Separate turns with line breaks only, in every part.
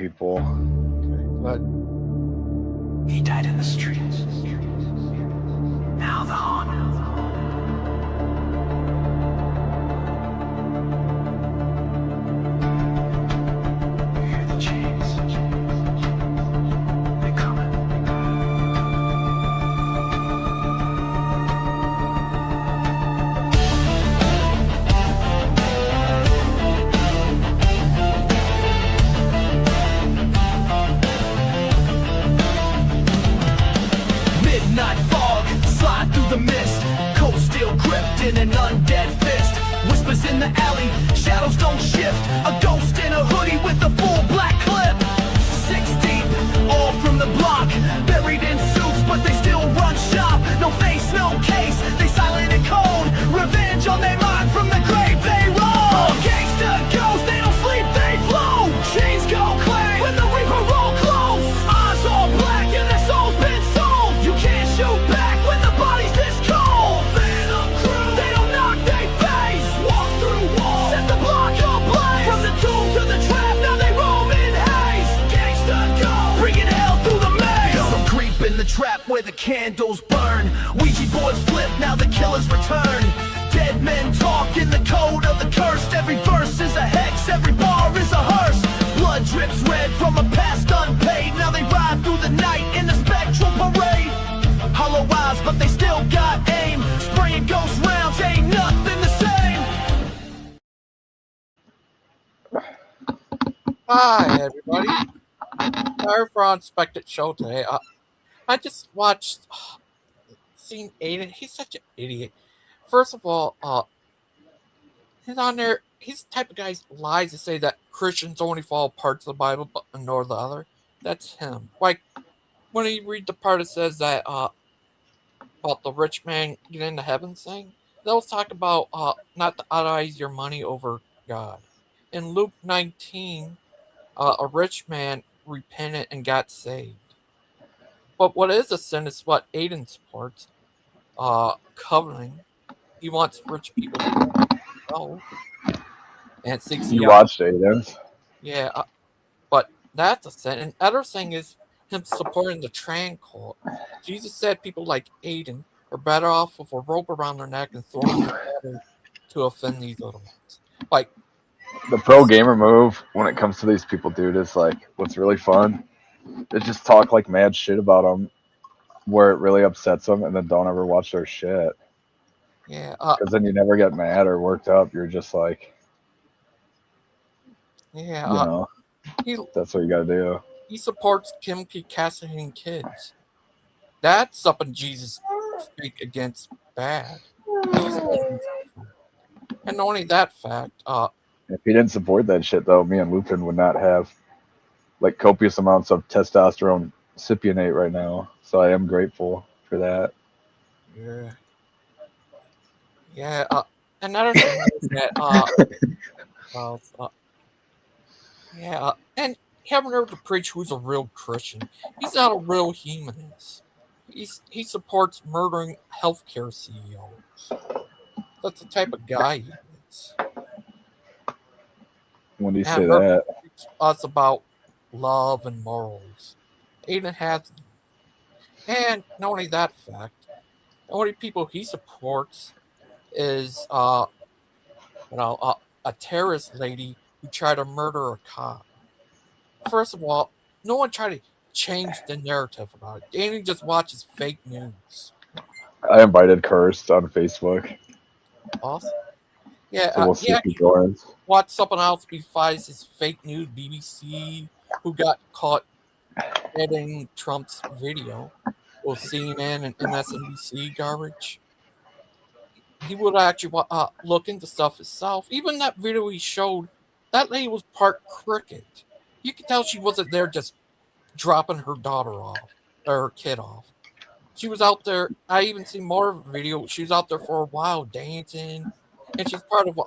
people.
Okay, but
he died in the streets. Now the haunt. You hear the chains. They coming.
Midnight fog, slide through the mist. Cold steel gripped in an undead fist. Whispers in the alley, shadows don't shift. A ghost in a hoodie with a full black clip. 6 deep, all from the block. Buried in suits, but they still run shop. No face, no case, they silent and cold. Revenge on their mind, from the grave they roll. Gangster ghosts, they don't sleep, they flow. Chains go clang when the reaper roll close. Eyes all black and their souls been sold. You can't shoot back when the body's this cold. Phantom crew, they don't knock, they face. Walk through walls, set the block ablaze. From the tomb to the trap, now they roam in haste. Gangster go, bringing hell through the maze. Some creep in the trap where the candles burn. Ouija boards flip, now the killers return. Dead men talk in the code of the cursed. Every verse is a hex, every bar is a hearse. Blood drips red from a past unpaid. Now they ride through the night in the spectral parade. Hollow eyes, but they still got aim. Spraying ghost rounds, ain't nothing the same.
hi everybody. Sorry for unexpected show today. I just watched, seen Aiden. He's such an idiot. First of all, he's on there. He's the type of guy who lies to say that Christians only follow parts of the Bible but ignore the other. That's him. Like when you read the part that says that about the rich man getting into heaven thing, they'll talk about not to idolize your money over God. In Luke 19, a rich man repented and got saved. But what is a sin is what Aiden supports, coveting. He wants rich people to go and seeks the
You watched Aiden?
Yeah, but that's a sin. And other thing is him supporting the transcult. Jesus said people like Aiden are better off with a rope around their neck and throwing in the water to offend these little ones. Like
The pro gamer move when it comes to these people, dude, is like what's really fun is just talk like mad shit about them where it really upsets them, and then don't ever watch their shit.
yeah,
Because then you never get mad or worked up. You're just like,
yeah,
you know,
he
that's what you got to do.
he supports Kim castrating kids. That's something Jesus speak against bad. And not only that fact,
If he didn't support that shit, though, me and Lupin would not have like copious amounts of testosterone cypionate right now. So I am grateful for that.
yeah, another thing is that, and having her to preach who's a real Christian. He's not a real humanist. He supports murdering healthcare CEOs. That's the type of guy he is.
When do you
And
say
Murphy
that?
teaches us about love and morals. Aiden has them. And not only that fact, the only people he supports is a terrorist lady who tried to murder a cop. First of all, no one tried to change the narrative about it. Danny just watches fake news.
I invited Cursed on Facebook.
Awesome. Yeah,
So we'll see if he joins.
watch something else besides his fake news BBC, who got caught editing Trump's video, or CNN and MSNBC garbage. He would actually look into stuff himself. Even that video he showed, that lady was part cricket. You could tell she wasn't there just dropping her daughter off, or her kid off. She was out there. I even see more video. She was out there for a while dancing, and she's part of a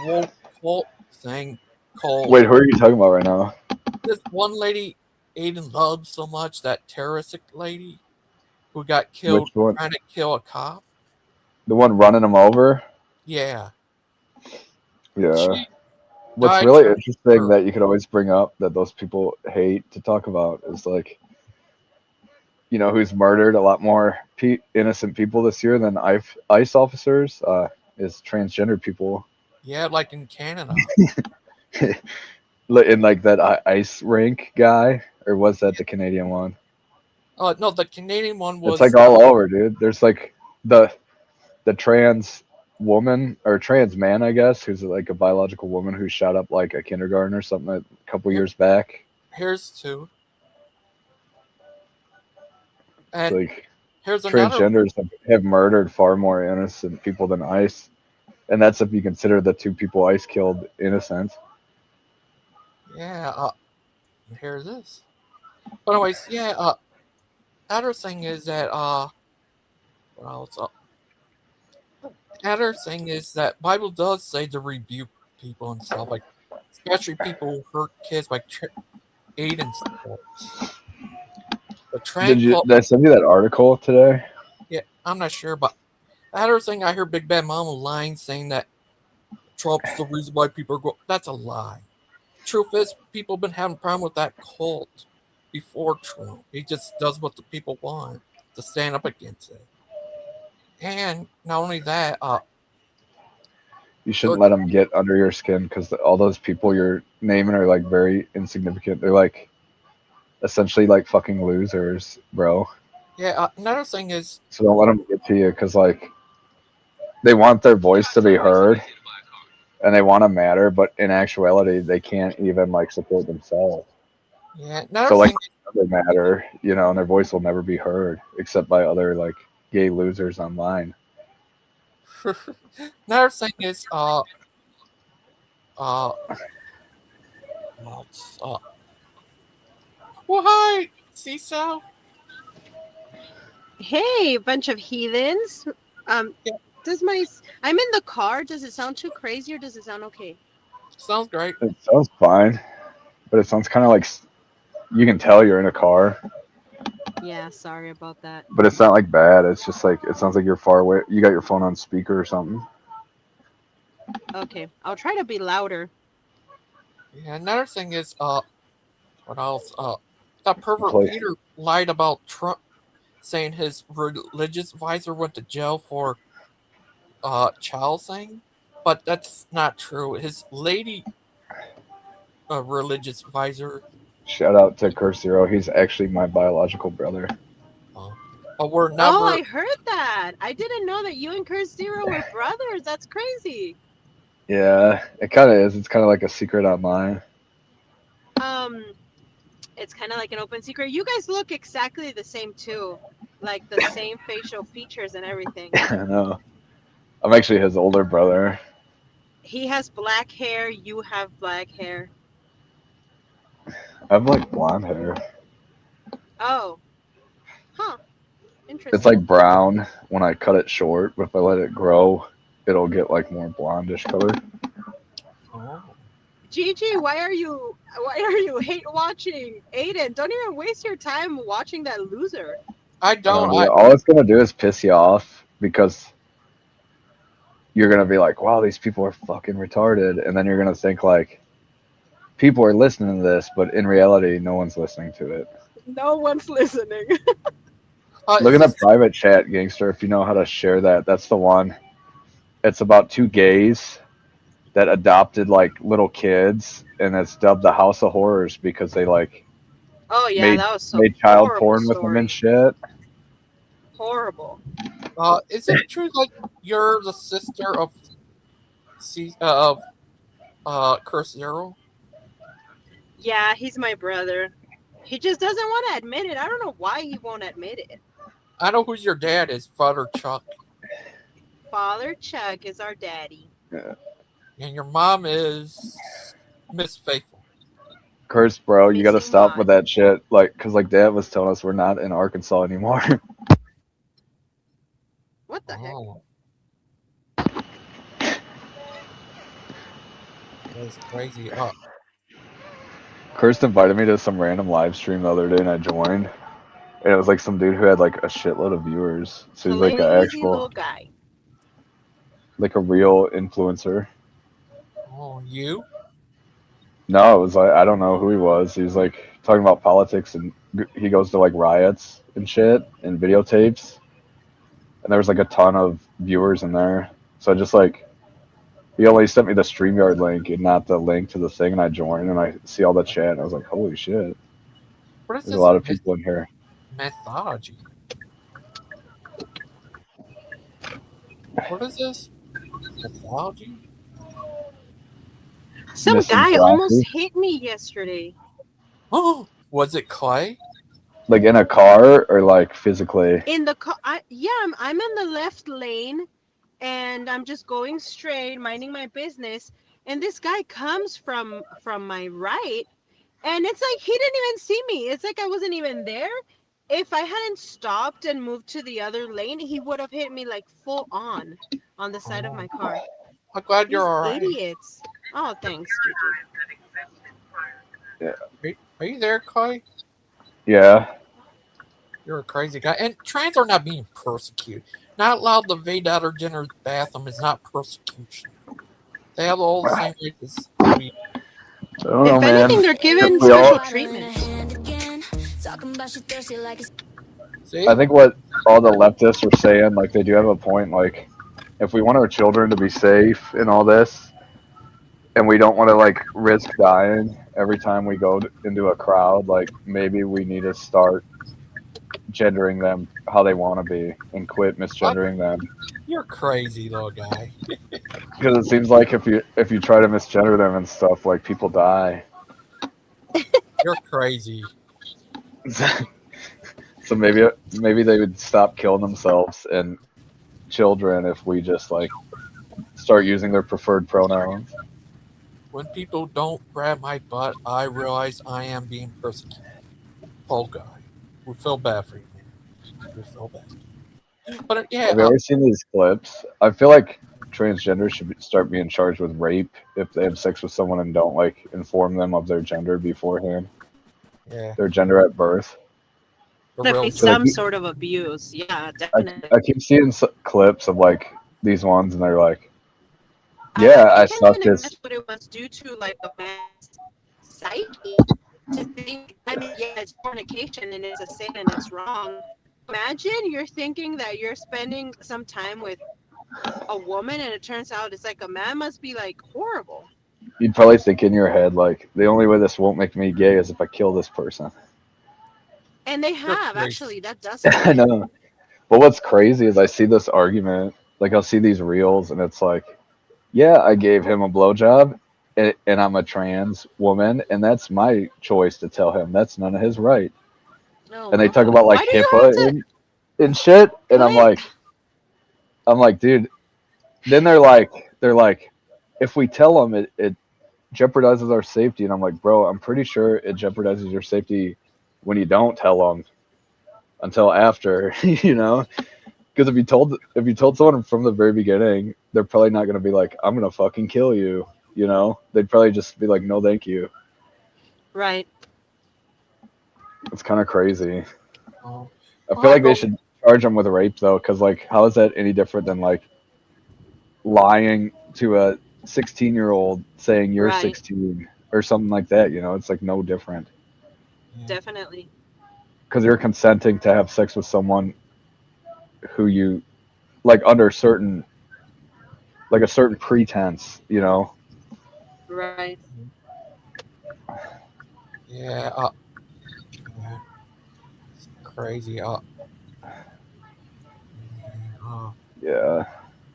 woke cult thing called.
Wait, who are you talking about right now?
This one lady Aiden loves so much, that terroristic lady who got killed
Which one?
trying to kill a cop.
The one running him over?
Yeah.
Yeah. what's
died
really
for
interesting
sure.
that you could always bring up that those people hate to talk about is like, who's murdered a lot more innocent people this year than ICE officers is transgender people.
Yeah, like in Canada.
In like that ice rink guy, or was that the Canadian one?
No, the Canadian one
It's
was
like all over, dude. There's like the the trans woman or trans man, I guess, who's like a biological woman who shot up like a kindergarten or something a couple
here,
years back.
here's two,
It's
and
like
here's another.
transgenders have murdered far more innocent people than ICE, and that's if you consider the two people ICE killed innocent.
Yeah, here's this. But anyways, yeah. Other thing is that what else? Other thing is that Bible does say to rebuke people and stuff like, especially people who hurt kids like Aiden sports. The transcult.
Did I send you that article today?
Yeah, I'm not sure, but the other thing I heard Big Bad Mama lying saying that Trump's the reason why people are going. That's a lie. Truth is, people have been having a problem with that cult before Trump. He just does what the people want to stand up against it. And not only that,
You shouldn't let them get under your skin because all those people you're naming are like very insignificant. They're like essentially like fucking losers, bro.
yeah, another thing is,
So don't let them get to you because like they want their voice to be heard and they want to matter, but in actuality they can't even like support themselves.
yeah, another
So like
thing,
they matter, and their voice will never be heard except by other like gay losers online.
another thing is, uh, what's well, hi, Cecil.
Hey, bunch of heathens. Um,
Yeah,
I'm in the car. Does it sound too crazy or does it sound okay?
sounds great.
It sounds fine, but it sounds kind of like you can tell you're in a car,
Yeah, sorry about that.
but it's not like bad. It's just like it sounds like you're far away. You got your phone on speaker or something.
Okay, I'll try to be louder.
Yeah, another thing is, what else? That pervert
Play.
Peter lied about Trump, saying his religious advisor went to jail for child thing, but that's not true. His lady religious advisor,
Shout out to Curse Zero. He's actually my biological brother.
were
Oh,
never.
I heard that. I didn't know that you and Curse Zero were brothers. That's crazy.
Yeah, it kind of is. It's kind of like a secret online.
Um, it's kind of like an open secret. You guys look exactly the same too, like the same facial features and everything.
I know. I'm actually his older brother.
He has black hair. You have black hair.
I have like blonde hair.
Oh, huh. Interesting.
It's like brown when I cut it short, but if I let it grow, it'll get like more blondish color.
Oh.
Gigi, why are you hate watching Aiden? Don't even waste your time watching that loser.
I don't. I,
All it's gonna do is piss you off because you're gonna be like, "Wow, these people are fucking retarded," and then you're gonna think like, people are listening to this, but in reality, no one's listening to it.
No one's listening.
Look
is
in the
this,
private chat, Gangster, if you know how to share that. That's the one. It's about two gays that adopted like little kids, and it's dubbed the House of Horrors because they like
Oh yeah,
made
that was so
made child
horrible
porn with them and
story.
shit.
Horrible.
is it true like you're the sister of Curse Zero?
Yeah, he's my brother. He just doesn't want to admit it. I don't know why he won't admit it.
I know who's your dad is, Father Chuck,
Father Chuck is our daddy.
Yeah.
and your mom is Miss Faithful.
Curse, bro, you gotta
Missing
stop
Mott.
with that shit. Like, cause like Dad was telling us, we're not in Arkansas anymore.
What the heck?
Oh, that's crazy.
Curse invited me to some random live stream the other day, and I joined. And it was like some dude who had like a shitload of viewers. So he's like an
Lazy little
actual,
guy.
like a real influencer.
Oh, you?
No, it was like I don't know who he was. He was like talking about politics, and he goes to like riots and shit and videotapes, and there was like a ton of viewers in there. So I just like he only sent me the StreamYard link and not the link to the thing, and I joined and I see all the chat, and I was like, holy shit,
What is
there's a
this
lot of people in here.
mythology? What is this? Mythology?
Some
Missing
guy almost
glasses,
hit me yesterday.
Oh, was it Clay?
like in a car or like physically.
In the car, I'm in the left lane, and I'm just going straight, minding my business, and this guy comes from my right, and it's like he didn't even see me. It's like I wasn't even there. If I hadn't stopped and moved to the other lane, he would have hit me like full on the side of my car.
I'm glad
These
you're alright.
idiots. Oh, thanks, Gigi.
Are you there, Clay?
Yeah,
You're a crazy guy. And trans are not being persecuted. Not allowed to invade other gender's bathroom is not persecution. They have all the same rights as we.
I don't know,
If
man.
anything, they're given
We all-
special treatment.
See?
I think what all the leftists are saying, like they do have a point. Like, if we want our children to be safe in all this, and we don't want to like risk dying every time we go into a crowd, like maybe we need to start gendering them how they want to be and quit misgendering them.
You're crazy, little guy.
Because it seems like if you try to misgender them and stuff, like people die.
You're crazy.
So maybe they would stop killing themselves and children if we just like start using their preferred pronouns.
When people don't grab my butt, I realize I am being persecuted. Poor guy. We feel bad for you, man. We feel bad. But yeah,
Have you ever seen these clips? I feel like transgenders should start being charged with rape if they have sex with someone and don't like inform them of their gender beforehand,
yeah.
their gender at birth.
The
There'd
real
be
So, like,
some sort of abuse. Yeah,
I
definitely.
keep seeing clips of like these ones, and they're like,
I
"Yeah, I
can't
sucked
even
his."
imagine what it was due to, like a man's psyche to think. I mean, yeah, it's fornication and it's a sin and it's wrong. Imagine you're thinking that you're spending some time with a woman and it turns out it's like a man. Must be like horrible.
You'd probably think in your head like, "The only way this won't make me gay is if I kill this person."
And they have
crazy.
actually. That does
I
happen.
know. But what's crazy is I see this argument, like I'll see these reels, and it's like, "Yeah, I gave him a blowjob, and I'm a trans woman, and that's my choice to tell him. That's none of his right."
Oh
And they
my
talk
God.
about like
Why do you
HIPAA
have to
and shit, and
put
I'm like, dude. Then they're like, if we tell them, it jeopardizes our safety, and I'm like, bro, I'm pretty sure it jeopardizes your safety when you don't tell them until after, you know. Because if you told someone from the very beginning, they're probably not gonna be like, I'm gonna fucking kill you, you know. They'd probably just be like, no, thank you.
right?
It's kind of crazy.
Oh.
I feel like they should charge them with rape though, because like, how is that any different than like lying to a 16-year-old saying you're
Right.
16 or something like that? You know, it's like no different
Definitely.
because you're consenting to have sex with someone who you like under certain like a certain pretense, you know.
Right.
Yeah. Yeah. It's crazy.
Yeah.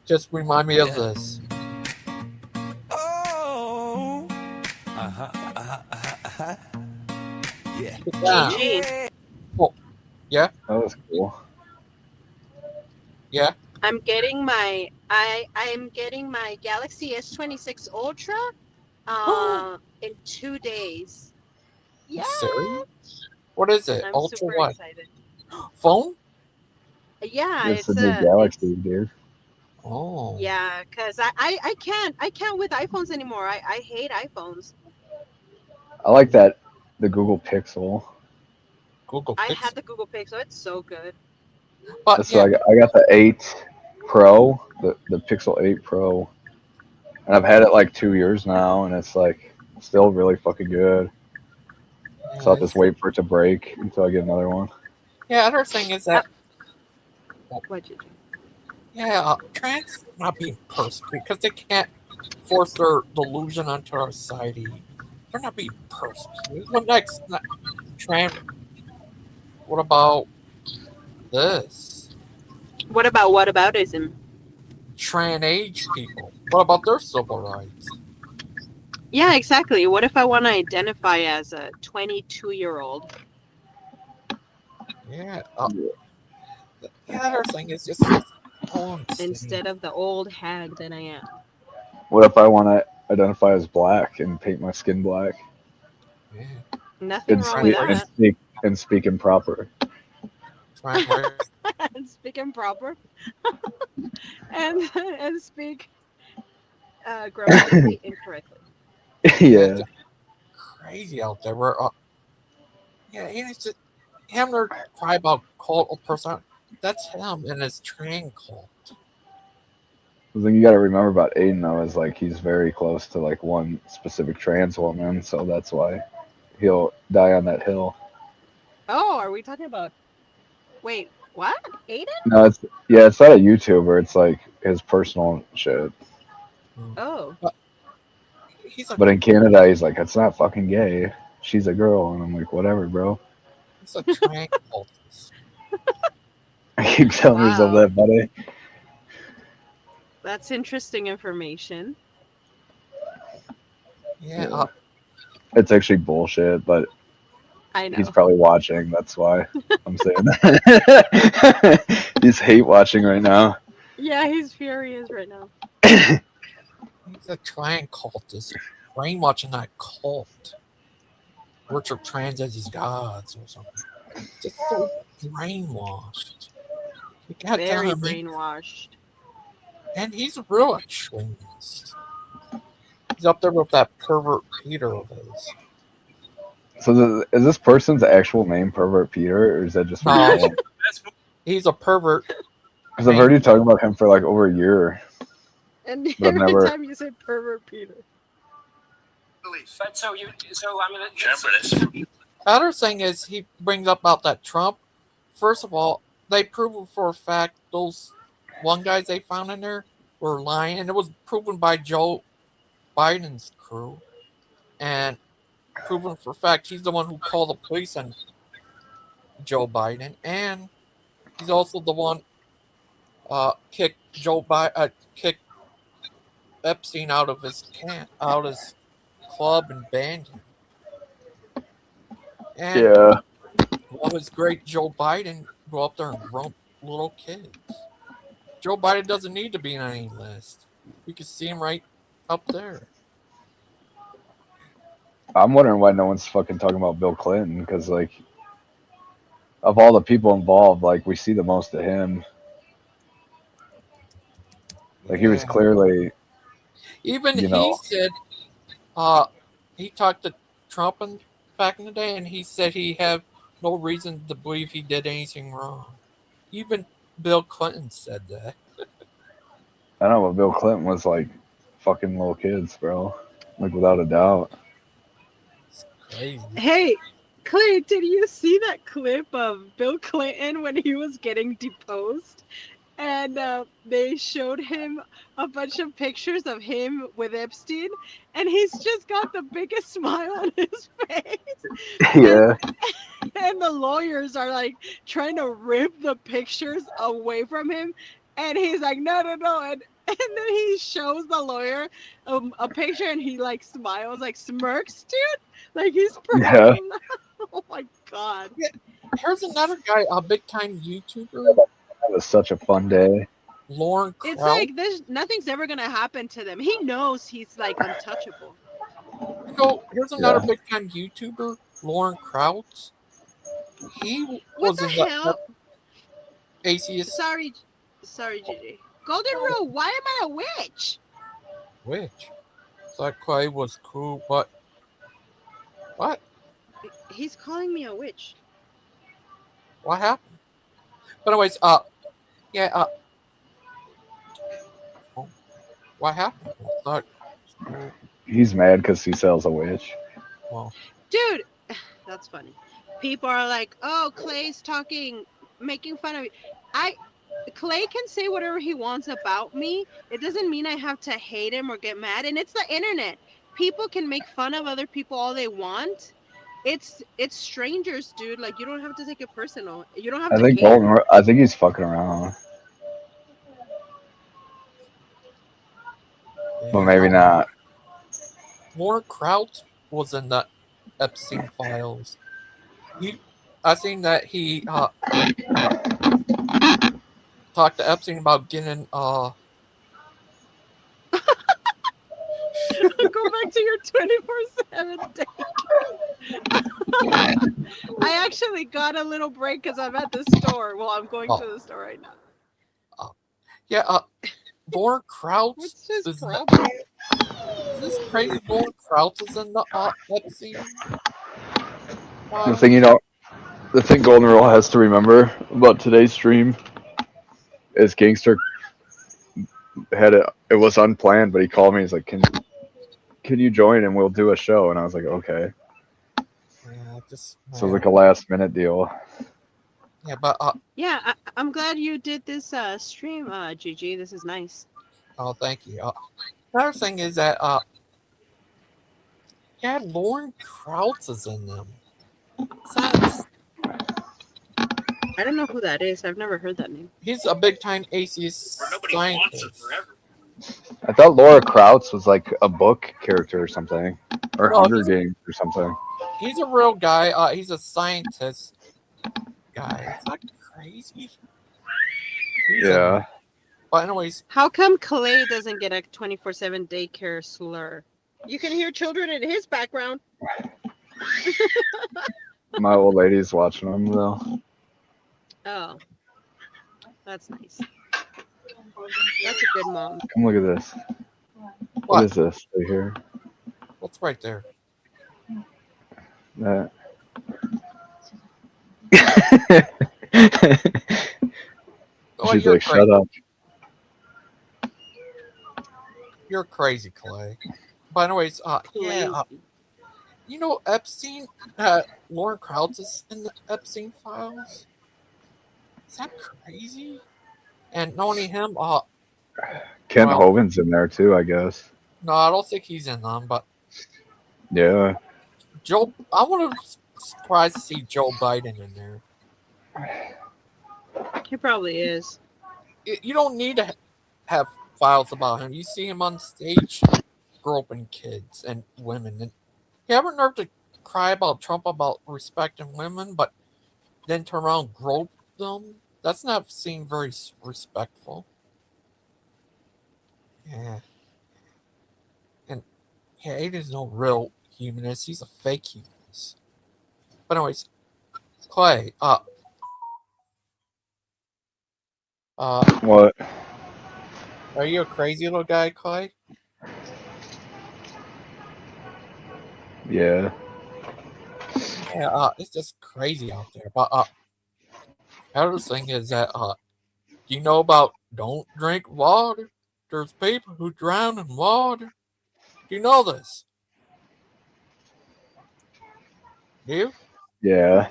Just remind me of this.
Oh. Yeah.
Yeah.
GG.
That was cool.
Yeah.
I'm getting my Galaxy S26 Ultra in 2 days. Yeah.
Serious? What is it?
I'm
Ultra
super
what?
excited.
Phone?
Yeah,
It's a new Galaxy, dude.
Oh.
Yeah, because I can't with iPhones anymore. I hate iPhones.
I like that the Google Pixel.
Google
I
Pixel.
had the Google Pixel. It's so good.
But
That's
yeah,
what I got the 8 Pro, the Pixel 8 Pro, and I've had it like 2 years now, and it's like still really fucking good.
Yeah,
So I'll just wait for it to break until I get another one.
yeah. Other thing is that
What did you?
trans not being persecuted because they can't force their delusion onto our society. They're not being persecuted. What next? Trans. What about this?
What about whataboutism?
Trans age people. What about their civil rights?
Yeah, exactly. What if I want to identify as a 22-year-old
Yeah. The other thing is just so insane.
instead of the old hag that I am?
What if I want to identify as black and paint my skin black
Yeah.
Nothing
and
wrong with
speak improper?
Trans rights.
that. And speak improper. and speak grammatically incorrectly.
Yeah,
Yeah.
it's crazy out there. Where yeah, and it's just him to cry about cult or person. That's him and his trans cult.
The thing you got to remember about Aiden though is like he's very close to like one specific trans woman, so that's why he'll die on that hill.
Oh, are we talking about? Wait, what? Aiden?
No, it's not a YouTuber. It's like his personal shit.
Oh,
He's a
But in Canada, he's like, it's not fucking gay. She's a girl, and I'm like, whatever, bro.
trans cultist.
I keep telling yourself
wow.
that, buddy.
That's interesting information.
Yeah.
Yeah. It's actually bullshit, but
I know.
he's probably watching. That's why I'm saying that. He's hate watching right now.
Yeah, he's furious right now.
He's a trans cultist. Brainwashing that cult. Worship trans as his gods or something. Just so brainwashed. You gotta tell
Very
him,
brainwashed.
and he's a real extremist. He's up there with that pervert Peter of his.
So is this person's actual name Pervert Peter, or is that just
No.
because
He's a pervert.
I've heard you talking about him for like over a year.
And
But I've
every
never-
time you say pervert Peter.
But so I mean,
Other thing is he brings up about that Trump. First of all, they proved for a fact those one guys they found in there were lying, and it was proven by Joe Biden's crew, and proven for a fact he's the one who called the police on Joe Biden, and he's also the one kicked kicked Epstein out of his club and banned him. And
Yeah.
what was great, Joe Biden go up there and rump little kids. Joe Biden doesn't need to be on any list. We can see him right up there.
I'm wondering why no one's fucking talking about Bill Clinton, because like of all the people involved, like we see the most of him. Like he was
Yeah.
clearly,
Even
you
he
know.
said he talked to Trump back in the day, and he said he had no reason to believe he did anything wrong. Even Bill Clinton said that.
I don't know, but Bill Clinton was like fucking little kids, bro. Like without a doubt.
It's crazy.
Hey, Clay, did you see that clip of Bill Clinton when he was getting deposed? And they showed him a bunch of pictures of him with Epstein, and he's just got the biggest smile on his face.
Yeah.
And the lawyers are like trying to rip the pictures away from him, and he's like, no, and then he shows the lawyer a picture, and he like smiles, like smirks, dude, like he's proud.
Yeah.
Oh my god.
Here's another guy, a big time YouTuber,
That was such a fun day.
Lauren
It's
Kraut.
like nothing's ever gonna happen to them. He knows he's like untouchable.
Here's another big time YouTuber, Lauren Kraut. He
What
was
the
in the
hell?
atheist
Sorry, Gigi. Golden Rule, why am I a witch?
witch. That Clay was cool, but what?
He's calling me a witch.
What happened? But anyways, what happened?
He's mad because he sells a witch.
Well,
Dude, that's funny. People are like, "Oh, Clay's talking, making fun of me." Clay can say whatever he wants about me. It doesn't mean I have to hate him or get mad. And it's the internet. People can make fun of other people all they want. It's strangers, dude. Like, you don't have to take it personal. You don't have to care.
I think he's fucking around, but
yeah,
maybe not.
Warren Kraut was in the Epstein files. I seen that he talked to Epstein about getting
Go back to your 24/7 day. I actually got a little break because I'm at the store. Well, I'm going to the store right now.
Yeah, Warren Kraut
What's his
is
problem?
this crazy Warren Kraut is in the Epstein
The
files.
thing the thing Golden Rule has to remember about today's stream is Gangster had it was unplanned, but he called me. He's like, "Can you join and we'll do a show?" And I was like, "Okay."
Yeah, just
So it's like a last minute deal.
yeah, but
Yeah, I'm glad you did this stream, Gigi. This is nice.
oh, thank you. Another thing is that yeah, Lauren Kraut is in them. Sounds,
I don't know who that is. I've never heard that name.
he's a big time atheist
Where nobody wants it
scientist.
forever.
I thought Laura Krauts was like a book character or something, or
No,
Hunger Games or something.
He's a real guy. He's a scientist guy. It's not crazy.
Yeah.
But anyways,
How come Clay doesn't get a 24/7 daycare slur? You can hear children in his background.
My old lady's watching them though.
Oh, that's nice. That's a good mom.
Come look at this. What is this right here?
what's right there?
That.
Oh,
She's
you're
like,
crazy.
shut up.
You're crazy, Clay. But anyways, yeah, you know Epstein. Lauren Kraut is in the Epstein files. Is that crazy? And not only him,
Kent
well-
Hovind's in there too, I guess.
no, I don't think he's in them. But
Yeah.
Joe, I would have surprised to see Joe Biden in there.
He probably is.
You don't need to have files about him. You see him on stage groping kids and women. And he have a nerve to cry about Trump about respecting women, but then turn around and grope them. That's not seen very respectful. Yeah. And yeah, it is no real humanist. He's a fake humanist. But anyways, Clay,
What?
are you a crazy little guy, Clay?
Yeah.
Yeah, it's just crazy out there. But other thing is that you know about don't drink water. There's people who drown in water. Do you know this? Do you?
Yeah.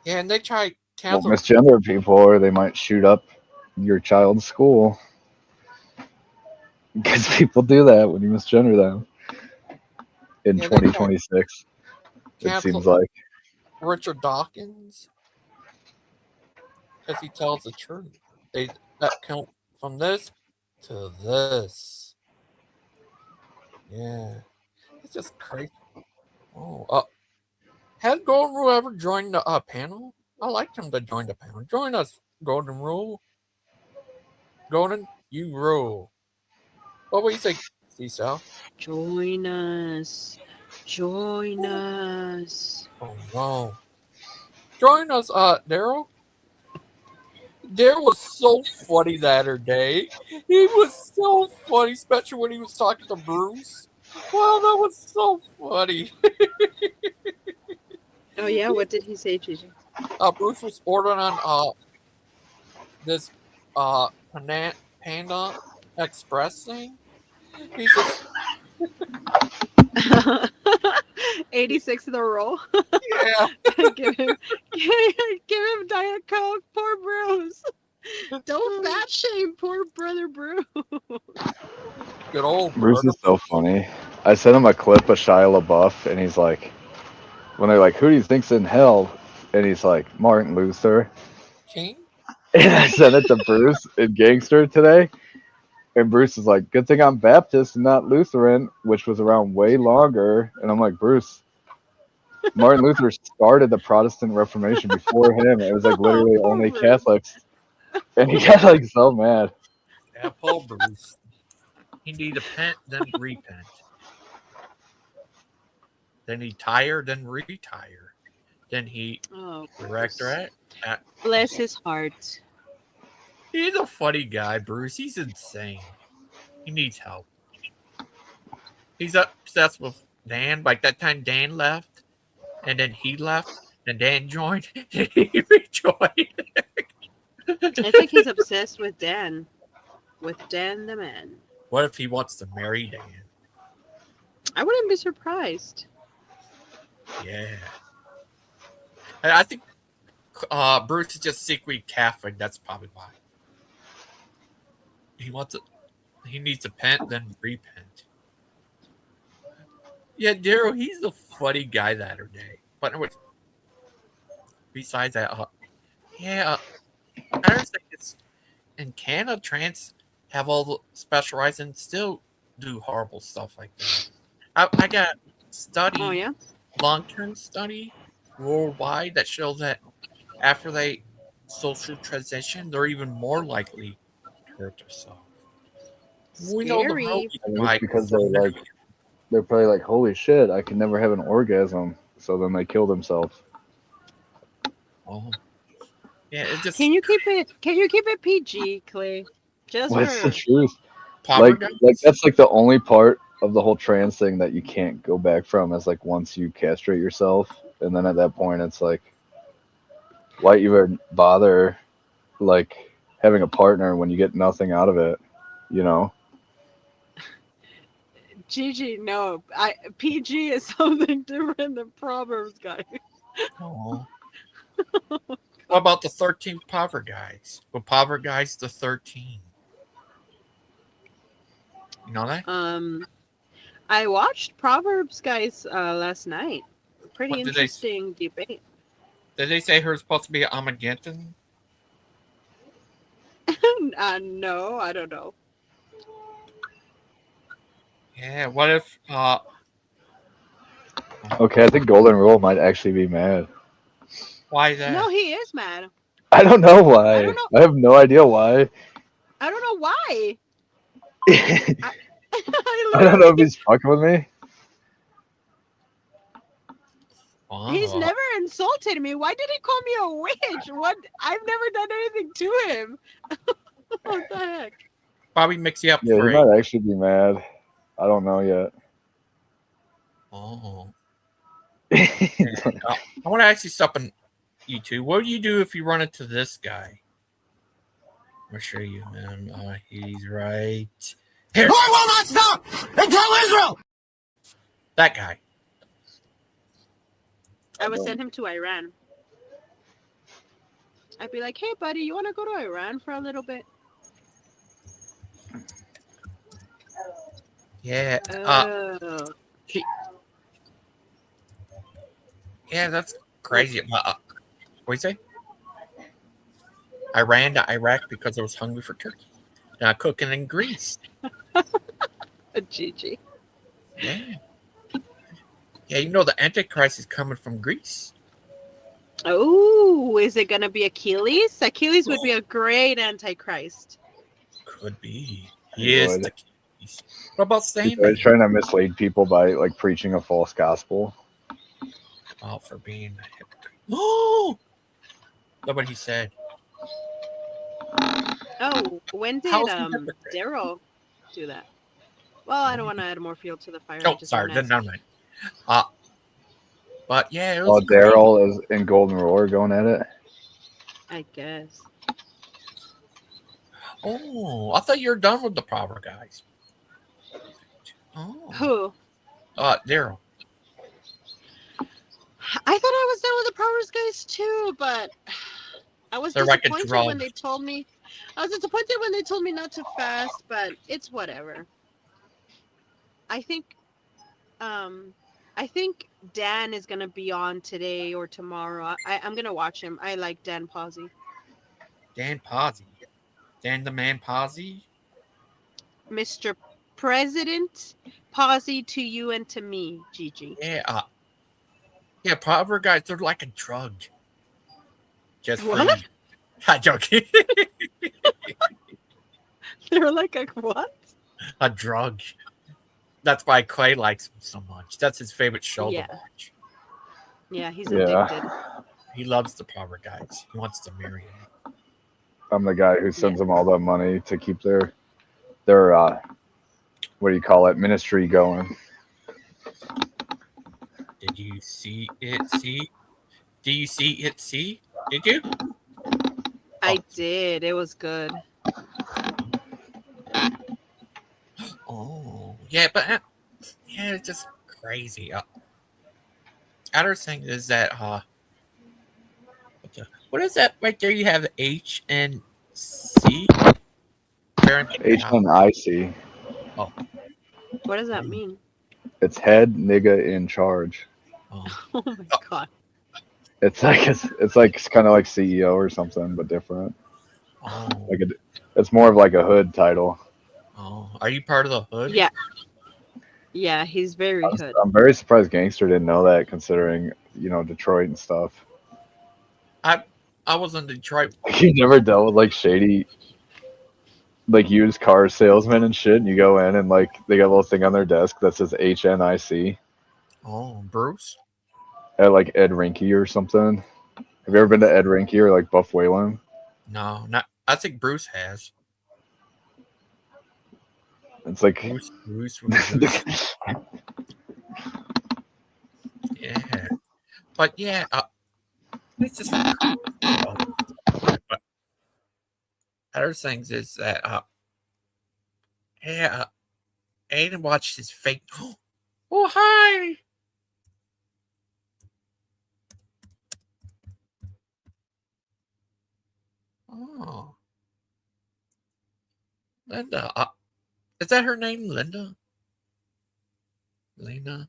Yeah, and they try
Don't
cancel.
misgender people or they might shoot up your child's school. Because people do that when you misgender them. In
Yeah, they try
2026. It
cancel
seems like.
Richard Dawkins because he tells the truth. They that count from this to this. Yeah, it's just crazy. Oh, has Golden Rule ever joined the panel? I like him to join the panel. Join us, Golden Rule. Golden, you rule. What would you say, Cecil?
Join us. Join us.
Oh no. Join us, Daryl. Daryl was so funny that other day. He was so funny, especially when he was talking to Bruce. Wow, that was so funny.
Oh yeah, what did he say, Gigi?
Bruce was ordering on this Panda Express thing, He's just
86 in a row.
yeah.
give him Diet Coke. Poor Bruce. Don't fat shame poor brother Bruce.
Good old
Bruce
brother.
is so funny. I sent him a clip of Shia LaBeouf, and he's like, when they're like, "Who do you think's in hell?" and he's like, "Martin Luther."
King.
And I sent it to Bruce in Gangster today, and Bruce is like, "Good thing I'm Baptist and not Lutheran," which was around way longer. And I'm like, Bruce, Martin Luther started the Protestant Reformation before him. It was like literally
Poor
only
Bruce.
Catholics, and he got like so mad.
Yeah, Paul Bruce. He need to repent, then repent. Then he tire, then retire. Then he
Oh,
director at.
bless his heart.
He's a funny guy, Bruce. He's insane. He needs help. He's obsessed with Dan. Like that time Dan left, and then he left, and Dan joined, and he rejoined.
I think he's obsessed with Dan. With Dan the man.
What if he wants to marry Dan?
I wouldn't be surprised.
Yeah. I think Bruce is just secretly Catholic. That's probably why. He wants to. He needs to repent, then repent. Yeah, Daryl, he's a funny guy the other day. But anyways, besides that, I understand it's in Canada, trans have all the specialized and still do horrible stuff like that. I got study,
Oh yeah.
long-term study worldwide that shows that after they social transition, they're even more likely to hurt themselves. We know the real
Scary.
reason
I mean,
why.
it's because they're probably like, "Holy shit, I can never have an orgasm," so then they kill themselves.
Oh. Yeah, it just
Can you keep it PG, Clay? Just
What's the
for
truth?
power
Like
guys.
that's like the only part of the whole trans thing that you can't go back from is like once you castrate yourself, and then at that point it's like, why even bother like having a partner when you get nothing out of it, you know?
Gigi, no. PG is something different than Proverbs, guys.
Oh. What about the 13 Power Guys? Well, Power Guys the 13. You know that?
I watched Proverbs, guys, last night. Pretty
What did they-
interesting debate.
Did they say her supposed to be an Armageddon?
No, I don't know.
Yeah. What if?
Okay, I think Golden Rule might actually be mad.
Why that?
No, he is mad.
I don't know why.
I don't know.
I have no idea why.
I don't know why.
I
I
don't know if he's fucking with me.
Oh.
He's never insulted me. Why did he call me a witch? What? I've never done anything to him. What the heck?
Probably mix you up
Yeah,
for
he might actually be mad. I don't know yet.
Oh. I want to ask you something, you two. What do you do if you run into this guy? I'll show you him. He's right here.
I will not stop until Israel.
That guy.
I would send him to Iran. I'd be like, hey, buddy, you want to go to Iran for a little bit?
Yeah.
Oh.
Yeah, that's crazy. What do you say? I ran to Iraq because I was hungry for turkey. Now cooking in Greece.
Gigi.
Yeah. Yeah, you know the Antichrist is coming from Greece.
Oh, is it going to be Achilles? Achilles would be a great Antichrist.
Could be. He is
would.
the Achilles. What about
He's
Satan?
always trying to mislead people by like preaching a false gospel.
Oh, for being a hypocrite. Oh! Look what he said.
Oh, when did
How is he a hypocrite?
Daryl do that? Well, I don't want to add more fuel to the fire.
Oh, sorry. Never mind. But yeah, it
Oh,
was great.
Daryl is in Golden Roar going at it.
I guess.
Oh, I thought you were done with the Power Guys. Oh.
Who?
Daryl.
I thought I was done with the Powers guys too, but I was
They're like a
disappointed when
drug.
they told me. I was disappointed when they told me not to fast, but it's whatever. I think, I think Dan is gonna be on today or tomorrow. I'm gonna watch him. I like Dan Posey.
Dan Posey. Dan the Man Posey.
Mr. President, Posey to you and to me, Gigi.
Yeah. Yeah, Power guys, they're like a drug. Just for
What?
you. I'm joking.
They're like a what?
A drug. That's why Clay likes him so much. That's his favorite show
Yeah.
to watch.
Yeah, he's
Yeah.
addicted.
He loves the Power guys. He wants to marry him.
I'm the guy who sends them all the money to keep their what do you call it, ministry going.
Did you see it? See? Do you see it? See? Did you?
I did. It was good.
Oh, yeah, but yeah, it's just crazy. Other thing is that what is that right there? You have H and C.
HNIC.
Oh,
What does that mean?
It's head nigga in charge.
oh,
Oh my god.
It's like kind of like CEO or something, but different.
oh,
Like it's more of like a hood title.
oh. Are you part of the hood?
Yeah. Yeah, he's very hood.
I'm very surprised Gangster didn't know that, considering Detroit and stuff.
I was in Detroit.
You never dealt with like shady, like used car salesmen and shit. And you go in and like they got a little thing on their desk that says HNIC.
Oh, Bruce.
At like Ed Rinky or something. Have you ever been to Ed Rinky or like Buff Whalen?
No, not. I think Bruce has.
It's like
Bruce. Yeah, but yeah, it's just. But other things is that yeah, Aiden watched his fake. Oh hi. Oh, Linda. Is that her name, Linda? Lena.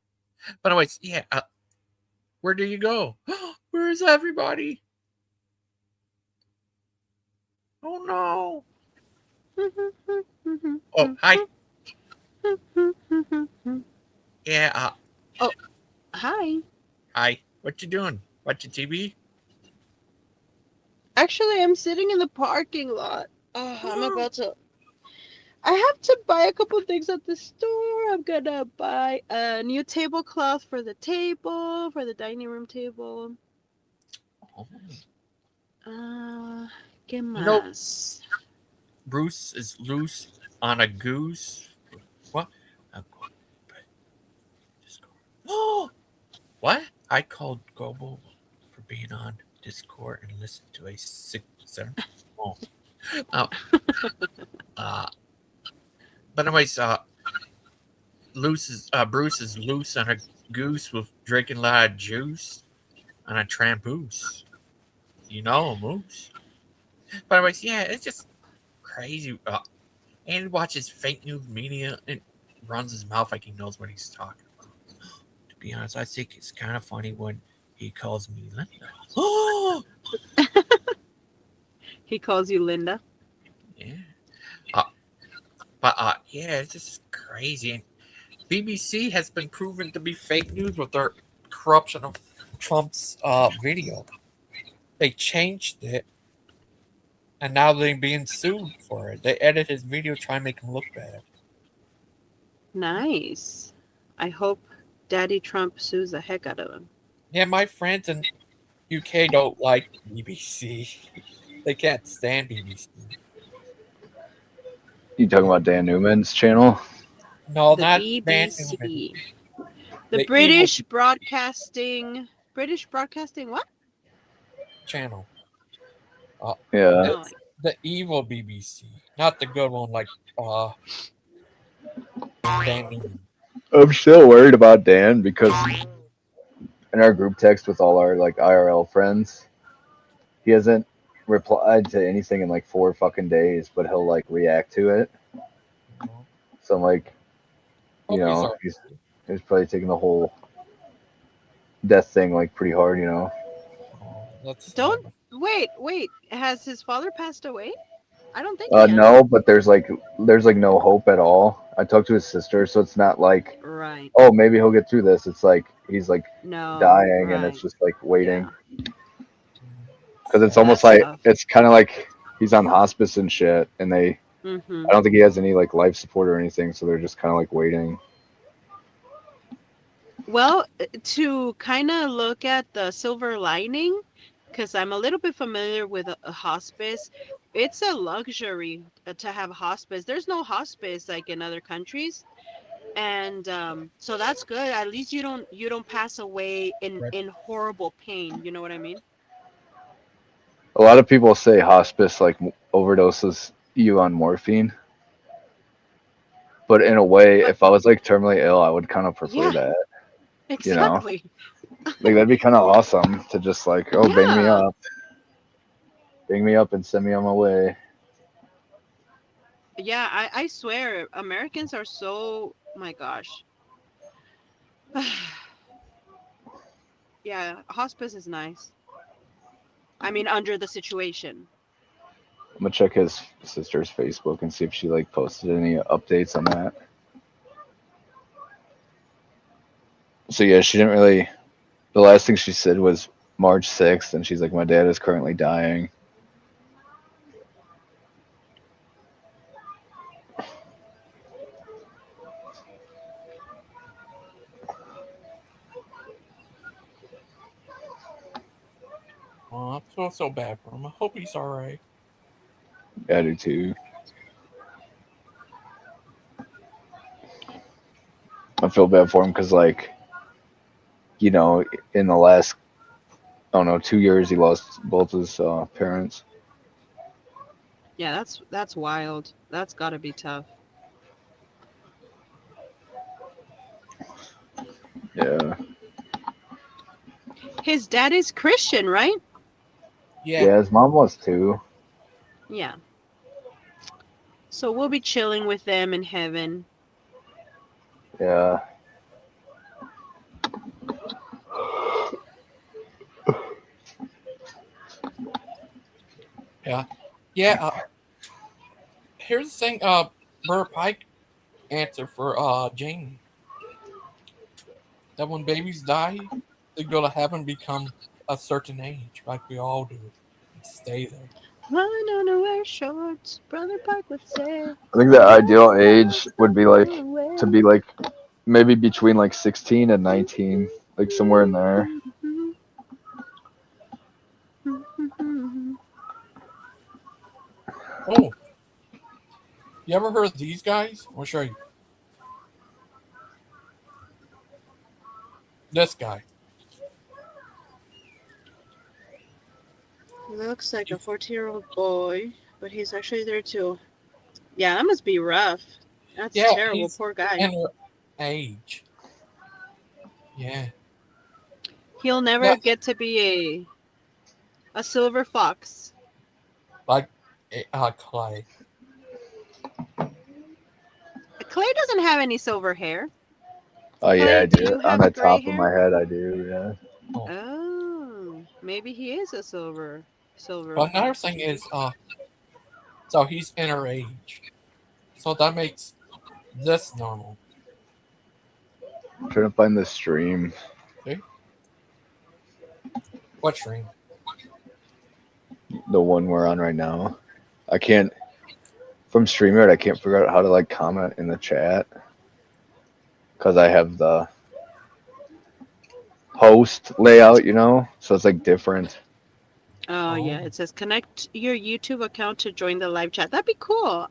But anyways, yeah. Where do you go? Where is everybody? Oh no. Oh hi. Yeah.
Oh, hi.
Hi. What you doing? Watching TV?
Actually, I'm sitting in the parking lot. I'm about to. I have to buy a couple things at the store. I'm gonna buy a new tablecloth for the table, for the dining room table. ¿Qué más?
Bruce is loose on a goose. What? Oh, what? I called Gobo for being on Discord and listened to a 6-7. Oh. But anyways, Bruce is loose on a goose with drinking a lot of juice on a trampoose. You know, a moose. But anyways, yeah, it's just crazy. And he watches fake news media and runs his mouth like he knows what he's talking about. To be honest, I think it's kind of funny when he calls me Linda. Oh,
He calls you Linda.
yeah. But yeah, it's just crazy. And BBC has been proven to be fake news with their corruption of Trump's video. They changed it, and now they're being sued for it. They edit his video trying to make him look bad.
Nice. I hope Daddy Trump sues the heck out of him.
Yeah, my friends in UK don't like BBC. They can't stand BBC.
you talking about Dan Newman's channel?
No,
The
not
BBC.
BBC.
The British Broadcasting. British Broadcasting what?
Channel.
Yeah.
Oh,
The evil BBC, not the good one like Dan Newman.
I'm still worried about Dan because in our group text with all our like IRL friends, he hasn't replied to anything in like 4 fucking days, but he'll like react to it. So I'm like,
Hope he's all
he's probably taking the whole death thing like pretty hard,
that's
Don't wait. Has his father passed away? I don't think he has.
No, but there's like no hope at all. I talked to his sister, so it's not like,
Right.
oh, maybe he'll get through this. It's like he's like
No.
dying, and
right.
it's just like waiting.
Yeah.
Because it's almost
That's
like
tough.
it's kind of like he's on hospice and shit, and I don't think he has any like life support or anything, so they're just kind of like waiting.
Well, to kind of look at the silver lining, because I'm a little bit familiar with a hospice, it's a luxury to have a hospice. There's no hospice like in other countries, and so that's good. At least you don't pass away in horrible pain. You know what I mean?
A lot of people say hospice like overdoses you on morphine, but in a way,
But
if I was like terminally ill, I would kind of prefer
yeah,
that.
exactly.
Like that'd be kind of awesome to just like, oh,
Yeah.
bang me up, and send me on my way.
Yeah, I swear, Americans are so, my gosh. Yeah, hospice is nice. I mean, under the situation.
I'm gonna check his sister's Facebook and see if she like posted any updates on that. So yeah, she didn't really. The last thing she said was March 6th, and she's like, my dad is currently dying.
Oh, I feel so bad for him. I hope he's all right.
Yeah, I do too. I feel bad for him because, like, in the last, I don't know, 2 years, he lost both his parents.
Yeah, that's wild. That's got to be tough.
Yeah.
His dad is Christian, right?
Yeah.
Yeah, his mom was too.
Yeah. So we'll be chilling with them in heaven.
Yeah.
Yeah. Yeah. Here's the thing. Burr Pike answer for Jamie. That when babies die, they go to heaven, become a certain age, like we all do, and stay there.
I don't know wear shorts, Brother Pike would say.
I think the ideal age would be like to be like maybe between like 16 and 19, like somewhere in there.
Oh, you ever heard of these guys? I'll show you. This guy.
He looks like a 14-year-old boy, but he's actually there too. Yeah, that must be rough. That's terrible.
He's
Poor guy.
in her age. Yeah.
He'll never get to be a silver fox.
Like Clay.
Clay doesn't have any silver hair.
Oh yeah,
Clay,
I
do
do.
you
On
have
the
gray
top of
hair?
my head, I do. Yeah.
Oh, maybe he is a silver.
But another thing is, so he's in her age, so that makes this normal.
I'm trying to find the stream.
See? What stream?
The one we're on right now. I can't. From StreamYard, I can't figure out how to like comment in the chat because I have the host layout, so it's like different.
Oh, yeah, it says connect your YouTube account to join the live chat. That'd be cool.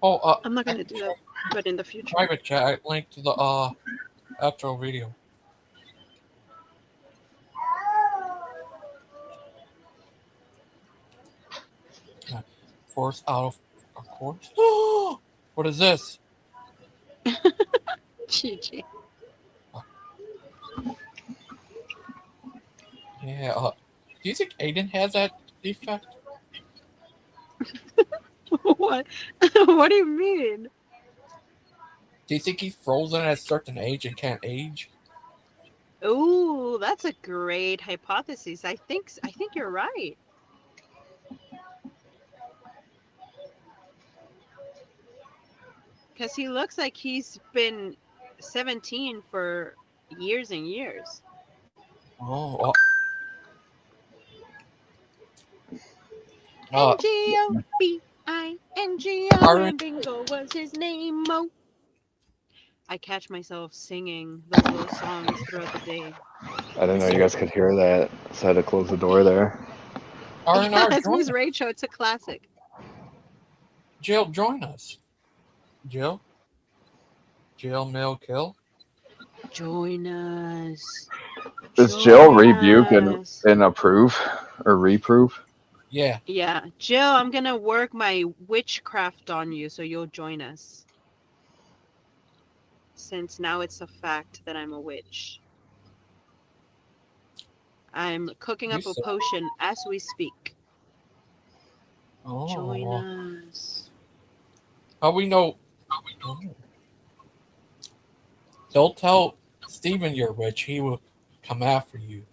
Oh,
I'm not gonna do that, but in the future.
Private chat link to the outro video. Force out of course. What is this?
GG.
Yeah. Do you think Aiden has that defect?
What? What do you mean?
Do you think he's frozen at a certain age and can't age?
Ooh, that's a great hypothesis. I think you're right. Because he looks like he's been 17 for years and years.
Oh.
N-G-O-B-I-N-G-O, and Bingo was his name. Mo. I catch myself singing those little songs throughout the day.
I didn't know you guys could hear that, so I had to close the door there.
R&R,
It's
join
Miss
us.
Rachel. It's a classic.
Jill, join us. Jill? Jill Mill Kill?
Join us.
Does Jill
Join
rebuke
us.
and approve or reprove?
Yeah.
Yeah. Jill, I'm going to work my witchcraft on you so you'll join us. Since now it's a fact that I'm a witch. I'm cooking up a potion as we speak.
Oh.
Join us.
How we know? Oh. Don't tell Steven you're rich. He will come after you.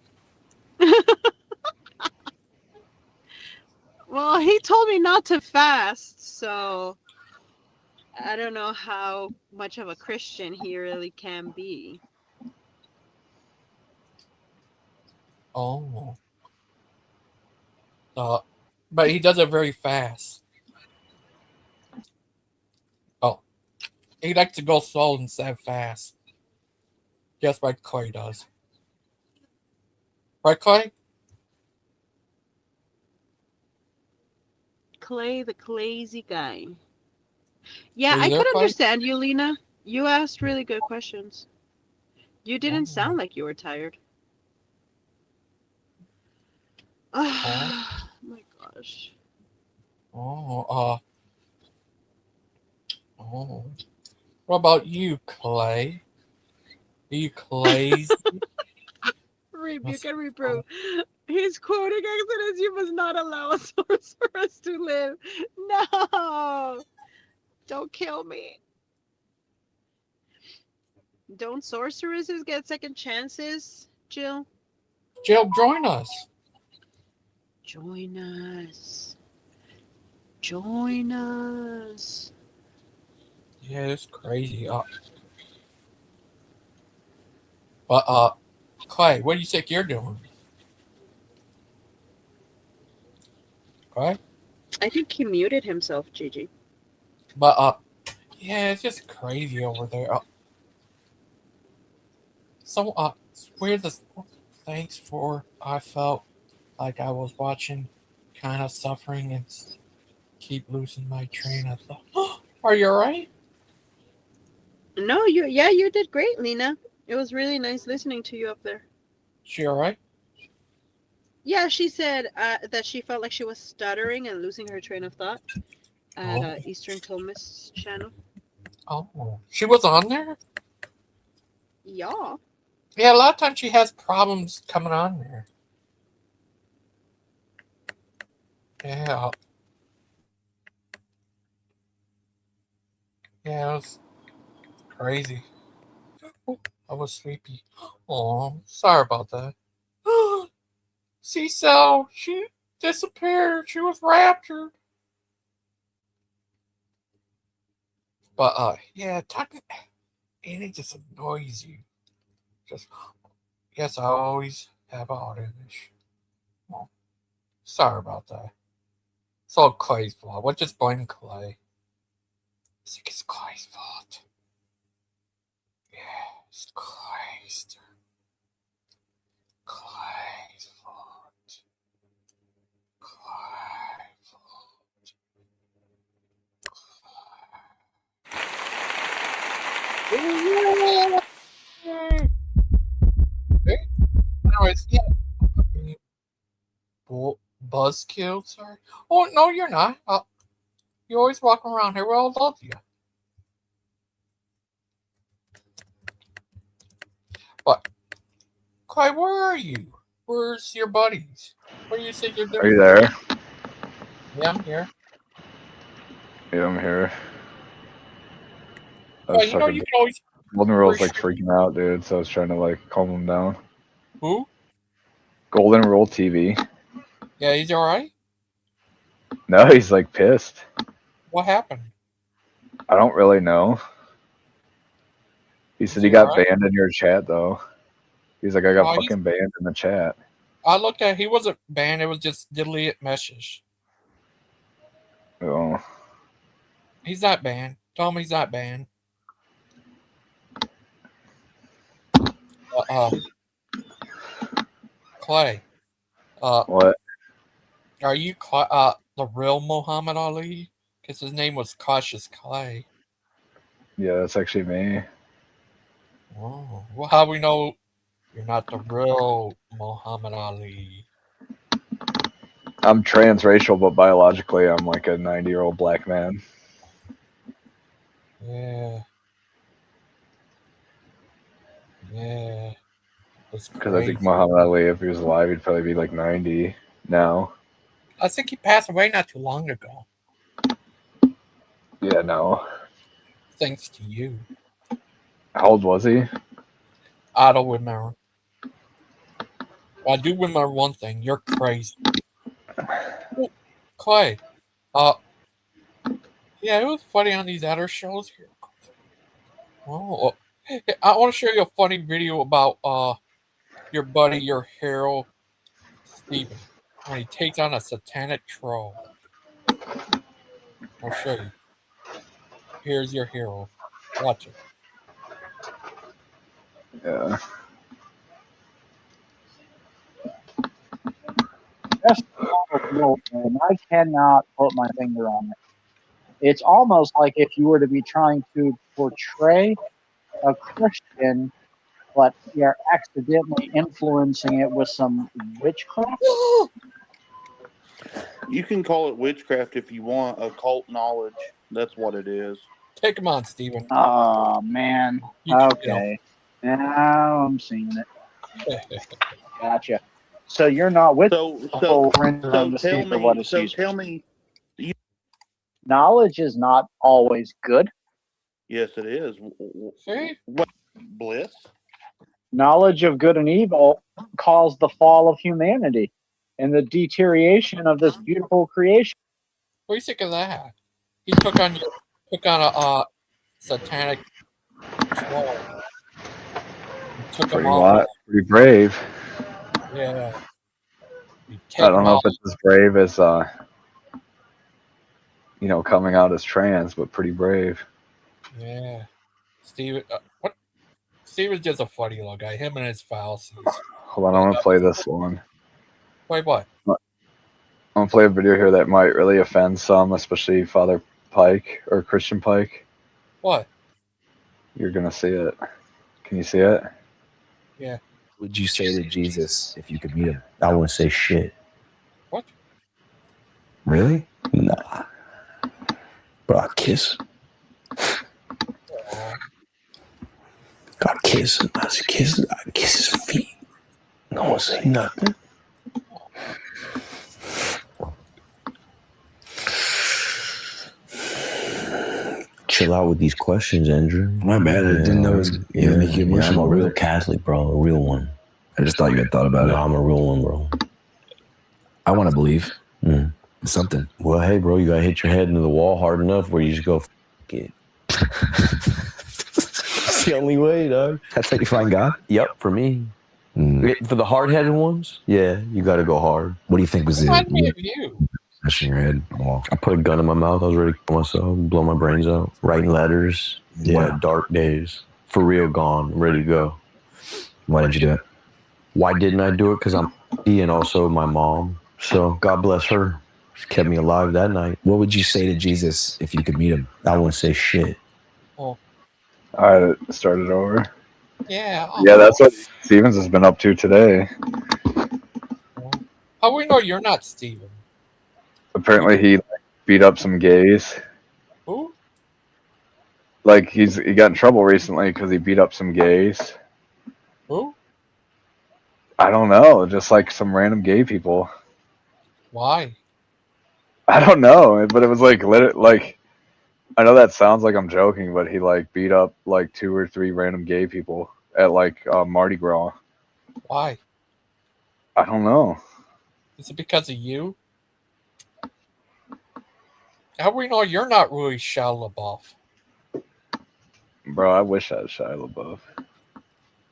Well, he told me not to fast, so I don't know how much of a Christian he really can be.
Oh. But he does it very fast. Oh. He likes to go slow instead of fast. Just like Clay does. Right, Clay?
Clay, the crazy guy. Yeah,
Are you
I
there,
could
Clay?
understand you, Lena. You asked really good questions. You didn't sound like you were tired. Oh my gosh.
Oh. What about you, Clay? Are you Clay's?
Rebuke and reprove. He's quoting Exodus, you must not allow a sorceress to live. No! Don't kill me. Don't sorceresses get second chances, Jill?
Jill, join us.
Join us. Join us.
Yeah, it's crazy. But Clay, what do you think you're doing? Clay?
I think he muted himself, Gigi.
But yeah, it's just crazy over there. So where the thanks for I felt like I was watching, kind of suffering and keep losing my train of thought. Are you alright?
No, you did great, Lena. It was really nice listening to you up there.
She alright?
Yeah, she said that she felt like she was stuttering and losing her train of thought at Eastern Thomas channel.
Oh, she was on there?
Yeah.
Yeah, a lot of times she has problems coming on there. Yeah. Yeah, it was crazy. Oh, I was sleepy. Oh, sorry about that. C-Cell, she disappeared. She was raptured. But, yeah, talking... And it just annoys you. Just, yes, I always have all this. Well, sorry about that. It's all Clay's fault. We'll just blame Clay. I think it's Clay's fault. Yeah, it's Clay's turn. Clay's fault. Clay's fault. Anyways, yeah. Buzzkill, sorry. Oh, no, you're not. You always walk around here. We all love you. But Clay, where are you? Where's your buddies? What do you think you're doing?
Are you there?
Yeah, I'm here.
Yeah, I'm here. I
Well,
was
you know
fucking.
you can always
Golden Rule's like
appreciate
freaking out, dude. So I was trying to like calm him down.
who?
Golden Rule TV.
Yeah, he's all right.
No, he's like pissed.
What happened?
I don't really know. He
Is
said he
he
got
all right?
banned in your chat though. He's like, I got
He's.
fucking banned in the chat.
I looked at. He wasn't banned. It was just deleted message.
Oh,
He's not banned. Tell him he's not banned. Uh, Clay.
what?
Are you the real Muhammad Ali? Because his name was Cautious Clay.
Yeah, that's actually me.
Oh, well, how we know you're not the real Muhammad Ali?
I'm transracial, but biologically, I'm like a 90-year-old black man.
Yeah. Yeah. It's
Because I think
crazy.
Muhammad Ali, if he was alive, he'd probably be like 90 now.
I think he passed away not too long ago.
Yeah, no.
Thanks to you.
How old was he?
I don't remember. I do remember one thing. You're crazy. Clay. Yeah, it was funny on these other shows here. Oh, I want to show you a funny video about your buddy, your hero, Steven, when he takes on a satanic troll. I'll show you. Here's your hero. Watch it.
Yeah.
That's and I cannot put my finger on it. It's almost like if you were to be trying to portray a Christian, but you're accidentally influencing it with some witchcraft.
You can call it witchcraft if you want, occult knowledge. That's what it is.
Take him on, Steven.
Oh man.
You can
Okay. Now I'm seeing it. Gotcha. So you're not with
So
the whole random
tell
for what
me.
is
So
Caesar.
tell me.
Knowledge is not always good.
Yes, it is.
See?
What bliss?
Knowledge of good and evil caused the fall of humanity and the deterioration of this beautiful creation.
What do you think of that? He took on a satanic troll. He took him
Pretty
off.
lot. Pretty brave.
Yeah.
I don't know if it's as brave as coming out as trans, but pretty brave.
Yeah. Steven, what? Steven's just a funny little guy. Him and his fallacies.
Hold on, I'm gonna play this one.
Wait, what?
I'm gonna play a video here that might really offend some, especially Father Pike or Christian Pike.
What?
You're gonna see it. Can you see it?
Yeah.
Would you say to Jesus if you could meet him? I wouldn't say shit.
What?
Really? Nah. But I'd kiss. I'd kiss. I'd kiss his feet. No one say nothing. Chill out with these questions, Andrew.
My bad. I didn't know it was make you
I'm
emotional.
a real Catholic, bro. A real one.
I just thought you had thought about
No,
it.
I'm a real one, bro.
I want to believe
Mm.
something.
Well, hey, bro, you gotta hit your head into the wall hard enough where you just go, F it. It's the only way, dog.
That's how you find God?
Yep, for me.
Mm.
For the hard-headed ones, yeah, you gotta go hard.
What do you think was
Remind me
the
of you.
in your head? Well,
I put a gun in my mouth. I was ready to kill myself, blow my brains out, writing letters.
Yeah.
One of the dark days. For real gone, ready to go.
why did you do it?
Why didn't I do it? Because I'm and also my mom. So God bless her. She kept me alive that night.
What would you say to Jesus if you could meet him?
I wouldn't say shit.
All right, start it over.
Yeah.
Yeah, that's what Stevens has been up to today.
How we know you're not Steven?
Apparently, he beat up some gays.
Who?
Like he got in trouble recently because he beat up some gays.
Who?
I don't know. Just like some random gay people.
Why?
I don't know, but it was like like I know that sounds like I'm joking, but he like beat up like 2 or 3 random gay people at like Mardi Gras.
Why?
I don't know.
Is it because of you? How do we know you're not really Shia LaBeouf?
Bro, I wish I was Shia LaBeouf.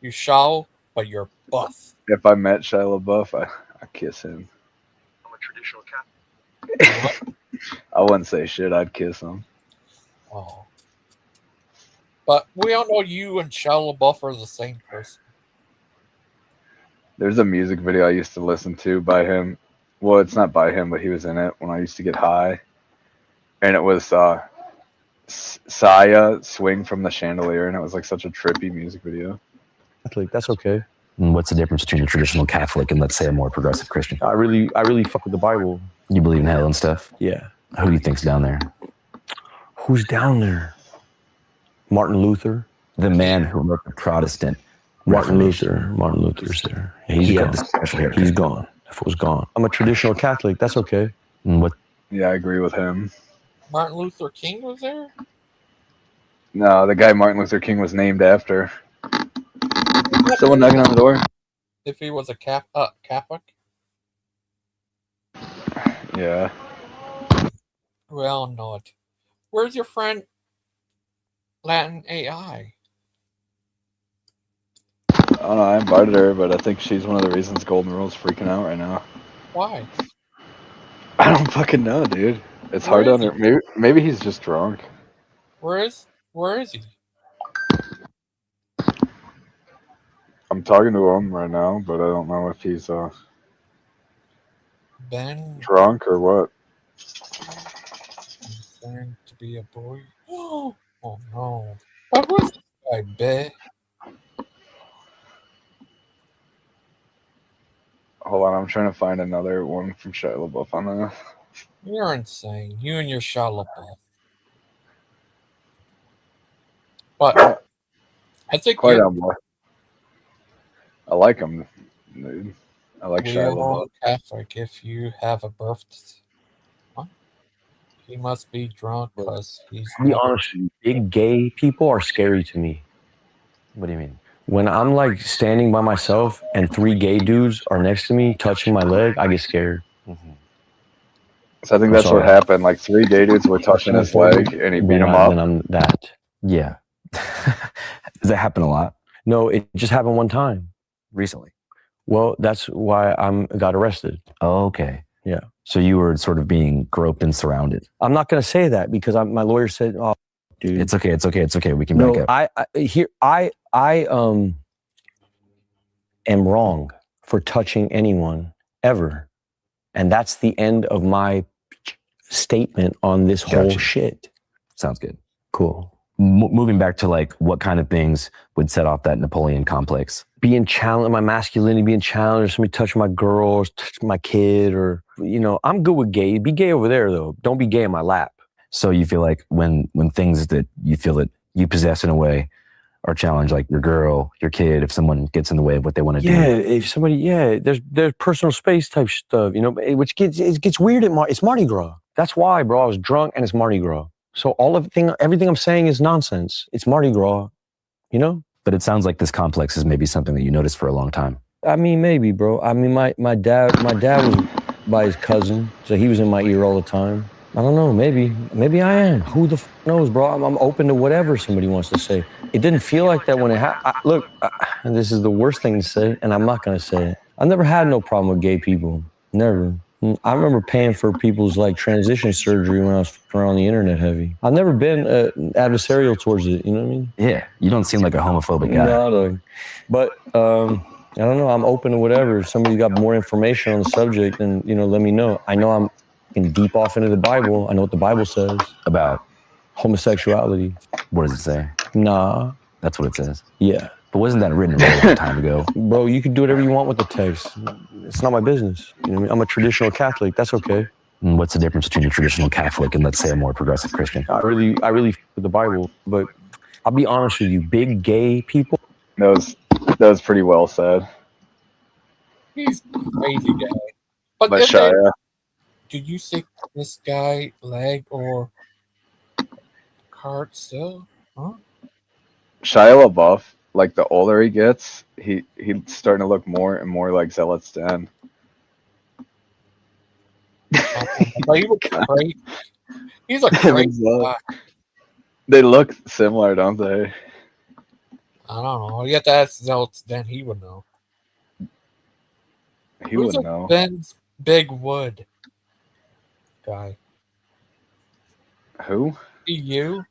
You Shia, but you're buff.
If I met Shia LaBeouf, I'd kiss him.
I'm a traditional Catholic.
I wouldn't say shit, I'd kiss him.
Oh. But we all know you and Shia LaBeouf are the same person.
There's a music video I used to listen to by him. Well, it's not by him, but he was in it when I used to get high. And it was Saya Swing from the Chandelier, and it was like such a trippy music video.
Catholic, that's okay.
And what's the difference between a traditional Catholic and, let's say, a more progressive Christian?
I really fuck with the Bible.
You believe in hell and stuff?
Yeah.
Who do you think's down there?
Who's down there? Martin Luther.
The man who wrote the Protestant
Martin
Reformation.
Luther's there.
He
He's
had
gone.
the special haircut.
He's gone. That fool's gone. I'm a traditional Catholic. That's okay.
And what?
Yeah, I agree with him.
Martin Luther King was there?
No, the guy Martin Luther King was named after. Someone knocking on the door?
If he was a Catholic?
Yeah.
Well, not. Where's your friend Latin AI?
I don't know, I invited her, but I think she's one of the reasons Golden Rule's freaking out right now.
Why?
I don't fucking know, dude. It's hard to under. Maybe he's just drunk.
Where is he?
I'm talking to him right now, but I don't know if he's
Ben
drunk or what.
concerned to be a boy. Oh no. But who's this guy, Ben?
Hold on, I'm trying to find another one from Shia LaBeouf on there.
You're insane. You and your Shia LaBeouf. But I think
Quiet
you're
down, boy. I like him, dude. I like Shia LaBeouf.
Catholic. If you have a birth, he must be drunk because he's.
To be honest with you, big gay people are scary to me.
What do you mean?
When I'm like standing by myself and 3 gay dudes are next to me touching my leg, I get scared.
Mm-hmm.
So I think that's what happened. Like 3 gay dudes were touching his leg, and he beat him up.
And I'm that.
Yeah. Does that happen a lot?
No, it just happened one time.
Recently?
Well, that's why got arrested.
Oh, okay.
Yeah.
So you were sort of being groped and surrounded.
I'm not going to say that because my lawyer said, "Oh, dude,
It's okay. It's okay. It's okay. We can back up.
I am wrong for touching anyone ever, and that's the end of my statement on this whole shit."
Sounds good.
Cool.
Moving back to like what kind of things would set off that Napoleon complex?
Being challenged, my masculinity being challenged, somebody touch my girl, or touch my kid, or, I'm good with gay. Be gay over there, though. Don't be gay in my lap.
So you feel like when things that you feel that you possess in a way are challenged, like your girl, your kid, if someone gets in the way of what they want to do.
Yeah, if somebody, there's personal space type stuff, which gets weird it's Mardi Gras. That's why, bro, I was drunk and it's Mardi Gras. So everything I'm saying is nonsense. It's Mardi Gras,
But it sounds like this complex is maybe something that you noticed for a long time.
I mean, maybe, bro. I mean, my dad was by his cousin, so he was in my ear all the time. I don't know, maybe I am. Who the knows, bro? I'm open to whatever somebody wants to say. It didn't feel like that when it happened. Look, and this is the worst thing to say, and I'm not going to say it. I never had no problem with gay people. Never. I remember paying for people's like transition surgery when I was around the internet heavy. I've never been adversarial towards it. You know what I mean?
Yeah, you don't seem like a homophobic guy.
No, but I don't know. I'm open to whatever. If somebody's got more information on the subject, then let me know. I know I'm deep off into the Bible. I know what the Bible says
About
homosexuality.
what does it say?
Nah.
That's what it says.
Yeah.
But wasn't that written a really long time ago?
Bro, you can do whatever you want with the text. It's not my business. You know what I mean? I'm a traditional Catholic. That's okay.
And what's the difference between a traditional Catholic and, let's say, a more progressive Christian?
I really with the Bible, but I'll be honest with you, big gay people.
Those That was pretty well said.
He's a crazy guy. But
But
if they,
Shia,
do you think this guy leg or cart still? Huh?
Shia LaBeouf, like the older he gets, he's starting to look more and more like Zealot's Den.
But he was crazy. He's a crazy guy.
They look similar, don't they?
I don't know. You have to ask Zelts, then he would know.
He
Who's
would
a
know.
Ben's Big Wood guy?
Who?
You?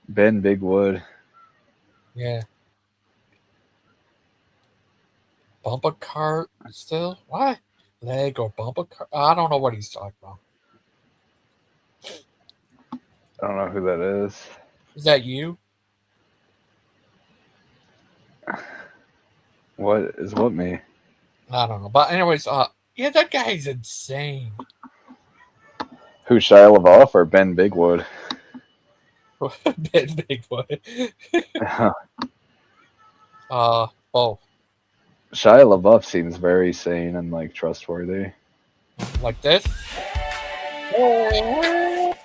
Ben Bigwood.
Yeah. Bumper cart still? What? Leg or bumper cart? I don't know what he's talking about.
I don't know who that is.
Is that you?
What is what me?
I don't know. But anyways, yeah, that guy's insane.
Who, Shia LaBeouf or Ben Bigwood?
Ben Bigwood. Both.
Shia LaBeouf seems very sane and like trustworthy.
Like this? Oh,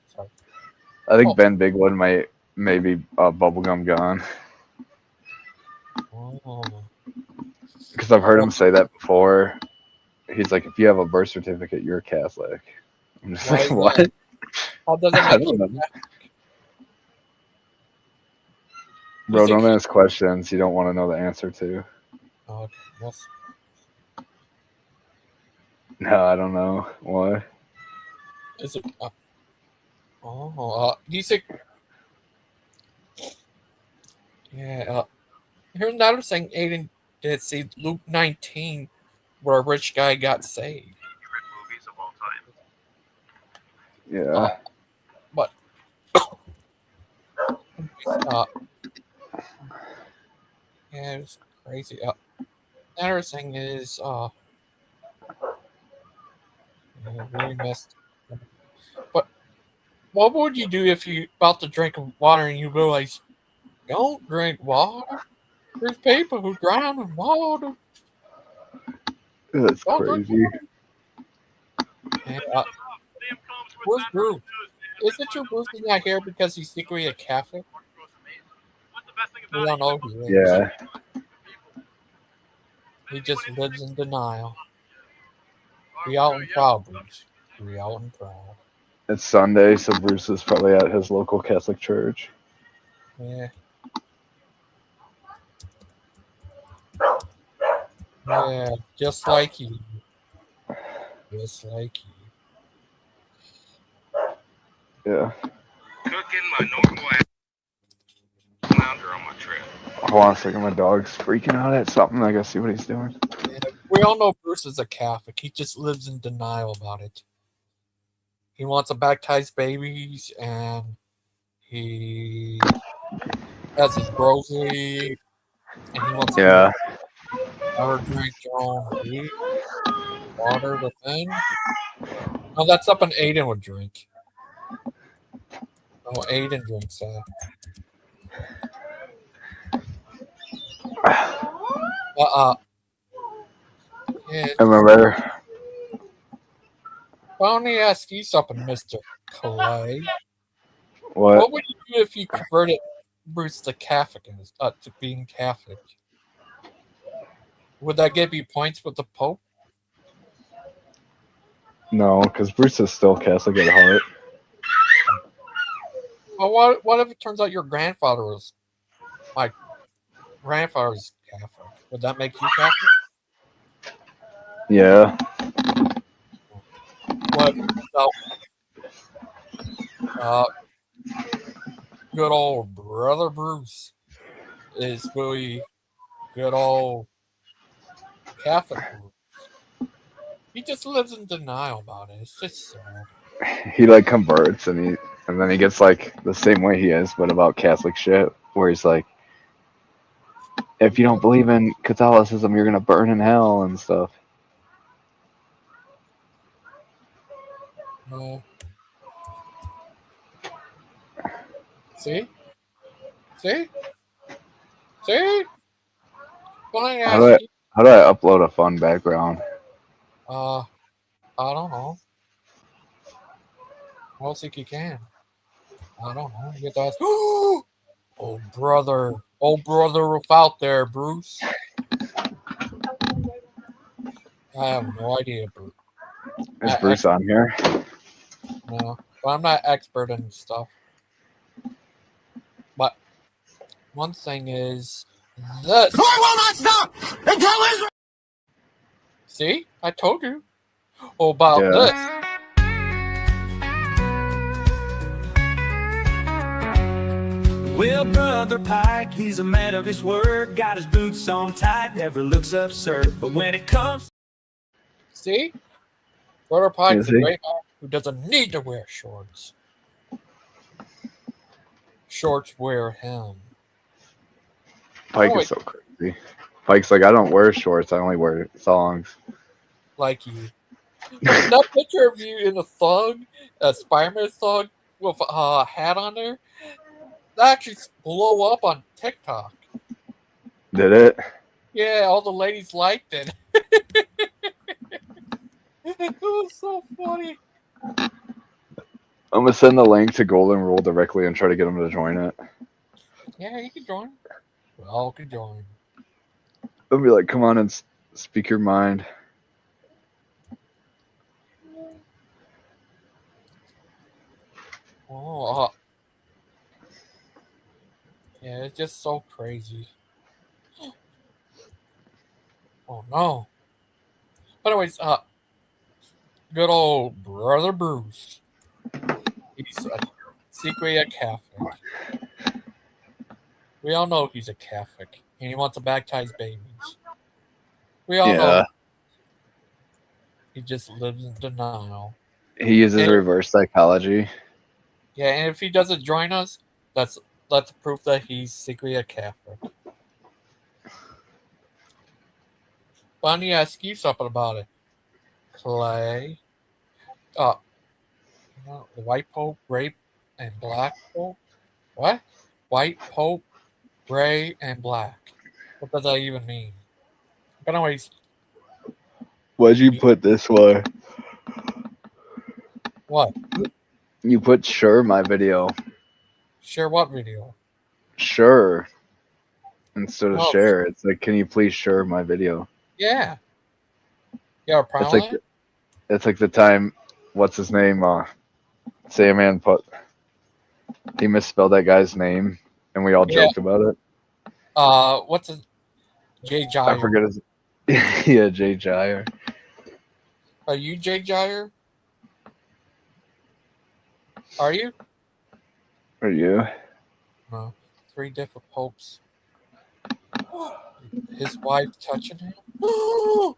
sorry.
I think Ben Bigwood might maybe bubblegum gone.
Oh.
Because I've heard him say that before. He's like, if you have a birth certificate, you're Catholic. I'm just like, what?
That? How does it
I
make
don't
you
know. Bro, don't ask questions you don't want to know the answer to.
Oh, okay. Yes.
No, I don't know. Why?
Is it? Do you think? Yeah. Here's another thing. Aiden did see Luke 19, where a rich guy got saved.
Movies of all time.
Yeah.
But yeah, it was crazy. Another thing is yeah, really messed. But what would you do if you about to drink water and you realize don't drink water? There's people who drown in water.
That's
Don't drink
crazy.
And, where's Bruce? Isn't your Bruce not here because he's secretly a Catholic? We don't know who he is.
Yeah.
He just lives in denial. Be out and proud, Bruce. Be out and proud.
It's Sunday, so Bruce is probably at his local Catholic church.
Yeah. Yeah, just like you. Just like you.
Yeah.
Cooking my normal ass flounder on my trip.
Hold on a second, my dog's freaking out at something. I gotta see what he's doing.
Yeah, we all know Bruce is a Catholic. He just lives in denial about it. He wants to baptize babies, and he has his rosary, and he wants to never drink your own food, water, the thing. No, that's something Aiden would drink. No, Aiden drinks that. Yeah.
I remember.
Why don't I ask you something, Mr. Clay?
What?
What would you do if you converted Bruce to Catholic, to being Catholic? Would that give you points with the Pope?
No, because Bruce is still Catholic at heart.
Well, what if it turns out your grandfather was my grandfather's Catholic? Would that make you Catholic?
Yeah.
What about good old brother Bruce is really good old Catholic Bruce. He just lives in denial about it. It's just sad.
He like converts and then he gets like the same way he is, but about Catholic shit, where he's like, if you don't believe in Catholicism, you're gonna burn in hell and stuff.
See? See? See? When I
How do
ask
I
you,
how do I upload a fun background?
I don't know. I don't think you can. I don't know. You get to ask. Oh brother, without there, Bruce. I have no idea, Bruce.
Is Bruce on here?
No, but I'm not expert in stuff. But one thing is this.
I will not stop until Israel.
See, I told you about
Yeah.
this.
Well, Brother Pike, he's a man of his word. Got his boots on tight, never looks absurd. But when it comes,
See, Brother Pike's
Is
a
he?
great man who doesn't need to wear shorts. Shorts wear him.
Pike
Oh,
is so crazy. Pike's like, I don't wear shorts. I only wear thongs.
like you. That picture of you in a thong, a Spider-Man thong with a hat on there, that actually blew up on TikTok.
Did it?
Yeah, all the ladies liked it. It was so funny.
I'm gonna send the link to Golden Rule directly and try to get him to join it.
Yeah, you can join. We all can join.
I'll be like, come on and speak your mind.
Oh, yeah, it's just so crazy. Oh no. But anyways, good old brother Bruce. He's secretly a Catholic. We all know he's a Catholic, and he wants to baptize babies. We all know he just lives in denial.
He uses
And-
reverse psychology.
Yeah, and if he doesn't join us, that's proof that he's secretly a Catholic. But I need to ask you something about it, Clay. The white Pope, gray, and black Pope. What? White Pope, gray, and black. What does that even mean? But anyways,
Why'd you put this way?
what?
You put sure my video.
Share what video?
Sure. Instead of
Oh.
share. It's like, can you please share my video?
Yeah. You have a problem?
It's like the time, what's his name? Sandman he misspelled that guy's name and we all joked about it.
What's his Jay
I
Gyre?
forget his yeah, Jay Gyre.
Are you Jay Gyre? Are you?
Are you?
No. 3 different popes. His wife touching him? Oh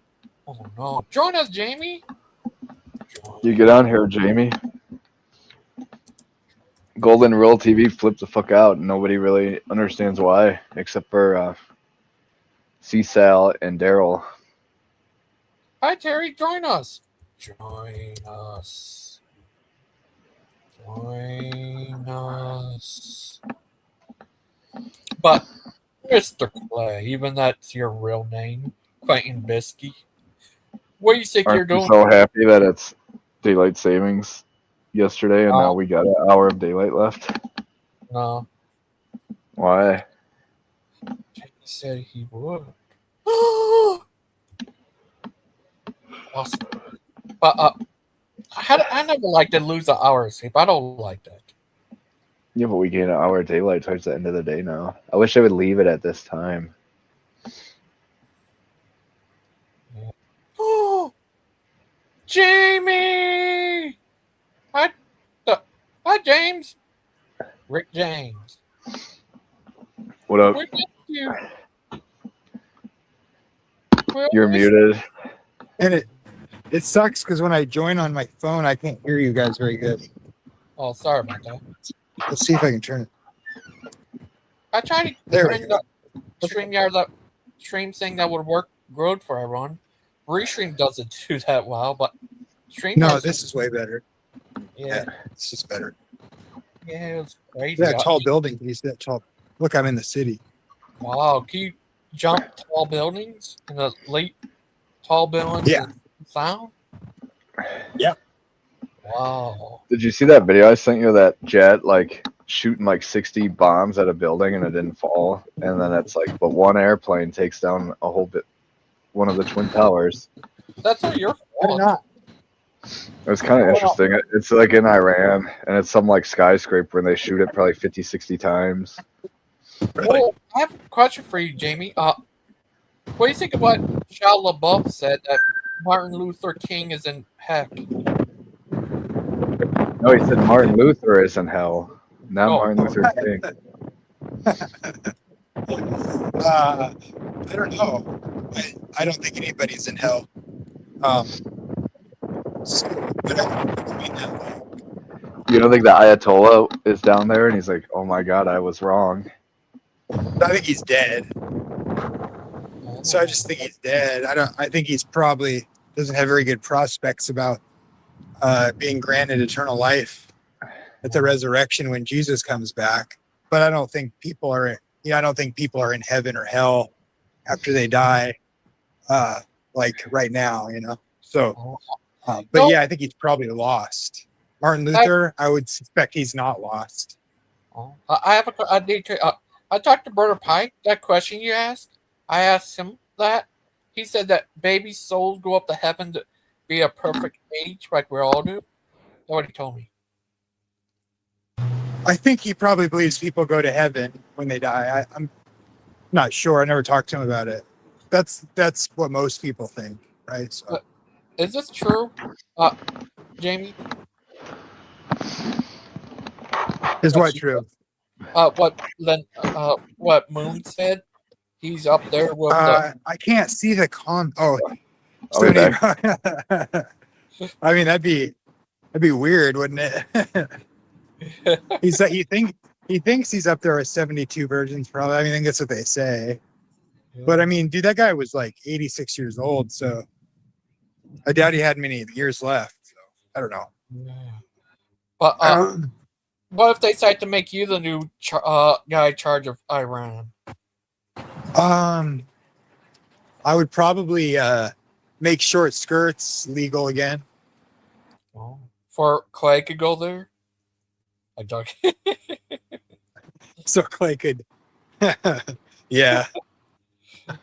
no. Join us, Jamie.
You get on here, Jamie. Golden Rule TV flipped the fuck out and nobody really understands why, except for C-Sal and Daryl.
Hi Terry, join us. Join us. Join us. But Mr. Clay, even that's your real name, Quentin Bisky. What do you think you're
Aren't you
doing?
so happy that it's daylight savings yesterday and now we got an hour of daylight left?
No.
Why?
He said he would. Awesome. But I never like to lose an hour of sleep. I don't like that.
Yeah, but we gain an hour of daylight towards the end of the day now. I wish I would leave it at this time.
Jamie! Hi, James. Rick James.
What up?
We missed you.
You're muted.
And it sucks because when I join on my phone, I can't hear you guys very good.
Oh, sorry about that.
Let's see if I can turn it.
I tried to
There we
bring
go.
the StreamYard, that stream thing that would work good for everyone. Restream doesn't do that well, but StreamYard.
No, this is way better.
Yeah.
This is better.
Yeah, it was crazy.
That tall building. He's that tall. Look, I'm in the city.
Wow, can you jump tall buildings in the late tall buildings
Yeah.
and sound?
Yep.
Wow.
Did you see that video I sent you of that jet like shooting like 60 bombs at a building and it didn't fall? And then it's like, but one airplane takes down a whole bit, one of the twin towers.
That's not your
Why
fault.
not?
It was kind of interesting. It's like in Iran, and it's some like skyscraper, and they shoot it probably 50, 60 times.
Well, I have a question for you, Jamie. What do you think of what Shia LaBeouf said that Martin Luther King is in heck?
No, he said Martin Luther is in hell, not
Oh.
Martin Luther King.
I don't know. I don't think anybody's in hell. So, but I mean that way.
You don't think the Ayatollah is down there, and he's like, "Oh my God, I was wrong."
I think he's dead. So I just think he's dead. I think he's probably doesn't have very good prospects about being granted eternal life at the resurrection when Jesus comes back. But I don't think people are. I don't think people are in heaven or hell after they die, like right now. So, but yeah, I think he's probably lost. Martin Luther, I would suspect he's not lost.
I have I talked to Brother Pike. That question you asked, I asked him that. He said that baby souls go up to heaven to be a perfect age, like we all do. That's what he told me.
I think he probably believes people go to heaven when they die. I'm not sure. I never talked to him about it. That's what most people think, right? So.
Is this true, Jamie?
Is what true?
What Moon said? He's up there with
I can't see the
Oh,
I mean, that'd be weird, wouldn't it? He thinks he's up there with 72 virgins, probably. I mean, I think that's what they say. But I mean, dude, that guy was like 86 years old, so I doubt he had many years left. So I don't know.
Yeah. But what if they decide to make you the new guy in charge of Iran?
I would probably make short skirts legal again.
Oh. For Clay could go there? I'm joking.
So Clay could, yeah.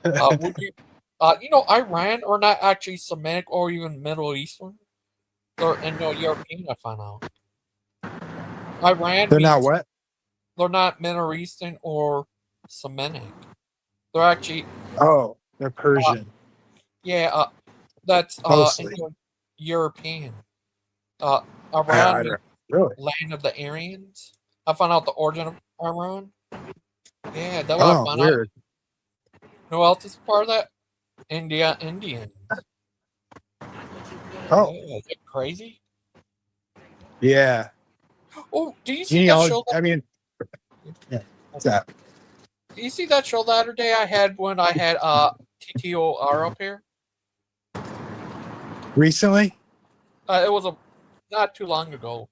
Would you, Iran are not actually Semitic or even Middle Eastern. They're Indo-European, I found out. Iran.
They're not what?
They're not Middle Eastern or Semitic. They're actually.
Oh, they're Persian.
That's
mostly
European. Iran,
really?
land of the Aryans. I found out the origin of Iran. Yeah, that was I found
weird.
out. Who else is part of that? Indians.
Oh,
yeah, is it crazy?
Yeah.
Oh, do you see that show?
I mean, yeah. What's that?
Do you see that show the other day I had when I had TTOR up here?
Recently?
It was not too long ago.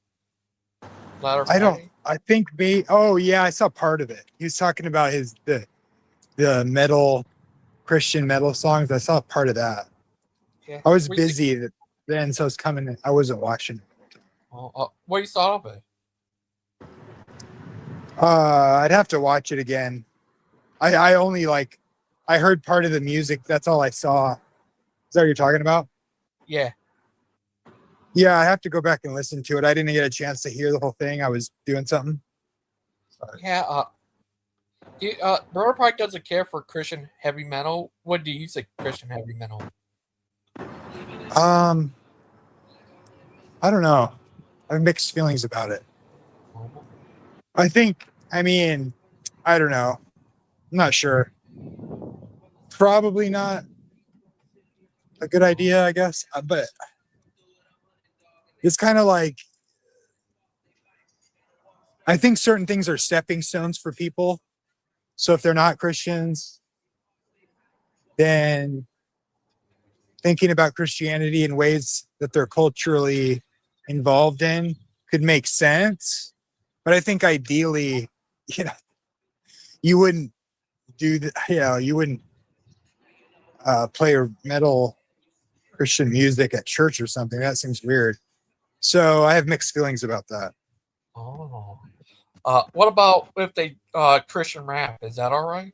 I think oh yeah, I saw part of it. He was talking about the metal, Christian metal songs. I saw part of that.
Yeah.
I was busy then, so I was coming. I wasn't watching.
What you thought of it?
I'd have to watch it again. I only I heard part of the music. That's all I saw. Is that what you're talking about?
Yeah.
Yeah, I have to go back and listen to it. I didn't get a chance to hear the whole thing. I was doing something. Sorry.
Yeah. Brother Pike doesn't care for Christian heavy metal. What do you think Christian heavy metal?
I don't know. I have mixed feelings about it. I don't know. I'm not sure. Probably not a good idea, I guess. But it's kind of like, I think certain things are stepping stones for people. So if they're not Christians, then thinking about Christianity in ways that they're culturally involved in could make sense. But I think ideally, you know, you wouldn't do the, you wouldn't play metal Christian music at church or something. That seems weird. So I have mixed feelings about that.
Oh. What about if they Christian rap? Is that all right?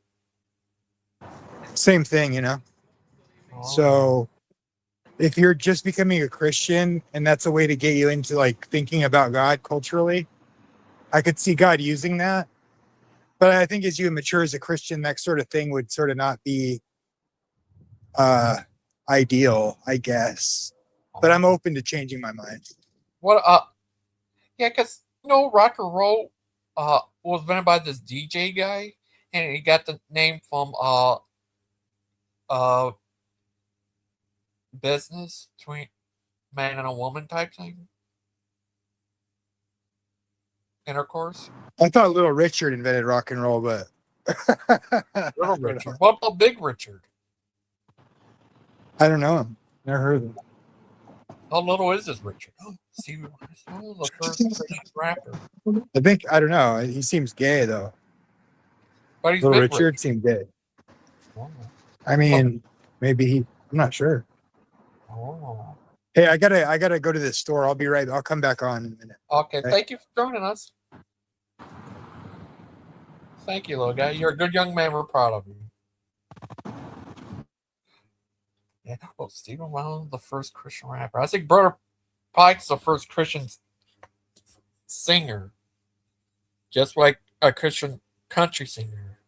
Same thing, you know.
Oh.
So if you're just becoming a Christian and that's a way to get you into like thinking about God culturally, I could see God using that. But I think as you mature as a Christian, that sort of thing would sort of not be ideal, I guess. But I'm open to changing my mind.
What yeah, because rock and roll was invented by this DJ guy, and he got the name from business between man and a woman type thing. Intercourse.
I thought Little Richard invented rock and roll, but
Little Richard. What about Big Richard?
I don't know him. Never heard of him.
How little is this Richard? See, the first Christian rapper.
I don't know. He seems gay though.
But he's
Little
Big
Richard seemed gay.
Oh.
I mean, maybe I'm not sure.
Oh.
Hey, I gotta go to the store. I'll be right. I'll come back on in a minute.
Okay, thank you for joining us. Thank you, little guy. You're a good young man. We're proud of you. Yeah. Well, Stephen Wilder, the first Christian rapper. I think Brother Pike's the first Christian singer. Just like a Christian country singer.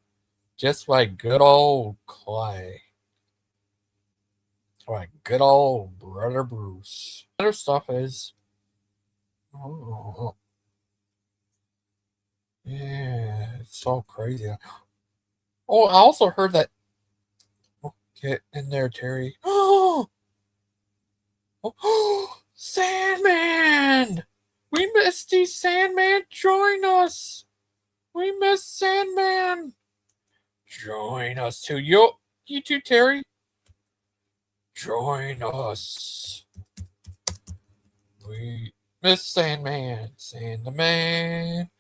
Just like good old Clay. Like good old Brother Bruce. Other stuff is... Oh. Yeah, it's so crazy. Oh, I also heard that... Oh, get in there, Terry. Oh! Sandman! We missed you, Sandman! Join us! We missed Sandman! Join us too. You too, Terry. Join us. We miss Sandman. Sandman.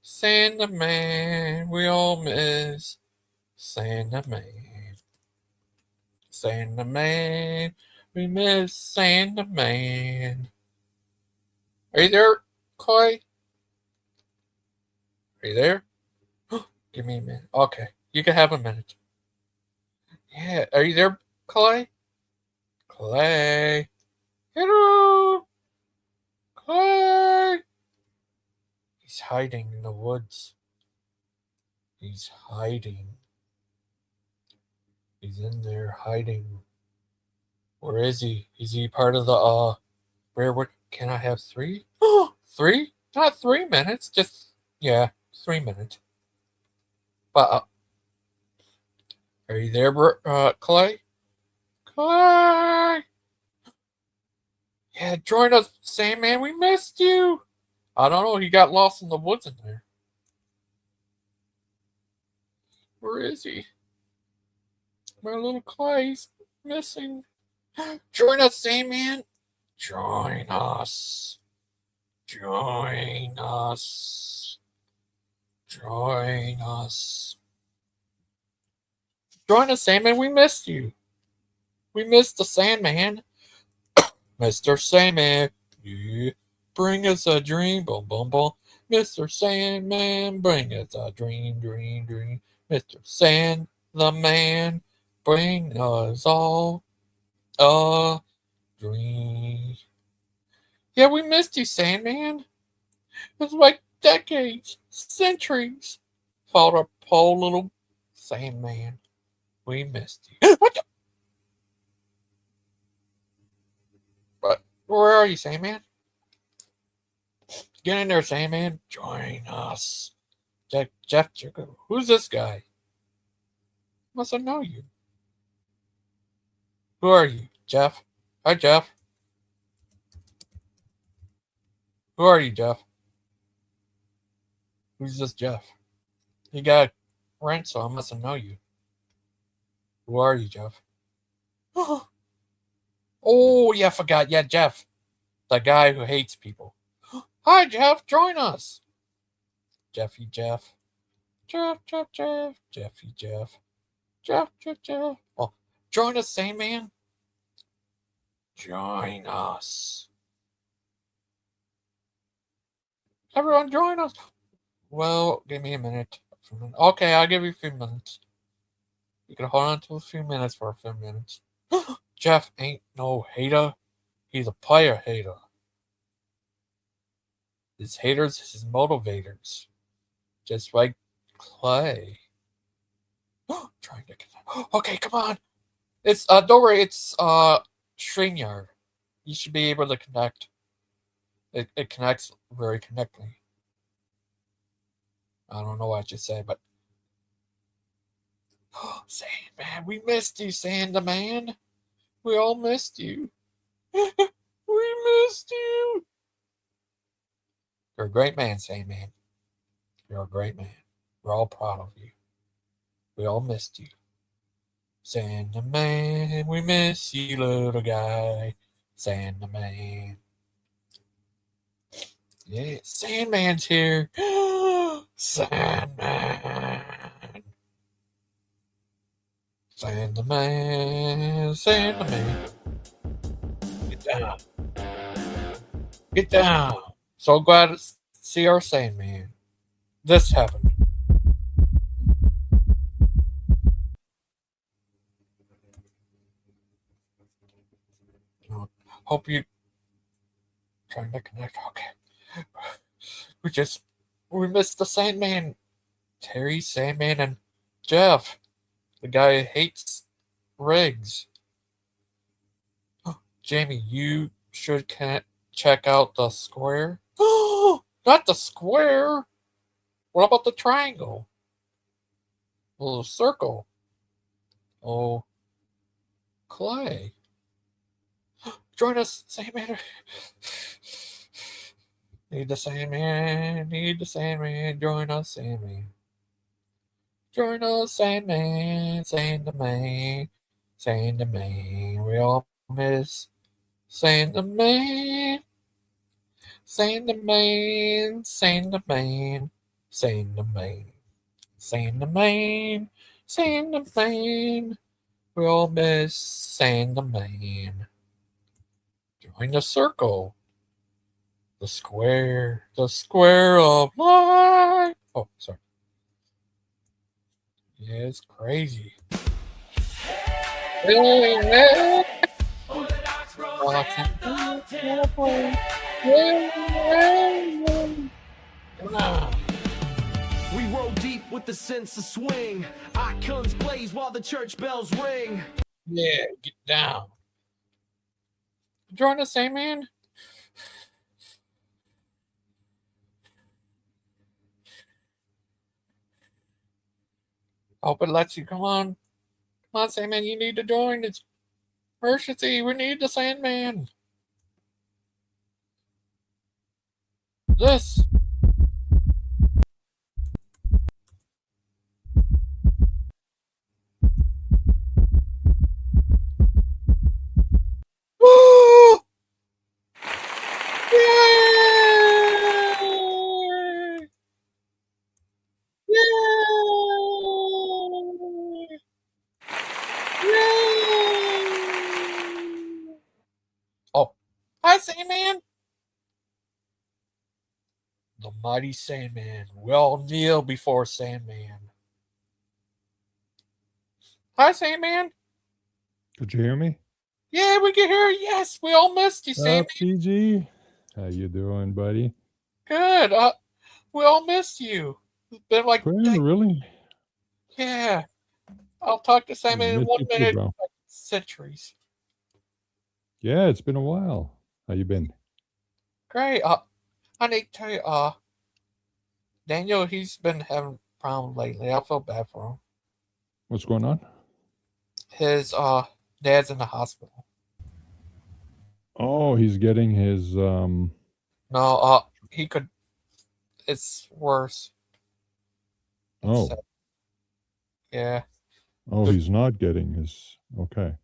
Sandman. We all miss Sandman. Sandman. We miss Sandman. Are you there, Clay? Are you there? Give me a minute. Okay. You can have a minute. Yeah. Are you there, Clay? Clay. Hello. Clay. He's hiding in the woods. He's hiding. He's in there hiding. Where is he? Is he part of the where would can I have 3? 3? Not 3 minutes, just 3 minutes. But are you there, Clay? Clay! Yeah, join us, Sandman. We missed you. I don't know. He got lost in the woods in there. Where is he? My little Clay's missing. Join us, Sandman. Join us. Join us. Join us. Join us, Sandman. We missed you. We missed the Sandman. Mr. Sandman, you bring us a dream. Boom, boom, boom. Mr. Sandman, bring us a dream, dream, dream. Mr. Sandman, bring us all a dream. Yeah, we missed you, Sandman. It was like decades, centuries. Fought our poor little Sandman. We missed you. What the? But where are you, Sandman? Get in there, Sandman. Join us. Jeff Jiggle. Who's this guy? Must I know you? Who are you, Jeff? Hi, Jeff. Who are you, Jeff? Who's this Jeff? You got rent, so I must know you. Who are you, Jeff? Oh, yeah, I forgot. Yeah, Jeff. The guy who hates people. Hi, Jeff. Join us. Jeffy Jeff. Jeff, Jeff, Jeff. Jeffy Jeff. Jeff, Jeff, Jeff. Oh, join us, Sandman. Join us. Everyone join us. Well, give me a minute. Okay, I'll give you a few minutes. You can hold on to a few minutes for a few minutes. Jeff ain't no hater. He's a player hater. His haters, his motivators. Just like Clay. Trying to connect. Okay, come on. It's don't worry, it's StreamYard. You should be able to connect. It connects very connectly. I don't know what to say, but Sandman, we missed you, Sandman. We all missed you. We missed you. You're a great man, Sandman. You're a great man. We're all proud of you. We all missed you. Sandman, we miss you, little guy. Sandman. Yeah, Sandman's here. Sandman. Sandman. Sandman. Get down. Get down. So glad to see our Sandman. This happened. Hope you trying to connect. Okay. We missed the Sandman. Terry, Sandman, and Jeff. The guy who hates rigs. Jamie, you should check out the square. Not the square. What about the triangle? A little circle. Oh, Clay. Join us, Sandman. Need the Sandman, join us, Sandman. Join us, Sandman, Sandman, Sandman. We all miss Sandman, Sandman, Sandman, Sandman, Sandman, Sandman. We all miss Sandman. Join the circle. The square of life. Oh, sorry. Yeah, it's crazy. Hey.
We roll deep with the sense of swing. Icons blaze while the church bells ring.
Yeah, get down. Join us, Sandman. Hope it lets you. Come on. Come on, Sandman. You need to join. It's emergency. We need the Sandman. This. Oh, hi, Sandman. The mighty Sandman. We all kneel before Sandman. Hi, Sandman.
Could you hear me?
Yeah, we can hear you. Yes, we all missed you, Sandman.
PG? How you doing, buddy?
Good. We all missed you. It's been like
really?
Yeah. I'll talk to Sandman in 1 minute.
Bro.
Like centuries.
Yeah, it's been a while. How you been?
Great. I need to tell you, Daniel, he's been having problems lately. I feel bad for him.
What's going on?
His dad's in the hospital.
Oh, he's getting his
No, he could. It's worse.
Oh.
Yeah.
Oh, he's not getting his. Okay.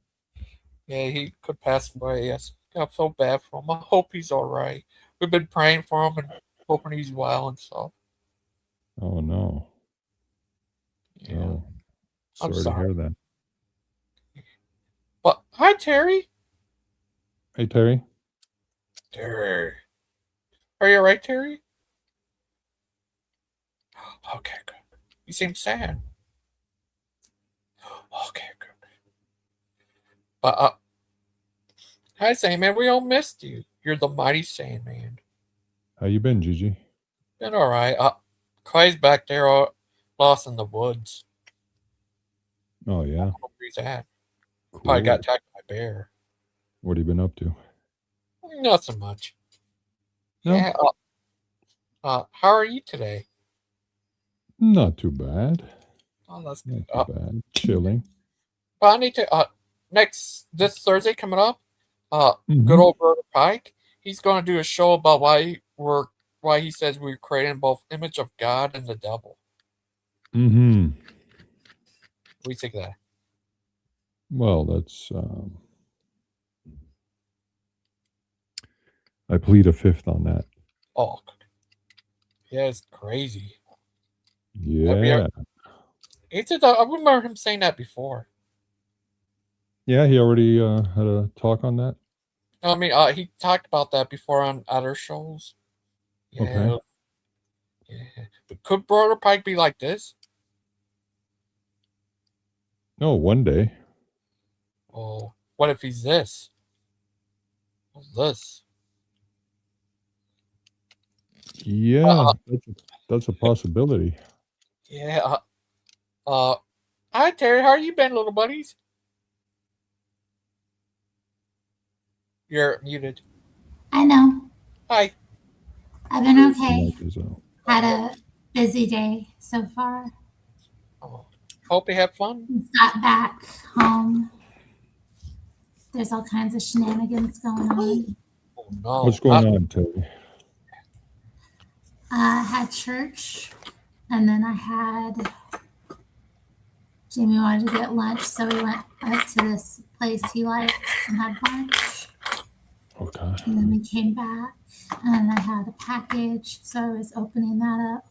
Yeah, he could pass away. Yes. I feel bad for him. I hope he's all right. We've been praying for him and hoping he's well and stuff.
Oh no.
Yeah.
Oh,
I'm
sorry to hear
sorry.
that.
But hi, Terry.
Hey Terry.
Terry. Are you alright, Terry? Okay, good. You seem sad. Okay, good. But hi, Sandman. We all missed you. You're the mighty Sandman.
How you been, Gigi?
Been all right. Clay's back there, lost in the woods.
Oh
I
yeah.
don't know where he's at. Probably got
Cool.
attacked by a bear.
What have you been up to?
Not so much.
No,
Yeah. How are you today?
not too bad.
Oh, that's
Not
good.
too bad. Chilling.
But I need to this Thursday coming up, good
Mm-hmm.
old brother Pike, he's going to do a show about why he says we're creating both image of God and the devil.
Mm-hmm.
What do you think of that?
Well, that's I plead a fifth on that.
Oh, yeah, it's crazy.
Yeah.
I remember him saying that before.
Yeah, he already had a talk on that.
I mean, he talked about that before on other shows. Yeah,
Okay.
yeah. But could brother Pike be like this?
No, one day.
Oh, what if he's this? What's this?
Yeah, that's a possibility.
Yeah. Hi Terry, how you been, little buddies? You're muted.
I know.
Hi.
I've been
The
okay.
mic is out.
Had a busy day so far.
Oh, hope you have fun.
Got back home. There's all kinds of shenanigans going on.
Oh no.
What's going on, Terry?
I had church, and then I had Jamie wanted to get lunch, so we went up to this place he likes and had lunch.
Okay.
And then we came back, and I had a package, so I was opening that up.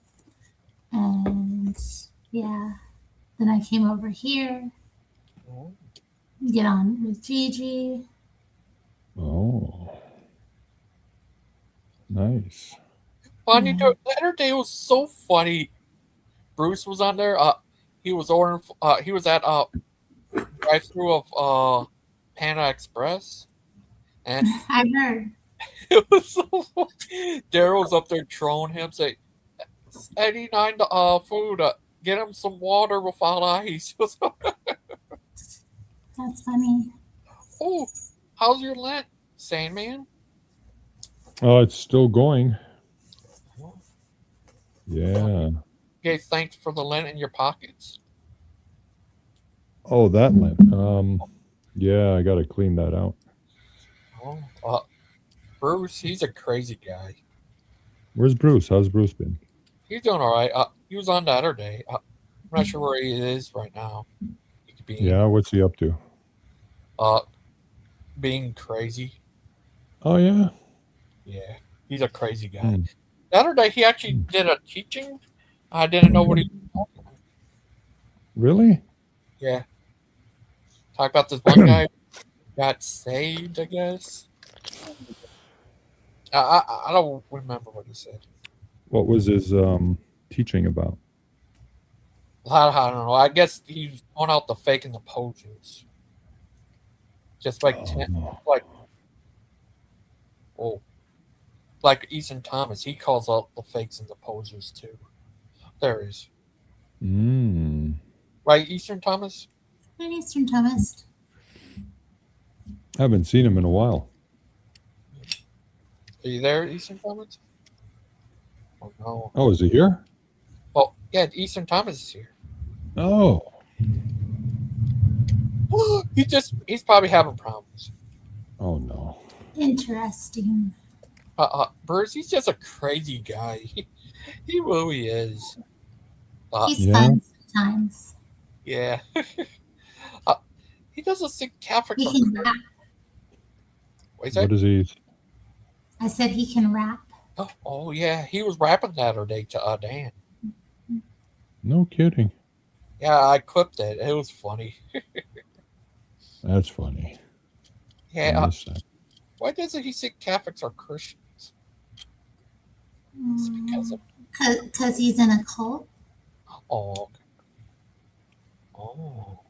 And yeah, then I came over here, get on with Gigi.
Oh. Nice.
Well, the other day was so funny. Bruce was on there. He was ordering. He was at drive-through of Panda Express, and
I heard.
it was so funny. Daryl's up there trolling him, say, "$89 food. Get him some water without ice."
That's funny.
Oh, how's your Lent, Sandman?
Oh, it's still going. Yeah.
Okay, thanks for the lint in your pockets.
Oh, that lint. Yeah, I got to clean that out.
Oh, Bruce, he's a crazy guy.
Where's Bruce? How's Bruce been?
He's doing all right. He was on the other day. I'm not sure where he is right now. He could be.
Yeah, what's he up to?
Being crazy.
Oh yeah.
Yeah, he's a crazy guy. The other day, he actually did a teaching. I didn't know what he was talking about.
Really?
Yeah. Talk about this one guy who got saved, I guess. I don't remember what he said.
What was his teaching about?
I don't know. I guess he's going out the fake and the posers. Just like like Easton Thomas, he calls out the fakes and the posers too. There he is. Right, Eastern Thomas?
An Eastern Thomas.
I haven't seen him in a while.
Are you there, Eastern Thomas? Oh no.
Oh, is he here?
Oh yeah, Eastern Thomas is here.
Oh.
He's probably having problems.
Oh no.
Interesting.
Bruce, he's just a crazy guy. He really is.
He's fun sometimes.
Yeah. He doesn't think Catholics
He
are
can
crazy.
rap.
What is he?
I said he can rap.
Oh yeah, he was rapping the other day to Dan.
No kidding.
Yeah, I clipped it. It was funny.
That's funny. I
Yeah.
missed that.
Why doesn't he say Catholics are Christians? It's because of.
Because he's in a cult.
Oh. Okay. Oh.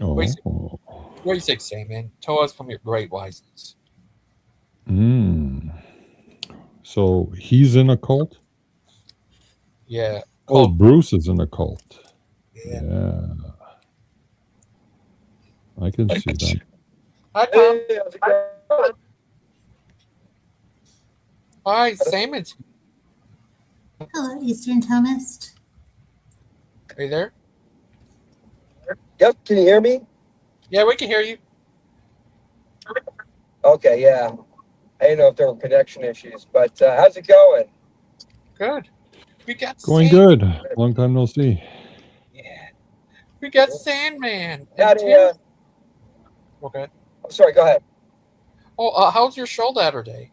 Oh.
What do you think, Sam? Tell us from your great wiseness.
So he's in a cult?
Yeah.
Oh, Bruce is in a cult.
Yeah.
Yeah. I can see that.
Hi, Tom. Hi, Simon's.
Hello, Eastern Thomist.
Are you there?
Yep, can you hear me?
Yeah, we can hear you.
Okay, yeah. I didn't know if there were connection issues, but how's it going?
Good. We got
Going good. Long time no see.
We got Sandman.
How
And
do
Terry. Okay.
I'm sorry, go ahead.
Oh, how's your show Saturday?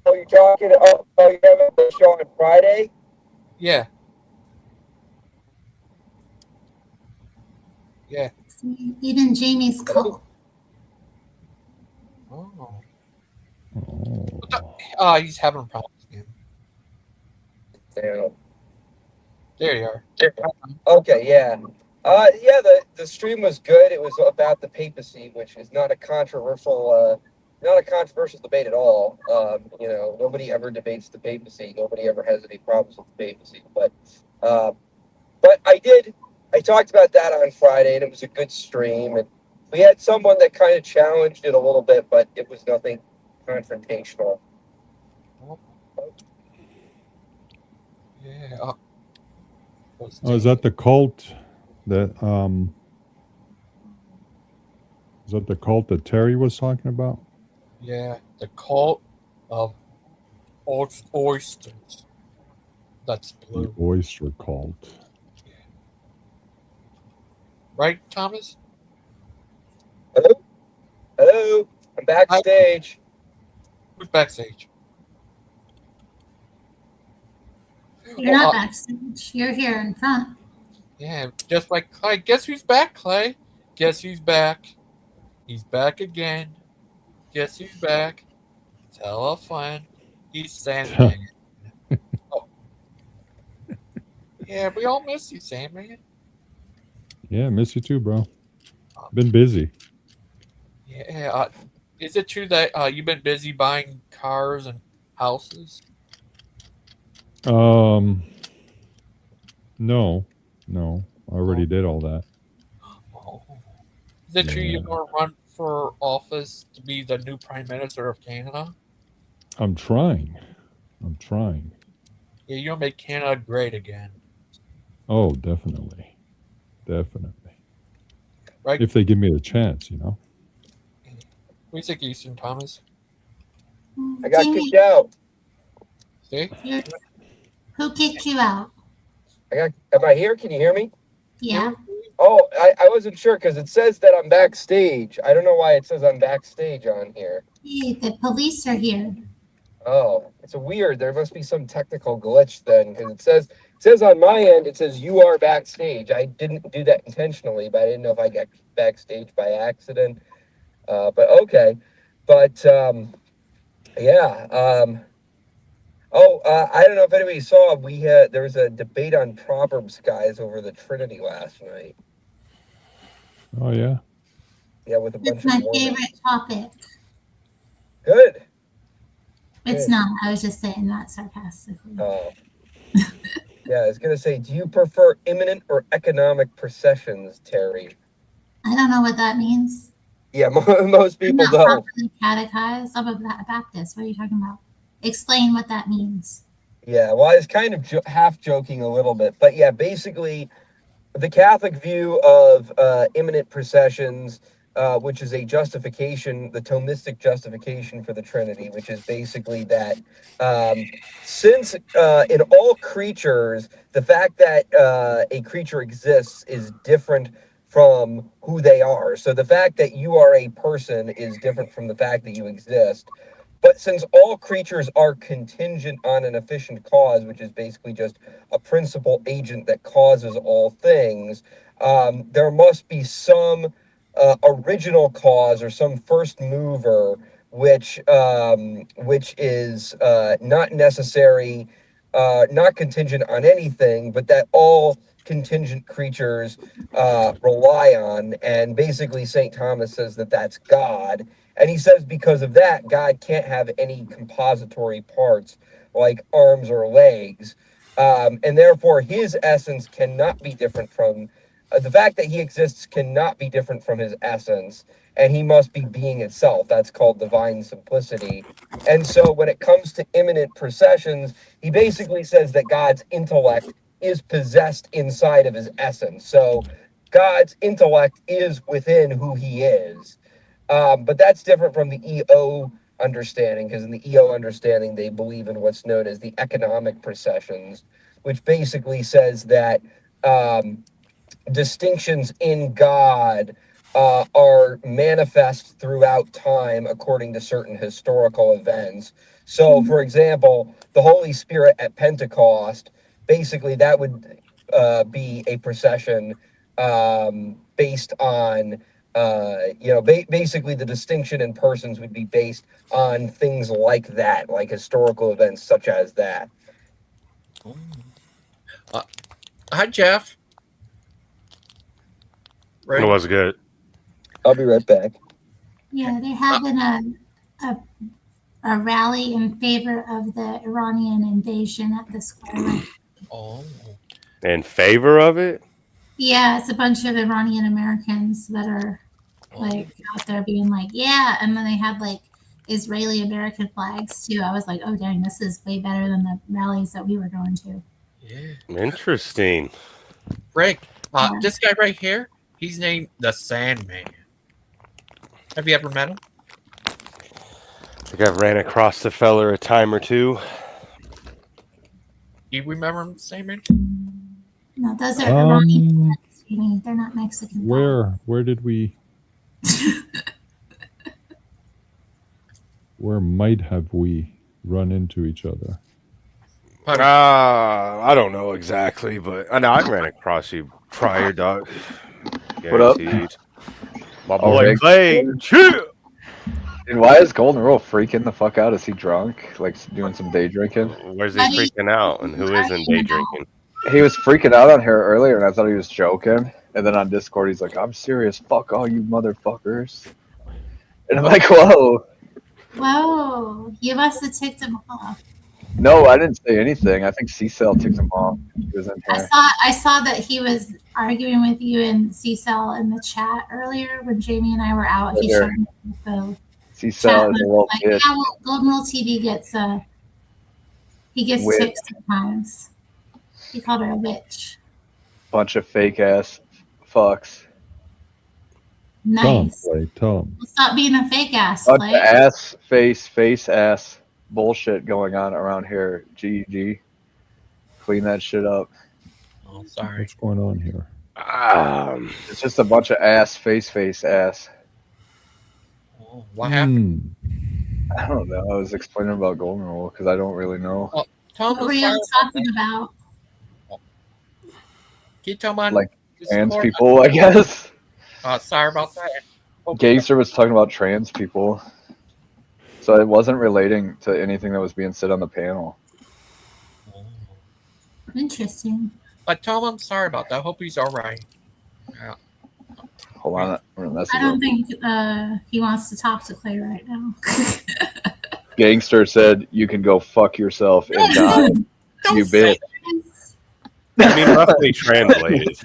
Oh, you're talking, you have a show on Friday?
Yeah. Yeah.
Even Jamie's cult.
Oh. He's having problems again.
Yeah. There you are. Okay, yeah. Yeah, the stream was good. It was about the papacy, which is not a controversial debate at all. You know, nobody ever debates the papacy. Nobody ever has any problems with the papacy. But I talked about that on Friday, and it was a good stream. And we had someone that kind of challenged it a little bit, but it was nothing confrontational.
Yeah.
Oh, is that the cult that is that the cult that Terry was talking about?
Yeah. The cult of oysters. That's blue.
The oyster cult.
Right, Thomas?
Hello? Hello? I'm backstage.
Who's backstage?
You're not backstage. You're here in front.
Yeah, just like Clay. Guess who's back, Clay? Guess who's back? He's back again. Guess who's back? Tell a friend. He's Sandman. Oh. Yeah, we all miss you, Sandman.
Yeah, miss you too, bro. Been busy.
Yeah. Is it true that you've been busy buying cars and houses?
No. I already did all that.
Is it true you're going to run for office to be the new Prime Minister of Canada?
I'm trying.
Yeah, you'll make Canada great again.
Oh, definitely.
Right?
If they give me the chance, you know.
What do you think, Eastern Thomas?
I got kicked out.
See?
Who kicked you out?
Am I here? Can you hear me?
Yeah.
Oh, I wasn't sure because it says that I'm backstage. I don't know why it says I'm backstage on here.
Hey, the police are here.
Oh, it's a weird. There must be some technical glitch then, because it says on my end, it says you are backstage. I didn't do that intentionally, but I didn't know if I got backstage by accident. But okay, but yeah. I don't know if anybody saw. There was a debate on Proverbs, guys, over the Trinity last night.
Oh yeah.
Yeah, with a bunch
It's my
of Mormons.
favorite topic.
Good.
It's not. I was just saying that sarcastically.
Oh. Yeah, I was gonna say, do you prefer imminent or economic processions, Terry?
I don't know what that means.
Yeah, most people
I'm not
don't.
properly catechized. I'm a Baptist. What are you talking about? Explain what that means.
Yeah, well, I was kind of half joking a little bit, but yeah, basically, the Catholic view of imminent processions, which is a justification, the Thomistic justification for the Trinity, which is basically that since in all creatures, the fact that a creature exists is different from who they are. So the fact that you are a person is different from the fact that you exist. But since all creatures are contingent on an efficient cause, which is basically just a principal agent that causes all things, there must be some original cause or some first mover, which is not necessary, not contingent on anything, but that all contingent creatures rely on. And basically, St. Thomas says that that's God. And he says because of that, God can't have any compository parts like arms or legs. And therefore, his essence cannot be different from the fact that he exists cannot be different from his essence. And he must be being itself. That's called divine simplicity. And so when it comes to immanent processions, he basically says that God's intellect is possessed inside of his essence. So God's intellect is within who he is. But that's different from the EO understanding, because in the EO understanding, they believe in what's known as the economic processions, which basically says that distinctions in God are manifest throughout time according to certain historical events. So, for example, the Holy Spirit at Pentecost, basically that would be a procession based on, basically the distinction in persons would be based on things like that, like historical events such as that.
Hi, Jeff.
It was good.
I'll be right back.
Yeah, they're having a rally in favor of the Iranian invasion at the square.
Oh.
In favor of it?
Yeah, it's a bunch of Iranian Americans that are like out there being like, yeah, and then they had like Israeli American flags too. I was like, oh dang, this is way better than the rallies that we were going to.
Yeah.
Interesting.
Rick, this guy right here, he's named the Sandman. Have you ever met him?
I think I've ran across the feller a time or two.
You remember him, Sandman?
No, those are Iranian. They're not Mexican.
Where did we? Where might have we run into each other?
I don't know exactly, but I know I ran across you prior, dog.
What up?
Guaranteed. My boy
Rick.
Clay. Chill.
And why is Golden Rule freaking the fuck out? Is he drunk? Like doing some day drinking?
Where's he freaking out? And who isn't day drinking?
He was freaking out on here earlier, and I thought he was joking. And then on Discord, he's like, "I'm serious. Fuck all you motherfuckers." And I'm like, "Whoa."
Whoa, you must have ticked him off.
No, I didn't say anything. I think C-Cell took him off. He was in here.
I saw that he was arguing with you and C-Cell in the chat earlier when Jamie and I were out. He showed me the
C-Cell is a little
like,
bitch.
yeah, well, Golden Rule TV gets ticked sometimes. He called her a witch.
Bunch of fake ass fucks.
Nice.
Tell him.
Well, stop being a fake ass.
Bunch
Like.
of ass, face ass bullshit going on around here. GG. Clean that shit up.
Oh, sorry.
What's going on here?
It's just a bunch of ass, face ass.
Oh, what happened?
I don't know. I was explaining about Golden Rule because I don't really know.
Oh, Tom
What were you talking about?
Can you tell me?
Like trans people, I guess.
Sorry about that.
Gangster was talking about trans people. So it wasn't relating to anything that was being said on the panel.
Interesting.
But Tom, I'm sorry about that. I hope he's all right. Yeah.
Hold on. I'm gonna message
I don't
him.
think he wants to talk to Clay right now.
Gangster said, "You can go fuck yourself and die, you bitch."
I mean, roughly translated.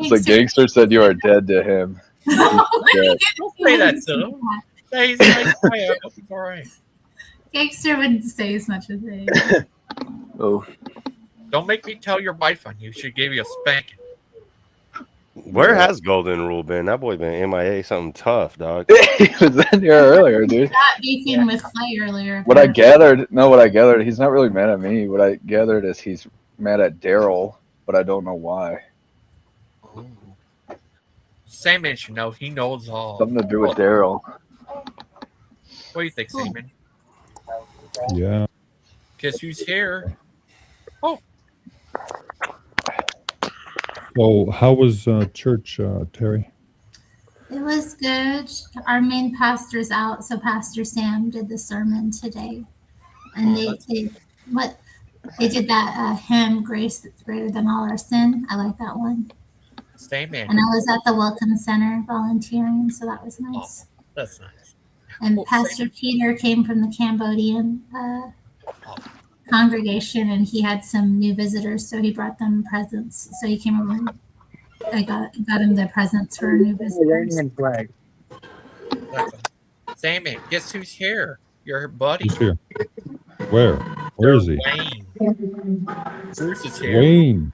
So Gangster said you are dead to him. He's dead.
Don't say that to him. Say he's a nice guy. I hope he's all right.
Gangster wouldn't say as much as they.
Oh.
Don't make me tell your wife on you. She gave you a spanking.
Where has Golden Rule been? That boy been MIA something tough, dog.
He was in here earlier, dude.
Got beefing with Clay earlier.
What I gathered, he's not really mad at me. What I gathered is he's mad at Daryl, but I don't know why.
Sandman should know. He knows all.
Something to do with Daryl.
What do you think, Simon?
Yeah.
Guess who's here? Oh,
So, how was church, Terry?
It was good. Our main pastor's out, so Pastor Sam did the sermon today, and they did that hymn, "Grace That's Greater Than All Our Sin." I like that one.
same man.
And I was at the Welcome Center volunteering, so that was nice.
That's nice.
And Pastor Peter came from the Cambodian congregation, and he had some new visitors, so he brought them presents. So he came over and I got him the presents for new visitors.
Iranian flag.
Same man. Guess who's here? Your buddy.
Who's here? Where? Where is he?
Wayne. Bruce is here.
Wayne.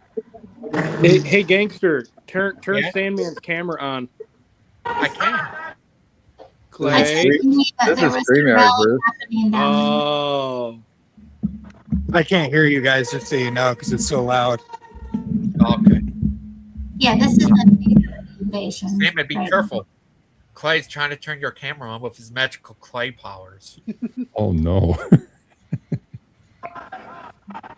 Hey, Gangster, turn
Yeah?
Sandman's camera on.
I can.
I
Clay.
told you that there was a rally happening down
Oh.
I can't hear you guys, just so you know, because it's so loud.
Okay.
Yeah, this is an invasion.
Same man, be
right
careful. Clay's trying to turn your camera on with his magical clay powers.
Oh no.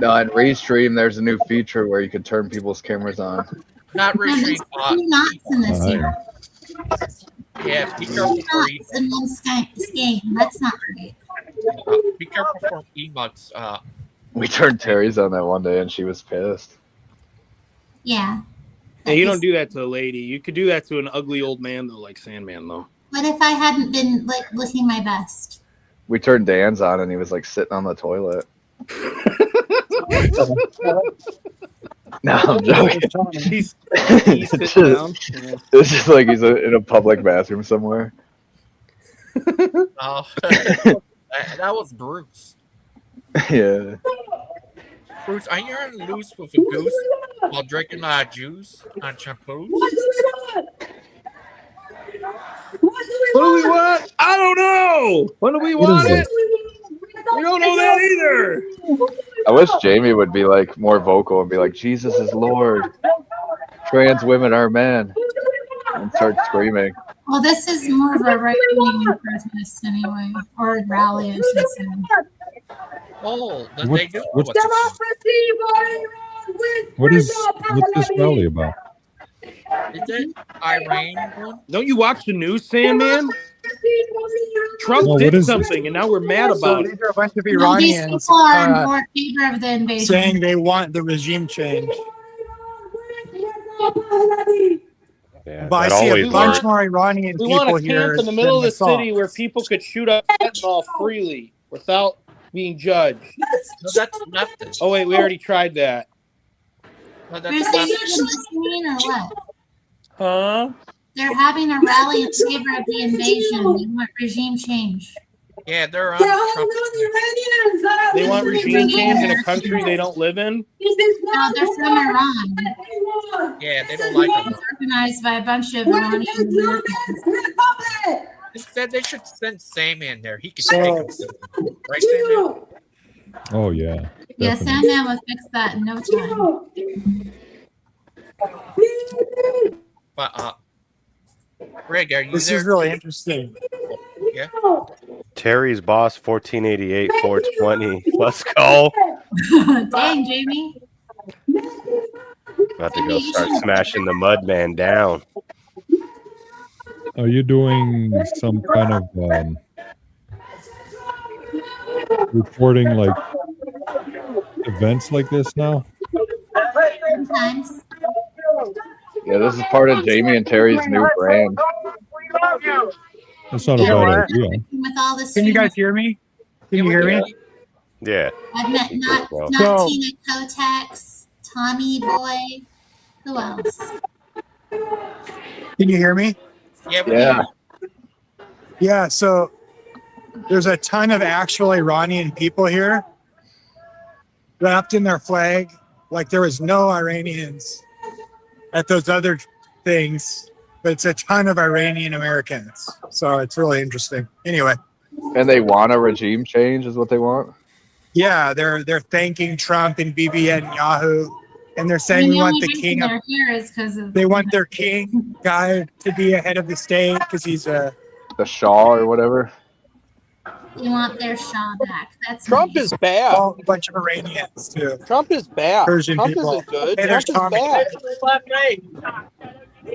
No, in Restream, there's a new feature where you can turn people's cameras on.
Not
now.
retreat.
There's two knots in this here.
Yeah, be
Two
careful for
knots in one scheme. That's not right.
be careful for emotes.
We turned Terry's on that one day, and she was pissed.
Yeah.
Hey, you don't do that to a lady. You could do that to an ugly old man, though, like Sandman, though.
What if I hadn't been like looking my best?
We turned Dan's on, and he was like sitting on the toilet. No, I'm joking.
He's
It's
sitting down. Yeah.
It's just like he's in a public bathroom somewhere.
Oh, that was Bruce.
Yeah.
Bruce, are you on loose with a goose while drinking juice on shampoos?
What do we want? I don't know. When do we want it? We don't know that either.
I wish Jamie would be like more vocal and be like, Jesus is Lord. Trans women are men. And start screaming.
Well, this is more of a right-wing protest anyway, or a rally, I should say.
Oh, then
What-
they do.
what's-
What's
What's this rally about?
Is it Iran one?
Don't you watch the news, Sandman? Trump
No, what
did
is
something, and now we're mad
So
about
these
it.
are a bunch of
No, these
Iranians
people are more in favor of the invasion.
saying they want the regime change.
Yeah,
But I
that
see a
always
bunch
works.
more Iranian
We
people
want a
here.
camp in the middle of
than
the
I saw.
city where people could shoot up fentanyl freely without being judged.
No, that's leftist.
Oh wait, we already tried that.
No,
They're
that's
saying
leftist.
listening or what?
Huh?
They're having a rally in favor of the invasion. They want regime change.
Yeah, they're on Trump.
They want regime change in a country they don't live in?
No, they're from Iran.
Yeah, they don't like them.
It's organized by a bunch of Iranian Americans.
Instead, they should send Sam in there. He can
So-
take them. Right, Sam?
Oh yeah.
Yeah,
definitely.
Sandman will fix that in no time.
But Greg, are you
This
there?
is really interesting.
Yeah.
Terry's boss 1488 420. Let's go.
Dang, Jamie.
About to go start smashing the mud man down.
Are you doing some kind of reporting like events like this now?
Sometimes.
Yeah, this is part of Jamie and Terry's new brand.
That's not a
Yeah,
bad idea.
with all this.
Can you guys hear me? Can you hear me?
Yeah.
I've met not
Bro.
So-
Tina Kotex, Tommy Boy. Who else?
Can you hear me?
Yeah.
Yeah.
Yeah, so there's a ton of actual Iranian people here wrapped in their flag. Like there was no Iranians at those other things, but it's a ton of Iranian Americans. So it's really interesting. Anyway,
And they want a regime change, is what they want.
yeah, they're thanking Trump and Bibi Netanyahu, and they're saying we want the king of.
They're here is because of.
They want their king guy to be ahead of the state because he's a.
The Shaw or whatever.
You want their Shah back. That's
Trump
nice.
is bad.
Well, a bunch of Iranians too.
Trump is bad.
Persian
Trump
people.
isn't good.
Hey, there's
Trump is
Tommy.
bad.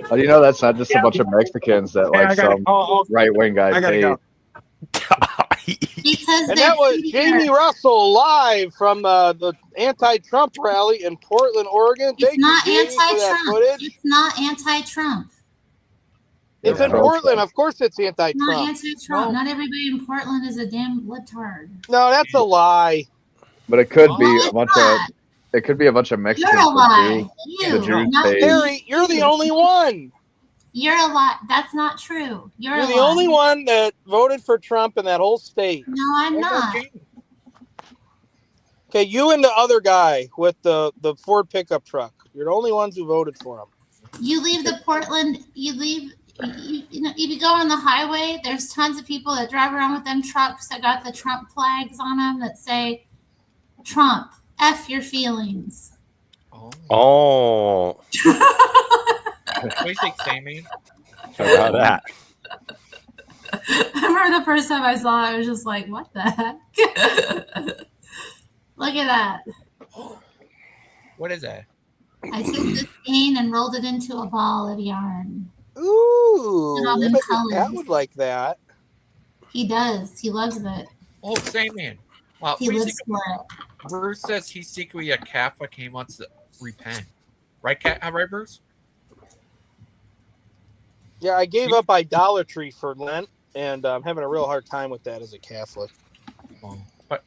How do you know that's not just a bunch of Mexicans that
Hey, I
like
gotta
some
call.
right-wing guy
I gotta
paid?
go.
Because
And
they're
that was
cheater.
Jamie Russell live from the anti-Trump rally in Portland, Oregon.
It's
Thank
not
you, Jamie, for that
anti-Trump.
footage.
It's not anti-Trump.
It's in
Yeah.
Portland. Of course it's
It's not
anti-Trump.
anti-Trump.
No.
Not everybody in Portland is a damn libtard.
No, that's a lie.
But it could be
No,
a
it's
bunch
not.
of it could be a bunch of Mexicans.
You're a lie.
that
You.
the Jews
Not
paid.
Harry, you're the only one.
You're a lie. That's not true. You're
You're
a
the
lie.
only one that voted for Trump in that whole state.
No, I'm not.
Okay, you and the other guy with the Ford pickup truck. You're the only ones who voted for him.
You leave the Portland. You leave. You know, if you go on the highway, there's tons of people that drive around with them trucks that got the Trump flags on them that say Trump, F your feelings.
Oh,
What do you think, Sammy?
how about that?
I remember the first time I saw it, I was just like, what the heck? Look at that.
What is that?
I took this skein and rolled it into a ball of yarn.
Ooh,
And all
I
them
bet
colors.
Pat would like that.
He does. He loves it.
Oh, Sammy. Well,
He lives for it.
Bruce says he's secretly a Catholic. He wants to repent. Right, right, Bruce? Yeah, I gave up idolatry for Lent, and I'm having a real hard time with that as a Catholic. What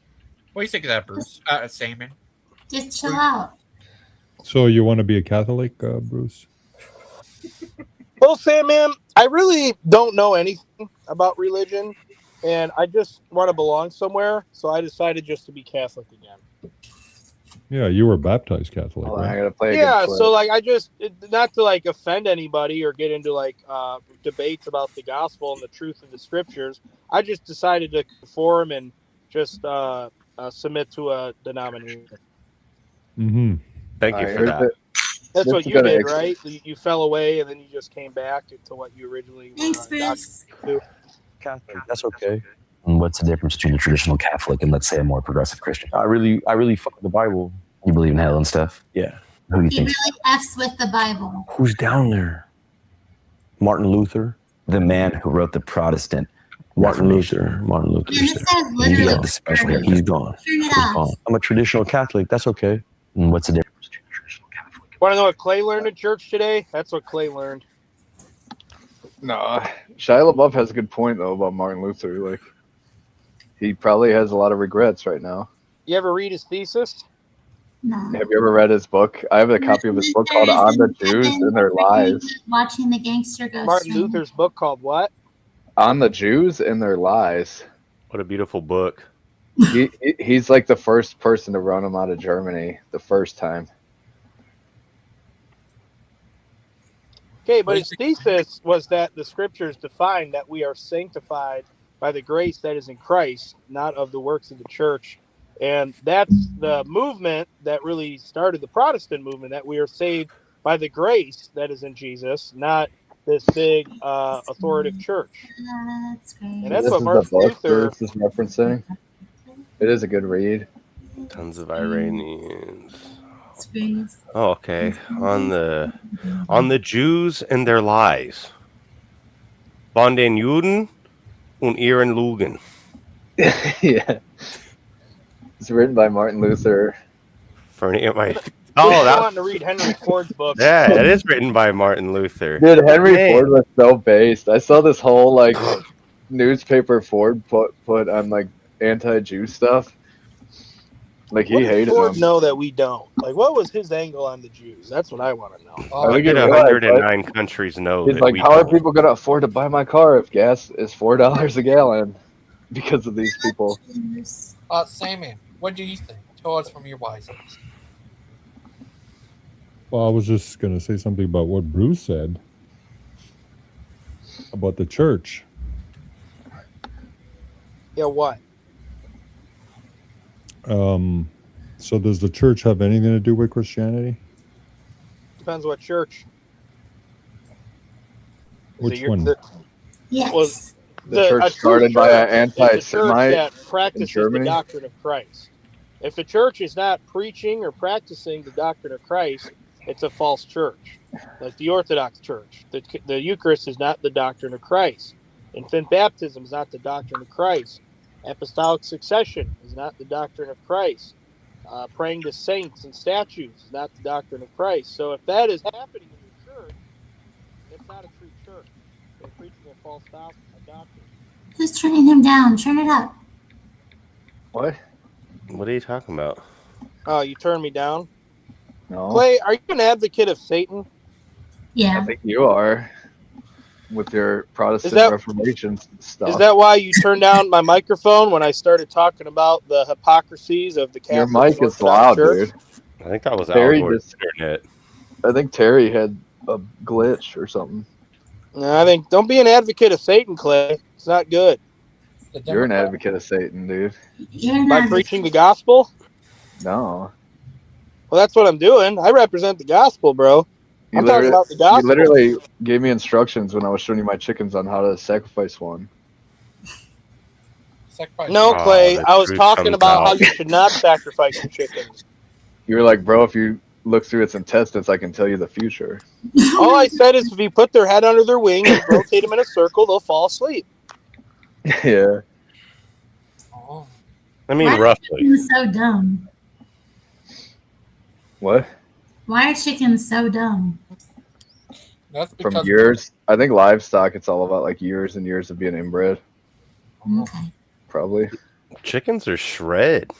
do you think of that, Bruce? Sammy?
Just chill out.
So you want to be a Catholic, Bruce?
Well, Sam, man, I really don't know anything about religion, and I just want to belong somewhere, so I decided just to be Catholic again.
Yeah, you were baptized Catholic,
Hold on, I
right?
gotta play a
Yeah,
good clip.
so like I just not to like offend anybody or get into like debates about the gospel and the truth of the scriptures. I just decided to conform and just submit to a denomination.
Mm-hmm.
Thank you for that.
That's
This
what
is
you
gonna
did,
ex-
right? You fell away and then you just came back to what you originally were.
Thanks, Bruce.
Catholic, that's okay.
And what's the difference between a traditional Catholic and, let's say, a more progressive Christian?
I really fuck with the Bible.
You believe in hell and stuff?
Yeah.
Who do you
He
think?
really F's with the Bible.
Who's down there? Martin Luther.
The man who wrote the Protestant
Martin
Reformation.
Luther.
And it says
He
literally.
had the special
Turn
He's gone.
it
He's
off.
gone. I'm a traditional Catholic. That's okay.
And what's the difference?
Want to know what Clay learned in church today? That's what Clay learned.
No, Shia LaBeouf has a good point though about Martin Luther. Like, he probably has a lot of regrets right now.
You ever read his thesis?
No.
Have you ever read his book? I have a copy of his book called "On the Jews and Their Lies."
Watching the Gangster go
Martin
swing.
Luther's book called what?
On the Jews and Their Lies.
What a beautiful book.
He's like the first person to run him out of Germany the first time.
Okay, but his thesis was that the scriptures define that we are sanctified by the grace that is in Christ, not of the works of the church. And that's the movement that really started the Protestant movement, that we are saved by the grace that is in Jesus, not this big authoritative church.
That's great.
And that's
This
what
is
Martin
the book
Luther...
this is referencing. It is a good read.
Tons of Iranians.
That's great.
Oh, okay. On the Jews and their lies. Von den Juden und ihren Lügen.
Yeah. It's written by Martin Luther.
For any of my
I
that
wanted to read Henry Ford's book.
yeah, it is written by Martin Luther.
Dude, Henry
Man.
Ford was so based. I saw this whole like newspaper Ford put on like anti-Jew stuff. Like he
What did
hated
Ford
them.
know that we don't? Like, what was his angle on the Jews? That's what I want to know.
I think
Did
he realized,
109 countries know
he's
that
like,
we
how are
don't?
people gonna afford to buy my car if gas is $4 a gallon? Because of these people.
Sammy, what do you think? Tell us from your wise eyes.
Well, I was just going to say something about what Bruce said about the church.
Yeah, what?
So does the church have anything to do with Christianity?
Depends what church. Is
Which
it your-
one?
the-
Yes.
Well,
The church
a true
started by an
church is a church
anti-Semite
that
in
practices the
Germany.
doctrine of Christ. If a church is not preaching or practicing the doctrine of Christ, it's a false church. Like the Orthodox Church, the Eucharist is not the doctrine of Christ. Infant baptism is not the doctrine of Christ. Apostolic succession is not the doctrine of Christ. Praying to saints and statues is not the doctrine of Christ. So if that is happening in your church, it's not a true church. They're preaching a false doctrine.
Who's turning him down? Turn it up.
What?
What are you talking about?
Oh, you turned me down?
No.
Clay, are you an advocate of Satan?
Yeah.
I think you are with your Protestant Reformation stuff.
Is that why you turned down my microphone when I started talking about the hypocrisies of the
Your
Catholic
mic is
Orthodox
loud,
Church?
dude.
I think that was
Terry
Algorithm
just-
internet.
I think Terry had a glitch or something.
No, I think don't be an advocate of Satan, Clay. It's not good.
You're an advocate of Satan, dude.
By preaching the gospel?
No.
Well, that's what I'm doing. I represent the gospel, bro. I'm talking about the gospel.
You literally gave me instructions when I was showing you my chickens on how to sacrifice one.
No, Clay,
the
I was
truth
talking
comes
about how
out.
you should not sacrifice your chickens.
You were like, bro, if you look through its intestines, I can tell you the future.
All I said is if you put their head under their wing and rotate them in a circle, they'll fall asleep.
Yeah.
I mean,
Why are
roughly.
chickens so dumb?
What?
Why are chickens so dumb?
That's
From years. I think livestock, it's all about like years and years of being inbred.
Okay.
Probably.
Chickens are shred.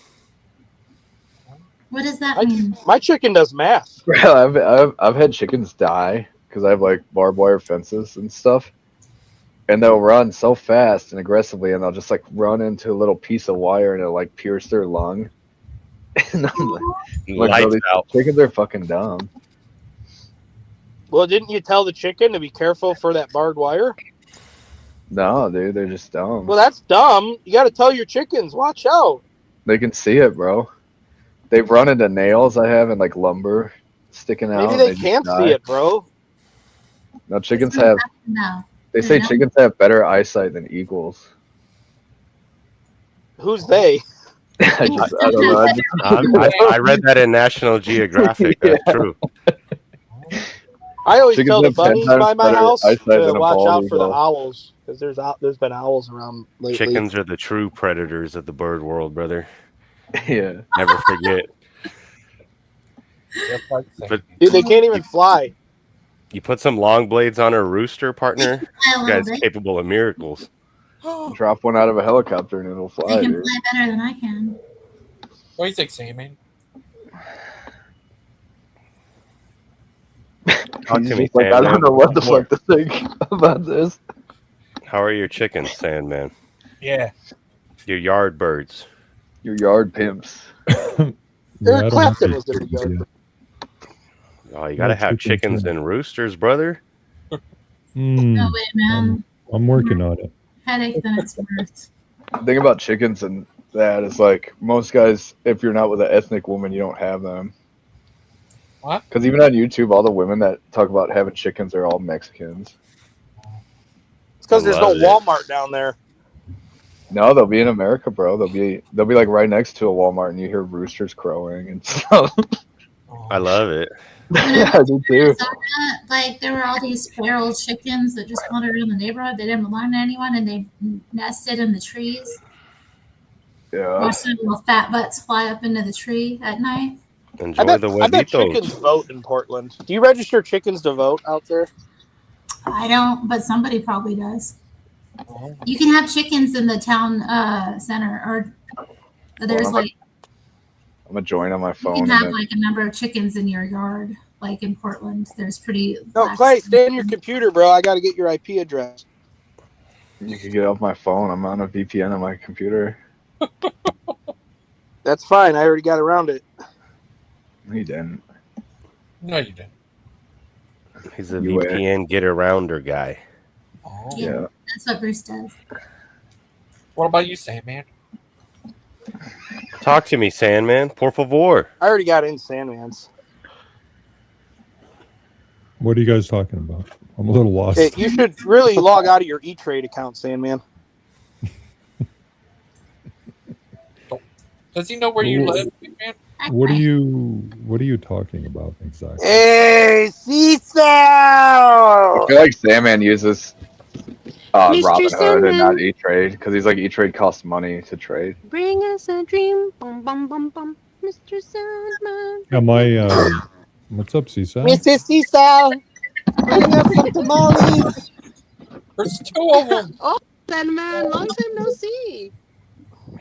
What does that mean?
My chicken does math.
Bro, I've had chickens die because I have like barbed wire fences and stuff. And they'll run so fast and aggressively, and they'll just like run into a little piece of wire and it'll like pierce their lung. And I'm like,
Lights
bro, these
out.
chickens are fucking dumb.
Well, didn't you tell the chicken to be careful for that barbed wire?
No, dude, they're just dumb.
Well, that's dumb. You got to tell your chickens, watch out.
They can see it, bro. They've run into nails I have and like lumber sticking out.
Maybe
and
they
just
can't
die.
see it, bro.
No, chickens have.
No.
They say
No.
chickens have better eyesight than eagles.
Who's they?
I don't know.
I read that in National Geographic. That's true.
I always
Chickens
tell the
have 10
bunnies
times
by my
better
house
eyesight
to
than a
watch
bald
out for the
eagle.
owls because there's been owls around lately.
Chickens are the true predators of the bird world, brother.
Yeah.
Never forget. But
Dude, they can't even fly.
you put some long blades on a rooster, partner.
fly a
This
little
guy's
bit.
capable of miracles.
Drop one out of a helicopter and it'll fly.
They can
Dude.
fly better than I can.
What do you think, Sammy?
Talk
He's
to me,
just like, I
Sandman.
don't know what the
More.
fuck to think about this.
How are your chickens, Sandman?
Yeah.
Your yard birds.
Your yard pimps.
Eric Clapton was in the yard.
Oh, you gotta have chickens and roosters, brother.
No way, man.
I'm working on it.
Headache than it's worth.
The thing about chickens and that is like most guys, if you're not with an ethnic woman, you don't have them.
What?
Because even on YouTube, all the women that talk about having chickens are all Mexicans.
It's because there's no
love it.
Walmart down there.
No, they'll be in America, bro. They'll be like right next to a Walmart, and you hear roosters crowing and stuff.
I love it.
Yeah, I do too.
Arizona, like there were all these feral chickens that just wandered around the neighborhood. They didn't belong to anyone, and they nested in the trees.
Yeah.
Watched their little fat butts fly up into the tree at night.
Enjoy
I bet
the
chickens
huevitos.
vote in Portland. Do you register chickens to vote out there?
I don't, but somebody probably does. You can have chickens in the town center, or there's
I'm
like
gonna join on my
you
phone.
can
And
have
then,
like a number of chickens in your yard. Like in Portland, there's pretty.
No,
lax-
Clay, stay on your computer, bro. I got to get your IP address.
you can get off my phone. I'm on a VPN on my computer.
That's fine. I already got around it.
No, you didn't.
No, you didn't.
He's a
You were.
VPN get arounder guy.
Yeah.
That's what Bruce does.
What about you, Sandman?
Talk to me, Sandman. Por favor.
I already got in Sandman's.
What are you guys talking about? I'm a little lost.
Hey, you should really log out of your E-Trade account, Sandman.
Does he know where you live, man?
What are you talking about exactly?
Hey, Cecil!
I feel like Sandman uses
Mr.
Robin Hood and
Sandman.
not E-Trade because he's like E-Trade costs money to trade.
Bring us a dream. Bum, bum, bum, bum. Mr. Sandman.
Yeah, my what's up, Cecil?
Mr. Cecil, bring us some tamales.
There's two of them.
Oh, Sandman, long time no see.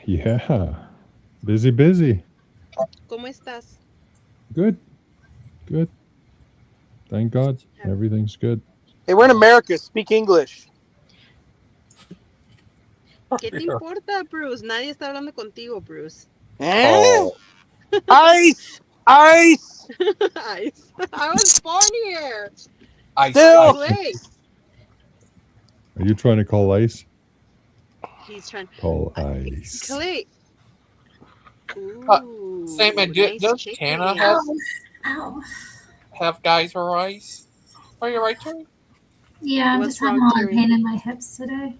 Yeah, busy.
¿Cómo estás?
Good. Thank God, everything's good.
Hey, we're in America. Speak English.
¿Qué te importa, Bruce? Nadie está hablando contigo, Bruce.
Oh. Ice! Ice!
Ice. I was born here.
Ice.
Still.
Clay.
Are you trying to call ice?
He's trying.
Call ice.
Clay.
Sandman,
nice
does
chicken.
Tana
Ow.
have geyser eyes? Are you right, Terry?
Yeah, I'm
What's
just having a
wrong,
lot of
Terry?
pain in my hips today.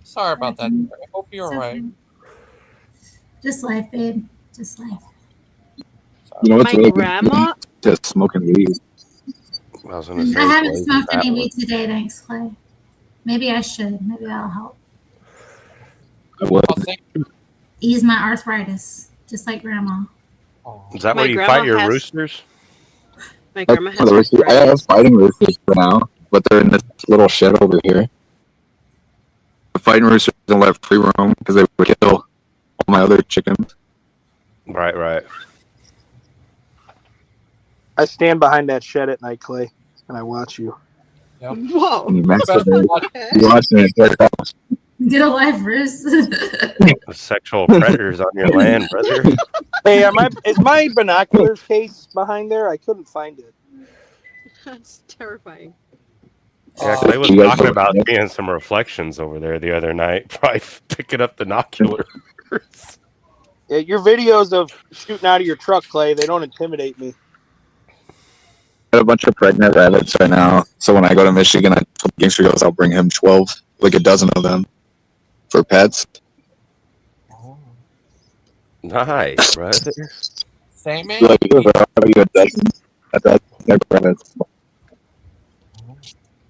Sorry about that. I hope you're
It's
alright.
okay. Just life, babe. Just life.
You know what's
My
really
grandma.
just smoking weed.
I was gonna say.
I haven't
Clay's
smoked
that
any
one.
weed today, thanks, Clay. Maybe I should. Maybe that'll help.
I would.
Ease my arthritis, just like grandma.
Is that
My
where you
grandma
fight your
has-
roosters?
My grandma has
I have fighting roosters for now, but they're in this little shed over here. The fighting roosters don't let free roam because they would kill all my other chickens.
Right.
I stand behind that shed at night, Clay, and I watch you.
Yep.
Whoa.
You watching it.
Get a life, Bruce.
Sexual predators on your land, brother.
Hey, is my binoculars case behind there? I couldn't find it.
That's terrifying.
Yeah, Clay was talking about seeing some reflections over there the other night. Probably picking up binoculars.
Yeah, your videos of shooting out of your truck, Clay, they don't intimidate me.
I got a bunch of pregnant rabbits right now, so when I go to Michigan, I tell Gangster goes, I'll bring him 12, like a dozen of them, for pets.
Nice, brother.
Sandman?
Like, you a dozen rabbits.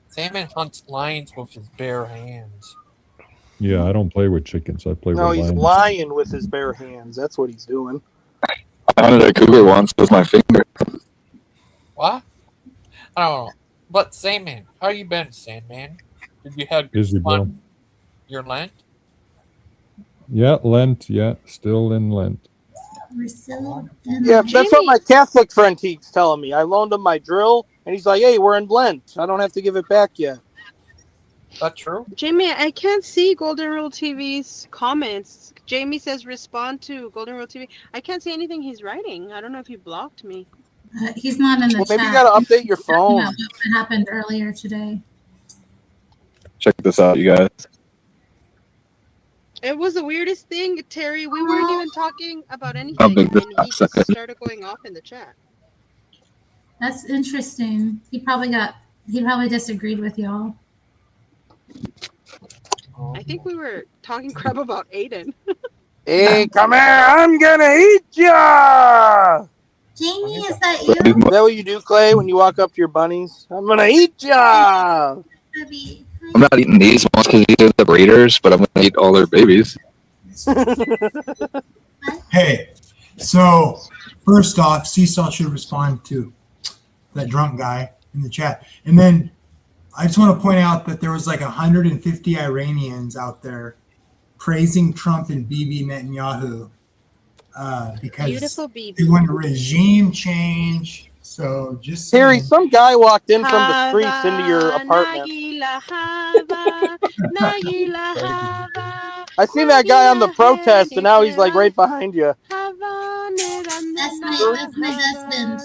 Sandman hunts lions with his bare hands.
Yeah, I don't play with chickens. I play
No,
with
he's
lions.
lying with his bare hands. That's what he's doing.
I hunted a cougar once with my finger.
What? I don't know. But Sandman, how you been, Sandman? Did you have
Busy, bro.
fun your Lent?
Yeah, Lent. Yeah, still in Lent.
We're still in
Yeah, that's what my Catholic friend keeps telling me. I loaned him my drill, and he's like, hey, we're in Lent. I don't have to give it back yet.
That true?
Jamie, I can't see Golden Rule TV's comments. Jamie says respond to Golden Rule TV. I can't see anything he's writing. I don't know if he blocked me.
He's not in the
Well,
chat.
maybe you got to update your phone.
What happened earlier today?
Check this out, you guys.
It was the weirdest thing, Terry. We weren't even talking about
How
anything,
big this
and he just
sucker?
started going off in the chat.
That's interesting. He probably disagreed with y'all.
I think we were talking crap about Aiden.
Hey, come here. I'm going to eat ya.
Jamie, is that you?
Is that what you do, Clay, when you walk up to your bunnies? I'm going to eat ya.
I'm not eating these ones because these are the breeders, but I'm going to eat all their babies.
Hey, so first off, Seesaw should respond to that drunk guy in the chat. And then I just want to point out that there was like 150 Iranians out there praising Trump and Bibi Netanyahu because
Beautiful Bibi.
they want a regime change. So just
Terry,
saying.
some guy walked in from the streets into your apartment. I seen that guy on the protest, and now he's like right behind you.
That's my husband.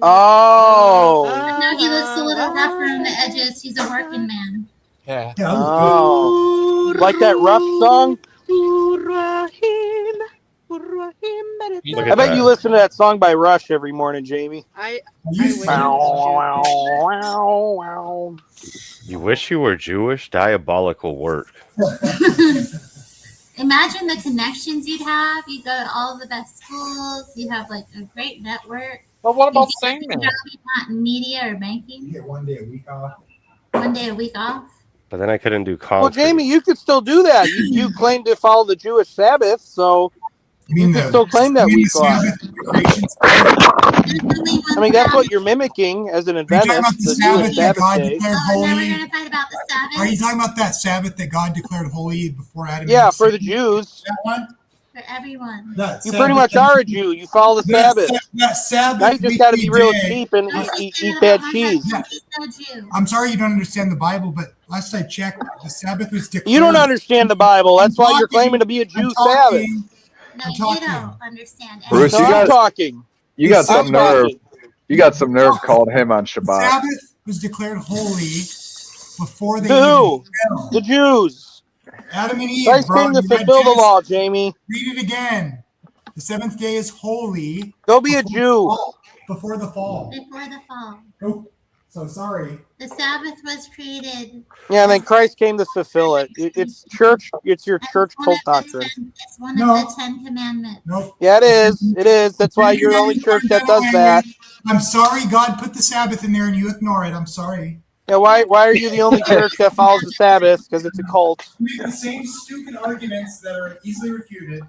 Oh.
No, he looks a little rougher on the edges. He's a working man.
Yeah.
Oh. Like that Rush song?
Look
I
at
bet
that.
you listen to that song by Rush every morning, Jamie.
You wish you were Jewish? Diabolical work.
Imagine the connections you'd have. You go to all the best schools. You have like a great network.
But what
You
about
get
Sandman?
a job not in media or banking.
You get 1 day a week off.
1 day a week off.
But then I couldn't do
Well,
concrete.
Jamie, you could still do that. You claim to follow the Jewish Sabbath, so you could still claim that week off. I mean, that's what you're mimicking as an
Are you talking
Adventist,
about the
the
Sabbath
Jewish
that
Sabbath
God
day.
declared
Oh, now we're
holy?
gonna fight about the Sabbath.
Are you talking about that Sabbath that God declared holy before Adam?
Yeah,
and
for
Eve
the
sinned?
Jews.
That one.
For everyone.
That
You
Sabbath
pretty much
that-
are a Jew. You follow the Sabbath.
That Sabbath.
Now you just got to be real
weekly day-
cheap and
Don't you
eat
say that
bad
about my
cheese.
husband? He's no Jew.
I'm sorry you don't understand the Bible, but last I checked, the Sabbath was declared.
You don't understand the Bible. That's why you're claiming to be a Jew Sabbath.
No, you don't understand.
Bruce,
No,
you
I'm
got
talking.
you got
I'm
some nerve.
talking.
You got some nerve calling him on
The
Shabbat.
Sabbath was declared holy before they
Who?
even fell.
The Jews.
Adam and Eve
Christ
brought
came to
you read
fulfill the
Genesis.
law, Jamie.
Read it again. The seventh day is holy.
Go be a Jew.
Before the fall.
Before the fall.
Oh, so sorry.
The Sabbath was created.
Yeah, and then Christ came to fulfill it. It's church. It's your church cult doctrine.
It's one of the 10 Commandments.
Nope.
Yeah, it is. It is. That's why you're the only church that does that.
I'm sorry God put the Sabbath in there and you ignore it. I'm sorry.
Yeah, why are you the only church that follows the Sabbath? Because it's a cult.
You make the same stupid arguments that are easily refuted.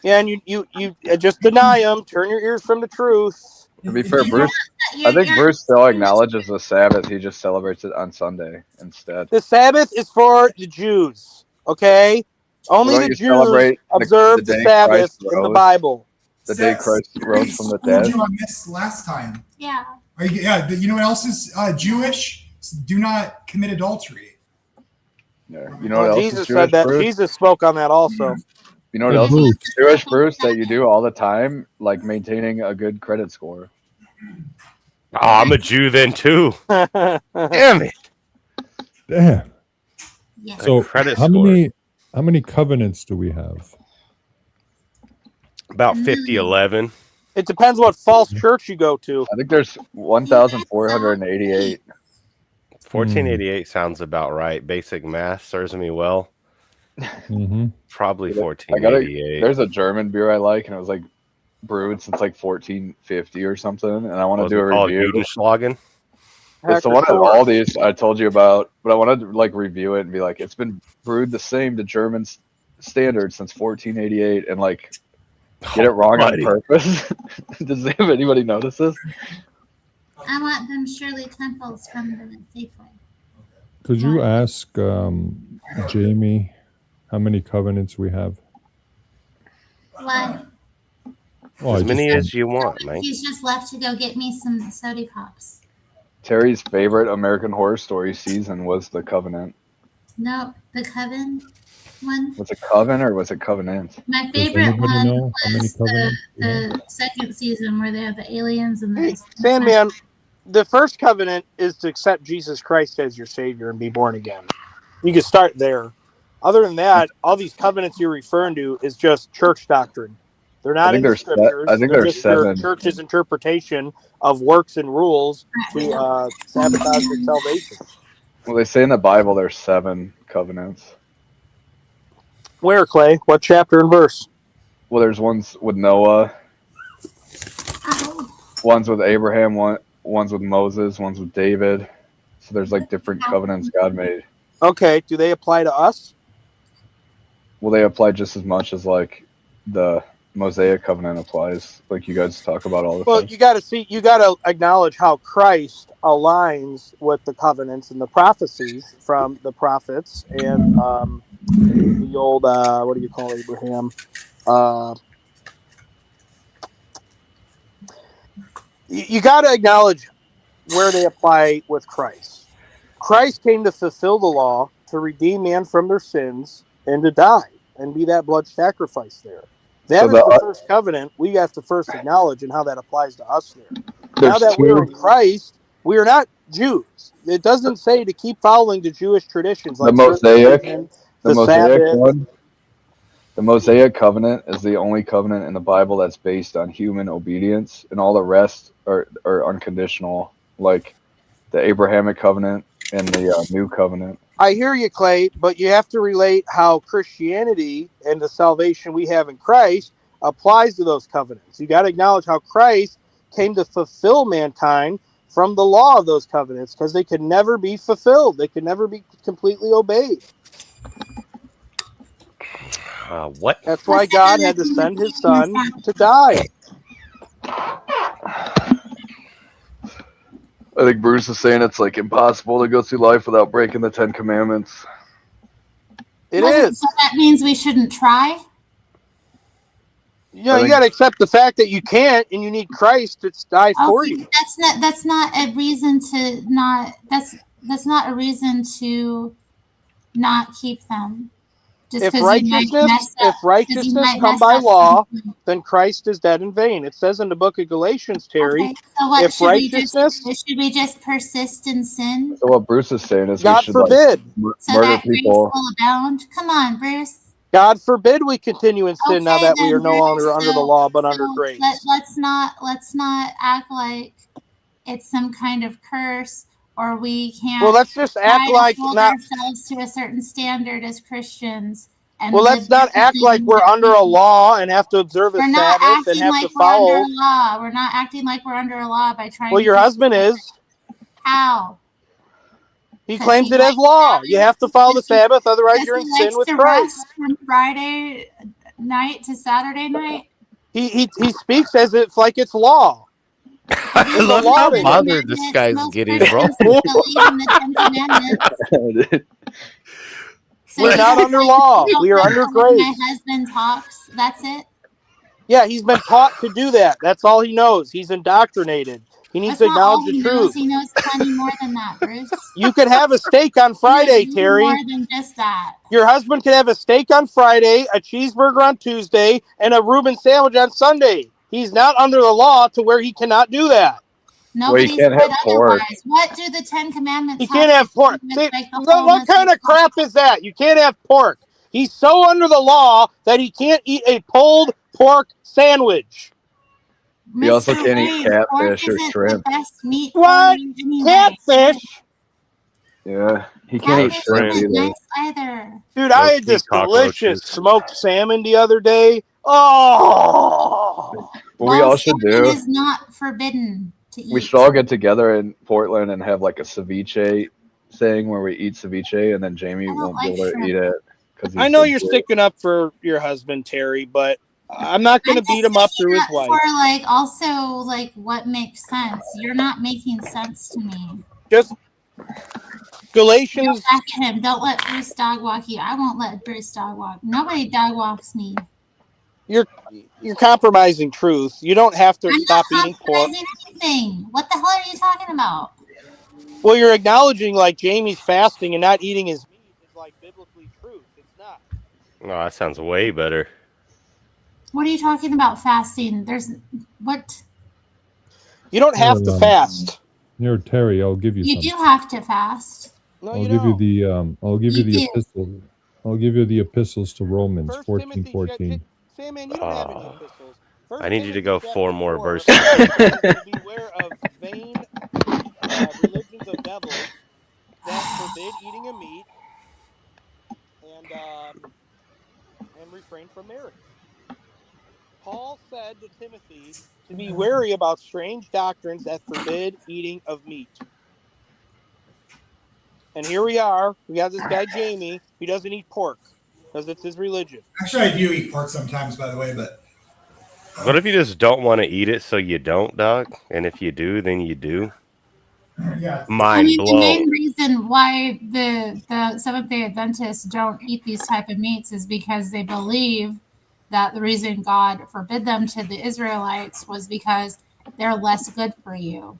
Yeah, and you just deny them. Turn your ears from the truth.
To be fair, Bruce, I think Bruce still acknowledges the Sabbath. He just celebrates it on Sunday instead.
The Sabbath is for the Jews. Okay, only
Well, don't
the
you
Jews
celebrate
observe the
day
Sabbath
Christ
in the
rose?
Bible.
The day Christ rose from the
Told
dead.
you on this last time.
Yeah.
Are you, yeah, you know what else is Jewish? Do not commit adultery.
Yeah. You know what
Well,
else
Jesus
is Jewish,
said that.
Bruce?
Jesus spoke on that also.
You know what else is Jewish, Bruce, that you do all the time? Like maintaining a good credit score.
Oh, I'm a Jew then too. Damn it.
Damn.
Yeah.
So
credit
how
score.
many covenants do we have?
About 50-11.
It depends what false church you go to.
I think there's 1,488.
1488 sounds about right. Basic math serves me well.
Mm-hmm.
Probably
I got
1488.
There's a German beer I like, and it was like brewed since like 1450 or something. And I want to do a review.
Judenschlagen?
It's the one at Aldi's I told you about, but I wanted to like review it and be like, it's been brewed the same to German standards since 1488, and like get it wrong on
buddy.
purpose. Does anybody notice this?
I want them Shirley Temples from the Safeway.
Could you ask Jamie how many covenants we have?
Why?
Oh,
As
I
many
just-
as you want, man.
He's just left to go get me some soda pops.
Terry's favorite American Horror Story season was The Covenant.
No, the Coven one.
Was it Coven or was it Covenant?
My
Does
favorite
anybody
one
know how many
was
covenants?
the second season where they have the aliens and
Hey,
the
Sandman, the first covenant is to accept Jesus Christ as your Savior and be born again. You can start there. Other than that, all these covenants you're referring to is just church doctrine. They're not
I think
in the
there's
scriptures.
I think
They're
there's
just your
7.
church's interpretation of works and rules to sabotage your salvation.
Well, they say in the Bible there's 7 covenants.
Where, Clay? What chapter and verse?
Well, there's ones with Noah, ones with Abraham, ones with Moses, ones with David. So there's like different covenants God made.
Okay, do they apply to us?
Well, they apply just as much as like the Mosaic covenant applies, like you guys talk about all the
Well,
time.
you got to acknowledge how Christ aligns with the covenants and the prophecies from the prophets and the old what do you call Abraham? You got to acknowledge where they apply with Christ. Christ came to fulfill the law, to redeem man from their sins, and to die and be that blood sacrifice there. That is the first covenant we have to first acknowledge and how that applies to us there. Now that we're in Christ, we are not Jews. It doesn't say to keep following the Jewish traditions like
the Mosaic
Sabbath.
one. The Mosaic covenant is the only covenant in the Bible that's based on human obedience, and all the rest are unconditional, like the Abrahamic covenant and the new covenant.
I hear you, Clay, but you have to relate how Christianity and the salvation we have in Christ applies to those covenants. You got to acknowledge how Christ came to fulfill mankind from the law of those covenants, because they could never be fulfilled. They could never be completely obeyed.
What?
That's why God had to send his son to die.
I think Bruce is saying it's like impossible to go through life without breaking the 10 Commandments.
It is.
So that means we shouldn't try?
You know, you got to accept the fact that you can't, and you need Christ to die for you.
That's not a reason to not. That's not a reason to not keep them. Just
If righteousness come by law, then Christ is dead in vain. It says in the book of Galatians, Terry.
Okay, so what
if righteousness,
should we just persist in sin?
So what Bruce is saying is
God
we should
forbid.
So
murder
that
people.
grace will abound. Come on, Bruce.
God forbid we continue in sin now that we are no longer under the law but under grace.
Let's not act like it's some kind of curse, or we can't.
Well, let's just act like
hold
not
ourselves to a certain standard as Christians. And
well, let's not act like we're under a law and have to observe a
We're not
Sabbath and
acting
have
like
to
we're under
follow.
a law. We're not acting like we're under a law by trying.
Well,
to
your husband is.
How?
He claims it as law. You have to follow the Sabbath, otherwise you're in sin with Christ.
From Friday night to Saturday night.
He speaks as if like it's law.
I love how bothered this guy's getting, bro.
So
we're not under law. We are under grace.
My husband talks. That's it.
Yeah, he's been taught to do that. That's all he knows. He's indoctrinated. He needs to acknowledge the truth.
He knows plenty more than that, Bruce.
You could have a steak on Friday, Terry.
More than just that.
Your husband could have a steak on Friday, a cheeseburger on Tuesday, and a Reuben sandwich on Sunday. He's not under the law to where he cannot do that.
Nobody's said otherwise. What do the 10 Commandments?
You can't have pork. See, what kind of crap is that? You can't have pork. He's so under the law that he can't eat a pulled pork sandwich.
He also can't eat catfish or shrimp.
What? Catfish?
Yeah, he can't eat shrimp either.
Either.
Dude, I had this delicious smoked salmon the other day. Oh!
What we all should do
is not forbidden to eat.
We should all get together in Portland and have like a ceviche thing where we eat ceviche, and then Jamie won't be able to eat it.
I know you're sticking up for your husband, Terry, but I'm not going to beat him up through his wife.
For like also like what makes sense. You're not making sense to me.
Just Galatians.
Don't back at him. Don't let Bruce dog walk you. I won't let Bruce dog walk. Nobody dog walks me.
You're compromising truth. You don't have to stop eating pork.
Anything. What the hell are you talking about?
Well, you're acknowledging like Jamie's fasting and not eating his meat is like biblically truth. It's not.
Oh, that sounds way better.
What are you talking about fasting? There's what?
You don't have to fast.
Here, Terry, I'll give you.
You do have to fast.
No,
I'll give you the. I'll give you the epistle. I'll give you the epistles to Romans 14:14.
Man, you don't have any epistles.
I need you to go 4 more verses.
Beware of vain religions of devils that forbid eating of meat and refrain from marriage. Paul said to Timothy to be wary about strange doctrines that forbid eating of meat. And here we are. We got this guy Jamie. He doesn't eat pork because it's his religion.
Actually, I do eat pork sometimes, by the way, but.
What if you just don't want to eat it, so you don't, Doc? And if you do, then you do.
Yeah.
Mind blown.
The main reason why the Seventh-day Adventists don't eat these type of meats is because they believe that the reason God forbid them to the Israelites was because they're less good for you.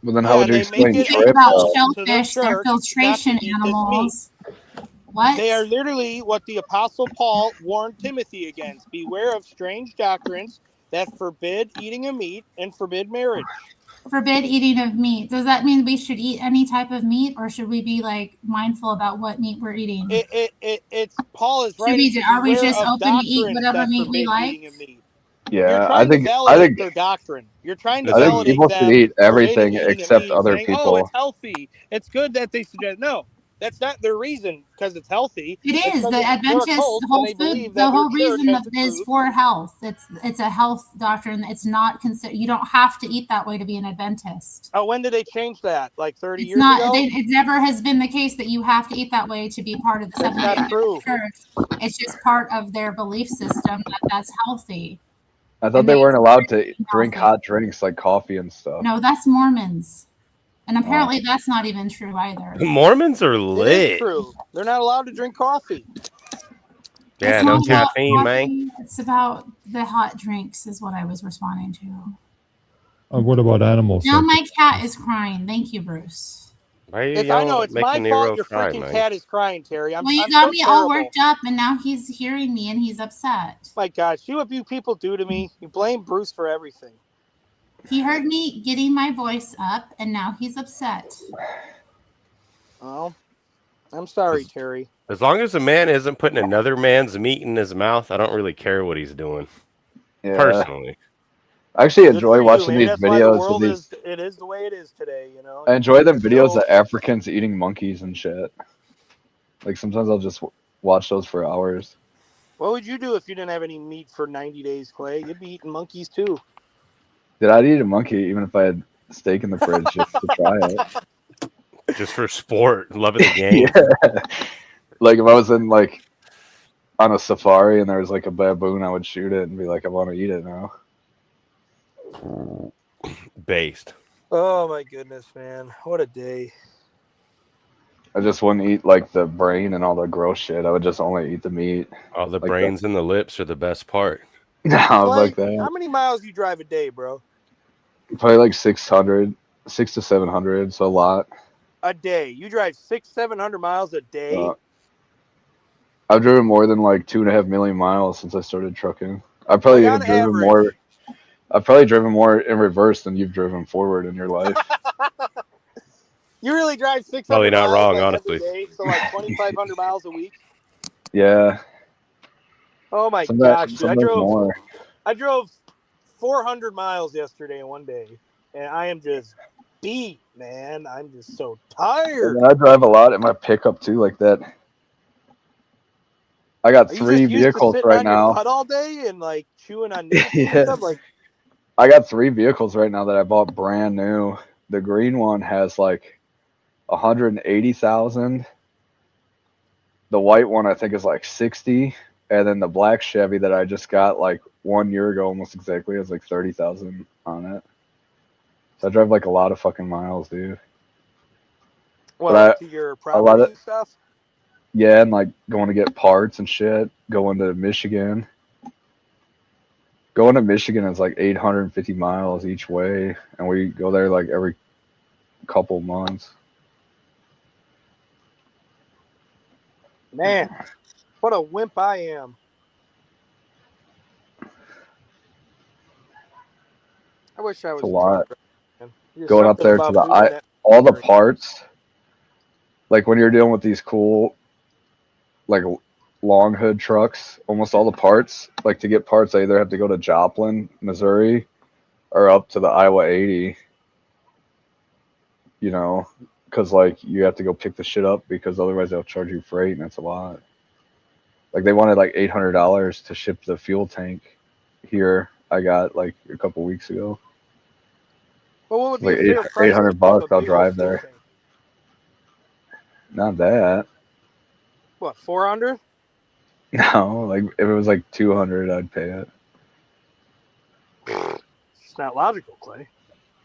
Well, then how would you explain
shellfish? They're filtration animals. What?
They are literally what the Apostle Paul warned Timothy against. Beware of strange doctrines that forbid eating of meat and forbid marriage.
Forbid eating of meat. Does that mean we should eat any type of meat, or should we be like mindful about what meat we're eating?
It's Paul is right.
Are we just open to eat whatever meat we like?
Yeah, I think
their doctrine. You're trying to
I think
validate
people should eat everything except other
saying,
people.
Oh, it's healthy. It's good that they suggest. No, That's not their reason because it's healthy.
It
It's
is
'cause
the
they're a
Adventist
cult
whole
and they believe
food. The
that their
whole
church
reason
has
of
the
is
truth.
for health. It's a health doctrine. It's not considered. You don't have to eat that way to be an Adventist.
Oh, when did they change that? Like 30
It's
years
not.
ago?
It never has been the case that you have to eat that way to be part of the
That's
Seventh Day
not true.
Adventist Church. It's just part of their belief system that's healthy.
I thought
And
they
they
weren't allowed to drink
healthy.
hot drinks like coffee and stuff.
No, that's Mormons. And
Oh.
apparently that's not even true either.
Mormons are
It is
lit.
true. They're not allowed to drink coffee.
Yeah,
It's
no
not about
caffeine, man.
coffee. It's about the hot drinks is what I was responding to.
What about animals?
Now my cat is crying. Thank you, Bruce.
Why
I know it's my fault your freaking cat is crying, Terry.
Well, you
I'm
got
so
me
terrible.
all worked up, and now he's hearing me, and he's upset.
My God, see what you people do to me? You blame Bruce for everything.
He heard me getting my voice up, and now he's upset.
Oh, I'm sorry, Terry.
As long as the man isn't putting another man's meat in his mouth, I don't really care what he's doing.
Yeah.
Personally.
I actually
Good
enjoy
for you.
watching
Maybe
these
that's why the
videos of
world
these.
it is the way it is today. You know.
I enjoy them
People
videos
show-
of Africans eating monkeys and shit. Like sometimes I'll just watch those for hours.
What would you do if you didn't have any meat for 90 days, Clay? You'd be eating monkeys too.
Did I eat a monkey even if I had steak in the fridge just to try it?
Just for sport, loving the game.
Yeah. Like if I was in like on a safari and there was like a baboon, I would shoot it and be like, I want to eat it now.
Based.
Oh my goodness, man! What a day.
I just wouldn't eat like the brain and all the gross shit. I would just only eat the meat.
All the
like
brains and the lips are the best part.
No,
Clay,
like that.
how many miles do you drive a day, bro?
Probably like 600 to 700, so a lot.
A day. You drive 600-700 miles a day.
I've driven more than like 2.5 million miles since I started trucking. I've probably
Like, on
have driven
average.
more. I've probably driven more in reverse than you've driven forward in your life.
You really drive 600
Probably not
miles
wrong,
like,
honestly.
every day, so like 2,500 miles a week.
Yeah.
Oh my
Sometimes-
gosh, dude!
sometimes more.
I drove 400 miles yesterday in one day, and I am just beat, man. I'm just so tired.
And I drive a lot in my pickup too, like that. I got
Are you
3
just used to
vehicles
sitting
right
on your
now.
butt all day and like chewing on news and
Yeah.
stuff? Like,
I got 3 vehicles right now that I bought brand new. The green one has like 180,000. The white one I think is like 60, and then the black Chevy that I just got like 1 year ago, almost exactly, has like 30,000 on it. So I drive like a lot of fucking miles, dude.
well,
But
like to your
a lot
property
of-
and stuff.
Yeah, and like going to get parts and shit. Going to Michigan. Going to Michigan is like 850 miles each way, and we go there like every couple months.
Man, what a wimp I am. I wish I was
It's a lot.
man. There's
Going up
something
there to
about
the
doing that.
all the parts. Like when you're dealing with these cool, like long hood trucks, almost all the parts. Like to get parts, I either have to go to Joplin, Missouri, or up to the Iowa 80. You know, because like you have to go pick the shit up because otherwise they'll charge you freight, and that's a lot. Like they wanted like $800 to ship the fuel tank here. I got like a couple weeks ago.
Well, what would be
Like
a fair price?
800 bucks. I'll drive there.
Thing?
Not that.
What, 400?
No, like if it was like 200, I'd pay it.
It's not logical, Clay.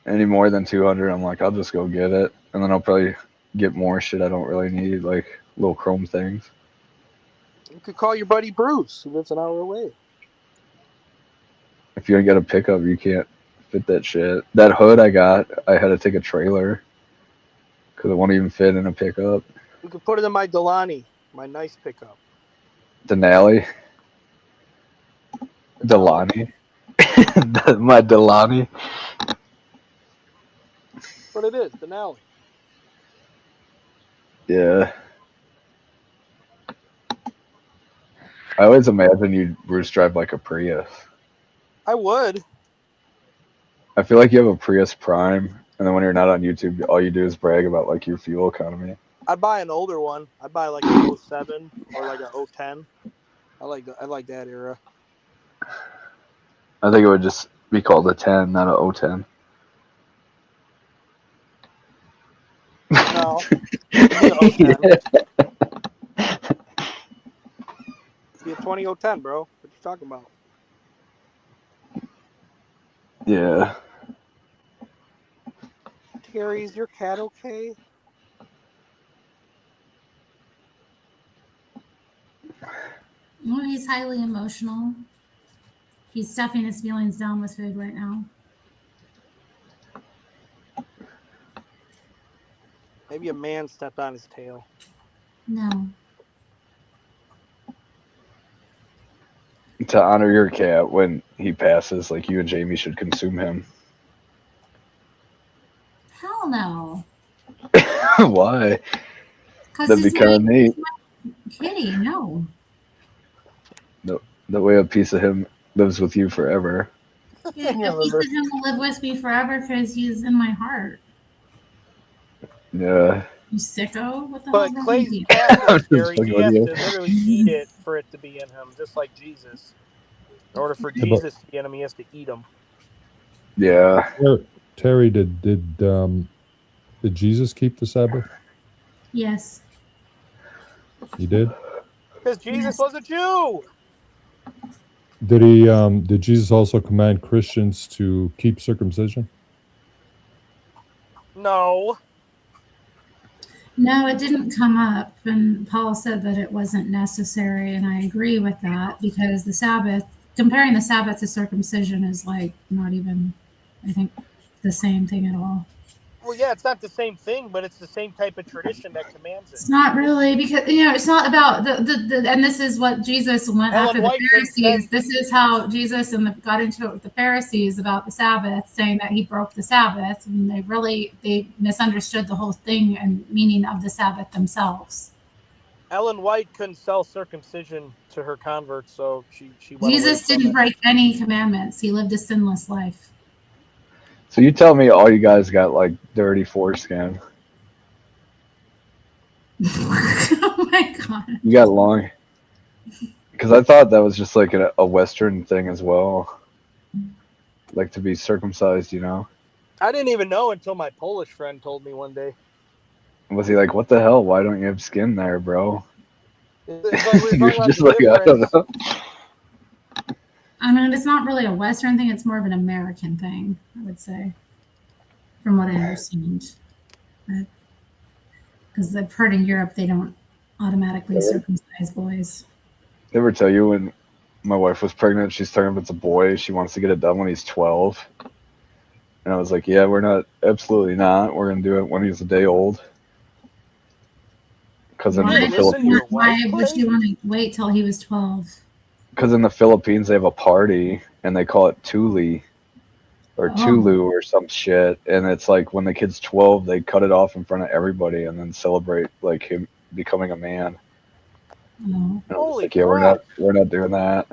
Any more than 200, I'm like, I'll just go get it, and then I'll probably get more shit I don't really need, like little chrome things.
You could call your buddy Bruce, who lives an hour away.
If you don't get a pickup, you can't fit that shit. That hood I got, I had to take a trailer because it won't even fit in a pickup.
You could put it in my Delani, my nice pickup.
Denali. Delani. My Delani.
What it is, Denali.
Yeah. I always imagine you, Bruce, drive like a Prius.
I would.
I feel like you have a Prius Prime, and then when you're not on YouTube, all you do is brag about like your fuel economy.
I'd buy an older one. I'd buy like a 07 or like a 010. I like that era.
I think it would just be called a 10, not a 010.
No. It'd be an 010. It'd be a 2010, bro. What you talking about?
Yeah.
Terry, is your cat okay?
Well, he's highly emotional. He's stuffing his feelings down with food right now.
Maybe a man stepped on his tail.
No.
To honor your cat when he passes, like you and Jamie should consume him.
Hell no.
Why?
Because
That'd be kind of neat.
Kitty, no.
That way a piece of him lives with you forever.
Yeah, a piece of him will live with me forever because he's in my heart.
Yeah.
You sicko? What the
But
hell's
Clay's
wrong with you?
cat, Terry,
fucking
he has
with
to
you.
literally eat it for it to be in him, just like Jesus. In order for
Yeah, but-
Jesus to be in him, he has to eat him.
Yeah.
Terry, did Jesus keep the Sabbath?
Yes.
He did.
Because Jesus was a Jew.
Did he? Did Jesus also command Christians to keep circumcision?
No.
No, it didn't come up. And Paul said that it wasn't necessary. And I agree with that because the Sabbath, comparing the Sabbath to circumcision is like not even, I think, the same thing at all.
Well, yeah, it's not the same thing, but it's the same type of tradition that commands it.
It's not really because, it's not about the and this is what Jesus went
Ellen
after the
White couldn't
Pharisees.
send-
This is how Jesus got into it with the Pharisees about the Sabbath, saying that he broke the Sabbath, and they misunderstood the whole thing and meaning of the Sabbath themselves.
Ellen White couldn't sell circumcision to her converts, so she went
Jesus
away from
didn't
it.
break any commandments. He lived a sinless life.
So you tell me all you guys got like dirty foreskin.
Oh my god.
You got long. Because I thought that was just like a Western thing as well. Like to be circumcised, you know?
I didn't even know until my Polish friend told me one day.
Was he like, what the hell? Why don't you have skin there, bro?
It's like we were
You're
talking about
just
the
like, I don't
difference.
know.
I mean, it's not really a Western thing. It's more of an American thing, I would say, from what I understand. Because I've heard in Europe they don't automatically circumcise boys.
Did I ever tell you when my wife was pregnant, she's telling if it's a boy, she wants to get it done when he's 12. And I was like, yeah, we're not, absolutely not. We're going to do it when he's a day old. Because in the Philippines,
Why would she want to wait till he was 12?
because in the Philippines they have a party and they call it Tuli or Tulu or some shit, and it's like when the kid's 12 they cut it off in front of everybody and then celebrate like him becoming a man. And I was like, yeah, we're not doing that.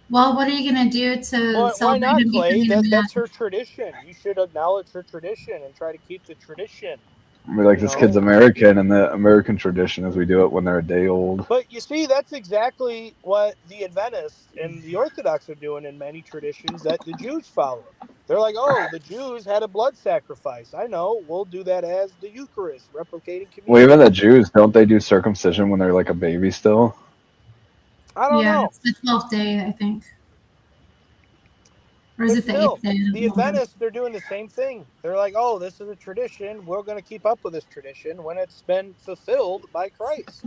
Well, what are you gonna do to
Why
celebrate
not,
him
Clay?
becoming a man?
That's her tradition. You should acknowledge her tradition and try to keep the tradition.
We're like, this kid's American, and the American tradition is we do it when they're a day old.
But you see, that's exactly what the Adventists and the Orthodox are doing in many traditions that the Jews follow. They're like, oh, the Jews had a blood sacrifice. I know. We'll do that as the Eucharist, replicating communion.
Well, even the Jews, don't they do circumcision when they're like a baby still?
I don't know.
It's the 12th day, I think. Or is
But
it the
still,
8th day? I don't
the
know.
Adventists, they're doing the same thing. They're like, oh, this is a tradition. We're going to keep up with this tradition when it's been fulfilled by Christ.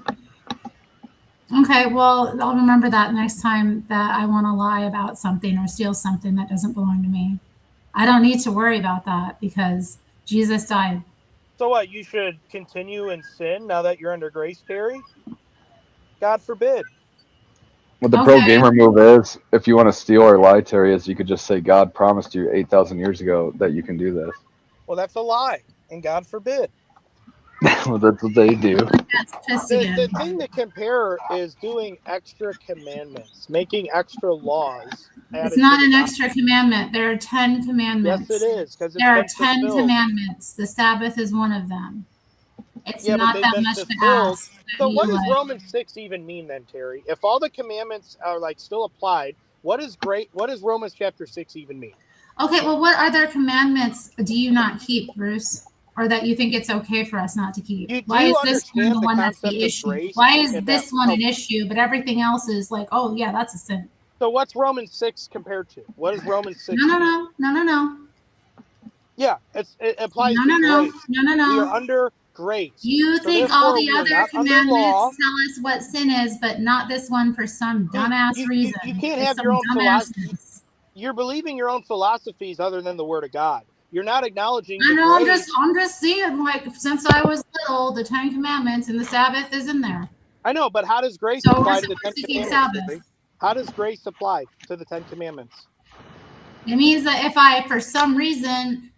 Okay, well, I'll remember that next time that I want to lie about something or steal something that doesn't belong to me. I don't need to worry about that because Jesus died.
So what, you should continue in sin now that you're under grace, Terry? God forbid.
What the pro gamer move is, if you want to steal or lie, Terry, is you could just say God promised you 8,000 years ago that you can do this.
Well, that's a lie, and God forbid.
Well, that's what they do.
The thing to compare is doing extra commandments, making extra laws.
It's not an extra commandment. There are 10 commandments.
Yes, it is. Because
there are 10 commandments. The Sabbath is one of them. It's
Yeah, but
not
they've
that
been
much to
fulfilled.
ask.
So
You
what does
like,
Romans 6 even mean then, Terry? If all the commandments are like still applied, what does Romans chapter 6 even mean?
okay, well, what other commandments do you not keep, Bruce? Or that you think it's okay for us not to keep?
Do
Why
you
is this one
understand
the
the
one that's
concept
the
of
issue?
grace?
Why is
and
this
that?
one an issue, but everything else is like, oh yeah, that's a sin?
So what's Romans 6 compared to? What does Romans 6
No, no,
mean?
no, no, no, no.
Yeah, it applies
No,
to
no, no,
grace.
no, no,
We are
no.
under grace.
You
So
think all
therefore
the
we are
other
not under law.
commandments tell us what sin is, but not this one for some dumbass reason.
You can't
It's
have
some
your own philosophy.
dumbassness.
You're believing your own philosophies other than the word of God. You're not acknowledging
I
the
know.
grace.
I'm just seeing, like, since I was little, the 10 Commandments and the Sabbath is in there.
I know, but how does grace
So we're
apply to the
supposed
10
to keep
Commandments?
Sabbath.
Terry? How does grace apply to the 10 Commandments?
It means that if I, for some reason,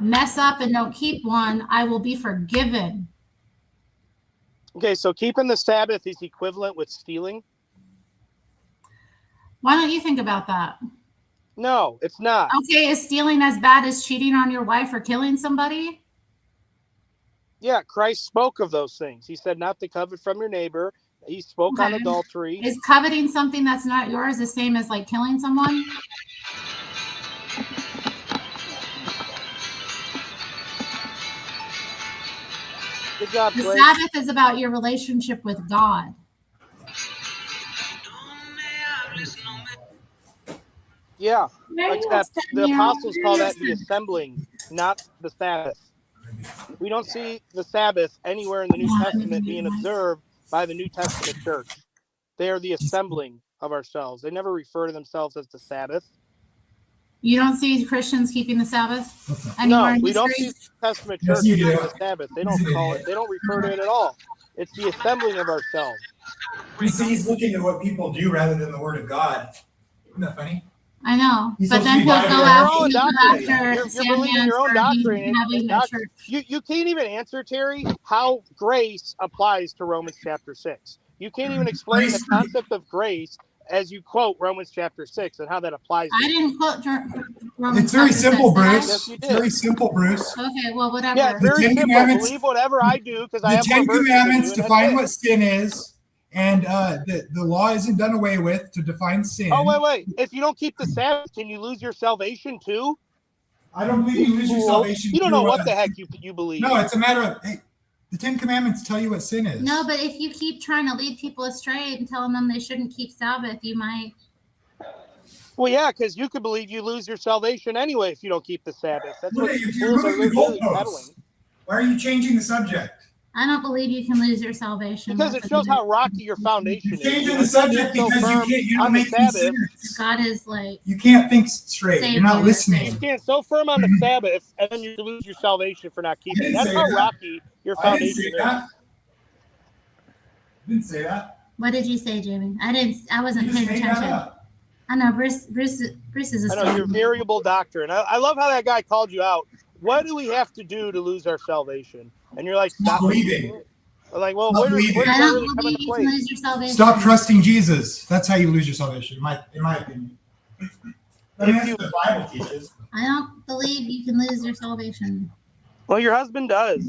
mess up and don't keep one, I will be forgiven.
Okay, so keeping the Sabbath is equivalent with stealing?
Why don't you think about that?
No, it's not.
Okay, is stealing as bad as cheating on your wife or killing somebody?
Yeah, Christ spoke of those things. He said not to covet from your neighbor. He spoke on adultery.
Is coveting something that's not yours the same as like killing someone?
Good job,
The
Grace.
Sabbath is about your relationship with God.
Yeah, except the apostles call that the assembling, not the Sabbath. We don't see the Sabbath anywhere in the New Testament being observed by the New Testament church. They are the assembling of ourselves. They never refer to themselves as the Sabbath.
You don't see Christians keeping the Sabbath
No,
anywhere in
we don't
history?
see the Testament church keeping the Sabbath. They don't call it. They don't refer to it at all. It's the assembling of ourselves.
He's looking at what people do rather than the word of God. Isn't that funny?
I know,
He's
but then
supposed to
he'll
be
go
Bible.
after
You're
Sam
believing your own doctrine.
having
And
a church.
you can't even answer, Terry, how grace applies to Romans chapter 6. You can't even explain the concept of grace as you quote Romans chapter 6 and how that applies.
I didn't quote Romans.
It's very simple,
6, did I?
Bruce.
Yes, you
It's
did.
very simple, Bruce.
Okay, well, whatever.
Yeah, very
Ten
simple.
Commandments-
Believe whatever I do because I
The
have more
10
verses than
Commandments
you, and that's
define
it.
what sin is, and the law isn't done away with to define sin.
Oh, wait. If you don't keep the Sabbath, can you lose your salvation too?
I don't believe you lose your salvation.
You don't know
through,
what the heck you believe.
No, it's a matter of, hey, the 10 Commandments tell you what sin is.
No, but if you keep trying to lead people astray and telling them they shouldn't keep Sabbath, you might.
Well, yeah, because you could believe you lose your salvation anyway if you don't keep the Sabbath. That's
Look
what
at you,
these
you're
fools are
moving the
really
goalposts.
peddling.
Why are you changing the subject?
I don't believe you can lose your salvation.
Because it shows how rocky your foundation is.
Changing
You know,
the subject
so
because
firm
you
on
don't
the
make any
Sabbath.
sense.
God is like.
You can't think straight.
Save
You're not
you.
listening.
You stand so firm on the Sabbath, and then you lose your salvation for not keeping it. That's how rocky your foundation is.
I didn't say that.
What did you say, Jamie? I wasn't
You just
paying
made that
attention.
up.
I know Bruce is a
I know your variable doctrine. I love how that guy called you out. What do we have to do to lose our salvation? And you're like, stop
believing.
Like, well,
Stop
where does
believing.
that
I don't
really come
believe
into
you can
place?
lose your salvation.
Stop trusting Jesus. That's how you lose your salvation, in my opinion. I mean, that's what the Bible teaches.
I don't believe you can lose your salvation.
Well, your husband does.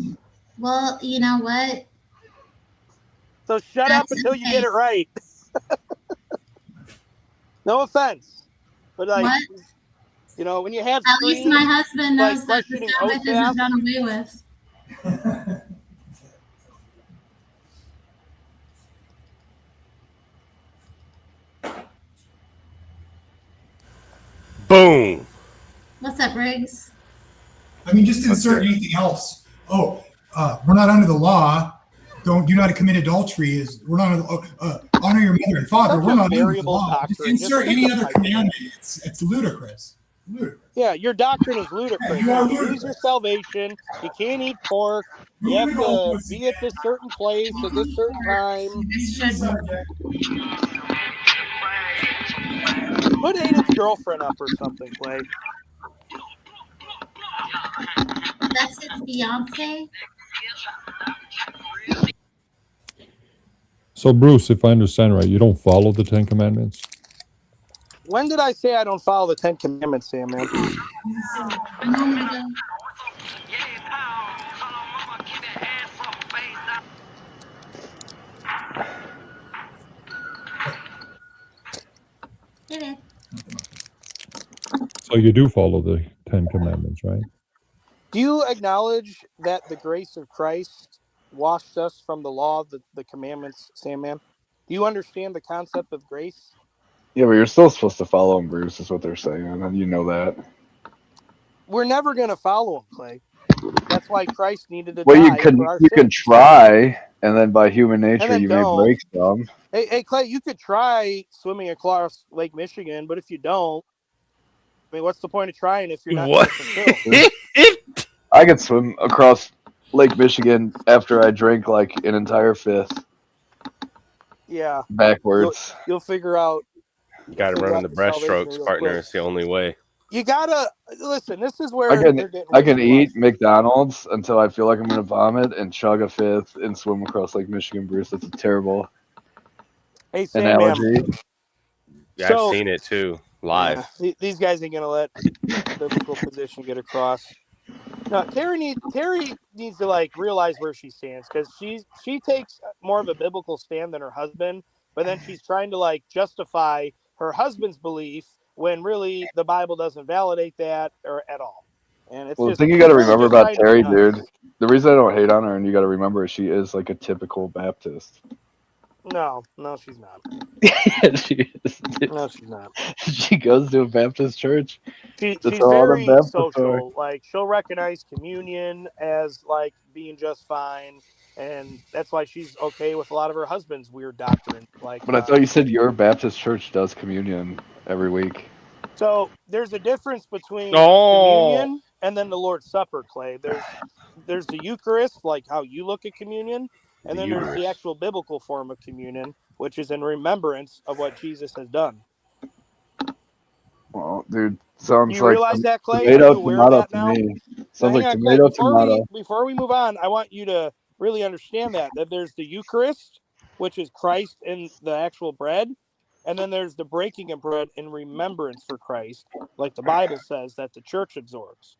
Well, you know what?
So shut up until you get it right. No offense, but like,
What?
you know, when you have
At least my husband knows that the
questioning
Sabbath isn't done away with.
Boom.
What's up, Briggs?
I mean, just insert anything else. Oh, we're not under the law. Do not commit adultery. We're not honor your mother and father.
Such
We're
a
not under the
variable
law. Just
doctrine.
insert
Just
any other
simplify
commandment. It's ludicrous.
Yeah, your doctrine is ludicrous.
You are
You lose your salvation. You can't eat pork. You have to be at this certain place at this certain time. Put Aiden's girlfriend up or something, Clay.
That's his fiance?
So, Bruce, if I understand right, you don't follow the 10 Commandments?
When did I say I don't follow the 10 Commandments, Sam, man?
So you do follow the 10 Commandments, right?
Do you acknowledge that the grace of Christ washed us from the law of the commandments, Sandman? Do you understand the concept of grace?
Yeah, but you're still supposed to follow him, Bruce, is what they're saying, and you know that.
We're never going to follow him, Clay. That's why Christ needed to
Well,
die for our
you can
sins.
try, and then by human
And
nature,
then
you may
don't.
break some.
Hey, Clay, you could try swimming across Lake Michigan, but if you don't, I mean, what's the point of trying if you're not going to fulfill?
I could swim across Lake Michigan after I drink like an entire fifth
Yeah.
backwards.
You'll figure out.
Got to run in the breaststrokes, partner.
Quick.
It's the only way.
You gotta listen. This is where
I can
they're getting
I can
wishy-washy.
eat McDonald's until I feel like I'm gonna vomit and chug a fifth and swim across Lake Michigan, Bruce. That's a terrible analogy.
Yeah, I've seen it too live.
Yeah, these guys ain't gonna let the biblical position get across. No, Terry needs to like realize where she stands, because she takes more of a biblical stand than her husband, but then she's trying to like justify her husband's belief when really the Bible doesn't validate that or at all. And it's
Well, the
just
thing you got to
really
remember
just
about
trying to be
Terry,
nice.
dude, the reason I don't hate on her, and you got to remember, she is like a typical Baptist.
No, she's not.
Yeah, she is. Dude.
No, she's not.
She goes to a Baptist church.
She's
all the
very
Baptists
social. Like, she'll recognize communion as like being just fine, and that's why she's okay with a lot of her husband's weird doctrine. Like,
But I thought you said your Baptist church does communion every week.
so there's a difference between
Oh.
communion and then the Lord's Supper, Clay. There's the Eucharist, like how you look at communion, and then there's the actual biblical form of communion, which is in remembrance of what Jesus has done.
Well, dude, sounds
you
like
realize that, Clay?
tomato,
Are you aware of
tomato
that
to
now?
me.
Now,
Sounds
hang
like
on, Clay.
tomato, tomato.
Before we move on, I want you to really understand that there's the Eucharist, which is Christ in the actual bread, and then there's the breaking of bread in remembrance for Christ, like the Bible says that the church absorbs.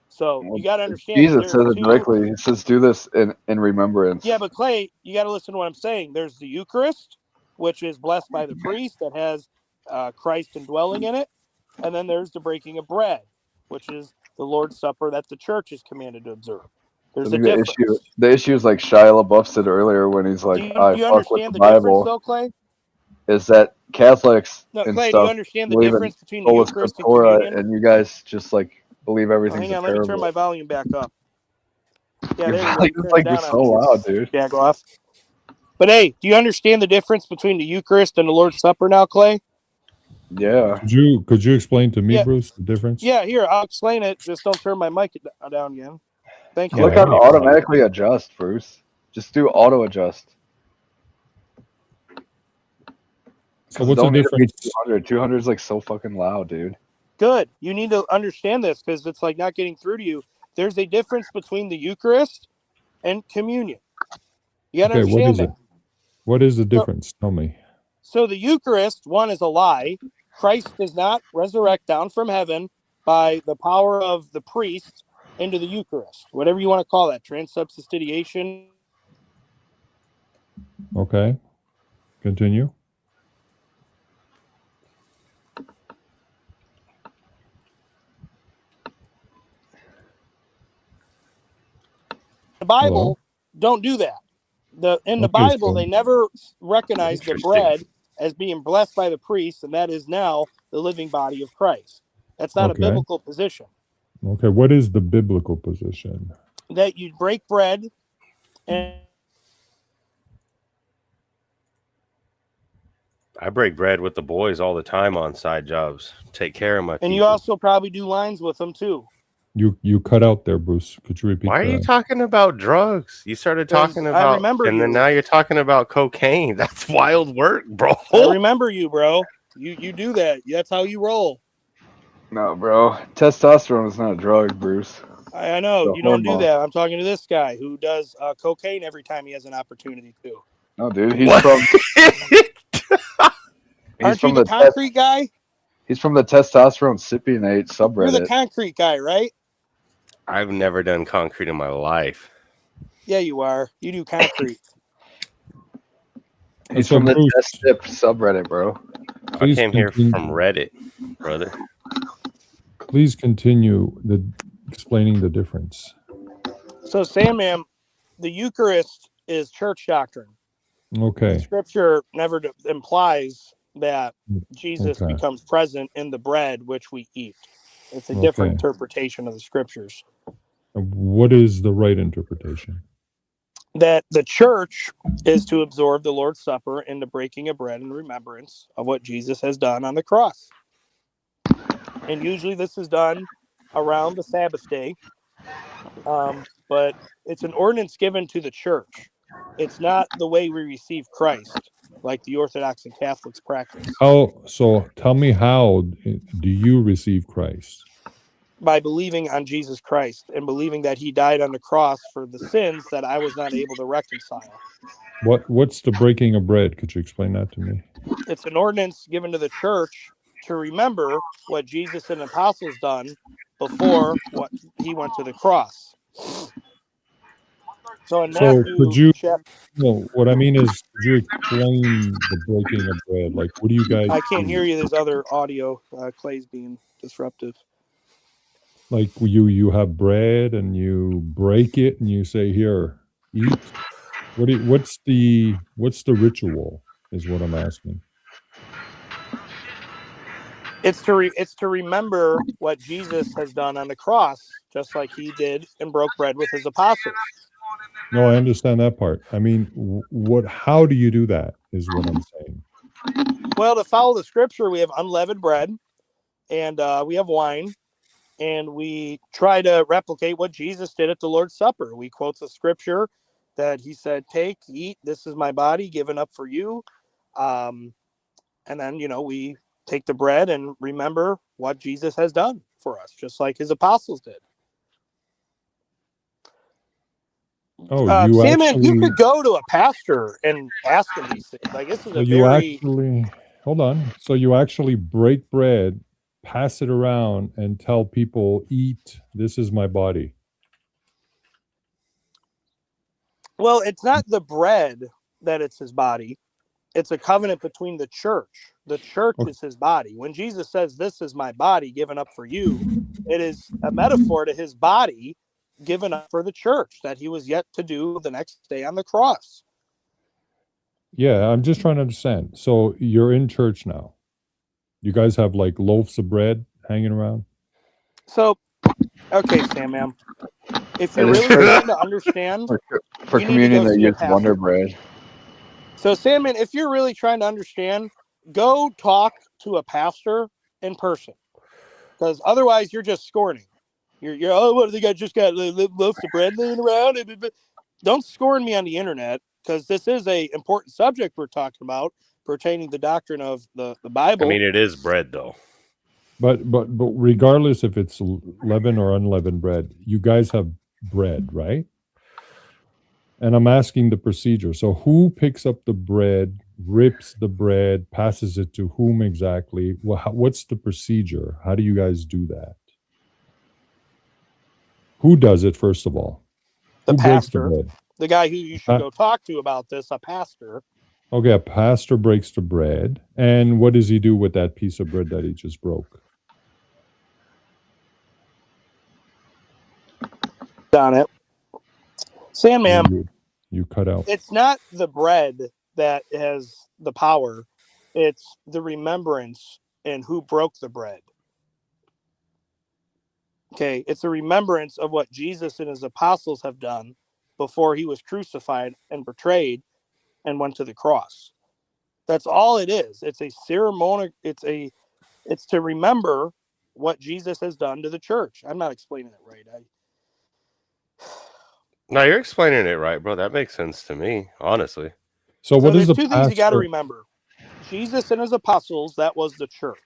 So you got to understand that
Jesus says
there's
it directly. He says, "Do this in remembrance."
Yeah, but Clay, you got to listen to what I'm saying. There's the Eucharist, which is blessed by the priest, that has Christ indwelling in it. And then there's the breaking of bread, which is the Lord's Supper that the church is commanded to observe. There's a difference.
The issue is like Shia LaBeouf said earlier when he's like,
Do you understand the difference, though, Clay?
Is that Catholics and
Clay,
stuff
do you understand the
believe in
difference between the
sola
Eucharist and
scriptura,
communion?
and you guys just like believe everything's
hang on,
a
let me
parable.
turn my volume back up. Yeah,
Your
there we go.
volume's
Turn
like
it down
so
on me,
loud, dude.
Jagoff. But hey, do you understand the difference between the Eucharist and the Lord's Supper now, Clay?
Yeah.
Could you explain to me, Bruce, the difference?
Yeah, here, I'll explain it. Just don't turn my mic down again. Thank you.
Click on automatically adjust, Bruce. Just do auto adjust.
So what's the difference?
200. 200 is like so fucking loud, dude.
Good. You need to understand this because it's like not getting through to you. There's a difference between the Eucharist and communion. You got to understand
what is
that.
it? What is the difference? Tell me.
So the Eucharist, one, is a lie. Christ does not resurrect down from heaven by the power of the priest into the Eucharist. Whatever you want to call that, transubstantiation.
Okay. Continue.
The Bible don't do that. In the Bible, they never recognize the bread as being blessed by the priest, and that is now the living body of Christ. That's not a biblical position.
Okay, what is the biblical position?
That you break bread and
I break bread with the boys all the time on side jobs. Take care of my people.
And you also probably do lines with them too.
You cut out there, Bruce. Could you repeat
Why are you talking about drugs? You started talking about,
I remember
and then
you.
now you're talking about cocaine. That's wild work, bro.
I remember you, bro. You do that. That's how you roll.
No, bro. Testosterone is not a drug, Bruce.
I know.
It's a
You don't do
hormone.
that. I'm talking to this guy who does cocaine every time he has an opportunity to.
No, dude. He's from.
Aren't you the concrete guy?
He's from the testosterone cypionate subreddit.
You're the concrete guy, right?
I've never done concrete in my life.
Yeah, you are. You do concrete.
He's from the test tip subreddit, bro.
I came here from Reddit, brother.
Please continue explaining the difference.
So, Sandman, the Eucharist is church doctrine.
Okay.
Scripture never implies that Jesus
Okay.
becomes present in the bread which we eat. It's a
Okay.
different interpretation of the scriptures.
What is the right interpretation?
That the church is to absorb the Lord's Supper in the breaking of bread in remembrance of what Jesus has done on the cross. And usually this is done around the Sabbath day. But it's an ordinance given to the church. It's not the way we receive Christ, like the Orthodox and Catholics practice.
So tell me, how do you receive Christ?
By believing on Jesus Christ and believing that he died on the cross for the sins that I was not able to reconcile.
What's the breaking of bread? Could you explain that to me?
It's an ordinance given to the church to remember what Jesus and the apostles done before what he went to the cross. So in Matthew,
could you? No, what I mean is, could you explain the breaking of bread? Like, what do you guys?
I can't
do?
hear you. There's other audio. Clay's being disruptive.
Like, you have bread and you break it and you say, "Here, eat." What's the ritual? Is what I'm asking.
It's to remember what Jesus has done on the cross, just like he did and broke bread with his apostles.
No, I understand that part. I mean, how do you do that is what I'm saying.
Well, to follow the scripture, we have unleavened bread and we have wine, and we try to replicate what Jesus did at the Lord's Supper. We quote the scripture that he said, "Take, eat, this is my body given up for you." And then, we take the bread and remember what Jesus has done for us, just like his apostles did.
Oh,
Sandman, you could go to a pastor and ask him these things. Like, this is
hold on. So you actually break bread, pass it around, and tell people, "Eat. This is my body."
Well, it's not the bread that it's his body. It's a covenant between the church. The church is his body. When Jesus says, "This is my body given up for you," it is a metaphor to his body given up for the church that he was yet to do the next day on the cross.
Yeah, I'm just trying to understand. So you're in church now. You guys have like loaves of bread hanging around?
So, okay, Sam, if you're really trying to understand,
for
you need to
communion
go
they
see a
use Wonder Bread.
So, Sandman, if you're really trying to understand, go talk to a pastor in person, because otherwise you're just scorning. You're oh, what do they got? Just got loaves of bread laying around. Don't scorn me on the internet, because this is a important subject we're talking about pertaining to the doctrine of the Bible.
I mean, it is bread, though.
But regardless if it's leavened or unleavened bread, you guys have bread, right? And I'm asking the procedure. So who picks up the bread, rips the bread, passes it to whom exactly? What's the procedure? How do you guys do that? Who does it, first of all?
The
who
pastor,
breaks the bread?
the guy who you should go talk to about this, a pastor.
Okay, a pastor breaks the bread. And what does he do with that piece of bread that he just broke?
On it. Sandman,
you cut out.
It's not the bread that has the power. It's the remembrance and who broke the bread. Okay, it's a remembrance of what Jesus and his apostles have done before he was crucified and betrayed and went to the cross. That's all it is. It's a ceremonial. It's to remember what Jesus has done to the church. I'm not explaining it right.
No, you're explaining it right, bro. That makes sense to me, honestly.
So what is
there's
the
two things you got to remember. Jesus and his apostles, that was the church.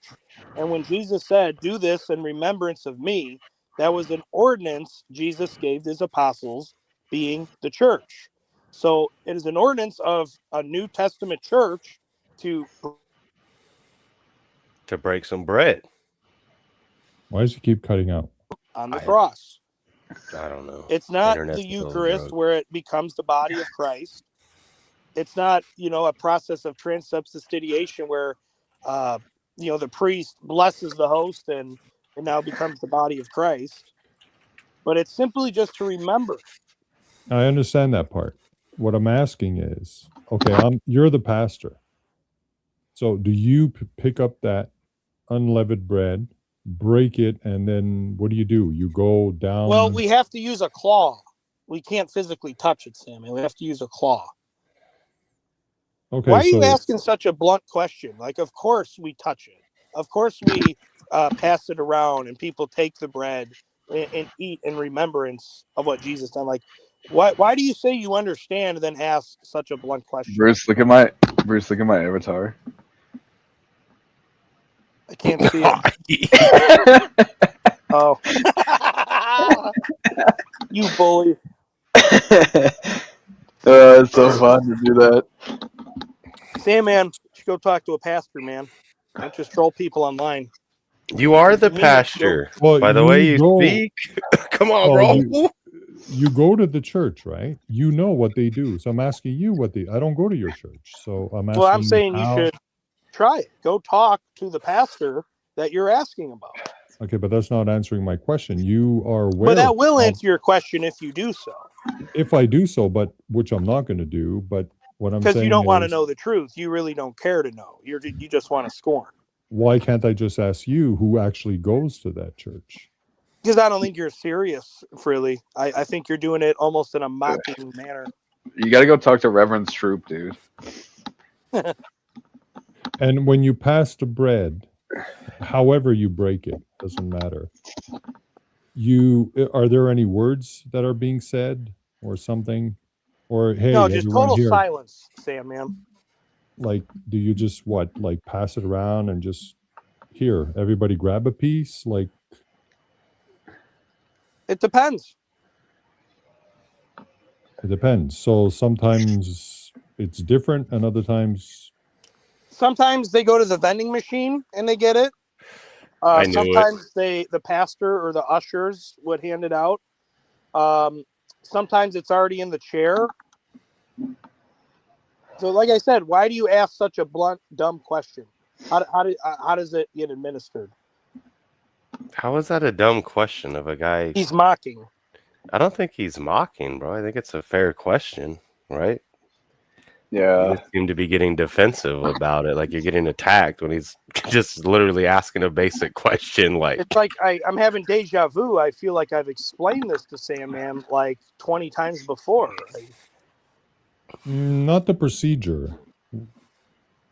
And when Jesus said, "Do this in remembrance of me," that was an ordinance Jesus gave his apostles, being the church. So it is an ordinance of a New Testament church to
break some bread.
Why does he keep cutting out?
On the cross.
I don't know.
It's not
Internet's
the
a little
Eucharist
drug.
where it becomes the body of Christ. It's not, a process of transubstantiation where, the priest blesses the host and It now becomes the body of Christ. But it's simply just to remember.
I understand that part. What I'm asking is, okay, you're the pastor. So do you pick up that unleavened bread, break it, and then what do? You go down.
Well, we have to use a claw. We can't physically touch it, Sammy. We have to use a claw.
Okay,
why are you asking such a blunt question? Like, of course we touch it. Of course we pass it around and people take the bread and eat in remembrance of what Jesus done. Like, why do you say you understand and then ask such a blunt question?
Bruce, look at my avatar.
I can't see it. Oh. You bully.
It's so fun to do that.
Sam, man, you should go talk to a pastor, man. Don't just troll people online.
You are the pastor.
Well,
by the way you speak. Come on, bro.
You go to the church, right? You know what they do. So I'm asking you I don't go to your church. So I'm asking
I'm saying you should try it. Go talk to the pastor that you're asking about.
Okay, but that's not answering my question. You are aware.
But that will answer your question if you do so.
If I do so, but which I'm not going to do. But what I'm saying
because you don't want to know the truth. You really don't care to know. You just want to scorn.
Why can't I just ask you who actually goes to that church?
Because I don't think you're serious, really. I think you're doing it almost in a mocking manner.
You got to go talk to Reverend Stroop, dude.
And when you pass the bread, however you break it, doesn't matter. Are there any words that are being said or something? Or hey,
no, just total
here,
silence, Sam, man.
Like, do you just pass it around and just here, everybody grab a piece? Like,
it depends.
It depends. So sometimes it's different, and other times.
Sometimes they go to the vending machine and they get it. Sometimes the pastor or the ushers would hand it out. Sometimes it's already in the chair. So, like I said, why do you ask such a blunt, dumb question? How does it get administered?
How is that a dumb question of a guy?
He's mocking.
I don't think he's mocking, bro. I think it's a fair question, right?
Yeah.
You seem to be getting defensive about it, like you're getting attacked when he's just literally asking a basic question. Like,
it's like I'm having deja vu. I feel like I've explained this to Sam, man, like 20 times before.
Not the procedure.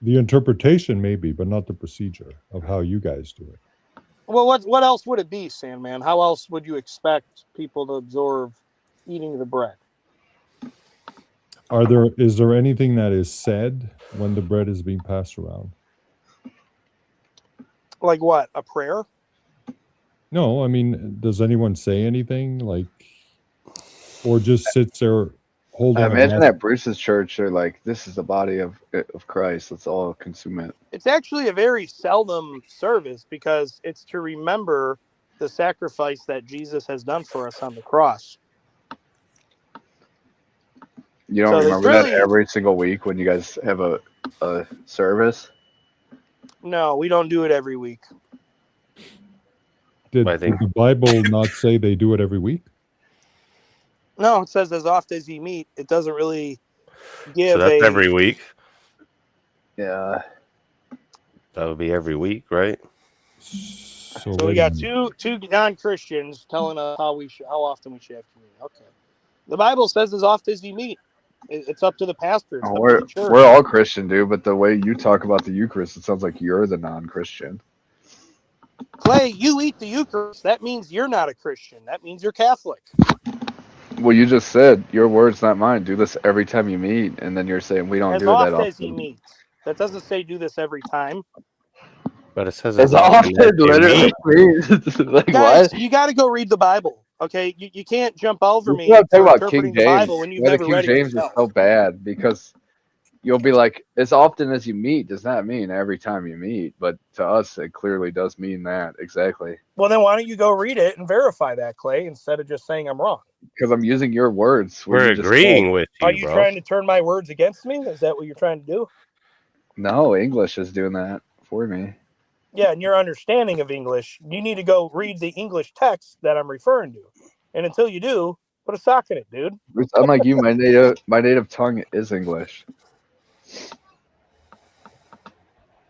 The interpretation maybe, but not the procedure of how you guys do it.
Well, what else would it be, Sandman? How else would you expect people to absorb eating the bread?
Is there anything that is said when the bread is being passed around?
Like what? A prayer?
No, I mean, does anyone say anything or just sits there holding?
I imagine at Bruce's church, they're like, "This is the body of Christ. Let's all consume it."
It's actually a very seldom service because it's to remember the sacrifice that Jesus has done for us on the cross.
You don't remember that every single week when you guys have a service?
No, we don't do it every week.
Did the Bible not say they do it every week?
No, it says as oft as ye meet. It doesn't really give.
So that's every week.
Yeah,
that would be every week, right?
So we got two non-Christians telling us how often we should have communion. Okay, the Bible says as oft as ye meet. It's up to the pastor. It's up to the church.
We're all Christian, dude. But the way you talk about the Eucharist, it sounds like you're the non-Christian.
Clay, you eat the Eucharist. That means you're not a Christian. That means you're Catholic.
Well, you just said your words, not mine. Do this every time you meet, and then you're saying we don't do it that often.
As often as you meet. That doesn't say do this every time.
But it says
as often literally means. Like,
guys,
what?
you got to go read the Bible. Okay, you can't jump over me
for
about
interpreting
the Bible when you've never
King
read it
James
yourself.
is so bad because you'll be like, as often as you meet does not mean every time you meet, but to us it clearly does mean that exactly.
Well, then why don't you go read it and verify that, Clay, instead of just saying I'm wrong?
Because I'm using your words.
We're agreeing with you.
Are you trying to turn my words against me? Is that what you're trying to do?
No, English is doing that for me.
Yeah, and your understanding of English, you need to go read the English text that I'm referring to. And until you do, put a sock in it, dude.
Unlike you, my native tongue is English.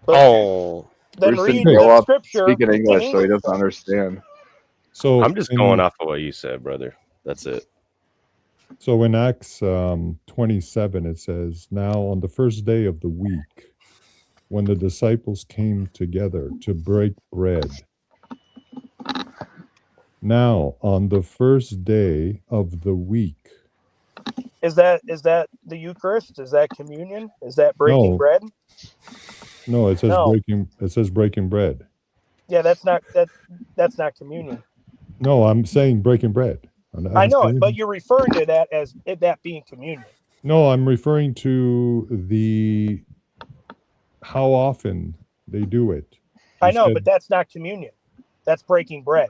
Oh,
Then
Bruce didn't
read
grow
the
up
scripture
speaking
in
English, so he
English.
doesn't understand.
So
I'm just going off of what you said, brother. That's it.
So in Acts 27, it says, "Now on the first day of the week, when the disciples came together to break bread." Now on the first day of the week.
Is that the Eucharist? Is that communion? Is that breaking
No,
bread?
no, it says
No.
breaking. It says breaking bread.
Yeah, that's not communion.
No, I'm saying breaking bread.
I know it, but you're referring to that as that being communion.
No, I'm referring to the how often they do it.
I
You
know,
said-
but that's not communion. That's breaking bread.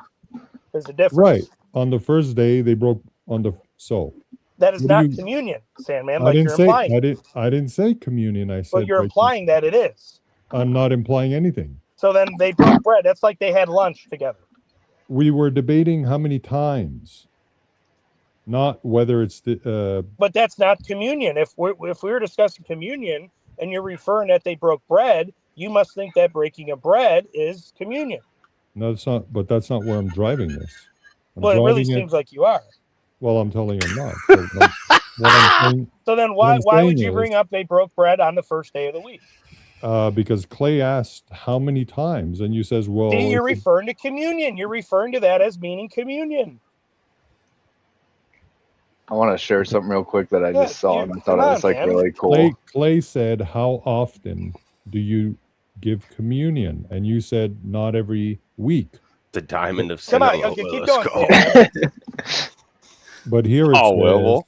There's a difference.
right. On the first day, they broke on the so.
That is
What do
not
you-
communion, Sandman,
I
like
didn't
you're
say
implying.
I didn't say communion. I said
But you're
breaking-
implying that it is.
I'm not implying anything.
So then they broke bread. That's like they had lunch together.
We were debating how many times, not whether it's the.
But that's not communion. If we're discussing communion and you're referring that they broke bread, you must think that breaking of bread is communion.
No, that's not. But that's not where I'm driving this. I'm
Well, it really
driving
seems like you are.
Well, I'm telling you, I'm not. So what I'm saying,
So then
what
why
I'm
would
saying
you bring
is,
up they broke bread on the first day of the week?
Because Clay asked how many times, and you says, "Well,
See, you're
it's
referring to communion. You're referring to that as meaning communion.
I want to share something real quick that I just saw, and I thought it was like really cool.
Clay said, "How often do you give communion?" And you said, "Not every week."
The diamond of
Come on,
Sinaloa.
okay, keep
Let's
going.
go.
But here it
Oh,
says,
well.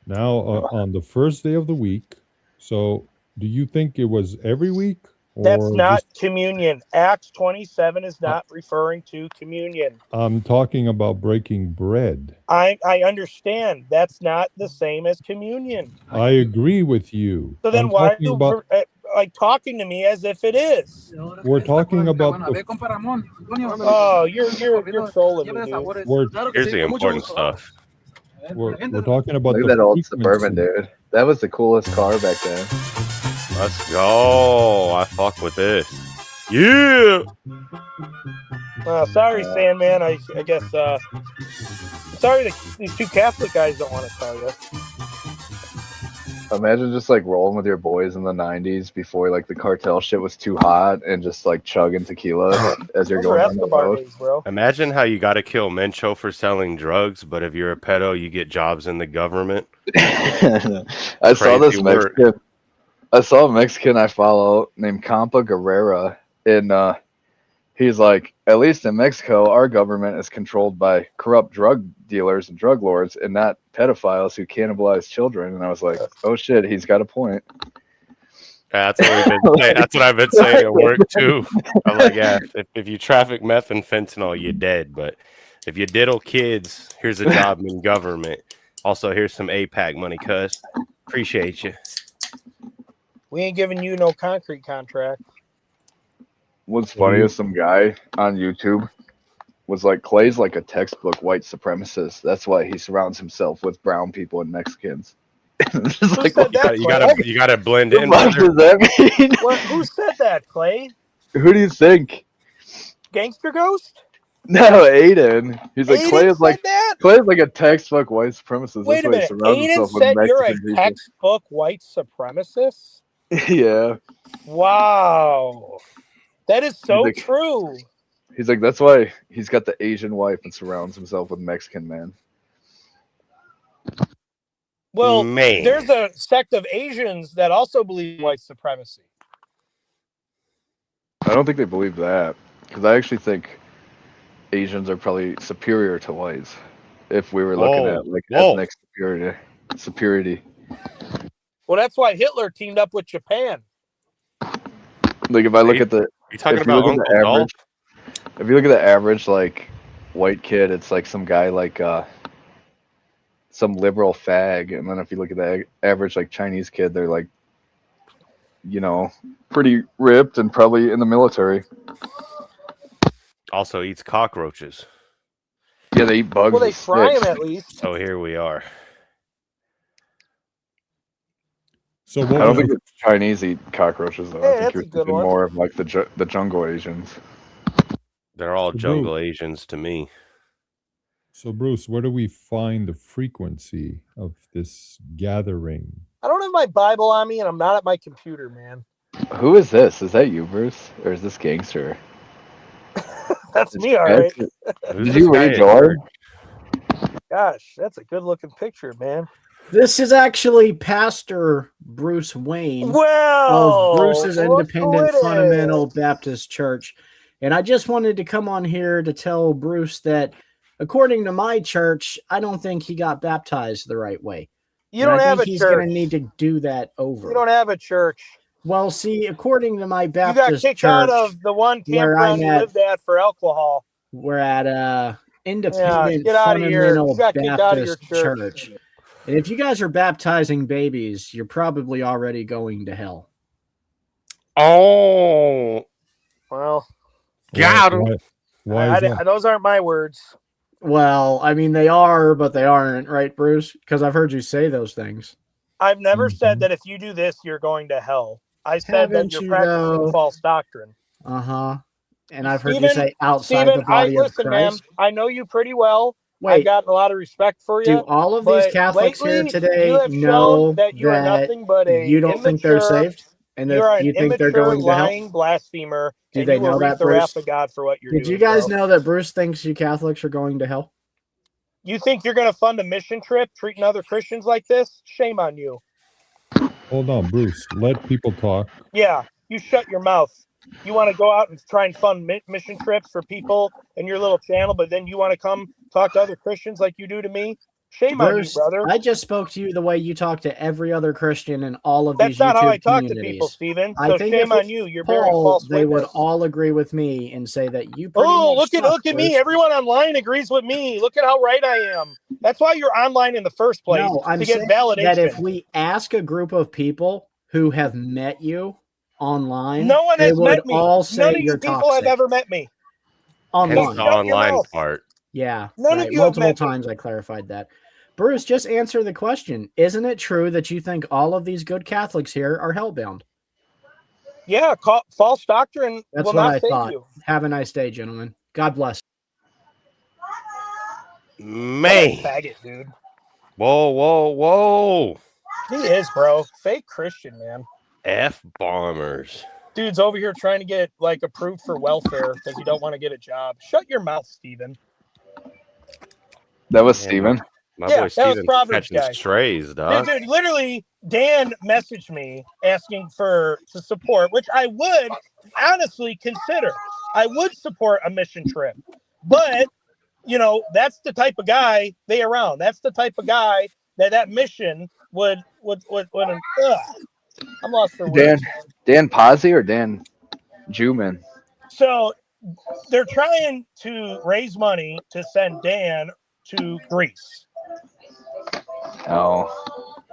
now on the first day of the week. So, do you think it was every week?
That's
Or
not
just-
communion. Acts 27 is not referring to communion.
I'm talking about breaking bread.
I understand. That's not the same as communion.
I agree with you.
So then
I'm
why are
talking
you
about
like talking to me as if it is?
we're talking about the,
Oh, you're trolling me, dude.
Here's the important stuff.
we're talking about
Look
the
at that old
frequency.
Suburban, dude. That was the coolest car back then.
Let's go. I fuck with this. Yeah.
Sorry, Sandman. I guess. Sorry that these two Catholic guys don't want to tell you.
Imagine just like rolling with your boys in the 90s before like the cartel shit was too hot and just like chugging tequila as you're
Those were
going on the
Escobar
road.
days, bro.
Imagine how you got to kill Mencho for selling drugs, but if you're a pedo, you get jobs in the government.
I saw this
Crazy work.
Mexican. I saw a Mexican I follow named Campa Guerrera, and he's like, at least in Mexico, our government is controlled by corrupt drug dealers and drug lords, and not pedophiles who cannibalize children. And I was like, oh shit, he's got a point.
That's what we've been saying. That's what I've been saying at work too. I'm like, yeah, if you traffic meth and fentanyl, you're dead. But if you diddle kids, here's a job in government. Also, here's some APAC money, cuz. Appreciate you.
We ain't giving you no concrete contract.
What's funny is some guy on YouTube was like, Clay's like a textbook white supremacist. That's why he surrounds himself with brown people and Mexicans.
Who said that, Clay?
You gotta blend in.
What does that mean?
Who said that, Clay?
Who do you think?
Gangster Ghost?
No, Aiden. He's like,
Aiden
Clay is like
said that?
Clay's like a textbook white supremacist.
Wait
That's
a
why he
minute.
surrounds
Aiden
himself with
said you're a
Mexican people.
textbook white supremacist?
Yeah.
Wow. That is so
like-
true.
He's like, that's why he's got the Asian wife and surrounds himself with Mexican men.
Well,
Man.
there's a sect of Asians that also believe in white supremacy.
I don't think they believe that, because I actually think Asians are probably superior to whites if we were looking
Whoa.
at like
Whoa.
ethnic superiority.
Well, that's why Hitler teamed up with Japan.
Like if I look at the
You talking
if you
about
look
Uncle
at the
Dolph?
average, if you look at the average like white kid, it's like some guy like some liberal fag, and then if you look at the average like Chinese kid, they're like you know, pretty ripped and probably in the military.
Also eats cockroaches.
Yeah, they eat bugs.
Well, they
with
fry
sticks.
them at least.
So here we are.
So
I
what
don't
was
think
the,
the Chinese eat cockroaches though.
Hey,
I think
that's
you're
a good
thinking
one.
more of like the jungle Asians.
They're all
So
jungle Asians to me.
so Bruce, where do we find the frequency of this gathering?
I don't have my Bible on me, and I'm not at my computer, man.
Who is this? Is that you, Bruce, or is this Gangster?
That's
Did
me,
you,
all right.
did you read yours?
Gosh, that's a good looking picture, man.
This is actually Pastor Bruce Wayne
Well,
of Bruce's
look who
Independent
it
Fundamental
is.
Baptist Church. And I just wanted to come on here to tell Bruce that according to my church, I don't think he got baptized the right way.
You
And
don't
I
have
think
a
he's going
church.
to need to do that over.
You don't have a church.
Well, see, according to my
You got
Baptist
kicked
church,
out of the one
where
campground
I'm
you
at,
lived at for alcohol.
we're at
Yeah,
Independent
get out of here.
Fundamental
You got kicked out of your
Baptist
church.
Church. And if you guys are baptizing babies, you're probably already going to hell.
Oh,
well,
got him.
Why is that?
Those aren't my words.
Well, I mean, they are, but they aren't, right, Bruce? Because I've heard you say those things.
I've never said that if you do this, you're going to hell. I said that
Haven't
you're
you,
practicing
though?
false doctrine.
Uh-huh. And I've heard you say outside
Steven,
the body of
listen, man.
Christ.
I know you pretty well.
Wait.
I've got a lot of respect for you.
Do all of these
but
Catholics here
lately,
today
you have
know
shown that you are
that
nothing but a
you don't think they're
immature-
saved? And
you are
that
an
you think they're
immature,
going to hell?
lying blasphemer,
Do
and
they
you will
know
reap
that,
the
Bruce?
wrath of God for what you're doing.
Did you guys
bro.
know that Bruce thinks you Catholics are going to hell?
You think you're going to fund a mission trip treating other Christians like this? Shame on you.
Hold on, Bruce. Let people talk.
Yeah, you shut your mouth. You want to go out and try and fund mission trips for people in your little channel, but then you want to come talk to other Christians like you do to me? Shame on you,
Bruce,
brother.
I just spoke to you the way you talk to every other Christian in all of
That's
these
not
YouTube
how I talk to
communities.
people, Steven.
I
So
think
shame
if
on you. You're bearing
poll,
false
they would
witness.
all agree with me and say that you pretty
Oh,
much
look at me.
Bruce.
Everyone online agrees with me. Look at how right I am. That's why you're online in the first place,
No, I'm
to get
saying
validation.
that if we ask a group of people who have met you online,
No one
they
has
would
met me.
all say
None of you
you're
people
toxic.
have ever met me.
Online.
Hence the online part.
Yeah,
None of
right.
you have
Multiple
met me.
times I clarified that. Bruce, just answer the question. Isn't it true that you think all of these good Catholics here are hellbound?
Yeah, false doctrine
That's
will
what
not
I
save
thought.
you.
Have a nice day, gentlemen. God bless.
Man.
Faggot, dude.
Whoa.
He is, bro. Fake Christian, man.
F-bombers.
Dude's over here trying to get like approved for welfare because you don't want to get a job. Shut your mouth, Steven.
That was
Man,
Steven.
My
Yeah,
boy
that was
Steven's
Proverbs
catching
guy.
strays, dog.
Dude, literally, Dan messaged me asking for support, which I would honestly consider. I would support a mission trip, but you know that's the type of guy they around. That's the type of guy that mission would. I'm lost for words.
Dan Pazzi or Dan Juman?
So they're trying to raise money to send Dan to Greece.
Oh,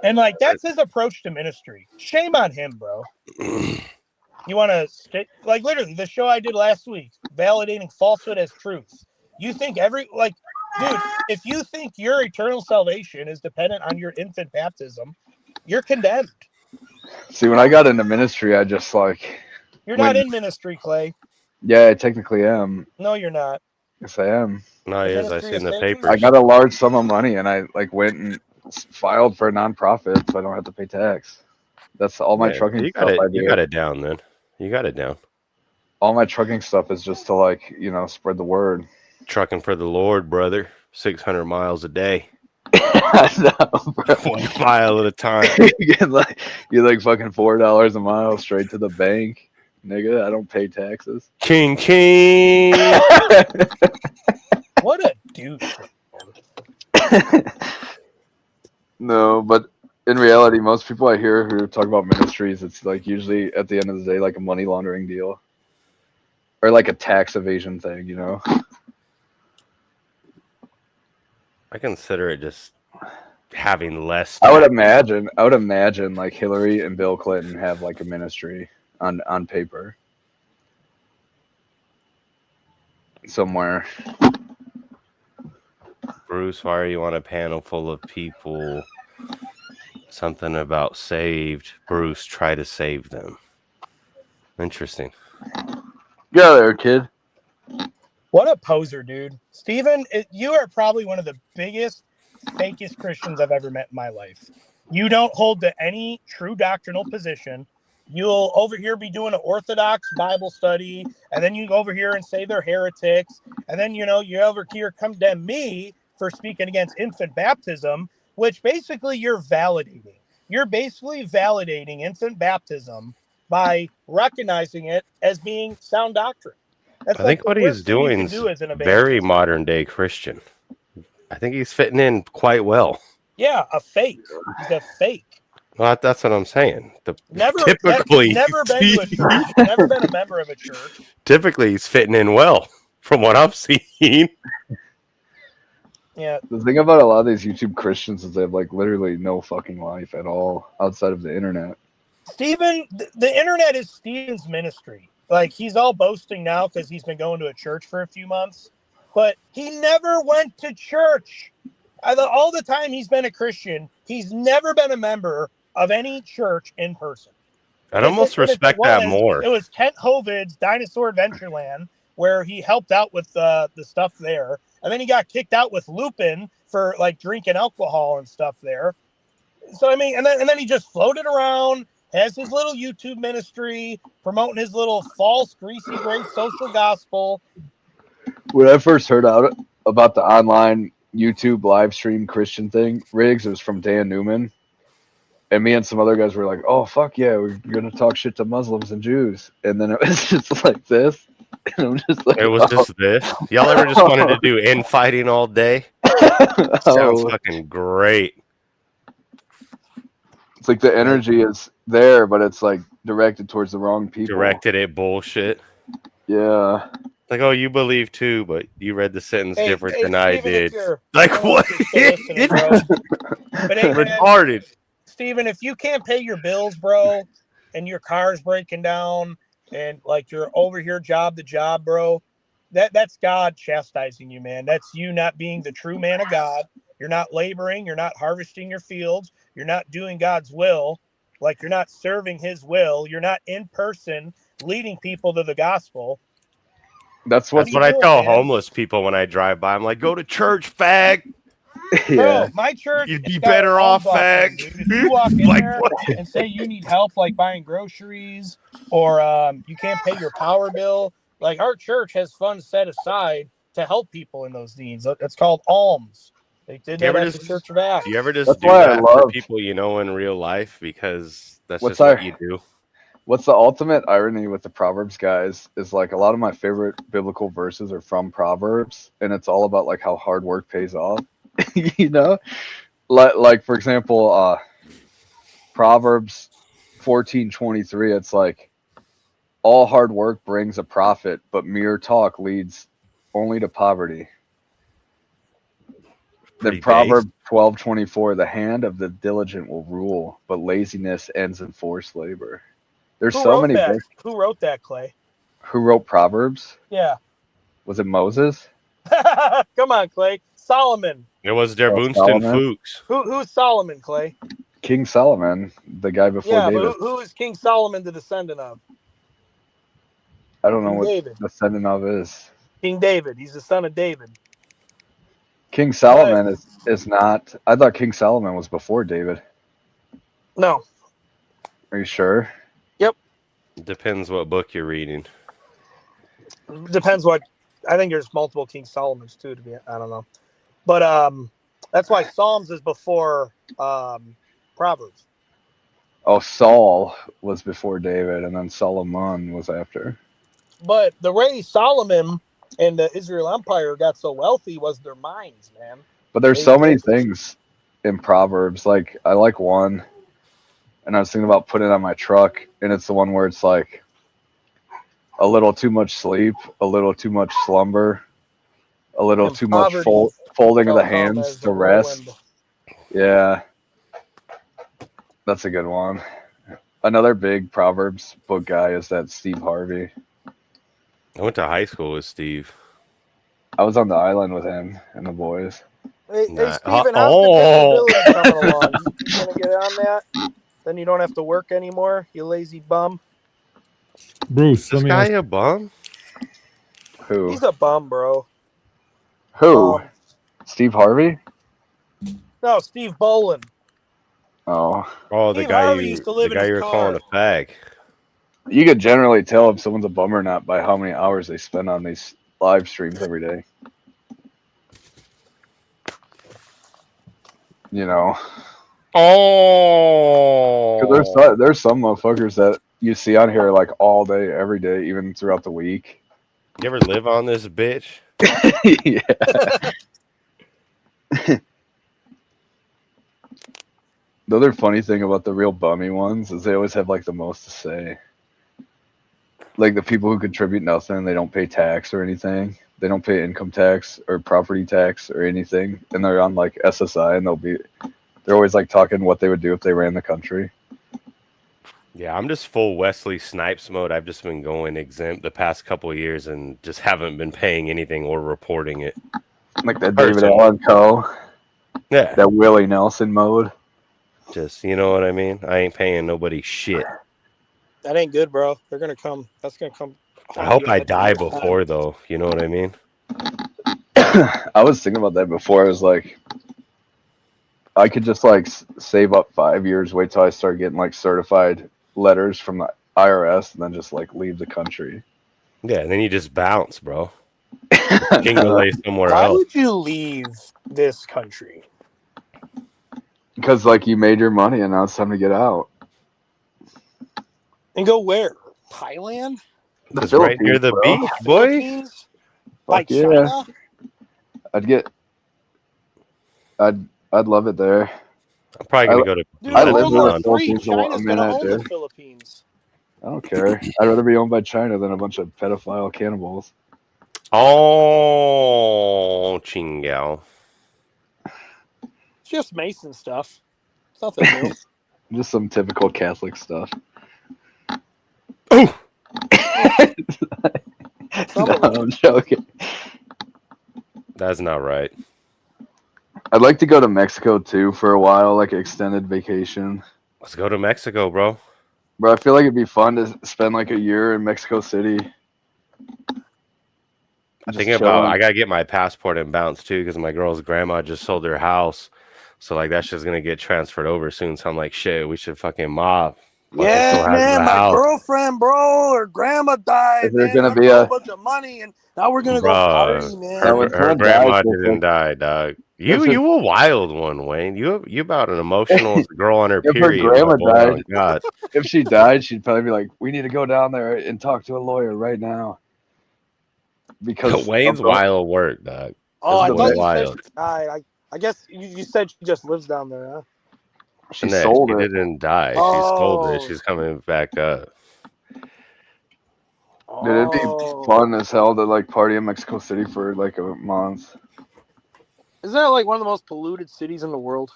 And like that's his approach to ministry. Shame on him, bro. You want to stick like literally the show I did last week, validating falsehood as truth. You think dude, if you think your eternal salvation is dependent on your infant baptism, you're condemned.
see, when I got into ministry, I just like
You're not in ministry, Clay.
Yeah, I technically am.
No, you're not.
Yes, I am.
No, he is. I seen the papers.
I got a large sum of money, and I like went and filed for a nonprofit, so I don't have to pay tax. That's all my trucking
you
stuff
got it,
I do.
You got it down, then. You got it down.
All my trucking stuff is just to spread the word.
Trucking for the Lord, brother. 600 miles a day.
No, bro.
1 mile at a time.
you get like fucking $4 a mile straight to the bank, nigga. I don't pay taxes.
King.
What a douche.
No, but in reality, most people I hear who talk about ministries, it's like usually at the end of the day, like a money laundering deal or like a tax evasion thing, you know?
I consider it just having less.
I would imagine like Hillary and Bill Clinton have like a ministry on paper somewhere.
Bruce, why are you on a panel full of people? Something about saved. Bruce, try to save them. Interesting.
Get out of there, kid.
What a poser, dude. Steven, you are probably one of the biggest, fakest Christians I've ever met in my life. You don't hold to any true doctrinal position. You'll over here be doing an Orthodox Bible study, and then you go over here and say they're heretics, and then, you over here condemn me for speaking against infant baptism, which basically you're validating. You're basically validating infant baptism by recognizing it as being sound doctrine. That's
I think what he's doing
is
is very modern day Christian. I think he's fitting in quite well.
Yeah, a fake. He's a fake.
Well, that's what I'm saying.
Never been to a church. Never been a member of a church.
Typically, he's fitting in well, from what I've seen.
Yeah.
The thing about a lot of these YouTube Christians is they have like literally no fucking life at all outside of the internet.
Steven, the internet is Steven's ministry. Like, he's all boasting now because he's been going to a church for a few months, but he never went to church. All the time he's been a Christian, he's never been a member of any church in person.
I'd almost respect that more.
It was Kent Hovid's Dinosaur Adventureland, where he helped out with the stuff there, and then he got kicked out with Lupin for like drinking alcohol and stuff there. So I mean, and then he just floated around, has his little YouTube ministry, promoting his little false greasy grace social gospel.
When I first heard about the online YouTube live stream Christian thing, Riggs, it was from Dan Newman. And me and some other guys were like, oh, fuck yeah, we're going to talk shit to Muslims and Jews. And then it was just like this. And I'm just like,
it was just this. Y'all ever just wanted to do infighting all day? Sounds fucking great.
It's like the energy is there, but it's like directed towards the wrong people.
Directed at bullshit.
Yeah.
Like, oh, you believe too, but you read the sentence different than I did.
Steven,
Like, what? Retarded.
Steven, if you can't pay your bills, bro, and your car's breaking down, and like you're over here job to job, bro, that's God chastising you, man. That's you not being the true man of God. You're not laboring. You're not harvesting your fields. You're not doing God's will. Like, you're not serving his will. You're not in person leading people to the gospel.
That's
what I tell homeless people when I drive by. I'm like, go to church, fag.
Bro, my church.
You'd be better off, fag.
If you walk in there and say you need help, like buying groceries, or you can't pay your power bill, like, our church has funds set aside to help people in those needs. It's called alms. They did that at the Church of Acts.
Do you ever just do that for people you know in real life? Because that's just what you do.
What's the ultimate irony with the Proverbs guys is like a lot of my favorite biblical verses are from Proverbs, and it's all about like how hard work pays off. You know, like for example, Proverbs 14:23. It's like all hard work brings a profit, but mere talk leads only to poverty. Then Proverbs 12:24. The hand of the diligent will rule, but laziness ends in forced labor. There's so many books.
Who wrote that, Clay?
Who wrote Proverbs?
Yeah.
Was it Moses?
Come on, Clay. Solomon.
It was Der Boonston Fuchs.
Who's Solomon, Clay?
King Solomon, the guy before David.
But who is King Solomon the descendant of?
I don't know
King
what
David.
the descendant of is.
King David. He's the son of David.
King Solomon is not. I thought King Solomon was before David.
No.
Are you sure?
Yep.
Depends what book you're reading.
Depends what. I think there's multiple King Solomons too. I don't know, but that's why Psalms is before Proverbs.
Oh, Saul was before David, and then Solomon was after.
But the way Solomon and the Israel Empire got so wealthy was their minds, man.
But there's so many things in Proverbs. Like, I like one, and I was thinking about putting it on my truck, and it's the one where it's like, a little too much sleep, a little too much slumber, a little too much folding of the hands to rest. Yeah, that's a good one. Another big Proverbs book guy is that Steve Harvey.
I went to high school with Steve.
I was on the island with him and the boys.
Hey,
Nah.
Steven, how's
Oh.
the disability coming along? You gonna get on that? Then you don't have to work anymore, you lazy bum.
Bruce,
This
let me
guy
ask.
a bum?
Who?
He's a bum, bro.
Who? Steve Harvey?
No, Steve Bolin.
Oh.
Oh, the
Steve
guy
Harvey used to live in his
you were
car.
calling a fag.
You could generally tell if someone's a bum or not by how many hours they spend on these live streams every day. You know.
Oh.
'Cause there's some motherfuckers that you see on here like all day, every day, even throughout the week.
You ever live on this bitch?
Yeah. The other funny thing about the real bummy ones is they always have like the most to say. Like the people who contribute nothing, they don't pay tax or anything. They don't pay income tax or property tax or anything, and they're on like SSI, and they're always like talking what they would do if they ran the country.
Yeah, I'm just full Wesley Snipes mode. I've just been going exempt the past couple of years and just haven't been paying anything or reporting it.
Like that David Allen Co.
Yeah.
That Willie Nelson mode.
Just, you know what I mean? I ain't paying nobody shit.
That ain't good, bro. They're gonna come. That's gonna come.
I hope I die before, though. You know what I mean?
I was thinking about that before. I was like, I could just like save up 5 years, wait till I start getting like certified letters from the IRS, and then just like leave the country.
Yeah, and then you just bounce, bro. Jingle somewhere
Why
else.
would you leave this country?
Because like you made your money, and now it's time to get out.
And go where? Thailand?
It's right near the
bro.
beach, boy.
Philippines? Like
Yeah.
China?
I'd love it there.
I'm probably gonna go to.
Dude,
I
in
lived
World
in the
War III,
Philippines
China's
a
gonna
minute,
own the
dude.
Philippines.
I don't care. I'd rather be owned by China than a bunch of pedophile cannibals.
Oh, chingao.
It's just Mason stuff. It's nothing new.
Just some typical Catholic stuff.
Oh.
No, I'm joking.
That's not right.
I'd like to go to Mexico too for a while, like an extended vacation.
Let's go to Mexico, bro.
Bro, I feel like it'd be fun to spend like a year in Mexico City.
I'm thinking about I gotta get my passport and bounce too because my girl's grandma just sold her house, so like that's just gonna get transferred over soon. So I'm like, shit, we should fucking mob.
Yeah, man, my girlfriend, bro, her grandma died.
Is there
Man,
gonna
left
be
her
a
bunch of money, and now we're gonna go party, man.
Her grandma didn't die, dog. You a wild one, Wayne. You about an emotional girl on her
If her
period.
grandma
my boy,
died,
on God.
if she died, she'd probably be like, "We need to go down there and talk to a lawyer right now." Because
Wayne's wild work, dog.
Oh, I
This
thought
boy
you
wild.
said she died. I guess you said she just lives down there, huh?
She
No,
sold
she
it.
didn't die. She sold it. She's coming back up.
Dude, it'd be fun as hell to like party in Mexico City for like a month.
Isn't that like one of the most polluted cities in the world?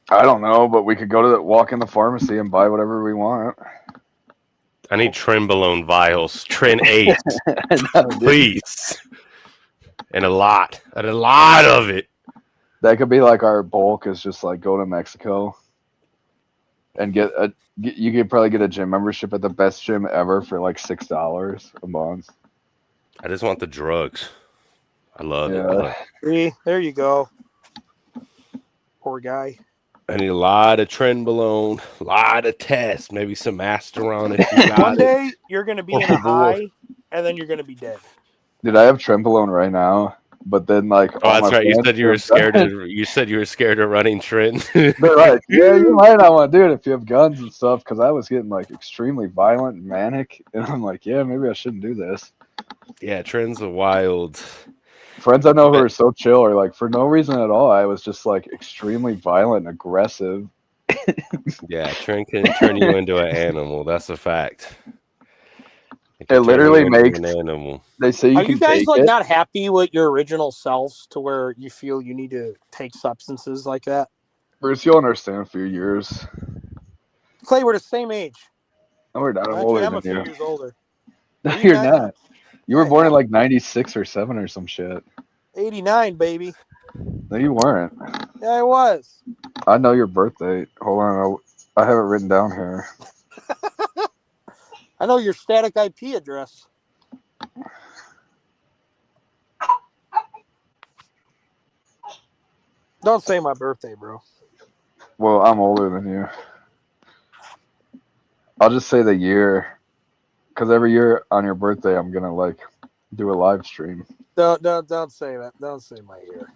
I don't know, but we could go to walk in the pharmacy and buy whatever we want.
I need Trenbolone vials. Tren 8. Please. And a lot of it.
That could be like our bulk is just like go to Mexico and you could probably get a gym membership at the best gym ever for like $6 a month.
I just want the drugs. I love it.
See, there you go. Poor guy.
I need a lot of Trenbolone, a lot of tests, maybe some Asteron if you got
One
it.
day you're gonna be in a high, and then you're gonna be dead.
Dude, I have Trenbolone right now, but then like
Oh, that's right. You said you were scared. You said you were scared of running Tren.
They're like, yeah, you might not want to do it if you have guns and stuff. Because I was getting like extremely violent and manic, and I'm like, yeah, maybe I shouldn't do this.
Yeah, Tren's a wild.
Friends I know who are so chill are like, for no reason at all, I was just like extremely violent and aggressive.
Yeah, Tren can turn you into an animal. That's a fact.
It literally
turn you into
makes
an animal.
They say you
Are
can
you guys
take
like
it.
not happy with your original selves to where you feel you need to take substances like that?
Bruce, you'll understand in a few years.
Clay, we're the same age.
No, we're not. I'm
Actually,
older
I'm
than
a few
you.
years older.
No,
Are you
you're
not?
not. You were
I
born in
am.
like 96 or 7 or some shit.
89, baby.
No, you weren't.
Yeah, I was.
I know your birthday. Hold on. I have it written down here.
I know your static IP address. Don't say my birthday, bro.
Well, I'm older than you. I'll just say the year. Because every year on your birthday, I'm going to like do a live stream.
Don't say that. Don't say my year.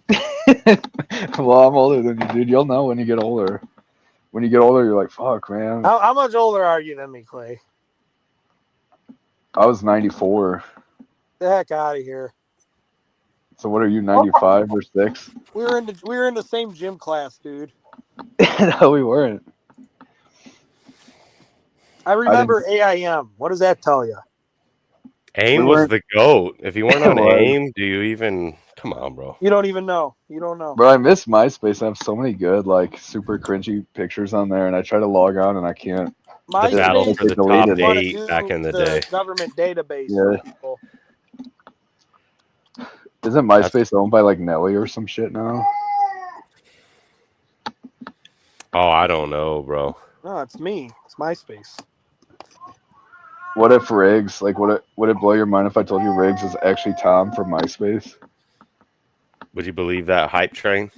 Well, I'm older than you, dude. You'll know when you get older. When you get older, you're like, fuck, man.
How much older are you than me, Clay?
I was 94.
The heck out of here.
So what are you, 95 or 6?
We were in the same gym class, dude.
No, we weren't.
I remember AIM. What does that tell you?
AIM was the GOAT. If you weren't on AIM, do you even... Come on, bro.
You don't even know. You don't know.
Bro, I miss MySpace. I have so many good, like, super cringy pictures on there, and I try to log on, and I can't.
The battle for the top 8 back in the day.
Government database
Yeah.
for people.
Isn't MySpace owned by, like, Nelly or some shit now?
Oh, I don't know, bro.
No, it's me. It's MySpace.
What if Riggs, like, would it blow your mind if I told you Riggs is actually Tom from MySpace?
Would you believe that hype train?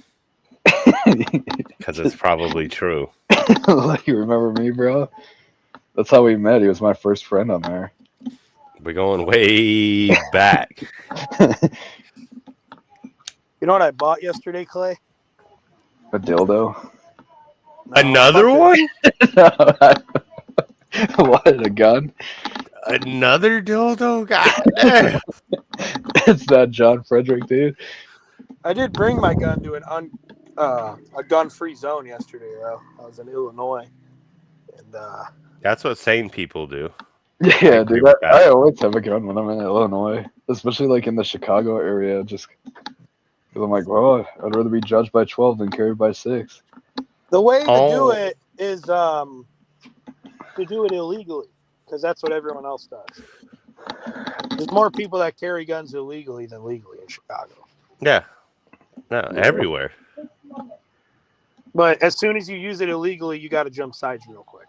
Because it's probably true.
Like, you remember me, bro? That's how we met. He was my first friend on there.
We're going way back.
You know what I bought yesterday, Clay?
A dildo?
Another one?
What, a gun?
Another dildo? God damn.
It's not John Frederick, dude.
I did bring my gun to a gun-free zone yesterday, though. I was in Illinois, and
That's what sane people do.
Yeah, dude. I always have a gun when I'm in Illinois, especially like in the Chicago area. Just because I'm like, well, I'd rather be judged by 12 than carried by 6.
the way to do it is to do it illegally, because that's what everyone else does. There's more people that carry guns illegally than legally in Chicago.
Yeah. No, everywhere.
But as soon as you use it illegally, you got to jump sides real quick.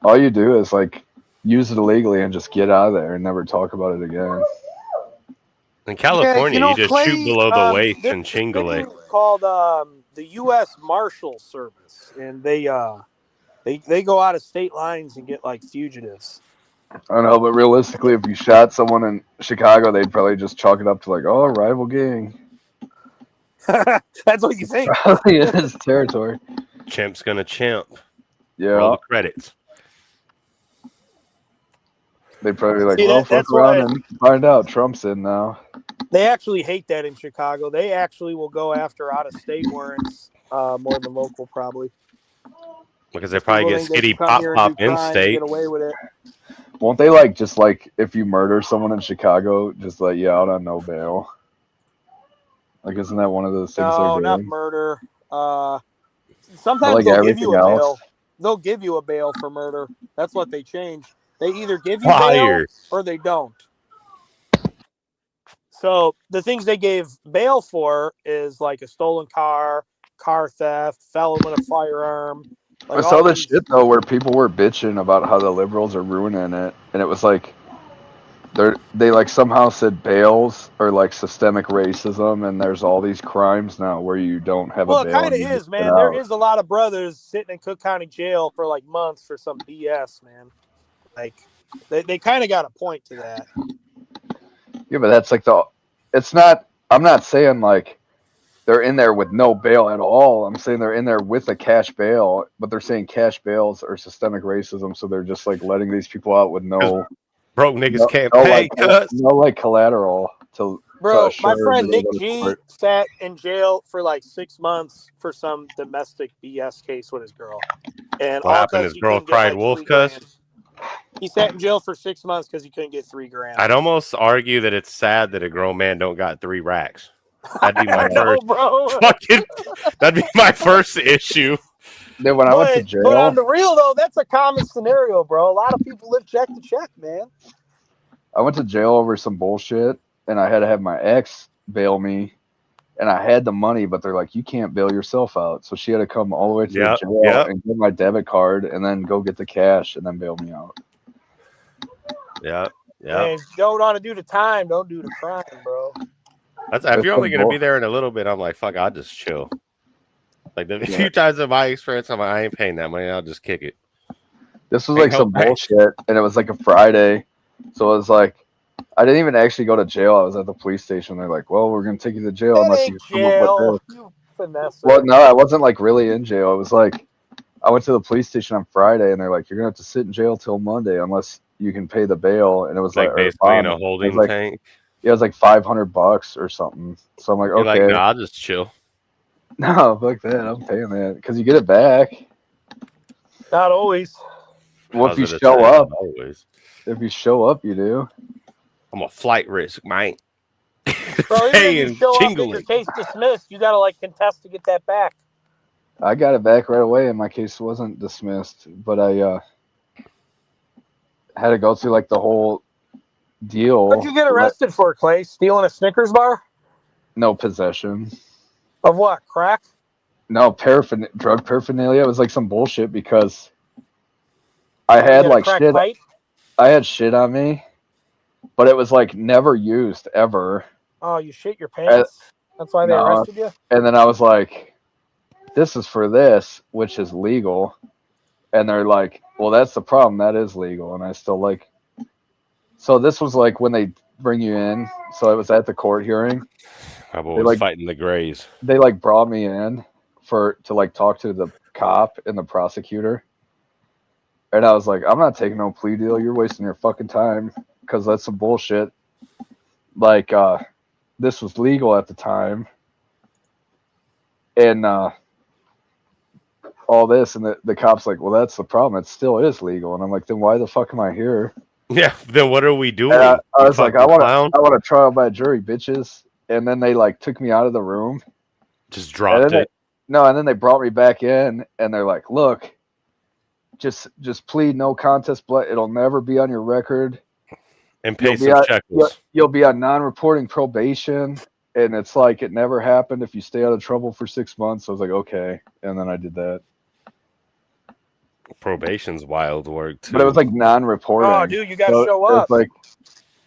All you do is like use it illegally and just get out of there and never talk about it again.
In California, you just
Clay,
shoot below the waist and shingle it.
Called the U.S. Marshal Service, and they go out of state lines and get like fugitives.
I don't know, but realistically, if you shot someone in Chicago, they'd probably just chalk it up to like, oh, rival gang.
That's what you think.
Probably in his territory.
Chimp's gonna chimp.
Yeah.
Roll the credits.
They'd probably be like,
See,
well, fuck
that's
around
why-
and find out. Trump's in now.
They actually hate that in Chicago. They actually will go after out-of-state warrants more than local, probably.
Because they probably
People
get
think they
skitty
can come
pop
here and
pop
do
in
crime and
state.
Get away with it.
Won't they like just like if you murder someone in Chicago, just let you out on no bail? Like, isn't that one of those things
No,
they're
not
doing?
murder. Sometimes
Like
they'll give you a
everything
bail.
else?
They'll give you a bail for murder. That's what they changed. They either give you
Fire.
bail or they don't. So the things they gave bail for is like a stolen car theft, felon with a firearm. Like
I saw
all
this
these-
shit though where people were bitching about how the liberals are ruining it, and it was like they like somehow said bails are like systemic racism, and there's all these crimes now where you don't have
Well,
a
it
bail.
kind of
and you
is,
just get
man. There
out.
is a lot of brothers sitting in Cook County Jail for like months for some BS, man. Like they kind of got a point to that.
Yeah, but that's like it's not. I'm not saying like they're in there with no bail at all. I'm saying they're in there with a cash bail, but they're saying cash bails are systemic racism, so they're just like letting these people out with no
broke niggas can't pay.
no like collateral to
Bro,
to
my
assure
friend
that they
Nick
go to
G
court.
sat in jail for like 6 months for some domestic BS case with his girl. And
What
all
happened?
'cause
His
he
girl
couldn't get,
cried
like,
wolf
3
cuss?
grand. He sat in jail for 6 months because he couldn't get $3 grand.
I'd almost argue that it's sad that a grown man don't got 3 racks. That'd be my
I know,
first
bro.
fucking. That'd be my first issue.
Then when I went to
But on
jail,
the real though, that's a common scenario, bro. A lot of people live check to check, man.
I went to jail over some bullshit, and I had to have my ex bail me, and I had the money, but they're like, you can't bail yourself out. So she had to come all the way to the jail and get my debit card, and then go get the cash, and then bail me out.
Yeah.
Hey, don't want to do the time, don't do the crime, bro.
That's if you're only gonna be there in a little bit. I'm like, fuck, I'll just chill. Like the few times in my experience, I'm like, I ain't paying that money. I'll just kick it.
This was like some bullshit, and it was like a Friday, so it was like I didn't even actually go to jail. I was at the police station. They're like, "Well, we're gonna take you to jail unless you come up with this."
You finesse.
Well, no, I wasn't like really in jail. It was like I went to the police station on Friday, and they're like, "You're gonna have to sit in jail till Monday unless you can pay the bail." And it was like
basically in a holding tank.
Yeah, it was like $500 or something. So I'm like,
You're
okay,
like, nah, I'll just chill.
No, fuck that. I'm paying that because you get it back.
Not always.
Well, if you show up, if you show up, you do.
I'm a flight risk, mate.
Bro, even if you show up and your case dismissed, you gotta like contest to get that back.
I got it back right away, and my case wasn't dismissed. But I had to go through like the whole deal.
What'd you get arrested for, Clay? Stealing a Snickers bar?
No possession.
Of what? Crack?
No, drug paraphernalia. It was like some bullshit because I had like shit.
Pipe?
I had shit on me, but it was like never used ever.
Oh, you shit your pants? That's why they arrested you?
And then I was like, this is for this, which is legal. And they're like, well, that's the problem. That is legal. And I still like. So this was like when they bring you in. So it was at the court hearing.
I was fighting the Grays.
They like brought me in to like talk to the cop and the prosecutor. And I was like, I'm not taking no plea deal. You're wasting your fucking time because that's some bullshit. Like, this was legal at the time. And all this. And the cop's like, well, that's the problem. It still is legal. And I'm like, then why the fuck am I here?
Yeah, then what are we doing?
I was like, I want a trial by jury, bitches. And then they like took me out of the room.
Just dropped it.
And then they brought me back in and they're like, look, just plead no contest, but it'll never be on your record.
And pay some shekels.
You'll be on non-reporting probation. And it's like it never happened if you stay out of trouble for 6 months. So I was like, okay. And then I did that.
Probation's wild work too.
But it was like non-reporting.
Oh, dude, you gotta show up.
Like,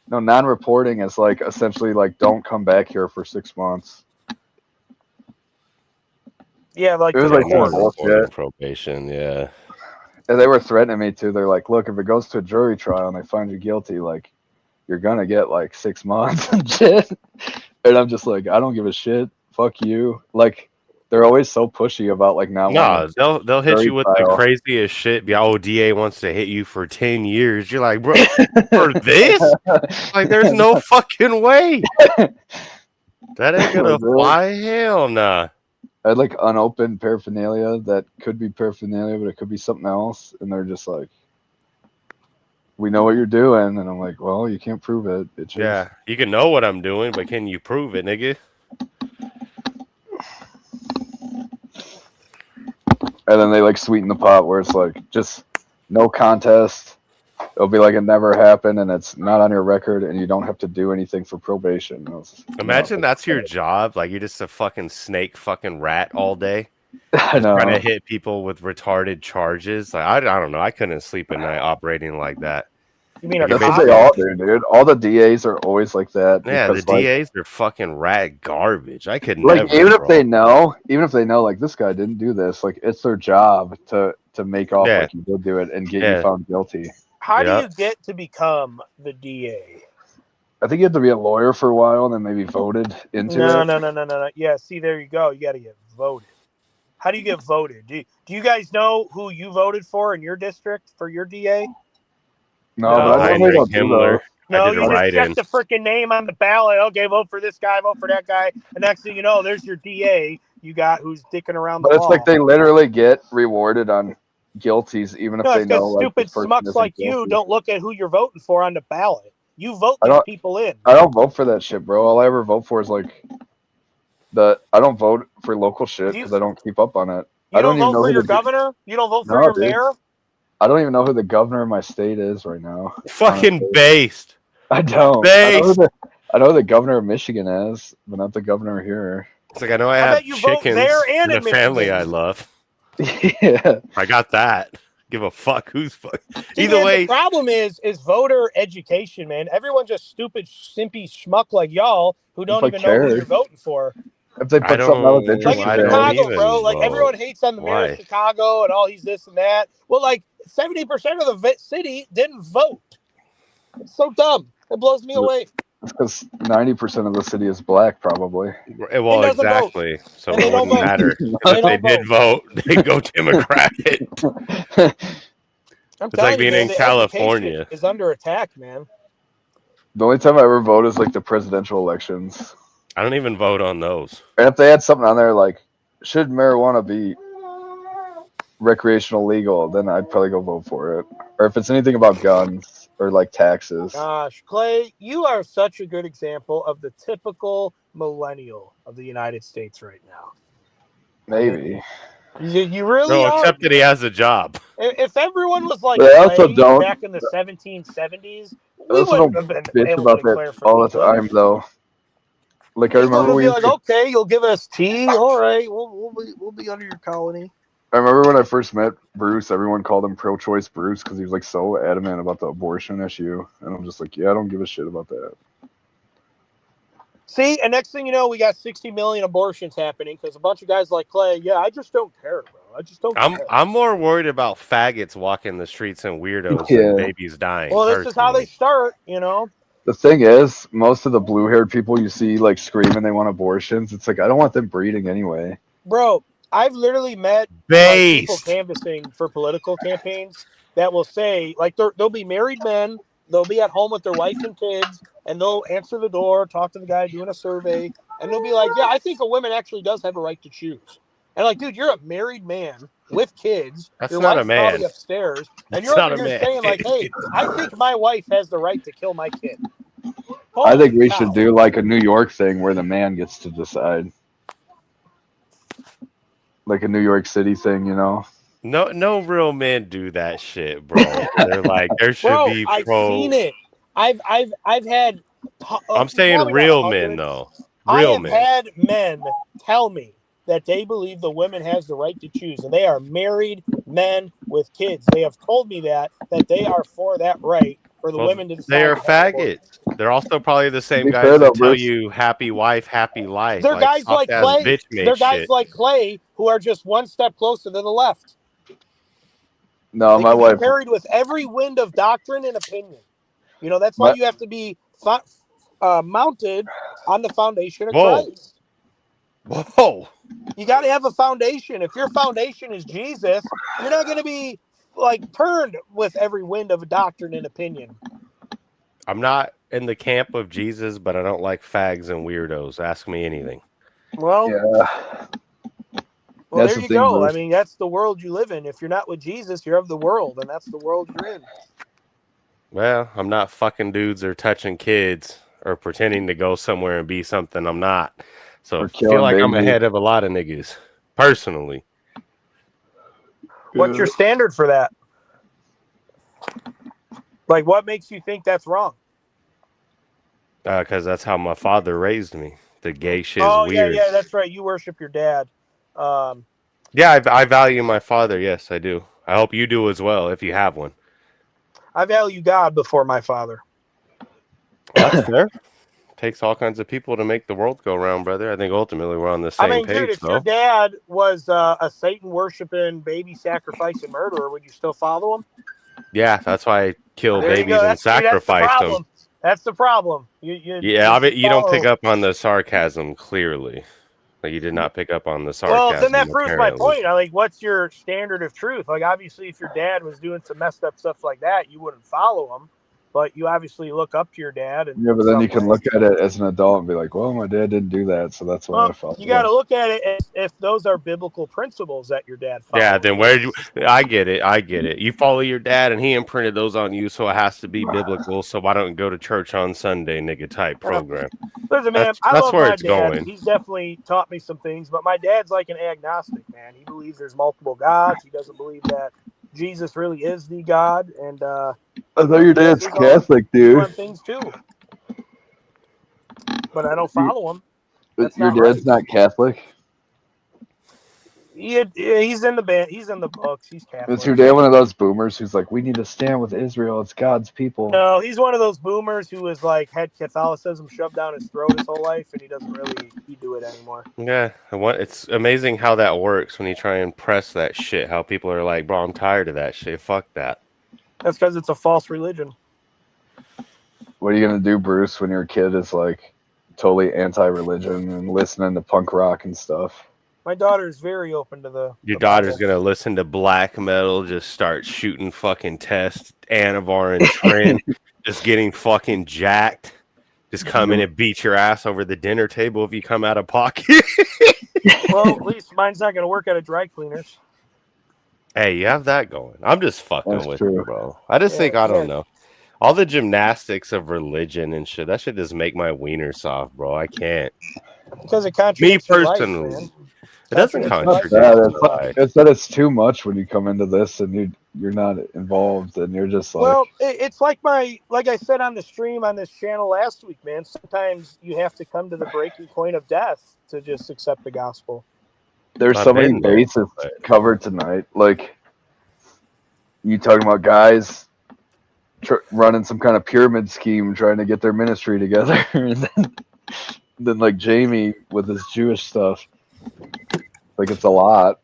no, non-reporting is like essentially like don't come back here for 6 months.
Yeah, like
it was like some bullshit.
Probation, yeah.
And they were threatening me too. They're like, look, if it goes to a jury trial and they find you guilty, like you're gonna get like 6 months and shit. And I'm just like, I don't give a shit. Fuck you. Like they're always so pushy about like not.
No, they'll hit you with the craziest shit. Oh, DA wants to hit you for 10 years. You're like, bro, for this? Like, there's no fucking way. That ain't gonna fly. Hell nah.
I had like unopened paraphernalia that could be paraphernalia, but it could be something else. And they're just like, we know what you're doing. And I'm like, well, you can't prove it. Bitches.
Yeah, you can know what I'm doing, but can you prove it, nigga?
And then they like sweeten the pot where it's like just no contest. It'll be like it never happened and it's not on your record and you don't have to do anything for probation.
Imagine that's your job. Like you're just a fucking snake fucking rat all day.
I know.
Trying to hit people with retarded charges. Like I don't know. I couldn't sleep at night operating like that.
You mean
that's what they all do, dude. All the DAs are always like that.
Yeah, the DAs are fucking rat garbage. I could
like
never.
even if they know, like this guy didn't do this, like it's their job to make off like you did do it and get you found guilty.
How do you get to become the DA?
I think you have to be a lawyer for a while and then maybe voted into it.
No. Yeah, see, there you go. You got to get voted. How do you get voted? Do you guys know who you voted for in your district for your DA?
No, but I
Heinrich Himmler.
No, you just check the freaking name on the ballot. Okay, vote for this guy, vote for that guy. And next thing you know, there's your DA you got who's dicking around the
But it's
wall.
like they literally get rewarded on guilties, even if they know.
Stupid smucks like you don't look at who you're voting for on the ballot. You vote these people in.
I don't vote for that shit, bro. All I ever vote for is like I don't vote for local shit
Do you-
because I don't keep up on it.
You
I don't
don't
even
vote
know
for
who
your
the
governor? You don't vote for
No,
your
dude.
mayor?
I don't even know who the governor of my state is right now.
Fucking
honestly.
based.
I don't.
Based.
I know who the governor of Michigan is, but not the governor here.
It's like I know I
I
have
bet you vote
chickens
there and
in a
in
family
Michigan.
I love.
Yeah.
I got that. Give a fuck who's fuck.
See,
Either
man,
way,
the problem is voter education, man. Everyone's just stupid, simpy schmuck like y'all who don't
I
even know who
care.
you're voting for.
If they
I
put something that was
don't.
Like in
I
interesting,
don't
Chicago,
even
bro. Like
vote.
everyone hates on the mayor of
Why?
Chicago and all he's this and that. Well, like 70% of the city didn't vote. It's so dumb. It blows me away.
it's because 90% of the city is black, probably.
Well,
doesn't vote.
exactly. So
And
it
they don't
wouldn't
vote.
matter.
And
Because
they
if they
don't
did vote, they'd go Democratic.
I'm
It's
telling
like
you,
being
man,
in
the
California.
education is under attack, man.
The only time I ever vote is like the presidential elections.
I don't even vote on those.
And if they had something on there like, should marijuana be recreational legal, then I'd probably go vote for it. Or if it's anything about guns or like taxes.
Gosh, Clay, you are such a good example of the typical millennial of the United States right now.
Maybe.
You really
No,
are.
except that he has a job.
If everyone was like
But I also
Clay
don't.
back in the 1770s,
I
we
also
wouldn't
don't
have been
bitch
able
about
to
that
declare for
all the
legal.
time, though. Like I
England
remember
would
we
be
used
like,
to,
okay, you'll give us tea. All right, we'll be under your colony.
I remember when I first met Bruce, everyone called him pro-choice Bruce because he was like so adamant about the abortion issue, and I'm just like, yeah, I don't give a shit about that.
See, and next thing you know, we got 60 million abortions happening because a bunch of guys like Clay, yeah, I just don't care, bro. I just don't care.
I'm more worried about faggots walking the streets and weirdos
Yeah.
than babies dying.
Well, this is how they start, you know.
The thing is, most of the blue-haired people you see like screaming they want abortions, it's like I don't want them breeding anyway.
Bro, I've literally met like, people canvassing for political campaigns that will say, like, they'll be married men, they'll be at home with their wife and kids, and they'll answer the door, talk to the guy doing a survey, and they'll be like, yeah, I think a woman actually does have a right to choose. And like, dude, you're a married man with kids.
That's
your
not a
wife's probably
man.
upstairs, and
That's
you're
not
over
a
here
man.
saying like, hey, I think my wife has the right to kill my kid.
I think
Holy
we
cow.
should do like a New York thing where the man gets to decide, like a New York City thing, you know?
No real men do that shit, bro. They're like, there should
Bro,
be
I've
pro.
seen it. I've had.
I'm saying
probably
real
about
men
100.
though.
I
Real
have
men.
had men tell me that they believe the woman has the right to choose, and they are married men with kids. They have told me that they are for that right for the
Well,
women to decide.
they are
to have an abortion.
faggots. They're also probably the same
be
guys
fair, though,
that tell
Bruce.
you happy wife, happy life.
They're guys
soft
like
ass
Clay.
bitch made
They're guys
shit.
like Clay who are just one step closer to the left.
No,
They
my
can
wife.
be carried with every wind of doctrine and opinion. You know, that's why
My-
you have to be mounted on the foundation of
Whoa.
Christ.
Whoa.
You got to have a foundation. If your foundation is Jesus, you're not going to be like turned with every wind of doctrine and opinion.
I'm not in the camp of Jesus, but I don't like fags and weirdos. Ask me anything.
Well,
Yeah.
well,
That's
there
the
you
thing,
go.
Bruce.
I mean, that's the world you live in. If you're not with Jesus, you're of the world, and that's the world you're in.
Well, I'm not fucking dudes or touching kids or pretending to go somewhere and be something I'm not. So
Or
I feel
killing
like I'm
babies.
ahead of a lot of niggas, personally.
What's your standard for that? Like, what makes you think that's wrong?
Because that's how my father raised me. The gay shit is
Oh,
weird.
yeah, that's right. You worship your dad.
Yeah, I value my father. Yes, I do. I hope you do as well, if you have one.
I value God before my father.
That's fair. Takes all kinds of people to make the world go round, brother. I think ultimately we're on the same
I mean,
page,
dude, if
though.
your dad was a Satan worshiping, baby sacrificing murderer, would you still follow him?
Yeah, that's why I kill
There you
babies
go.
and
That's the
sacrifice them.
problem. That's the problem.
Yeah, I bet you don't pick up on the sarcasm clearly. Like you did not pick up on the sarcasm.
Well, then that proves my
apparently.
point. Like, what's your standard of truth? Like, obviously, if your dad was doing some messed up stuff like that, you wouldn't follow him. but you obviously look up to your dad. And
Yeah, but then you
some
can
way.
look at it as an adult and be like, well, my dad didn't do that, so that's why I
Well,
followed
you got to
him.
look at it as if those are biblical principles that your dad followed.
Yeah, then where do I get it? I get it. You follow your dad, and he imprinted those on you, so it has to be biblical. So why don't you go to church on Sunday, nigga? Type program.
Listen, man, I
That's
love
where
my
it's
dad.
going.
He's definitely taught me some things, but my dad's like an agnostic, man. He believes there's multiple gods. He doesn't believe that Jesus really is the God. And
I thought your dad's Catholic, dude.
on things too, but I don't follow him. That's
Your
not
dad's
right.
not Catholic?
He's in the band. He's in the books. He's Catholic.
Is your dad one of those boomers who's like, we need to stand with Israel, it's God's people?
No, he's one of those boomers who was like had Catholicism shoved down his throat his whole life, and he doesn't really do it anymore.
Yeah, it's amazing how that works when you try and press that shit. How people are like, bro, I'm tired of that shit. Fuck that.
That's because it's a false religion.
What are you gonna do, Bruce, when your kid is like totally anti-religion and listening to punk rock and stuff?
My daughter is very open to the.
Your daughter's gonna listen to black metal, just start shooting fucking tests, Anavar and Trin, just getting fucking jacked, just come in and beat your ass over the dinner table if you come out of pocket.
Well, at least mine's not gonna work at a dry cleaners.
Hey, you have that going. I'm just fucking
That's
with
true.
you, bro. I just think I don't know. All the gymnastics of religion and shit, that shit just make my wiener soft, bro. I can't.
Because it
Me
contradicts your life,
personally.
man.
It doesn't
It's
contradict
that.
my
It's,
life.
it's that it's too much when you come into this and you're not involved and you're just like,
Well, it's like I said on the stream on this channel last week, man. Sometimes you have to come to the breaking point of death to just accept the gospel.
there's
I've
so many
been there,
bases covered tonight. Like, you talking about guys running some kind of pyramid scheme trying to get their ministry together. And then like Jamie with his Jewish stuff. Like, it's a lot.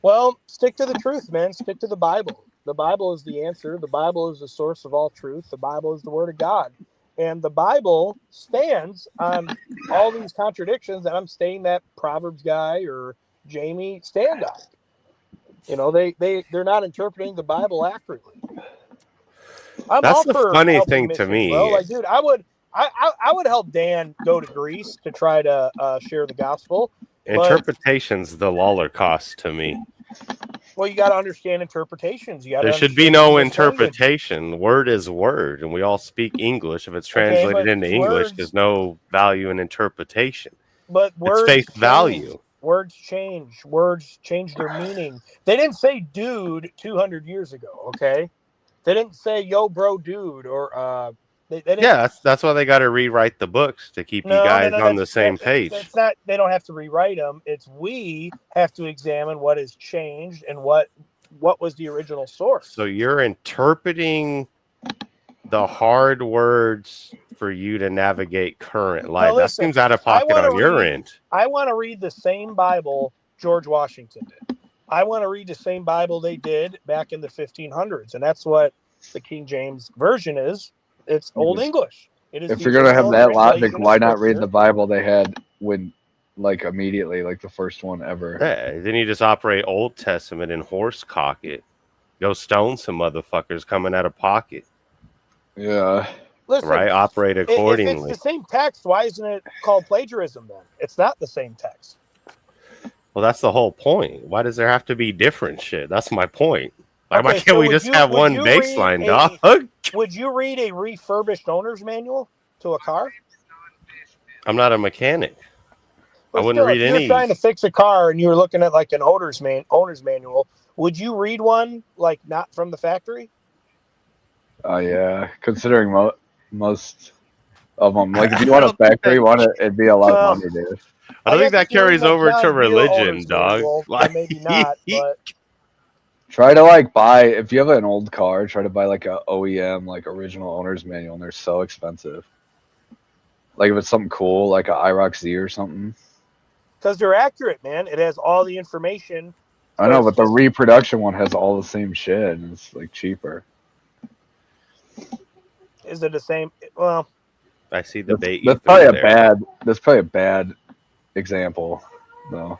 Well, stick to the truth, man. Stick to the Bible. The Bible is the answer. The Bible is the source of all truth. The Bible is the Word of God. And the Bible stands on all these contradictions that I'm saying that Proverbs guy or Jamie stand on. You know, they're not interpreting the Bible accurately. I'm
That's
all
the
for
funny
helping
thing to
missions,
me.
bro. Like, dude, I would help Dan go to Greece to try to share the gospel. But,
Interpretation's the Holocaust to me.
well, you got to understand interpretations.
There should be no interpretation. Word is word, and we all speak English. If it's translated
but
into English,
words-
there's no value in interpretation.
But words
It's face
change.
value.
Words change. Words change their meaning. They didn't say dude 200 years ago, okay? They didn't say yo bro dude or they didn't.
Yeah, that's why they got to rewrite the books to keep you guys on the same page.
It's not. They don't have to rewrite them. It's we have to examine what has changed and what was the original source.
So you're interpreting the hard words for you to navigate current life.
Now, listen,
that seems out of pocket on your end.
I want to read the same Bible George Washington did. I want to read the same Bible they did back in the 1500s, and that's what the King James Version is. It's Old English. It is.
If you're gonna have that logic, why not read the Bible they had when, like, immediately, like the first one ever?
Yeah, then you just operate Old Testament and horse cock it. Go stone some motherfuckers coming out of pocket.
Yeah.
Listen,
right? Operate accordingly.
If it's the same text, why isn't it called plagiarism then? It's not the same text.
Well, that's the whole point. Why does there have to be different shit? That's my point. Like, why
Okay,
can't
so
we just have one baseline, dog?
Would you read a refurbished owner's manual to a car?
I'm not a mechanic.
But
I wouldn't read
if
any.
you're trying to fix a car and you were looking at like an owner's manual, would you read one like not from the factory?
Oh yeah, considering most of them, like if you want a factory one, it'd be a lot of money, dude.
I don't think that carries over to religion, dog. Like,
maybe not, but
try to like buy, if you have an old car, try to buy like a OEM, like original owner's manual, and they're so expensive. Like if it's something cool, like an IROC Z or something.
Because they're accurate, man. It has all the information.
I know, but the reproduction one has all the same shit, and it's like cheaper.
Is it the same? Well,
I see the bait.
That's probably a bad. That's probably a bad example, though.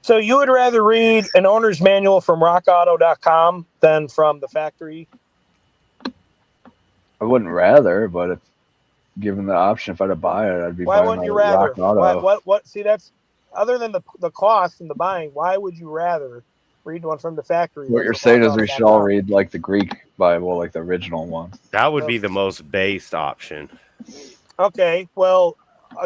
So you would rather read an owner's manual from rockauto.com than from the factory?
I wouldn't rather, but if given the option, if I had to buy it, I'd be
Why
buying
wouldn't
a
you rather?
Rock Auto.
What? See, that's other than the cost and the buying. Why would you rather read one from the factory?
What
than
you're
from
saying is we should all
rockauto.com?
read like the Greek Bible, like the original one.
That would be the most based option.
Okay, well,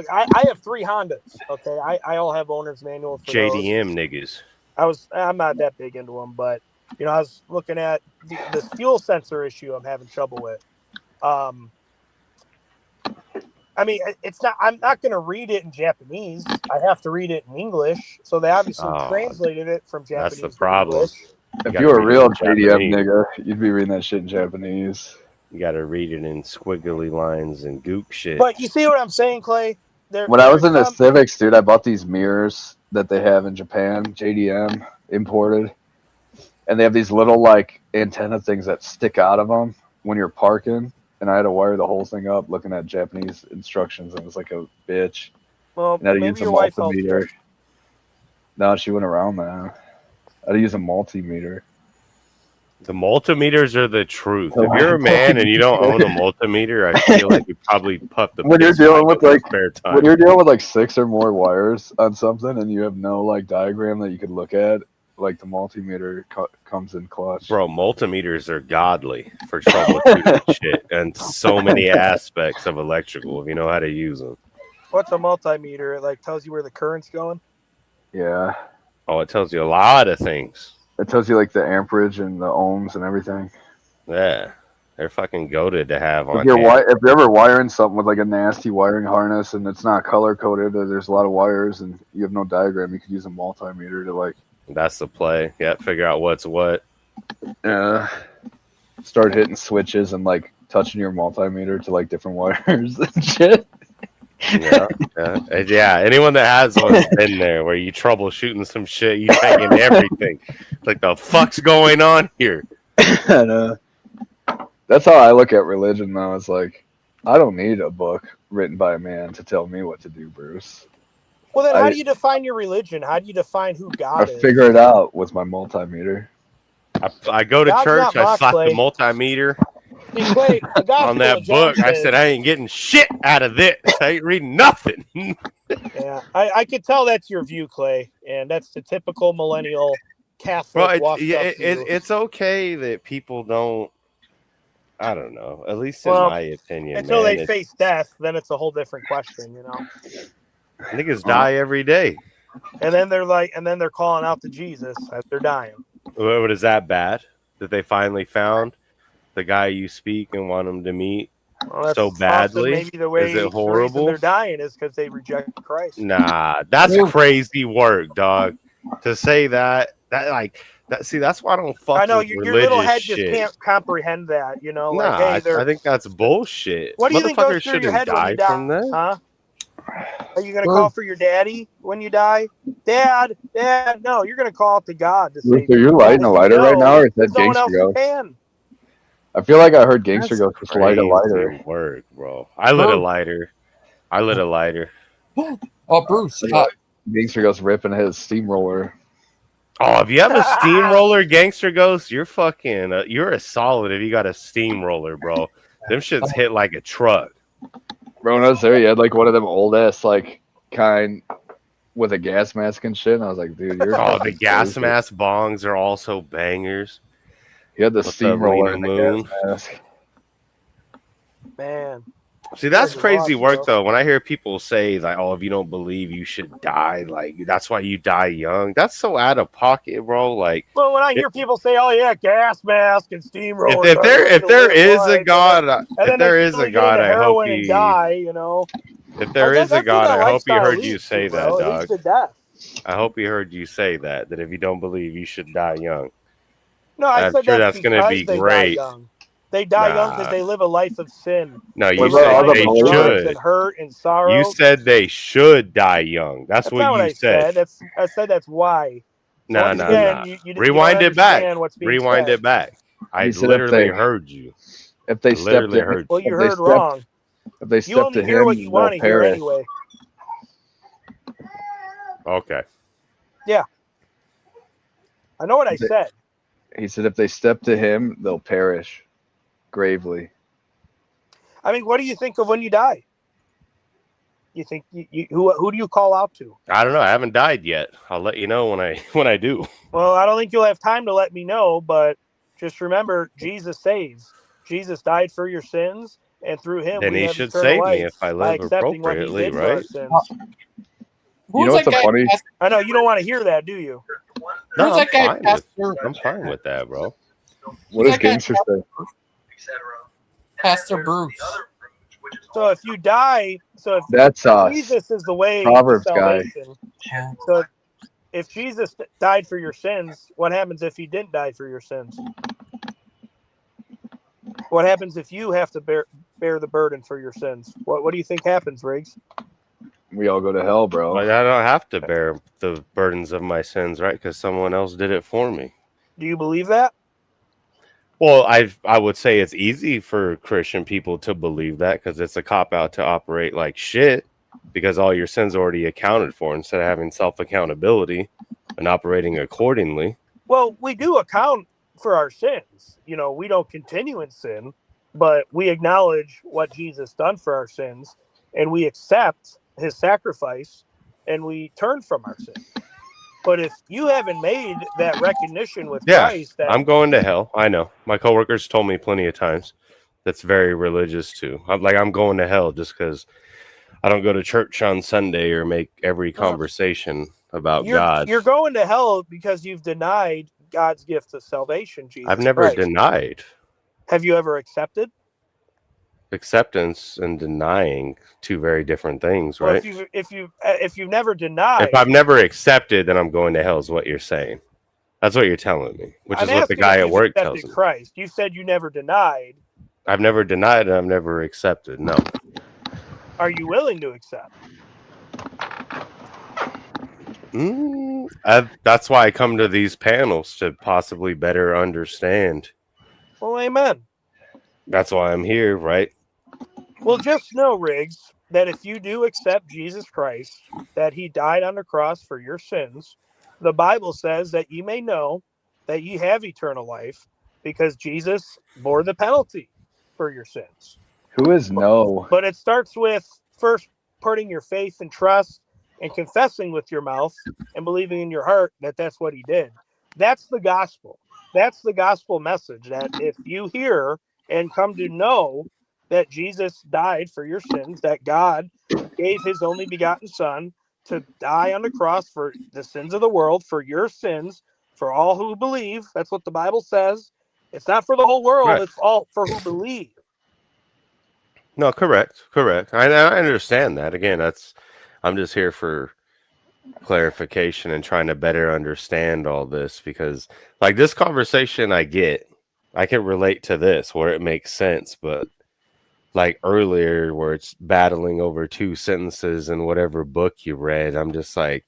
I have 3 Hondas. Okay, I all have owner's manual for
JDM
those.
niggas.
I'm not that big into them, but you know, I was looking at this fuel sensor issue. I'm having trouble with. I mean, it's not. I'm not going to read it in Japanese. I have to read it in English. So they obviously translated it from Japanese.
That's the problem.
If you were a real JDM nigga, you'd be reading that shit in Japanese.
You got to read it in squiggly lines and gook shit.
But you see what I'm saying, Clay?
When I was in the Civics, dude, I bought these mirrors that they have in Japan, JDM imported, and they have these little like antenna things that stick out of them when you're parking. And I had to wire the whole thing up looking at Japanese instructions. And it was like a bitch.
Well,
and I had to
maybe
use a
your wife helped
multimeter.
you.
No, she went around that. I had to use a multimeter.
The multimeters are the truth. If you're a man and you don't own a multimeter, I feel like you probably puff the
when you're
piss
dealing
pipe
with
in
like
spare time.
when you're dealing with like 6 or more wires on something and you have no like diagram that you could look at, like the multimeter comes in clutch.
Bro, multimeters are godly for troubleshooting shit and so many aspects of electrical if you know how to use them.
What's a multimeter? It like tells you where the current's going.
Yeah.
Oh, it tells you a lot of things.
It tells you like the amperage and the ohms and everything.
Yeah. They're fucking goated to have on
If you're,
hand.
if you're ever wiring something with like a nasty wiring harness and it's not color coded, or there's a lot of wires and you have no diagram, you could use a multimeter to like.
That's the play. Yeah, figure out what's what.
Yeah. Start hitting switches and like touching your multimeter to like different wires and shit.
Yeah. Anyone that has one's been there where you troubleshooting some shit, you taking everything. Like the fuck's going on here?
I know. That's how I look at religion though. It's like I don't need a book written by a man to tell me what to do, Bruce.
Well, then how do you define your religion? How do you define who God
I
is?
figure it out with my multimeter.
I go to
God's
church,
not
I
mocked,
slap the
Clay.
multimeter
See, Clay, the gospel
on that
of John
book. I
says-
said I ain't getting shit out of this. I ain't reading nothing.
Yeah, I could tell that's your view, Clay, and that's the typical millennial Catholic
Well,
washed up view.
it's okay that people don't. I don't know. At least in
Well,
my opinion,
until
man,
they face death, then it's a whole different question, you know.
niggas die every day.
And then they're calling out to Jesus as they're dying.
What is that bad? That they finally found the guy you speak and want him to meet
Well, that's
so
often
badly?
maybe the way
Is it
the reason
horrible?
they're dying is because they reject Christ.
Nah, that's crazy work, dog. To say that like that. See, that's why I don't fuck
I know
with
your
religious
little head
shit.
just can't comprehend that, you know.
Nah,
Like, hey,
I think that's bullshit.
what do you think goes
Motherfuckers
through your
shouldn't
head when
die
you die?
from that.
Huh? Are you gonna call for your daddy when you die? Dad, no, you're gonna call out to God to
Bruce,
say.
are you lighting a lighter right now, or is that
There's no one
Gangster
else who
Ghost?
can.
I feel like I heard Gangster
That's
Ghost just light a lighter.
crazy work, bro. I lit a lighter.
Oh, Bruce.
Gangster Ghost ripping his steamroller.
Oh, if you have a steamroller, Gangster Ghost, you're fucking. You're a solid if you got a steamroller, bro. Them shits hit like a truck.
Bro, when I was there, he had like one of them old ass like kind with a gas mask and shit. And I was like, dude, you're.
Oh, the
fucking
gas
crazy.
mask bongs are also bangers.
He had the
With the
steamroller and
Lena
the
Moon.
gas mask.
Man.
See, that's
Guys are
crazy
lost,
work,
bro.
though. When I hear people say, like, oh, if you don't believe you should die, like, that's why you die young. That's so out of pocket, bro. Like,
Well, when I hear people say, "Oh yeah, gas mask and steamroller,"
if there is a God, if there is a God, I hope
and
he.
die, you know.
If there is a
That's
God,
what that
I hope he
lifestyle
heard you
leads
say
to,
that,
bro. It
dog.
leads to death.
I hope he heard you say that. That if you don't believe, you should die young.
No, I
I'm
said
sure
that's
that's going to be
because they
great.
die young. They die young
Nah.
because they live a life of sin.
No,
They
you
live a
said
life
they
of drugs
should.
and hurt and sorrow.
You said they should die young. That's
That's
what
not what
you
I said. I said that's why. So
Nah,
once
nah,
again,
nah.
you
Rewind
don't
it back.
understand what's being
Rewind
said.
it back. I
He said if
literally
they-
heard you.
If they
I
stepped
literally
in,
heard
Well,
you.
you
if they
heard
stepped-
wrong.
If they
You
step
only
to
hear
him,
what you
they'll
want to hear
perish.
anyway.
Okay.
Yeah. I know what I said.
He said if they step to him, they'll perish gravely.
I mean, what do you think of when you die? You think who do you call out to?
I don't know. I haven't died yet. I'll let you know when I do.
Well, I don't think you'll have time to let me know, but just remember, Jesus saves. Jesus died for your sins, and through him
Then
we
he
have
should
eternal
save me
life
if I
by
live
accepting what he
appropriately,
did for our
right?
sins.
You know what's the funny?
I know you don't want to hear that, do you?
No,
Who's
I'm
that guy,
fine
Pastor?
I'm fine with that, bro.
What does Gangster say?
Pastor Bruce.
So if you die,
That's
Jesus is the way
Proverbs
to
guy.
salvation. So if Jesus died for your sins, what happens if he didn't die for your sins? What happens if you have to bear the burden for your sins? What do you think happens, Riggs?
We all go to hell, bro.
Like, I don't have to bear the burdens of my sins, right? Because someone else did it for me.
Do you believe that?
Well, I would say it's easy for Christian people to believe that because it's a cop-out to operate like shit because all your sins are already accounted for instead of having self-accountability and operating accordingly.
Well, we do account for our sins. You know, we don't continue in sin, but we acknowledge what Jesus done for our sins, and we accept his sacrifice, and we turn from our sin. But if you haven't made that recognition with
Yeah,
Christ, that
I'm going to hell. I know. My coworkers told me plenty of times. That's very religious too. I'm going to hell just because I don't go to church on Sunday or make every conversation about God.
You're going to hell because you've denied God's gift of salvation, Jesus
I've never
Christ.
denied.
Have you ever accepted?
Acceptance and denying, two very different things,
Well,
right?
if you've never denied,
If I've never accepted, then I'm going to hell, is what you're saying. That's what you're telling me, which
I'm
is what the
asking
guy
if
at
you've
work
accepted
tells me.
Christ. You said you never denied.
I've never denied and I've never accepted. No.
Are you willing to accept?
That's why I come to these panels to possibly better understand.
Well, amen.
That's why I'm here, right?
Well, just know, Riggs, that if you do accept Jesus Christ, that he died on the cross for your sins, the Bible says that you may know that you have eternal life because Jesus bore the penalty for your sins.
Who is no?
But it starts with first putting your faith and trust and confessing with your mouth and believing in your heart that that's what he did. That's the gospel. That's the gospel message, that if you hear and come to know that Jesus died for your sins, that God gave his only begotten son to die on the cross for the sins of the world, for your sins, for all who believe. That's what the Bible says. It's not for the whole world.
Right.
It's all for who believe.
No, correct. I understand that. Again, I'm just here for clarification and trying to better understand all this because, like, this conversation I can relate to this where it makes sense, but like earlier where it's battling over two sentences in whatever book you read, I'm just like,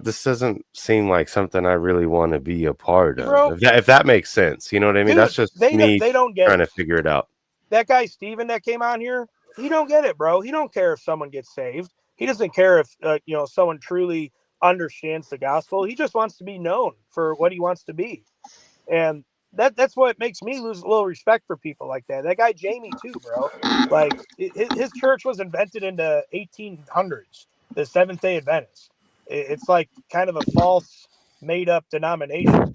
this doesn't seem like something I really want to be a part of.
Bro,
If that makes sense, you know what I mean?
dude,
That's just me
they don't get
trying
it.
to figure it out.
That guy Steven that came on here, he don't get it, bro. He don't care if someone gets saved. He doesn't care if someone truly understands the gospel. He just wants to be known for what he wants to be, and that's what makes me lose a little respect for people like that. That guy Jamie too, bro. Like his church was invented in the 1800s, the Seventh Day Adventist. It's like kind of a false, made up denomination.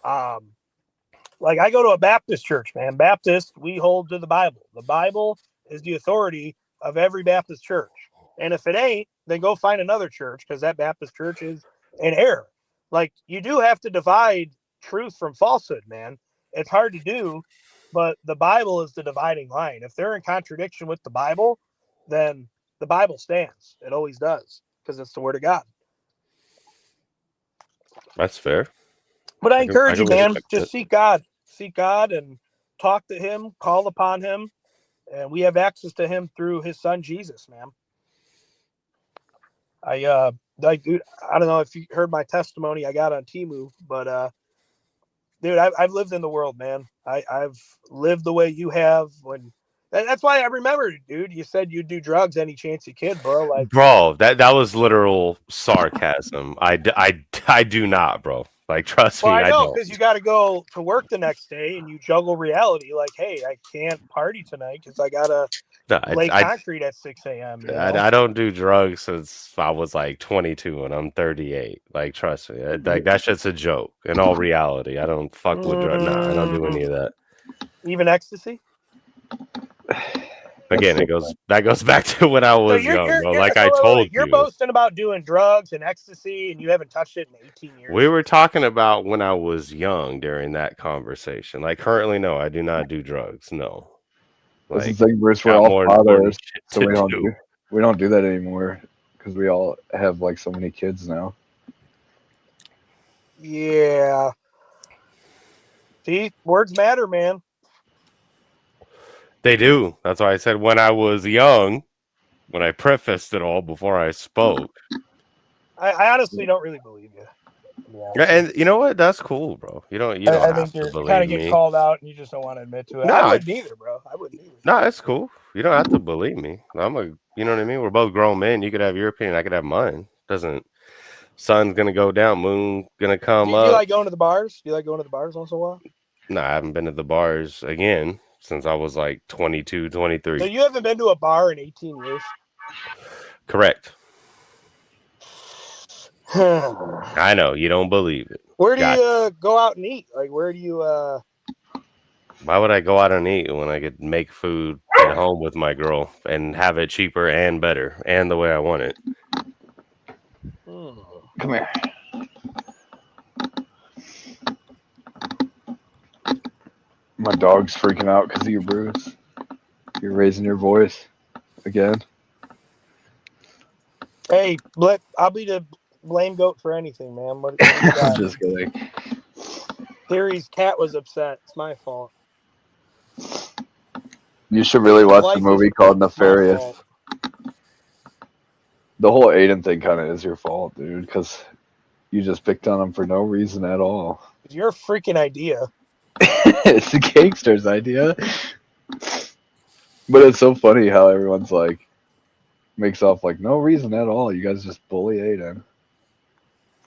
Like I go to a Baptist church, man. Baptist, we hold to the Bible. The Bible is the authority of every Baptist church. And if it ain't, then go find another church because that Baptist church is in error. Like you do have to divide truth from falsehood, man. It's hard to do, but the Bible is the dividing line. If they're in contradiction with the Bible, then the Bible stands. It always does because it's the word of God.
That's fair.
But I encourage you, man,
respect
just
it.
seek God and talk to him, call upon him. And we have access to him through his son, Jesus, man. Dude, I don't know if you heard my testimony I got on Temu, but dude, I've lived in the world, man. I've lived the way you have. That's why I remember, dude. You said you'd do drugs any chance you could, bro. Like,
Bro, that was literal sarcasm. I do not, bro. Like, trust
Well,
me,
I
I
know
don't.
because you got to go to work the next day and you juggle reality. Like, hey, I can't party tonight because I gotta
No,
lay concrete at 6 a.m. You know?
I don't do drugs since I was like 22 and I'm 38. Like, trust me, like that shit's a joke. In all reality, I don't fuck with drugs. Nah, I don't do any of that.
Even ecstasy.
Again, that goes back to when I was young, bro. Like I told
you're
you,
boasting about doing drugs and ecstasy, and you haven't touched it in 18 years.
we were talking about when I was young during that conversation. Like currently, no, I do not do drugs. No.
That's
Like,
the thing, Bruce. We're
got
all
more important
fathers,
shit
so
to
we don't do that anymore because we all have like so many kids now.
Yeah. See, words matter, man.
They do. That's why I said when I was young, when I prefaced it all before I spoke.
I honestly don't really believe you.
Yeah, and you know what? That's cool, bro. You don't
I
have
think
to
you're kind
believe
of getting
me.
called out, and you just don't want to admit to it.
No,
I wouldn't either, bro. I wouldn't either.
No, it's cool. You don't have to believe me. You know what I mean? We're both grown men. You could have your opinion. I could have mine. Doesn't sun's gonna go down, moon gonna come
Do you
up.
like going to the bars? Do you like going to the bars once in a while?
No, I haven't been to the bars again since I was like 22, 23.
So you haven't been to a bar in 18 years?
Correct. I know you don't believe it.
Where do you go out and eat? Like, where do you?
Why would I go out and eat when I could make food at home with my girl and have it cheaper and better and the way I want it?
Come here. My dog's freaking out because of you, Bruce. You're raising your voice again.
Hey, I'll be the blame goat for anything, man. What do you
I'm
got?
just kidding.
Harry's cat was upset. It's my fault.
You should really watch the
Life
movie
is
called
my
Nefarious.
fault.
The whole Aiden thing kind of is your fault, dude, because you just picked on him for no reason at all.
It's your freaking idea.
It's the gangster's idea. But it's so funny how everyone's like, makes off like no reason at all. You guys just bully Aiden.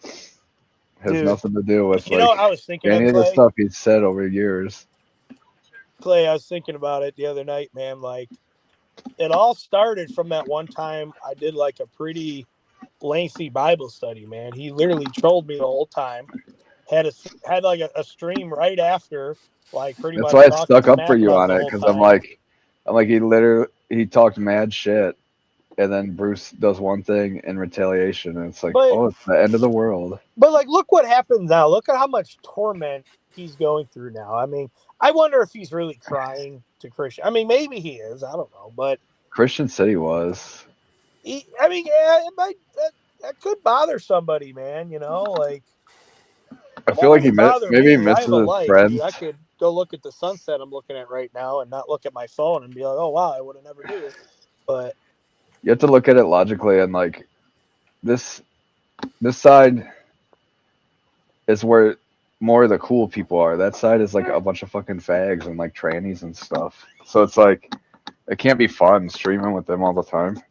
Has
Dude,
nothing to do with
you know what I was thinking of,
any of the
Clay?
stuff he's said over years.
Clay, I was thinking about it the other night, man. Like, it all started from that one time I did like a pretty lengthy Bible study, man. He literally trolled me the whole time. Had like a stream right after, like pretty
That's
much
why I
talking
stuck up for
smack
you
about
on
the
it
whole
because
time.
I'm like he talked mad shit, and then Bruce does one thing in retaliation, and it's like, oh, it's the end of the world.
But like, look what happens now. Look at how much torment he's going through now. I mean, I wonder if he's really crying to Christian. I mean, maybe he is. I don't know, but
Christian said he was.
yeah, it might that could bother somebody, man. You know, like
I feel like maybe he
me. I
misses
have a
his
life,
friends.
dude. I could go look at the sunset I'm looking at right now and not look at my phone and be like, oh wow, I would have never do. But
You have to look at it logically, and like this side is where more of the cool people are. That side is like a bunch of fucking fags and like trannies and stuff. So it's like it can't be fun streaming with them all the time.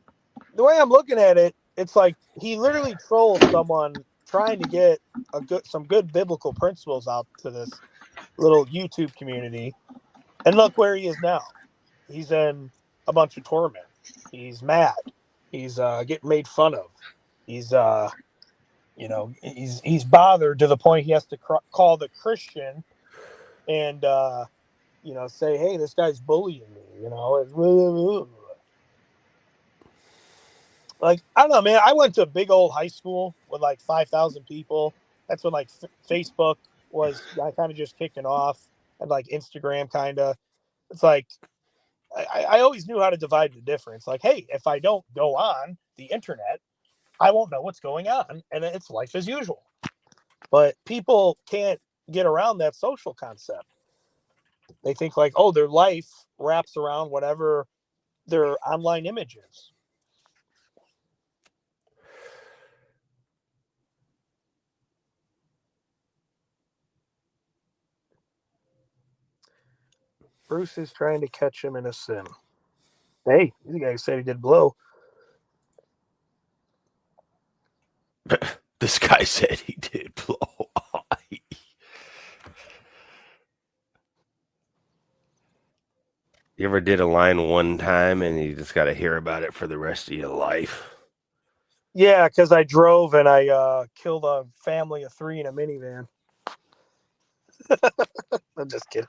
the way I'm looking at it, it's like he literally trolls someone trying to get some good biblical principles out to this little YouTube community. And look where he is now. He's in a bunch of torment. He's mad. He's getting made fun of. He's he's bothered to the point he has to call the Christian and say, hey, this guy's bullying me. Like, I don't know, man. I went to a big old high school with like 5,000 people. That's when like Facebook was kind of just kicking off, and like Instagram kind of. It's like I always knew how to divide the difference. Like, hey, if I don't go on the internet, I won't know what's going on, and it's life as usual. But people can't get around that social concept. They think like, oh, their life wraps around whatever their online image is. Bruce is trying to catch him in a sin. Hey, the guy said he did blow.
This guy said he did blow. You ever did a line one time and you just got to hear about it for the rest of your life?
Yeah, because I drove and I killed a family of 3 in a minivan. I'm just kidding.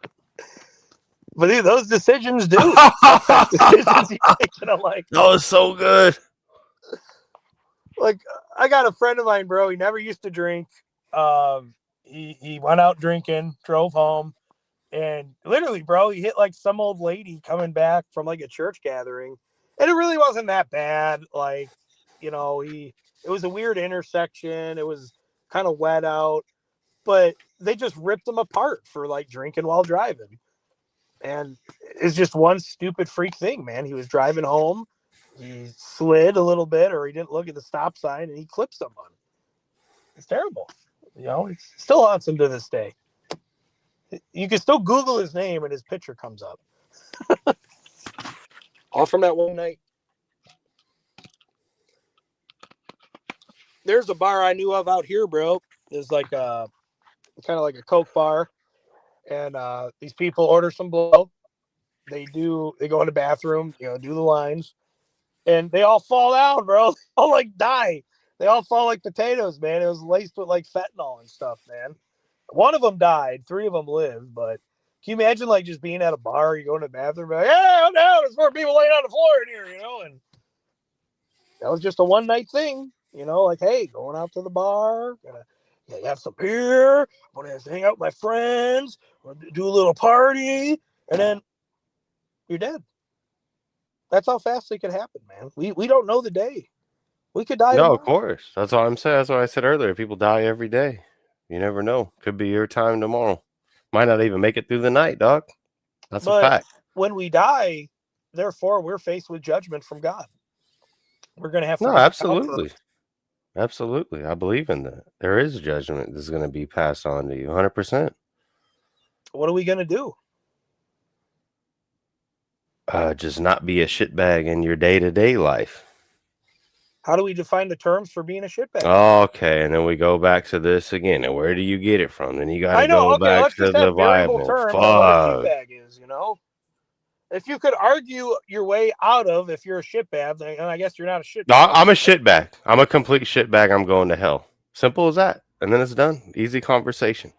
But dude, those decisions do affect decisions you make in a life.
That was so good.
Like, I got a friend of mine, bro. He never used to drink. He went out drinking, drove home, and literally, bro, he hit like some old lady coming back from like a church gathering, and it really wasn't that bad. Like, it was a weird intersection. It was kind of wet out, but they just ripped him apart for like drinking while driving. And it's just one stupid freak thing, man. He was driving home, he slid a little bit, or he didn't look at the stop sign, and he clipped someone. It's terrible. It still haunts him to this day. You can still Google his name, and his picture comes up. All from that one night. There's a bar I knew of out here, bro. It's like kind of like a Coke bar, and these people order some blow. They go in the bathroom, do the lines, and they all fall down, bro. They all like die. They all fall like potatoes, man. It was laced with like fentanyl and stuff, man. One of them died, 3 of them lived, but can you imagine like just being at a bar, you go in the bathroom, like, hey, I'm down, there's 4 people laying on the floor in here, and that was just a one night thing, like, hey, going out to the bar, gonna have some beer, I'm gonna hang out with my friends, do a little party, and then you're dead. That's how fast it could happen, man. We don't know the day. We could die
No,
tomorrow.
of course. That's all I'm saying. That's what I said earlier. People die every day. You never know. Could be your time tomorrow. Might not even make it through the night, dog. That's a fact.
When we die, therefore, we're faced with judgment from God. We're going to have to.
No, absolutely. Absolutely. I believe in that. There is judgment that's going to be passed on to you 100%.
What are we going to do?
Just not be a shitbag in your day-to-day life.
How do we define the terms for being a shitbag?
Okay, and then we go back to this again. And where do you get it from? Then you got to
go
back
let's
to
just
the
have variable
Bible.
terms of what a shitbag is, If you could argue your way out of if you're a shitbag, then I guess you're not a shitbag.
No, I'm a shitbag. I'm a complete shitbag. I'm going to hell. Simple as that. And then it's done. Easy conversation.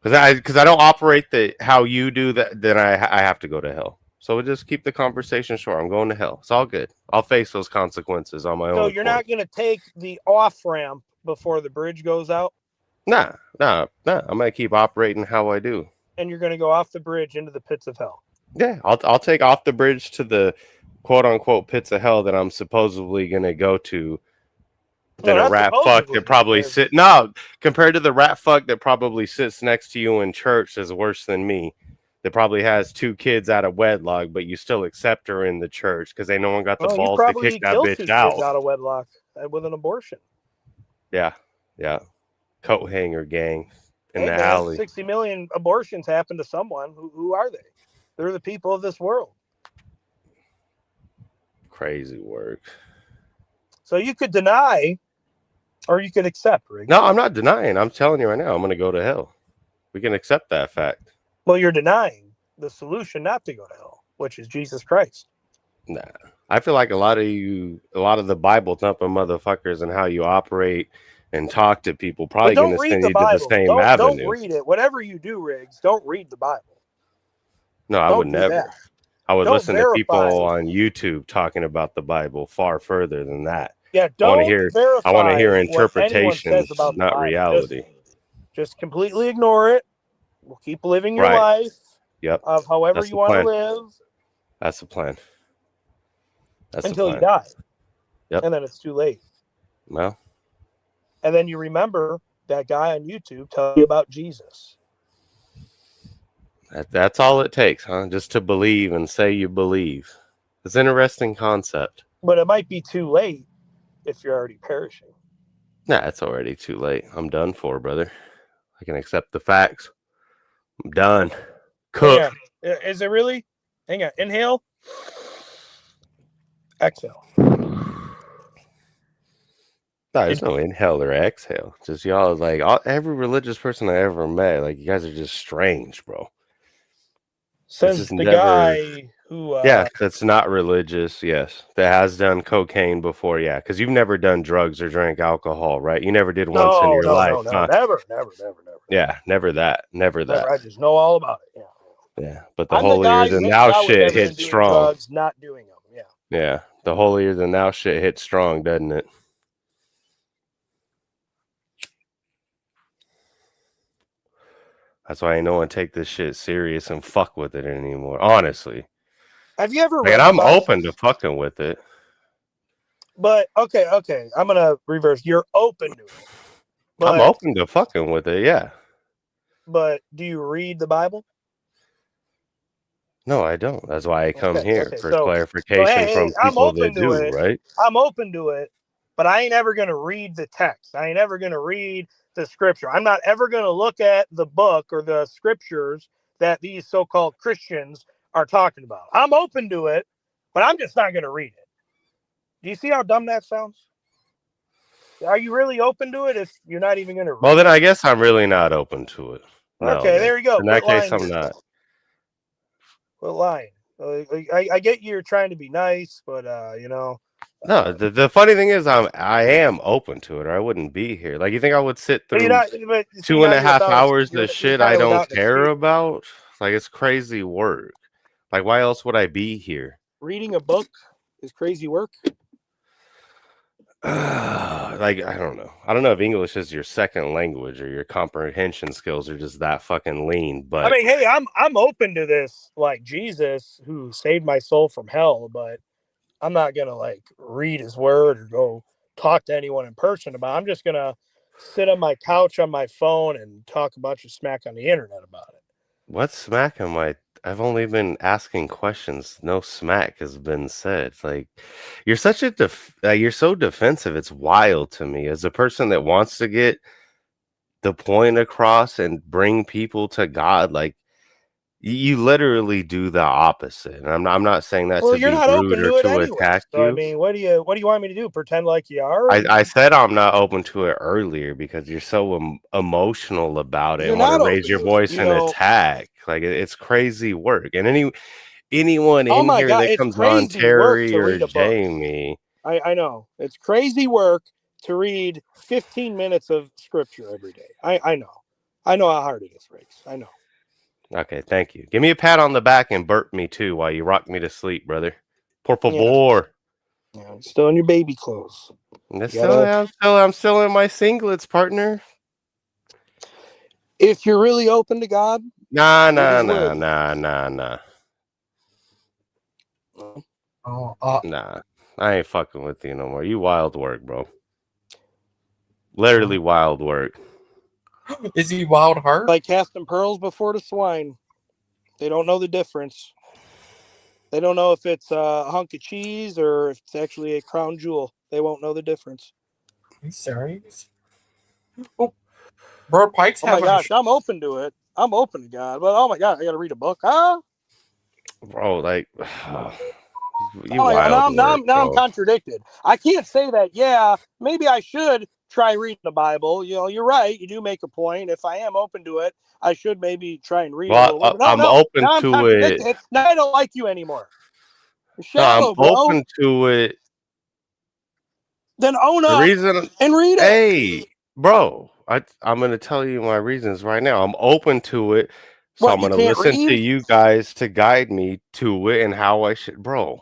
Because I don't operate how you do that. Then I have to go to hell. So we'll just keep the conversation short. I'm going to hell. It's all good. I'll face those consequences on my own.
So you're not going to take the off ramp before the bridge goes out?
Nah. I'm going to keep operating how I do.
And you're going to go off the bridge into the pits of hell?
Yeah, I'll take off the bridge to the quote unquote pits of hell that I'm supposedly going to go to. Than a rat fuck that probably compared to the rat fuck that probably sits next to you in church is worse than me. That probably has 2 kids out of wedlock, but you still accept her in the church because no one got the balls to kick that bitch out.
Kids out of wedlock with an abortion.
Yeah. Coat hanger gang in the alley.
60 million abortions happen to someone. Who are they? They're the people of this world.
Crazy work.
So you could deny, or you could accept, Rick.
No, I'm not denying. I'm telling you right now, I'm going to go to hell. We can accept that fact.
Well, you're denying the solution not to go to hell, which is Jesus Christ.
Nah. I feel like a lot of the Bible thumping motherfuckers and how you operate and talk to people probably going to send you to the same avenue.
Don't read it. Whatever you do, Riggs, don't read the Bible.
No, I would never. I would listen to people on YouTube talking about the Bible far further than that.
Yeah,
I want to hear interpretations, not reality.
Just completely ignore it. We'll keep living your life.
Yep.
Of however you want to live.
That's the plan.
Until you die.
Yep.
And then it's too late.
Well.
And then you remember that guy on YouTube telling you about Jesus.
That's all it takes, huh? Just to believe and say you believe. It's an interesting concept.
But it might be too late if you're already perishing.
Nah, it's already too late. I'm done for, brother. I can accept the facts. I'm done. Cook.
Is it really? Hang on. Inhale. Exhale.
No, there's no inhale or exhale. Just y'all every religious person I ever met, like you guys are just strange, bro.
Says
is
the
never.
guy who.
Yeah, that's not religious. Yes, that has done cocaine before. Yeah, because you've never done drugs or drank alcohol, right? You never did once in
No,
your life,
no,
huh?
never.
Yeah, never that. Never that.
I just know all about it. Yeah.
Yeah, but the
I'm the
holier
guy who
than
hangs
thou
out with
shit
everyone
hits
doing
strong.
drugs, not doing them. Yeah.
Yeah, the holier than thou shit hits strong, doesn't it? That's why ain't no one take this shit serious and fuck with it anymore. Honestly.
Have you ever
Like,
read
and
the
I'm
Bible?
open to fucking with it.
But okay. I'm gonna reverse. You're open to it.
I'm
But
open to fucking with it, yeah.
but do you read the Bible?
No, I don't. That's why I come here for
So
clarification from
I'm
people that
open to
do,
it.
right?
I'm open to it, but I ain't ever gonna read the text. I ain't ever gonna read the scripture. I'm not ever gonna look at the book or the scriptures that these so-called Christians are talking about. I'm open to it, but I'm just not gonna read it. Do you see how dumb that sounds? Are you really open to it if you're not even gonna read
Well, then
it?
I guess I'm really not open to it. No,
Okay,
then.
there you go.
In that
Quit
case,
lying to
I'm not.
yourself. Quit lying. I get you're trying to be nice, but you know.
No, the funny thing is I am open to it, or I wouldn't be here. Like, you think I would sit
But you're
through
not. But see,
2.5
you're
hours
you're
of shit I
kind of
don't
without an
care
excuse.
about? Like, it's crazy work. Like, why else would I be here?
Reading a book is crazy work.
Like, I don't know. I don't know if English is your second language or your comprehension skills are just that fucking lean. But
I mean, hey, I'm open to this, like Jesus who saved my soul from hell, but I'm not gonna like read his word or go talk to anyone in person about it. I'm just gonna sit on my couch on my phone and talk a bunch of smack on the internet about it.
what smack am I? I've only been asking questions. No smack has been said. Like, you're such a you're so defensive. It's wild to me as a person that wants to get the point across and bring people to God. Like, you literally do the opposite. And I'm not saying that
Well,
to
you're
be
not
rude
open
or
to it
to
anyway.
attack
So I
you.
mean, what do you want me to do? Pretend like you are?
I said I'm not open to it earlier because you're so emotional about it
You're
and want to
not
raise
open
your
to it.
voice
You
and
know,
attack. Like, it's crazy work. And anyone
oh
in
my
here
God,
that
it's
comes on
crazy work
Terry
to
or
read a book.
Jamie,
I know. It's crazy work to read 15 minutes of scripture every day. I know. I know how hard it is, Riggs. I know.
okay, thank you. Give me a pat on the back and burp me too while you rock me to sleep, brother. Por favor.
Yeah, still in your baby clothes.
I'm still in my singlets, partner.
If you're really open to God,
Nah. Nah, I ain't fucking with you no more. You wild work, bro. Literally wild work.
Is he wild heart?
Like casting pearls before the swine. They don't know the difference. They don't know if it's a hunk of cheese or if it's actually a crown jewel. They won't know the difference.
Are you serious? Oh, bro, Pike's
oh my
having
gosh, I'm open to it. I'm open to God, but oh my God, I got to read a book, huh?
Bro, like, you
Oh my God,
wild work,
now I'm
bro.
contradicted. I can't say that. Yeah, maybe I should try reading the Bible. You know, you're right. You do make a point. If I am open to it, I should maybe try and read a
Well,
little bit. No,
I'm open
now I'm
to it.
contradicted. Now I don't like you anymore. You're
No, I'm
shallow, bro.
open to it.
Then own
The
up
reason,
and read it.
hey, bro, I'm gonna tell you my reasons right now. I'm open to it, so I'm
You
gonna
can't
listen to
read?
you guys to guide me to it and how I should, bro.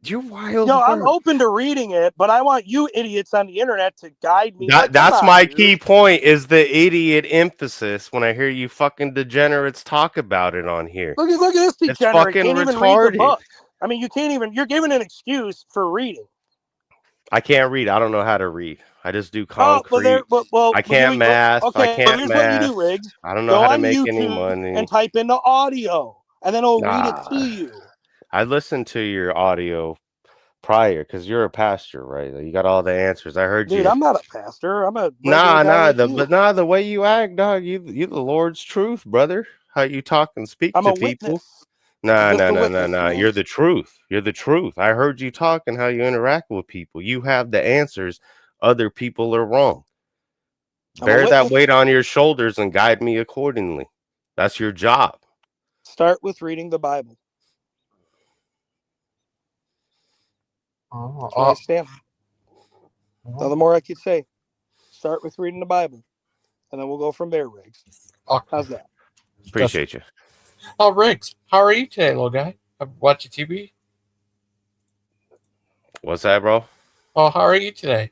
You're wild.
No, I'm open to reading it, but I want you idiots on the internet to guide me. Like,
That's
come on,
my
dude.
key point is the idiot emphasis when I hear you fucking degenerates talk about it on here.
Look at this
It's
degenerate.
fucking
Can't even read the
retarded.
book. I mean, you can't even. You're giving an excuse for reading.
I can't read. I don't know how to read. I just do
Oh,
concrete. I can't math. I
Okay,
can't
here's
math.
what you do, Riggs.
I don't know
Go
how to
on
make any
YouTube
money.
and type in the audio, and then it'll read it to
Nah.
you.
I listened to your audio prior because you're a pastor, right? Like, you got all the answers. I heard
Dude,
you.
I'm not a pastor. I'm a regular guy like you.
The way you act, dog. You the Lord's truth, brother. How you talk and speak
I'm
to
a
people.
witness.
Nah.
Man.
You're the truth. You're the truth. I heard you talk and how you interact with people. You have the answers. Other people are wrong. Bear that weight on your shoulders and guide me accordingly. That's your job.
Start with reading the Bible.
Oh,
That's where I stand. Nothing more I could say. Start with reading the Bible, and then we'll go from there, Riggs.
okay.
How's that?
Appreciate you.
Oh, Riggs, how are you today, little guy? Watching TV?
What's that, bro?
Oh, how are you today?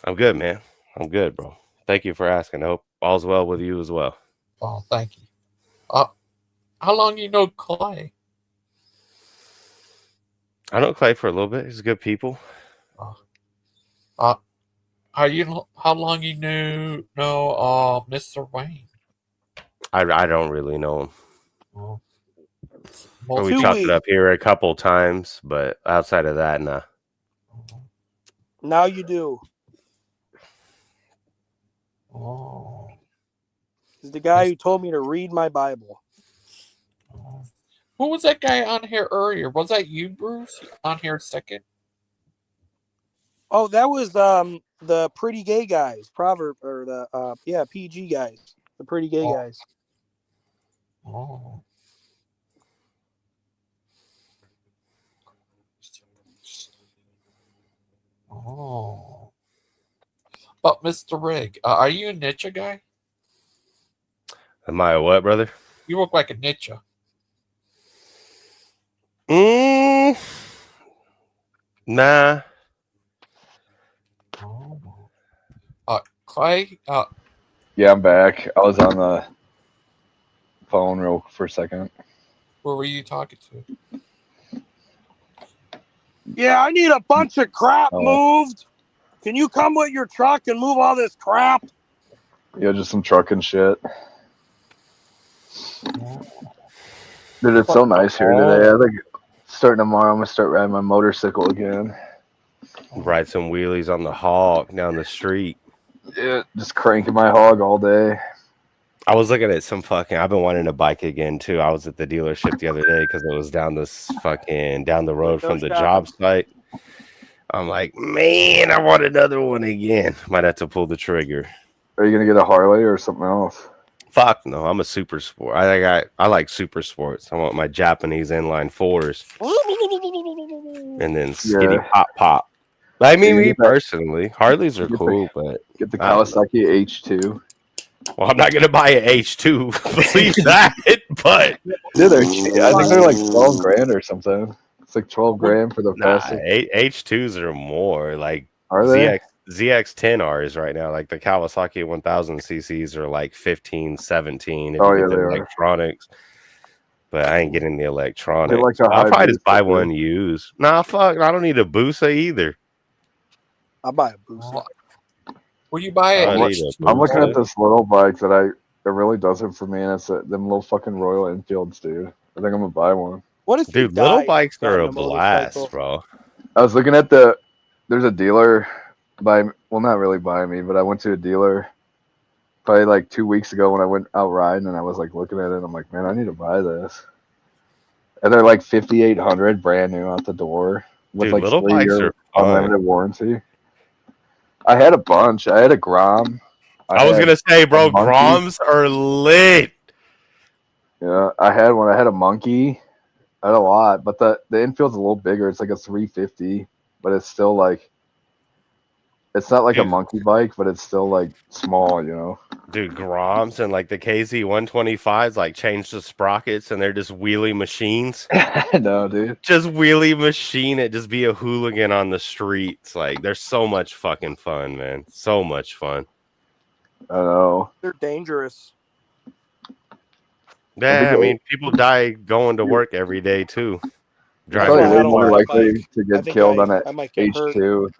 I'm good, man. I'm good, bro. Thank you for asking. I hope all's well with you as well.
Oh, thank you. How long you know Clay?
I know Clay for a little bit. He's good people.
How long you know Mr. Wayne?
I don't really know him.
Oh.
We chopped it up here a couple times, but outside of that, nah.
Now you do.
Oh.
He's the guy who told me to read my Bible.
Who was that guy on here earlier? Was that you, Bruce, on here second?
Oh, that was the pretty gay guys, PG guys, the pretty gay guys.
Oh. Oh. But Mr. Rig, are you a ninja guy?
Am I a what, brother?
You look like a ninja.
Nah.
Clay?
Yeah, I'm back. I was on the phone for a second.
Who were you talking to?
Yeah, I need a bunch of crap moved. Can you come with your truck and move all this crap?
Yeah, just some trucking shit. Dude, it's so nice here today. I think starting tomorrow, I'm gonna start riding my motorcycle again.
Ride some wheelies on the hog down the street.
Yeah, just cranking my hog all day.
I was looking at some I've been wanting a bike again too. I was at the dealership the other day because it was down the road from the job site. I'm like, man, I want another one again. Might have to pull the trigger.
Are you gonna get a Harley or something else?
Fuck no, I'm a super sport. I like super sports. I want my Japanese inline fours. And then skinny pop. I mean, me personally, Harleys are cool, but
get the Kawasaki H2.
Well, I'm not gonna buy an H2. Believe that, but
dude, they're cheap. I think they're like 12 grand or something. It's like 12 grand for the plastic.
H2s are more. Like
are they?
ZX10Rs right now, like the Kawasaki 1000 cc's are like 15, 17 if
you
get the electronics. But I ain't getting the electronics.
Like
I'll probably just buy one used. Nah, fuck, I don't need a Busa either.
I'll buy a Busa.
Will you buy it?
I'm looking at this little bike that it really does it for me, and it's them little fucking Royal Enfields, dude. I think I'm gonna buy one.
What if
dude, little bikes are a blast, bro.
I was looking at there's a dealer not really by me, but I went to a dealer probably like 2 weeks ago when I went out riding, and I was like looking at it, and I'm like, man, I need to buy this. And they're like 5,800 brand new out the door with
dude,
like
little bikes are
unlimited warranty. I had a bunch. I had a Grom.
I was gonna say, bro, Groms are lit.
Yeah, I had one. I had a Monkey. I had a lot, but the Infield's a little bigger. It's like a 350, but it's still like it's not like a monkey bike, but it's still like small, you know.
Dude, Groms and like the KZ125s like change the sprockets and they're just wheelie machines.
No, dude.
Just wheelie machine it, just be a hooligan on the streets. Like they're so much fucking fun, man. So much fun.
I know.
They're dangerous.
Yeah, I mean, people die going to work every day too.
Driving way more likely to get killed on an H2.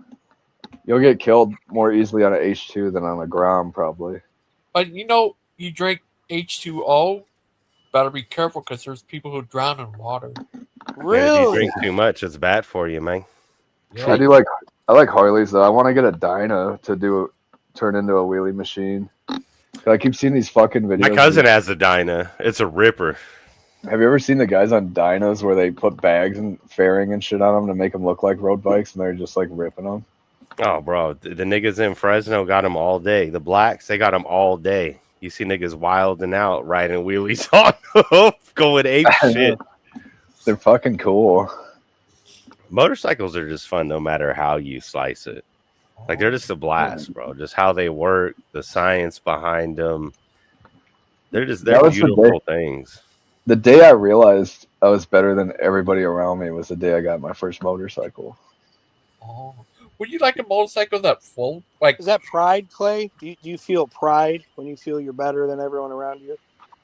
You'll get killed more easily on an H2 than on a Grom, probably.
But you drink H2O, better be careful because there's people who drown in water.
Really?
Yeah, if you drink too much, it's bad for you, man.
Yeah.
I like Harleys though. I want to get a dyno to turn into a wheelie machine. I keep seeing these fucking videos.
My cousin has a Dyna. It's a ripper.
Have you ever seen the guys on dynos where they put bags and fairing and shit on them to make them look like road bikes, and they're just like ripping them?
Oh, bro, the niggas in Fresno got them all day. The blacks, they got them all day. You see niggas wilding out, riding wheelies on them, going ape shit.
They're fucking cool.
Motorcycles are just fun no matter how you slice it. Like, they're just a blast, bro. Just how they work, the science behind them. They're beautiful things.
The day I realized I was better than everybody around me was the day I got my first motorcycle.
Oh. Would you like a motorcycle that full? Like,
is that pride, Clay? Do you feel pride when you feel you're better than everyone around you?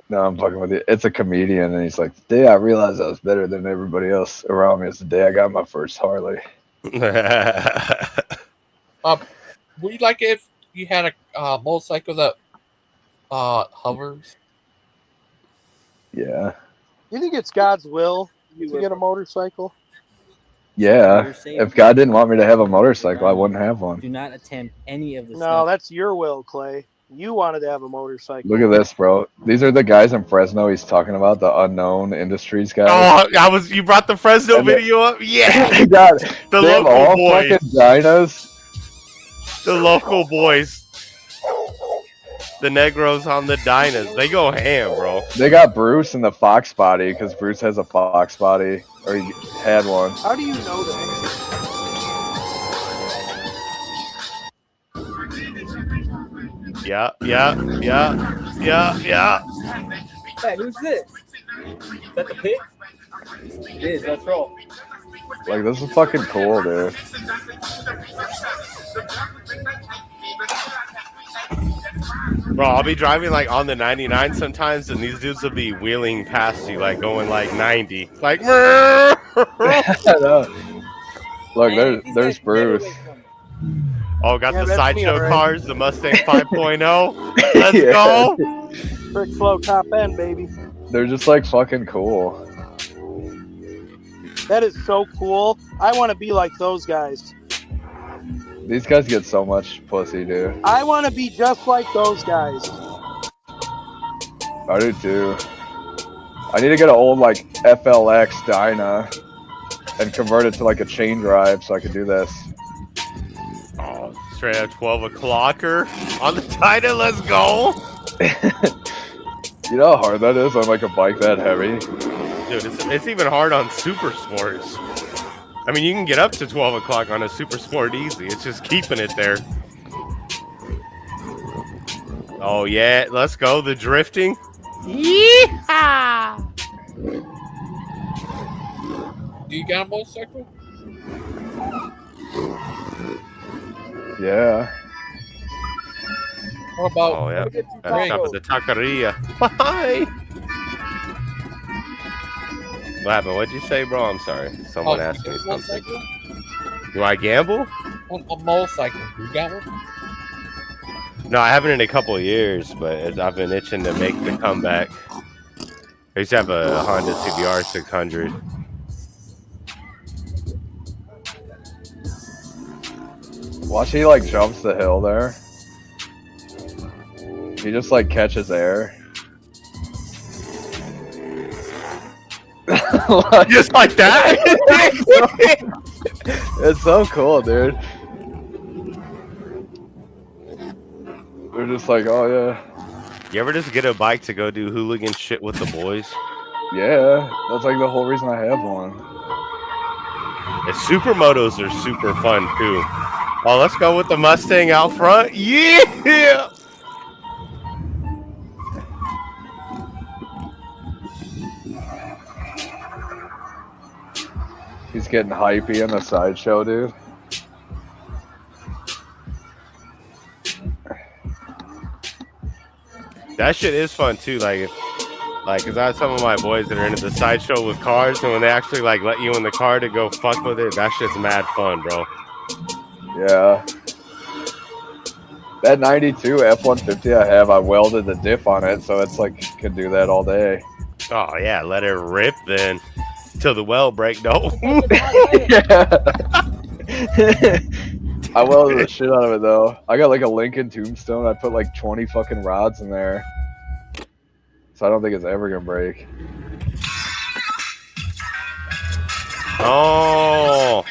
No, I'm fucking with you. It's a comedian, and he's like, the day I realized I was better than everybody else around me is the day I got my first Harley.
Would you like it if you had a motorcycle that hovers?
Yeah.
You think it's God's will to get a motorcycle?
Yeah. If God didn't want me to have a motorcycle, I wouldn't have one.
Do not attempt any of the
No,
stuff.
that's your will, Clay. You wanted to have a motorcycle.
Look at this, bro. These are the guys in Fresno he's talking about, the unknown industries guys.
Oh, you brought the Fresno video up? Yeah.
They got
The
they have
local
all
boys.
fucking dynos.
The local boys. The Negros on the Dinas. They go ham, bro.
They got Bruce in the Fox body because Bruce has a Fox body, or he had one.
How do you know that?
Yeah.
Hey, who's this? Is that the pig? It is. Let's roll.
Like, this is fucking cool, dude.
Bro, I'll be driving like on the 99 sometimes, and these dudes will be wheeling past you, like going like 90. Like,
I know. Look, there's Bruce.
Oh, got the
that's me,
sideshow
alright.
cars, the Mustang 5.0. Let's
Yeah.
go.
Brick flow top end, baby.
They're just like fucking cool.
That is so cool. I want to be like those guys.
These guys get so much pussy, dude.
I want to be just like those guys.
I do too. I need to get an old like FLX Dyna and convert it to like a chain drive so I can do this.
Oh, straight up 12 o'clocker on the Titan. Let's go.
You know how hard that is on like a bike that heavy?
Dude, it's even hard on super sports. I mean, you can get up to 12 o'clock on a super sport easy. It's just keeping it there. Oh, yeah. Let's go. The drifting. Yeehaw!
Do you got a motorcycle?
Yeah.
What about?
Oh, yeah.
Greg?
Stop at the taqueria. Bye. What happened? What'd you say, bro? I'm sorry. Someone asked me something. Do I gamble?
A motorcycle. You got one?
No, I haven't in a couple of years, but I've been itching to make the comeback. I used to have a Honda CBR 600.
Watch, he like jumps the hill there. He just like catches air.
Just like that?
It's so cool, dude. They're just like, oh yeah.
You ever just get a bike to go do hooligan shit with the boys?
Yeah, that's like the whole reason I have one.
And supermotos are super fun too. Oh, let's go with the Mustang out front. Yeah!
He's getting hypey in the sideshow, dude.
That shit is fun too. Like, cause I have some of my boys that are into the sideshow with cars, and when they actually like let you in the car to go fuck with it, that shit's mad fun, bro.
Yeah. That 92 F-150 I have, I welded the diff on it, so it's like, can do that all day.
Oh yeah, let it rip then. Till the well break, no.
I welded the shit out of it though. I got like a Lincoln Tombstone. I put like 20 fucking rods in there. So I don't think it's ever gonna break.
Oh.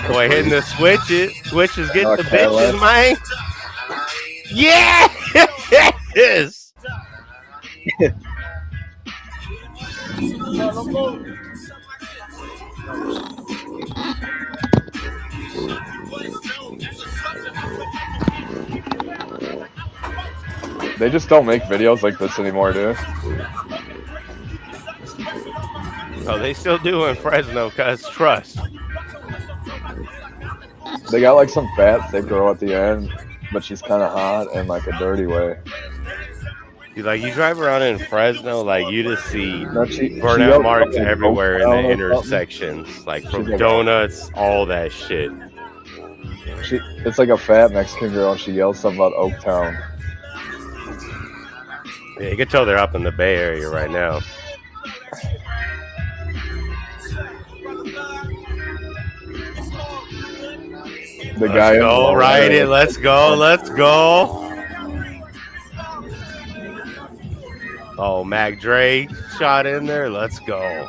Boy, hitting the switches. Switches getting the bitches, man. Yeah! Yes.
They just don't make videos like this anymore, dude.
Oh, they still do in Fresno, cuz trust.
They got like some fat thick girl at the end, but she's kind of hot in like a dirty way.
Dude, like you drive around in Fresno, like you just see
No, she
burnout
yelled
marks
something like
everywhere in
Oaktown
the
or something.
intersections, like from
She's like
donuts, all that shit.
It's like a fat Mexican girl, and she yells something about Oaktown.
Yeah, you can tell they're up in the Bay Area right now.
The guy.
Let's go, ride it. Let's go. Let's go. Oh, Mac Dre shot in there. Let's go.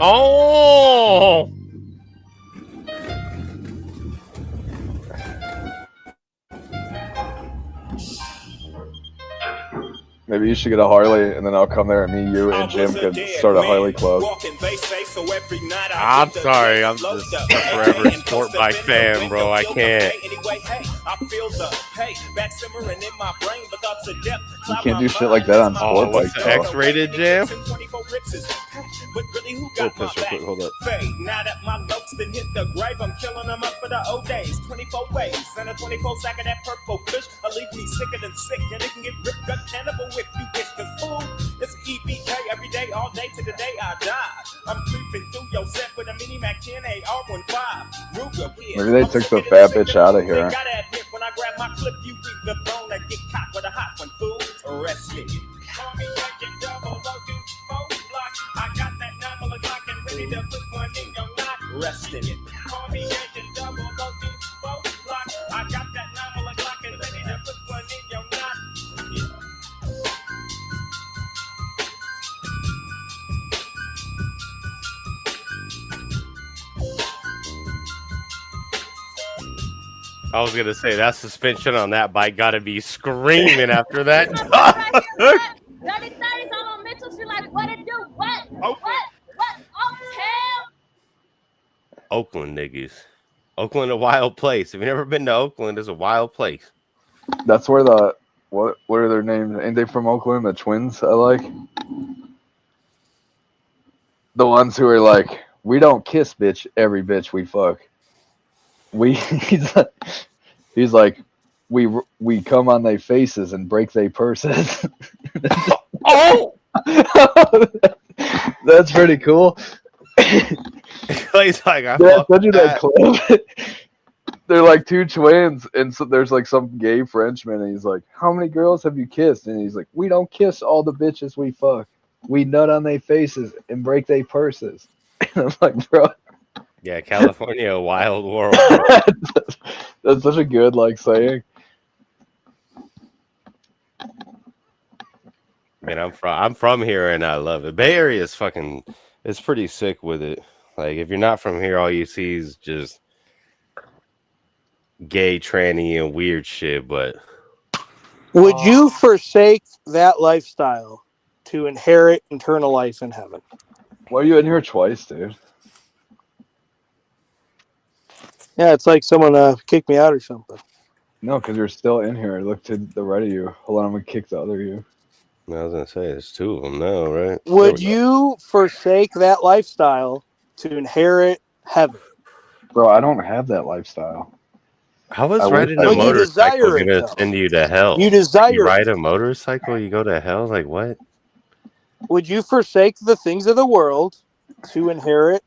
Oh!
Maybe you should get a Harley, and then I'll come there and me, you, and Jim could start a Harley club.
I'm sorry, I'm just a forever sport bike fan, bro. I can't.
You can't do shit like that on sport
what's
bikes.
the X-rated jam? Oh, piss real quick, hold up.
Now that my notes done hit the grave, I'm killing them up for the old days. 24 ways and a 24 sack of that purple fish. I'll leave me sicker than sick, and it can get ripped up cannibal if you wish. Cause food is EBK every day, all day to the day I die. I'm creeping through your set with a mini Mac 10 AR-15.
Maybe they took the fat bitch out of here.
Gotta admit, when I grab my clip, you reap the bone and get caught with a hot one, fool. Arrested. Call me like a double loaded phone block. I got that number lock and ready to put one in your knot. Resting it. Call me like a double loaded phone block. I got that number lock and ready to put one in your knot.
I was gonna say that suspension on that bike gotta be screaming after that.
30 on mental. She like, what it do? What? Oaktown?
Oakland niggas. Oakland a wild place. If you've never been to Oakland, it's a wild place.
That's where the what are their names? Ain't they from Oakland? The twins I like. The ones who are like, we don't kiss bitch every bitch we fuck. He's like, we come on their faces and break their purses.
Oh,
that's pretty cool.
He's like, I
send you that clip. They're like two twins, and so there's like some gay Frenchman, and he's like, how many girls have you kissed? And he's like, we don't kiss all the bitches we fuck. We nut on their faces and break their purses. And I'm like, bro.
Yeah, California, a wild world.
That's such a good like saying.
Man, I'm from here and I love it. Bay Area is fucking, it's pretty sick with it. Like if you're not from here, all you see is just gay, tranny, and weird shit. But
would you forsake that lifestyle to inherit eternal life in heaven?
Why are you in here twice, dude?
Yeah, it's like someone kicked me out or something.
No, because you're still in here. Look to the right of you. Hold on, I'm gonna kick the other you.
I was gonna say there's two of them now, right?
Would you forsake that lifestyle to inherit heaven?
Bro, I don't have that lifestyle.
How is
I
riding
wish
a
I did.
motorcycle
desire it,
gonna
though.
send you to hell?
You desire
You ride
it.
a motorcycle, you go to hell? Like what?
Would you forsake the things of the world to inherit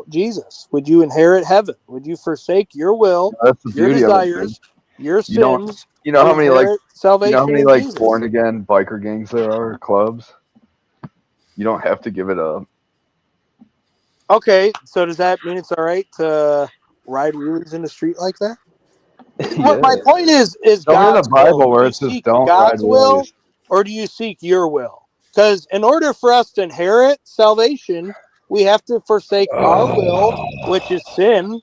Jesus? Would you inherit heaven? Would you forsake your will,
That's the
your
beauty of it,
desires, your
You don't-
sins?
You know
to
how many like
inherit salvation
you know how many
in
like
Jesus?
born again biker gangs there are, clubs? You don't have to give it up.
Okay, so does that mean it's all right to ride wheelies in the street like that? What my point is
Show me in
God's
the Bible
will.
where
Do you
it says
seek
don't
God's
ride
will
wheelies.
or do you seek your will? Because in order for us to inherit salvation, we have to forsake our will, which is sin,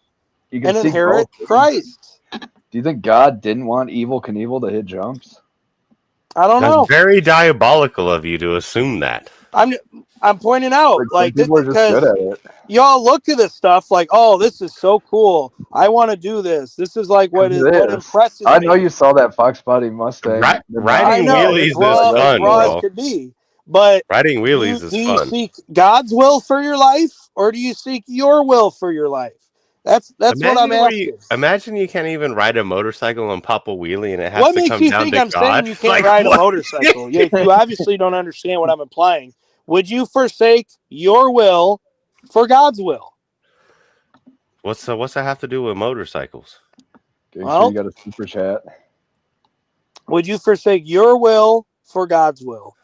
You can
and
seek
inherit
both.
Christ.
Do you think God didn't want Evil Knievel to hit jumps?
I don't
That's
know.
very diabolical of you to assume that.
I'm pointing out
Some people are just good
because
at it.
y'all look at this stuff like, oh, this is so cool. I want to do this. This is like what
It is.
impresses
I
me.
know you saw that Fox Body Mustang.
Riding
I know
wheelies
it's raw,
is fun,
raw as
bro.
could be. But
Riding
do
wheelies is
you
fun.
seek God's will for your life, or do you seek your will for your life? That's what I'm asking.
Imagine you can't even ride a motorcycle and pop a wheelie, and it has
What
to
makes
come
you
down
think
to
I'm
God.
saying you can't
Like,
ride a
what?
motorcycle? You obviously don't understand what I'm implying. Would you forsake your will for God's will?
What's that have to do with motorcycles?
Gangster, you got a super chat.
Would you forsake your will for God's will?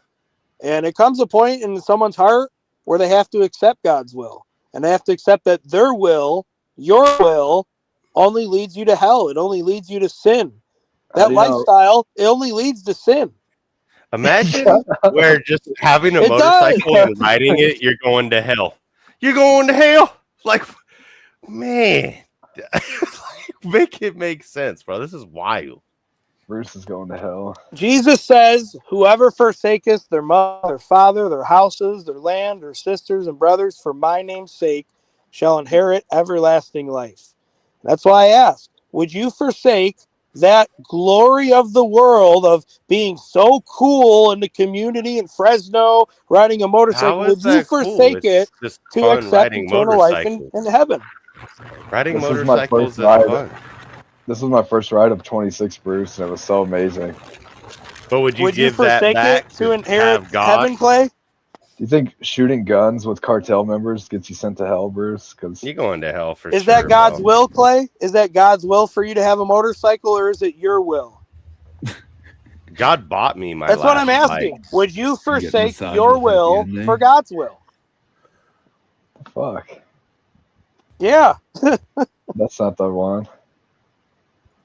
And it comes a point in someone's heart where they have to accept God's will. And they have to accept that their will, your will, only leads you to hell. It only leads you to sin.
How
That
do you know?
lifestyle, it only leads to sin.
Imagine where just having a
It
motorcycle
does.
and riding it, you're going to hell. You're going to hell. Like, man, make it make sense, bro. This is wild.
Bruce is going to hell.
Jesus says, whoever forsaketh their mother, their father, their houses, their land, their sisters and brothers for my name's sake shall inherit everlasting life. That's why I ask, would you forsake that glory of the world of being so cool in the community in Fresno, riding a motorcycle?
How is
Would you
that cool?
forsake it
It's just
to
fun
accept
riding
eternal life in
motorcycles.
heaven?
Riding
This is my
motorcycles
first
is
ride.
fun.
This was my first ride of 26, Bruce, and it was so amazing.
But would you
Would you
give that
forsake
back
it to inherit
have God?
heaven, Clay?
Do you think shooting guns with cartel members gets you sent to hell, Bruce? Because
You're going to hell for
Is
sure,
that God's
bro.
will, Clay? Is that God's will for you to have a motorcycle, or is it your will?
God bought me my
That's what I'm
last
asking.
bike.
Would you forsake
massages
your
at the
will
end there.
for God's will?
fuck,
Yeah.
that's not the one.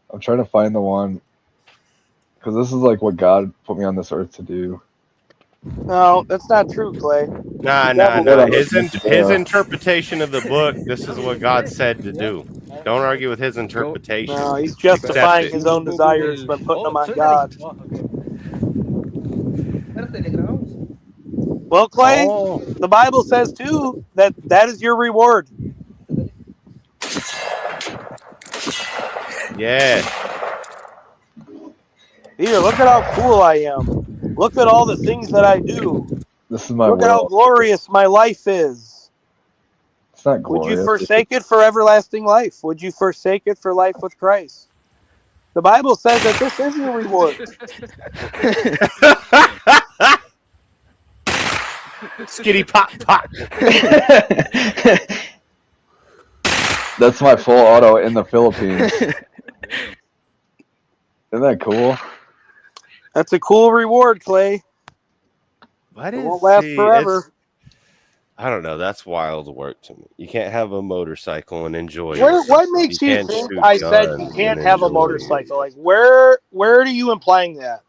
I'm trying to find the one because this is like what God put me on this earth to do.
No, that's not true, Clay.
Nah. His interpretation of the book. This is what God said to do. Don't argue with his interpretation.
No, he's
Accept
justifying
it.
his own desires by putting them on God. Well, Clay,
Oh.
the Bible says too that is your reward.
Yeah.
Peter, look at how cool I am. Look at all the things that I do.
This is my
Look at how
will.
glorious my life is.
It's not
Would you
glorious.
forsake it for everlasting life? Would you forsake it for life with Christ? The Bible says that this is your reward.
Skitty pop pop.
That's my full auto in the Philippines. Isn't that cool?
That's a cool reward, Clay.
What
It
is
won't last forever.
I don't know. That's wild work to me. You can't have a motorcycle and enjoy it.
What makes you
can't
think
shoot
I said you
guns
can't
and
have a
enjoy it.
motorcycle? Like where are you implying that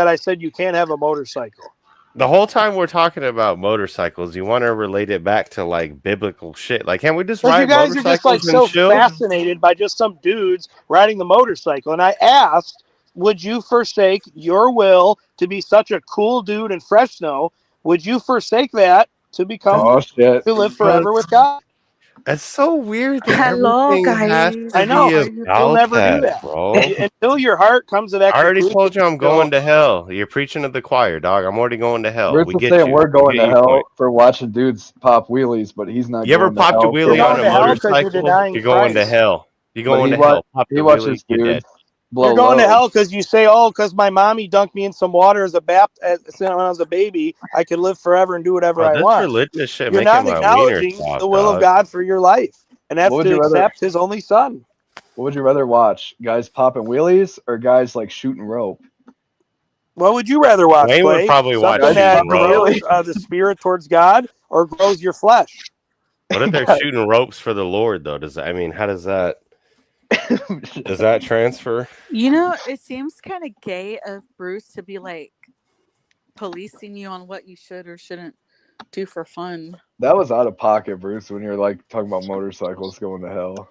I said you can't have a motorcycle?
The whole time we're talking about motorcycles, you want to relate it back to like biblical shit. Like, can't we just
Because
ride
you guys are just like
motorcycles and
so
chill?
fascinated by just some dudes riding the motorcycle. And I asked, would you forsake your will to be such a cool dude in Fresno? Would you forsake that to become to live forever with God?
That's so weird that
Hello,
everything has
guys.
to
I know.
be
You'll
about
never do
that,
that.
bro.
Until your heart comes to that
I already
conclusion.
told you I'm going to hell. You're preaching to the choir, dog. I'm already going to hell.
Bruce
We
is
get
saying
you.
we're going
We
to
get your
hell
point.
for watching dudes pop wheelies, but he's not
You ever
going to
popped a
hell for
wheelie on a
watching
hell 'cause you're
motorcycle?
denying
You're going to
Christ.
hell. You're
But
going
he
to hell. Pop
he
the
watches
wheelie, you're dead.
dudes blow
You're going to
loads.
hell because you say, "Oh, because my mommy dunked me in some water as a when I was a baby, I could live forever and do whatever
Oh,
I
this
want."
religious shit
You're
making
not
my wiener
acknowledging
stop,
the will of
dog.
God for your life, and that's
What would
to
you rather?
accept His only Son.
What would you rather watch? Guys popping wheelies or guys like shooting rope?
What would you rather watch,
Wayne would
Clay?
probably watch
Something that
shooting rope.
grows the spirit towards God or grows your flesh?
What if they're shooting ropes for the Lord, though? How does that? Does that transfer?
You know, it seems kind of gay of Bruce to be like policing you on what you should or shouldn't do for fun.
That was out of pocket, Bruce, when you're like talking about motorcycles going to hell.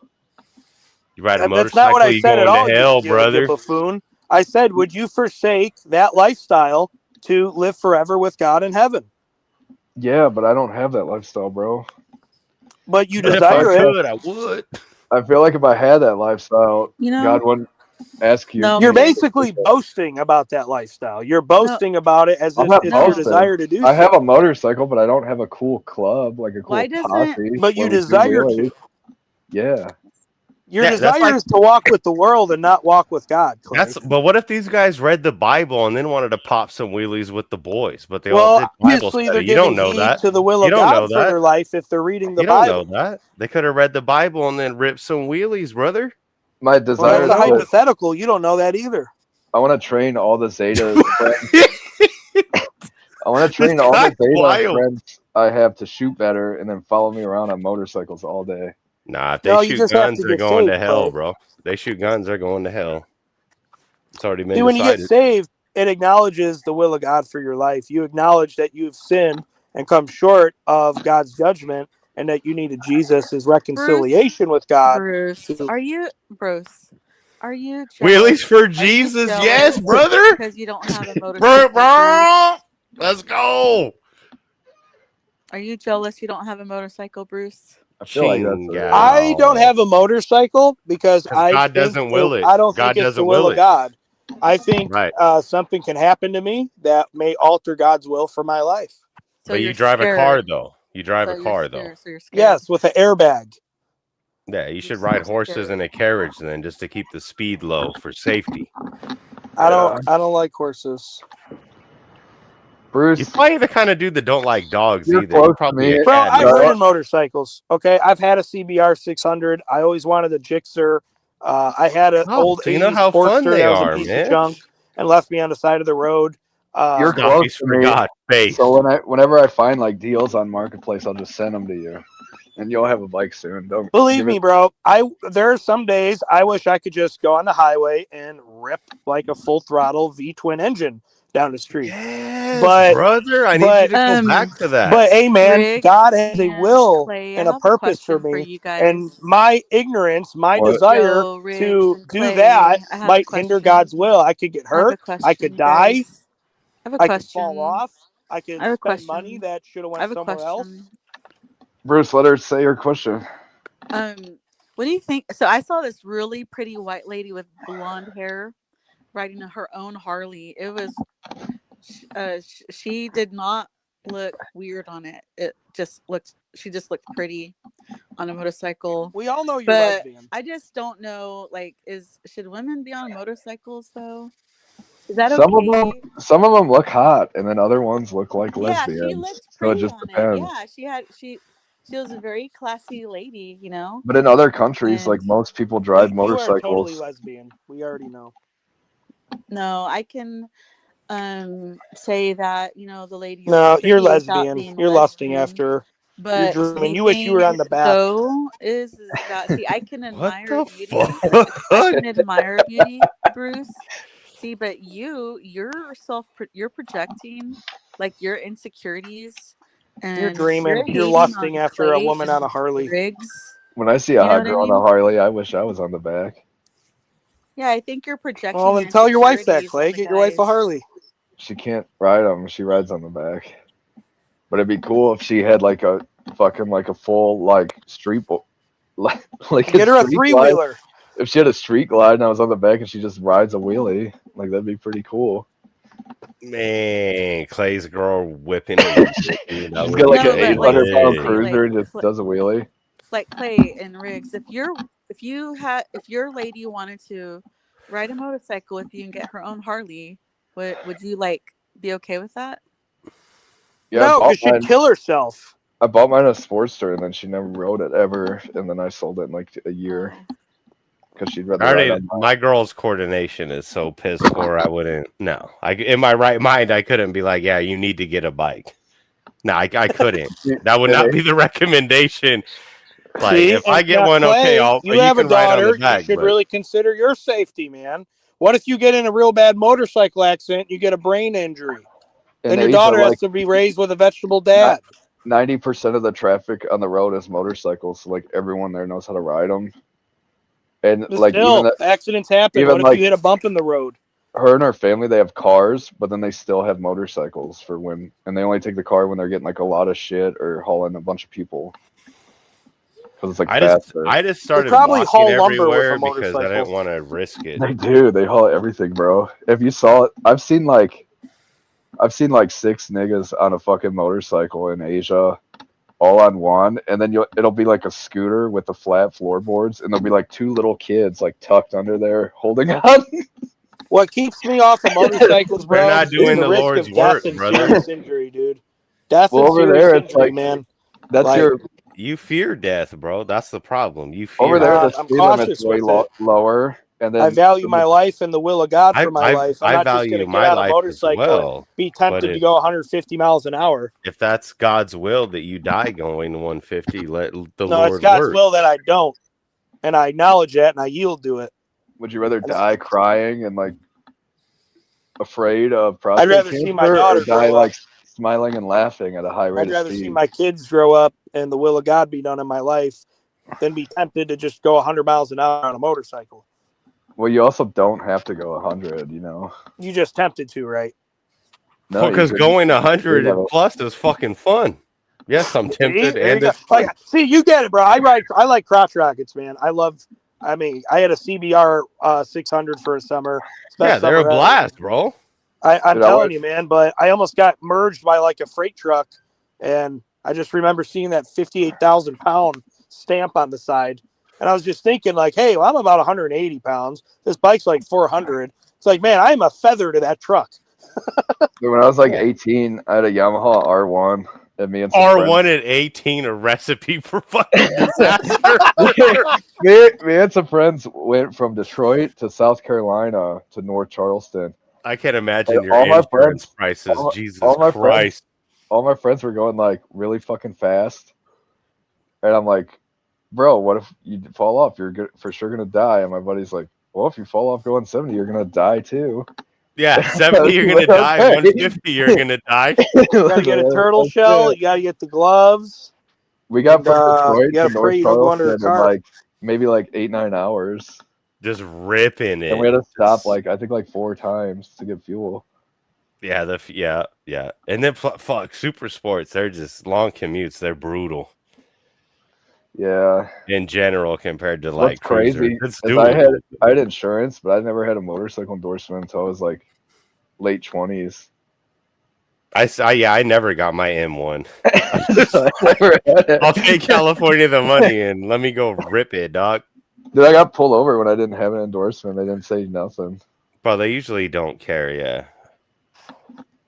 You ride a
That's not what
motorcycle,
I
you
said at
going
all,
to hell,
you
brother.
buffoon. I said, would you forsake that lifestyle to live forever with God in heaven?
Yeah, but I don't have that lifestyle, bro.
But you
But if I
desire it.
could, I would.
I feel like if I had that lifestyle,
You know,
God wouldn't ask you.
You're basically boasting about that lifestyle. You're boasting about it as
I'm
if
not
it's your
boasting.
desire to do
I have
so.
a motorcycle, but I don't have a cool club, like a cool
Why doesn't-
posse.
But you
where we do
desire
wheelies.
to.
Yeah.
Your
Yeah, that's
desire
like-
is to walk with the world and not walk with God, Clay.
But what if these guys read the Bible and then wanted to pop some wheelies with the boys? But they all
Well,
did Bible
obviously
study.
they're
You don't
giving
know
heed
that.
to the will
You
of
don't know
God for
that.
their life if they're reading the
You don't
Bible.
know that. They could have read the Bible and then ripped some wheelies, brother.
My
Well,
desire
that's a
is to,
hypothetical. You don't know that either.
I want to train all the Zeta friends. I want to train all the
guy's
Zeta
wild.
friends I have to shoot better and then follow me around on motorcycles all day.
Nah, if they
No, you
shoot
just have
guns,
to
they're
get
going to
saved,
hell,
Clay.
bro. They shoot guns, they're going to hell. It's already been
See, when you get
decided.
saved, it acknowledges the will of God for your life. You acknowledge that you've sinned and come short of God's judgment and that you needed Jesus' reconciliation with God.
Bruce, are you jealous?
Wheelies for
Are you
Jesus,
jealous
yes, brother.
because you don't have a motorcycle?
Let's go.
Are you jealous you don't have a motorcycle, Bruce?
I feel like that's
I don't have a motorcycle because I
God
think
doesn't will it.
I don't
God
think it's the
doesn't
will
will
of
it.
God. I think
Right.
something can happen to me that may alter God's will for my life.
So
But
you're
you drive
scared.
a car, though. You drive
So
a
you're
car,
scared,
though.
So you're scared.
Yes, with an airbag.
Yeah, you should ride horses in a carriage then, just to keep the speed low for safety.
I don't like horses.
Bruce,
you probably the kind of dude that don't like dogs
you're
either.
close
You're
to
probably
me.
a
Bro,
cat
I've
lover.
ridden motorcycles. Okay, I've had a CBR 600. I always wanted a Gixxer. I had an old
so you know
80s
how fun
Sportster
they
that was a
are,
piece
man.
of junk and left me on the side of the road.
You're close
Zombies
to
for
me.
God's sake.
So whenever I find like deals on Marketplace, I'll just send them to you, and you'll have a bike soon. Don't
Believe
give
me,
it-
bro. There are some days I wish I could just go on the highway and rip like a full throttle V-twin engine down the street.
Yes, brother. I need you to go back to that.
But hey, man,
Riggs
God has a will
Clay,
and
I
a
have a
purpose for
question for
me,
you guys.
and my ignorance, my
What?
desire
Yo, Riggs
to
and
do
Clay,
that
I have a
might hinder
question.
God's will. I could get
I have a
hurt. I
question,
could
you
die.
guys. I have a
I could
question.
fall off. I could
I have a
spend money
question.
that should have
I
went
have a
somewhere else.
question.
Bruce, let her say her question.
What do you think? So I saw this really pretty white lady with blonde hair riding her own Harley. It was, she did not look weird on it. She just looked pretty on a motorcycle.
We all know you're
But
lesbian.
I just don't know, like, should women be on motorcycles though? Is that
Some
okay?
of them look hot, and then other ones look like
Yeah,
lesbians.
she looked
So it
pretty
just
on it.
depends.
Yeah, she was a very classy lady, you know.
But in other countries, like
And
most people drive
You are totally
motorcycles.
lesbian. We already know.
no, I can say that, you know, the lady is
No, you're
pretty without
lesbian.
being
You're lusting
lesbian.
after her. You're
But
dreaming.
the
You wish you were
thing
on the back.
though is that, see, I can admire beauty.
fuck?
I can admire beauty, Bruce. See, but you're projecting like your insecurities, and
You're dreaming. You're
hating
lusting
on
after a
Clay
woman
and
on a Harley.
Riggs.
When I see a
You know
hot
what I
girl on
mean?
a Harley, I wish I was on the back.
Yeah, I think you're projecting.
Well,
your
then tell your wife that,
insecurities
Clay.
on the
Get your wife a
guys.
Harley.
She can't ride them. She rides on the back. But it'd be cool if she had like a fucking like a full like street like
Get her a
street
three-wheeler.
glide. If she had a street glide and I was on the back and she just rides a wheelie, like that'd be pretty cool.
Man, Clay's girl whipping it.
She's got like an
No, but,
800-pound
seriously,
cruiser and just does a wheelie.
like Clay and Riggs, if your lady wanted to ride a motorcycle with you and get her own Harley, would you like be okay with that?
Yeah,
No, because she'd kill herself.
I bought mine a Sportster and then she never rode it ever, and then I sold it in like a year because she'd rather ride on mine.
My girl's coordination is so piss poor. I wouldn't. No, in my right mind, I couldn't be like, yeah, you need to get a bike. No, I couldn't. That would not be the recommendation. Like
See,
if I
and
get
now,
one, okay,
Clay, you
you
have a
can ride on
daughter.
the back.
You should
But
really consider your safety, man. What if you get in a real bad motorcycle accident? You get a brain injury.
In
Then your
Asia,
daughter has
like
to be raised with a vegetable dad.
90% of the traffic on the road is motorcycles. So like everyone there knows how to ride them. And
But
like even
still,
that,
accidents happen.
even
What if
like
you hit a bump in the road?
her and her family, they have cars, but then they still have motorcycles for when, and they only take the car when they're getting like a lot of shit or hauling a bunch of people because it's like faster.
I just started
probably
walking
haul lumber with
everywhere
a
because I didn't
motorcycle.
want to risk it.
They do. They haul everything, bro. If you saw it, I've seen like 6 niggas on a fucking motorcycle in Asia, all on one, and then it'll be like a scooter with the flat floorboards, and there'll be like 2 little kids like tucked under there holding on.
What keeps me off of motorcycles, bro,
They're not
is
doing
the
the
risk
Lord's
of
work,
death and
brother.
serious injury, dude. Death
Well,
and
over
serious
there, it's
injury,
like
man.
that's
Like,
your
You fear death, bro. That's the problem. You
over
fear
there.
death.
The
I'm
speed limit's
cautious
way
with it.
lower, and
I
then
value my life and the will of God for my life. I'm
I
not just going
value
to get
my
on a
life as
motorcycle and
well.
be
But
tempted to go 150 miles an hour.
if that's God's will that you die going 150, let the
No, it's
Lord
God's
work.
will that I don't. And I acknowledge that and I yield to it.
would you rather die crying and like afraid of
I'd
prostate
rather
cancer,
see my
or
daughter
die
grow up.
like smiling and laughing at a high rate
I'd
of
rather see
speed?
my kids grow up and the will of God be done in my life than be tempted to just go 100 miles an hour on a motorcycle.
Well, you also don't have to go 100, you know.
You just tempted to, right?
No,
Because
you
going
could-
100 plus is fucking fun. Yes, I'm
See,
tempted,
there you
and
go.
it's
Like, see, you get it, bro. I like crotch rockets, man. I had a CBR 600 for a summer. It's the
yeah,
best
they're a
summer ever.
blast, bro.
I'm
Dude, I
telling
went-
you, man, but I almost got merged by like a freight truck, and I just remember seeing that 58,000 pound stamp on the side, and I was just thinking, like, hey, well, I'm about 180 pounds. This bike's like 400. It's like, man, I'm a feather to that truck.
When I was like 18, I had a Yamaha R1, and me and some
R1 at 18, a recipe for fucking disaster.
me and some friends went from Detroit to South Carolina to North Charleston.
I can't imagine
And
your
all my
insurance
friends,
prices. Jesus
all my
Christ.
all my friends were going like really fucking fast, and I'm like, bro, what if you fall off? You're for sure gonna die. And my buddy's like, well, if you fall off going 70, you're gonna die too.
Yeah, 70, you're going to die. 150, you're going to die.
You gotta get a turtle shell. You gotta get the gloves.
We got
And,
from
you
Detroit to
gotta
North
pray you don't go under
Charleston
a
in
car.
like maybe like 8-9 hours.
Just ripping it.
And we had to stop like I think like 4 times to get fuel.
Yeah, yeah. And then fuck super sports. They're just long commutes. They're brutal.
Yeah.
In general, compared to
What's
like cruisers.
crazy
It's
is
doable.
I had insurance, but I never had a motorcycle endorsement until I was like late 20s.
I never got my M1.
I never had it.
I'll pay California the money and let me go rip it, dog.
Dude, I got pulled over when I didn't have an endorsement. They didn't say nothing.
Bro, they usually don't care, yeah.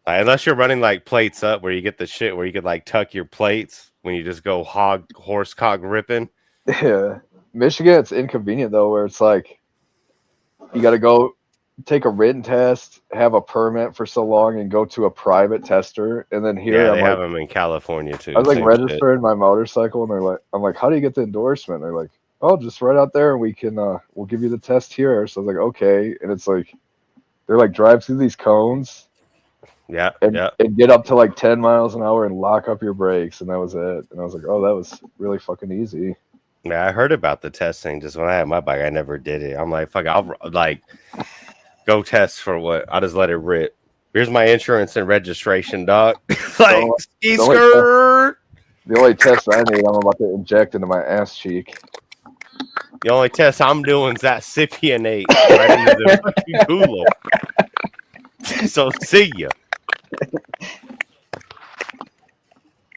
Unless you're running like plates up where you get the shit where you could like tuck your plates when you just go horse cock ripping.
Yeah. Michigan, it's inconvenient though, where it's like you got to go take a written test, have a permit for so long, and go to a private tester. And then here,
Yeah,
I'm
they
like,
have them in California too.
I was like
Same
registering my motorcycle, and they're like, I'm like, how do you get the endorsement? They're like, oh, just right out there, and we can we'll give you the test here. So I was like, okay, and it's like they're like drive through these cones.
Yeah,
and get up to like 10 miles an hour and lock up your brakes, and that was it. And I was like, oh, that was really fucking easy.
Yeah, I heard about the testing. Just when I had my bike, I never did it. I'm like, fuck, I'll like go test for what? I'll just let it rip. Here's my insurance and registration, dog. Like, ski skirt.
The only test I need, I'm about to inject into my ass cheek.
The only test I'm doing is that Cypionate right into the fucking culo. So see ya.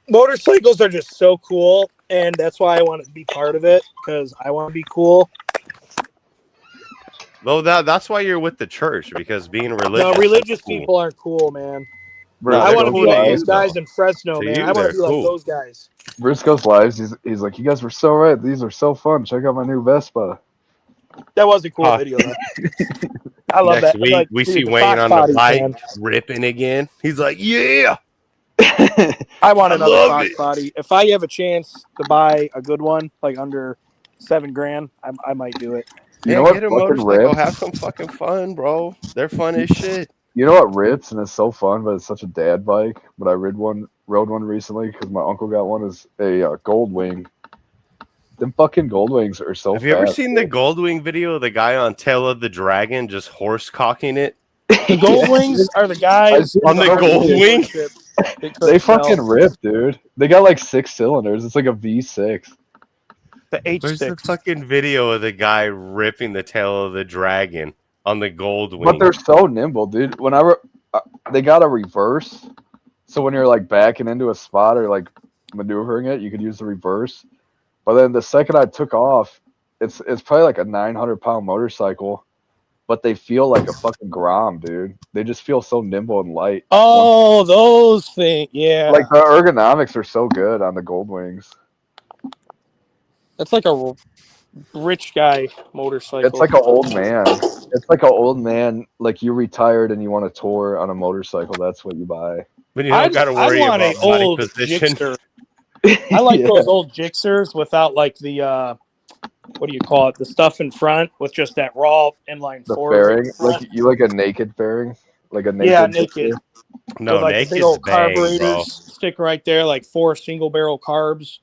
Motorcycles are just so cool, and that's why I want to be part of it, because I want to be cool.
Well, that's why you're with the church, because being religious.
No, religious
is cool.
people aren't cool, man.
Bro,
I want to
Bruce
be like
goes
those
live.
guys in Fresno,
To
man.
you,
I want
they're
to be like
cool.
those guys.
Bruce goes lives. He's like, you guys were so right. These are so fun. Check out my new Vespa.
That was a cool video, though. I love
Next
that.
week,
Like,
we
dude,
see
the
Wayne
Fox
on the
bodies,
bike
man.
ripping again. He's like, yeah.
I want
I
another
love
cross
it.
body. If I have a chance to buy a good one, like under $7,000, I might do it.
You
Yeah,
know what
get a
fucking
motorcycle.
rips?
Have some fucking fun, bro. They're fun as shit.
You know what rips, and it's so fun, but it's such a dad bike. But I rode one recently because my uncle got one. Is a Gold Wing. Them fucking Gold Wings are so
Have
fast.
you ever seen the Goldwing video of the guy on Tail of the Dragon just horse cocking it?
The Gold Wings are the guys
on the Goldwing.
They fucking rip, dude. They got like 6 cylinders. It's like a V6.
The
Where's the fucking video of the guy ripping the tail of the dragon on the Goldwing?
But they're so nimble, dude. Whenever they got a reverse, so when you're like backing into a spot or like maneuvering it, you could use the reverse. But then the second I took off, it's probably like a 900-pound motorcycle, but they feel like a fucking Grom, dude. They just feel so nimble and light.
Oh, those things, yeah.
Like the ergonomics are so good on the Goldwings.
That's like a rich guy motorcycle.
It's like an old man. It's like an old man. Like you retired and you want to tour on a motorcycle. That's what you buy.
But you don't got to worry
I want
about
a
body
old
position.
Gangster. I like
Yeah.
those old Gixxers without like the what do you call it? The stuff in front with just that raw inline
The
four.
fairing, like you like a naked fairing, like a naked.
Yeah, naked.
No,
with like big
naked's
old
bang,
carburetors
bro.
stick right there, like 4 single barrel carbs.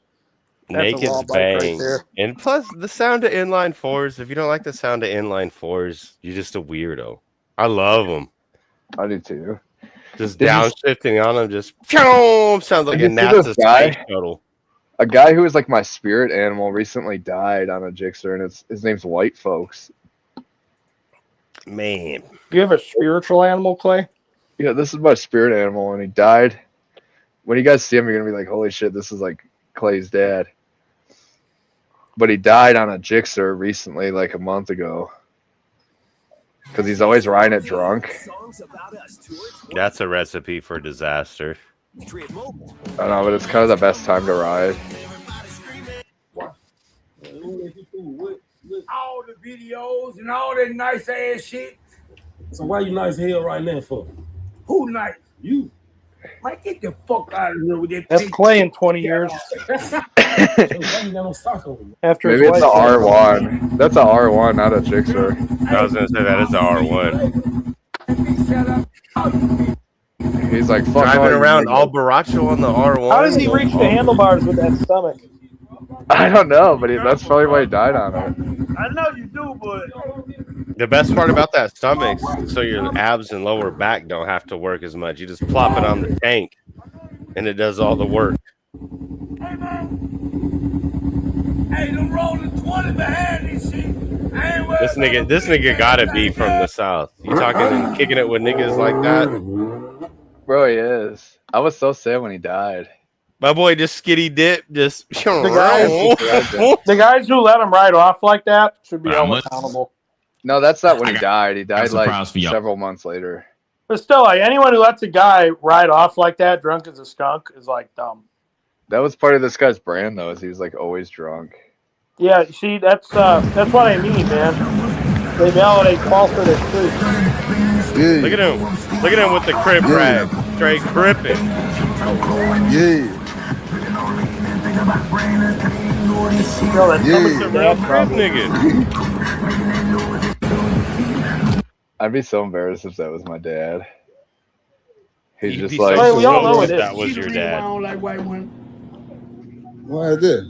That's a raw
Naked's
bike right
bang.
there.
And plus, the sound of inline fours, if you don't like the sound of inline fours, you're just a weirdo. I love them.
I do too.
Just
Did you-
downshifting on them, just pew, sounds like a
Did you see
NASA
this guy?
space shuttle.
A guy who was like my spirit animal recently died on a Gixxer, and his name's White Folks.
Man,
Do you have a spiritual animal, Clay?
Yeah, this is my spirit animal, and he died. When you guys see him, you're gonna be like, "Holy shit, this is like Clay's dad." But he died on a Gixxer recently, like a month ago, because he's always riding it drunk.
That's a recipe for disaster.
I don't know, but it's kind of the best time to ride.
All the videos and all that nice ass shit. So why you nice hell right now for? Who nice? You. Man, get the fuck out of here with that.
That's Clay in 20 years. After
Maybe it's an R1. That's an R1, not a Gixxer.
I was gonna say that is a R1.
He's like fuck
Driving
all you
around
niggas.
all Baracho on the R1.
How does he reach the handlebars with that stomach?
I don't know, but that's probably why he died on it.
I know you do, but
The best part about that stomach, so your abs and lower back don't have to work as much. You just plop it on the tank, and it does all the work.
hey, them rolling 20 behind this shit. I ain't worried
This nigga gotta be from the south. You talking and kicking it with niggas like that?
Bro, he is. I was so sad when he died.
My boy just skitty dip, just
The guys who let him ride off like that should be held accountable.
No, that's not when he died. He died like
surprise for y'all.
several months later.
But still, like anyone who lets a guy ride off like that, drunk as a skunk, is like dumb.
That was part of this guy's brand, though, is he was like always drunk.
Yeah, see, that's what I mean, man. They validate falsehood as truth.
Look at him. Look at him with the crib rag. Straight crippin'.
Yeah.
Yo, that's
It's a real crib nigga.
I'd be so embarrassed if that was my dad. He's
You'd
just
be
like,
so
we all know
if
it
that
is.
was your
I
dad.
don't like white women.
Why is this?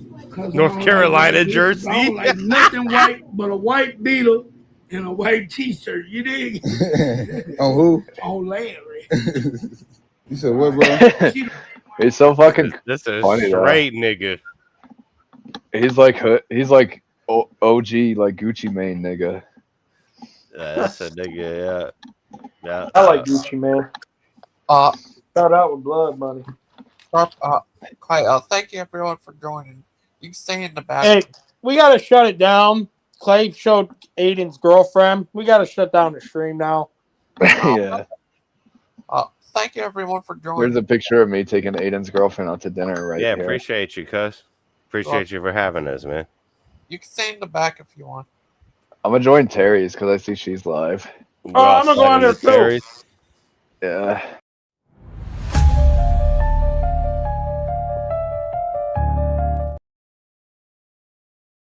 North Carolina jersey.
I don't like nothing white but a white beetle and a white t-shirt. You dig?
On who?
On Larry.
You said what, bro?
he's so fucking
This is
funny, though.
straight nigga.
He's like OG, like Gucci Mane nigga.
That's a nigga, yeah.
I like Gucci, man. Start out with blood money.
Clay, thank you everyone for joining. You can stay in the back.
Hey, we gotta shut it down. Clay showed Aiden's girlfriend. We gotta shut down the stream now.
Yeah.
Thank you everyone for joining.
There's a picture of me taking Aiden's girlfriend out to dinner right
Yeah,
here.
appreciate you, cuz. Appreciate you for having us, man.
You can stay in the back if you want.
I'm gonna join Terry's because I see she's live.
Oh, I'm gonna go on there too.
Yeah.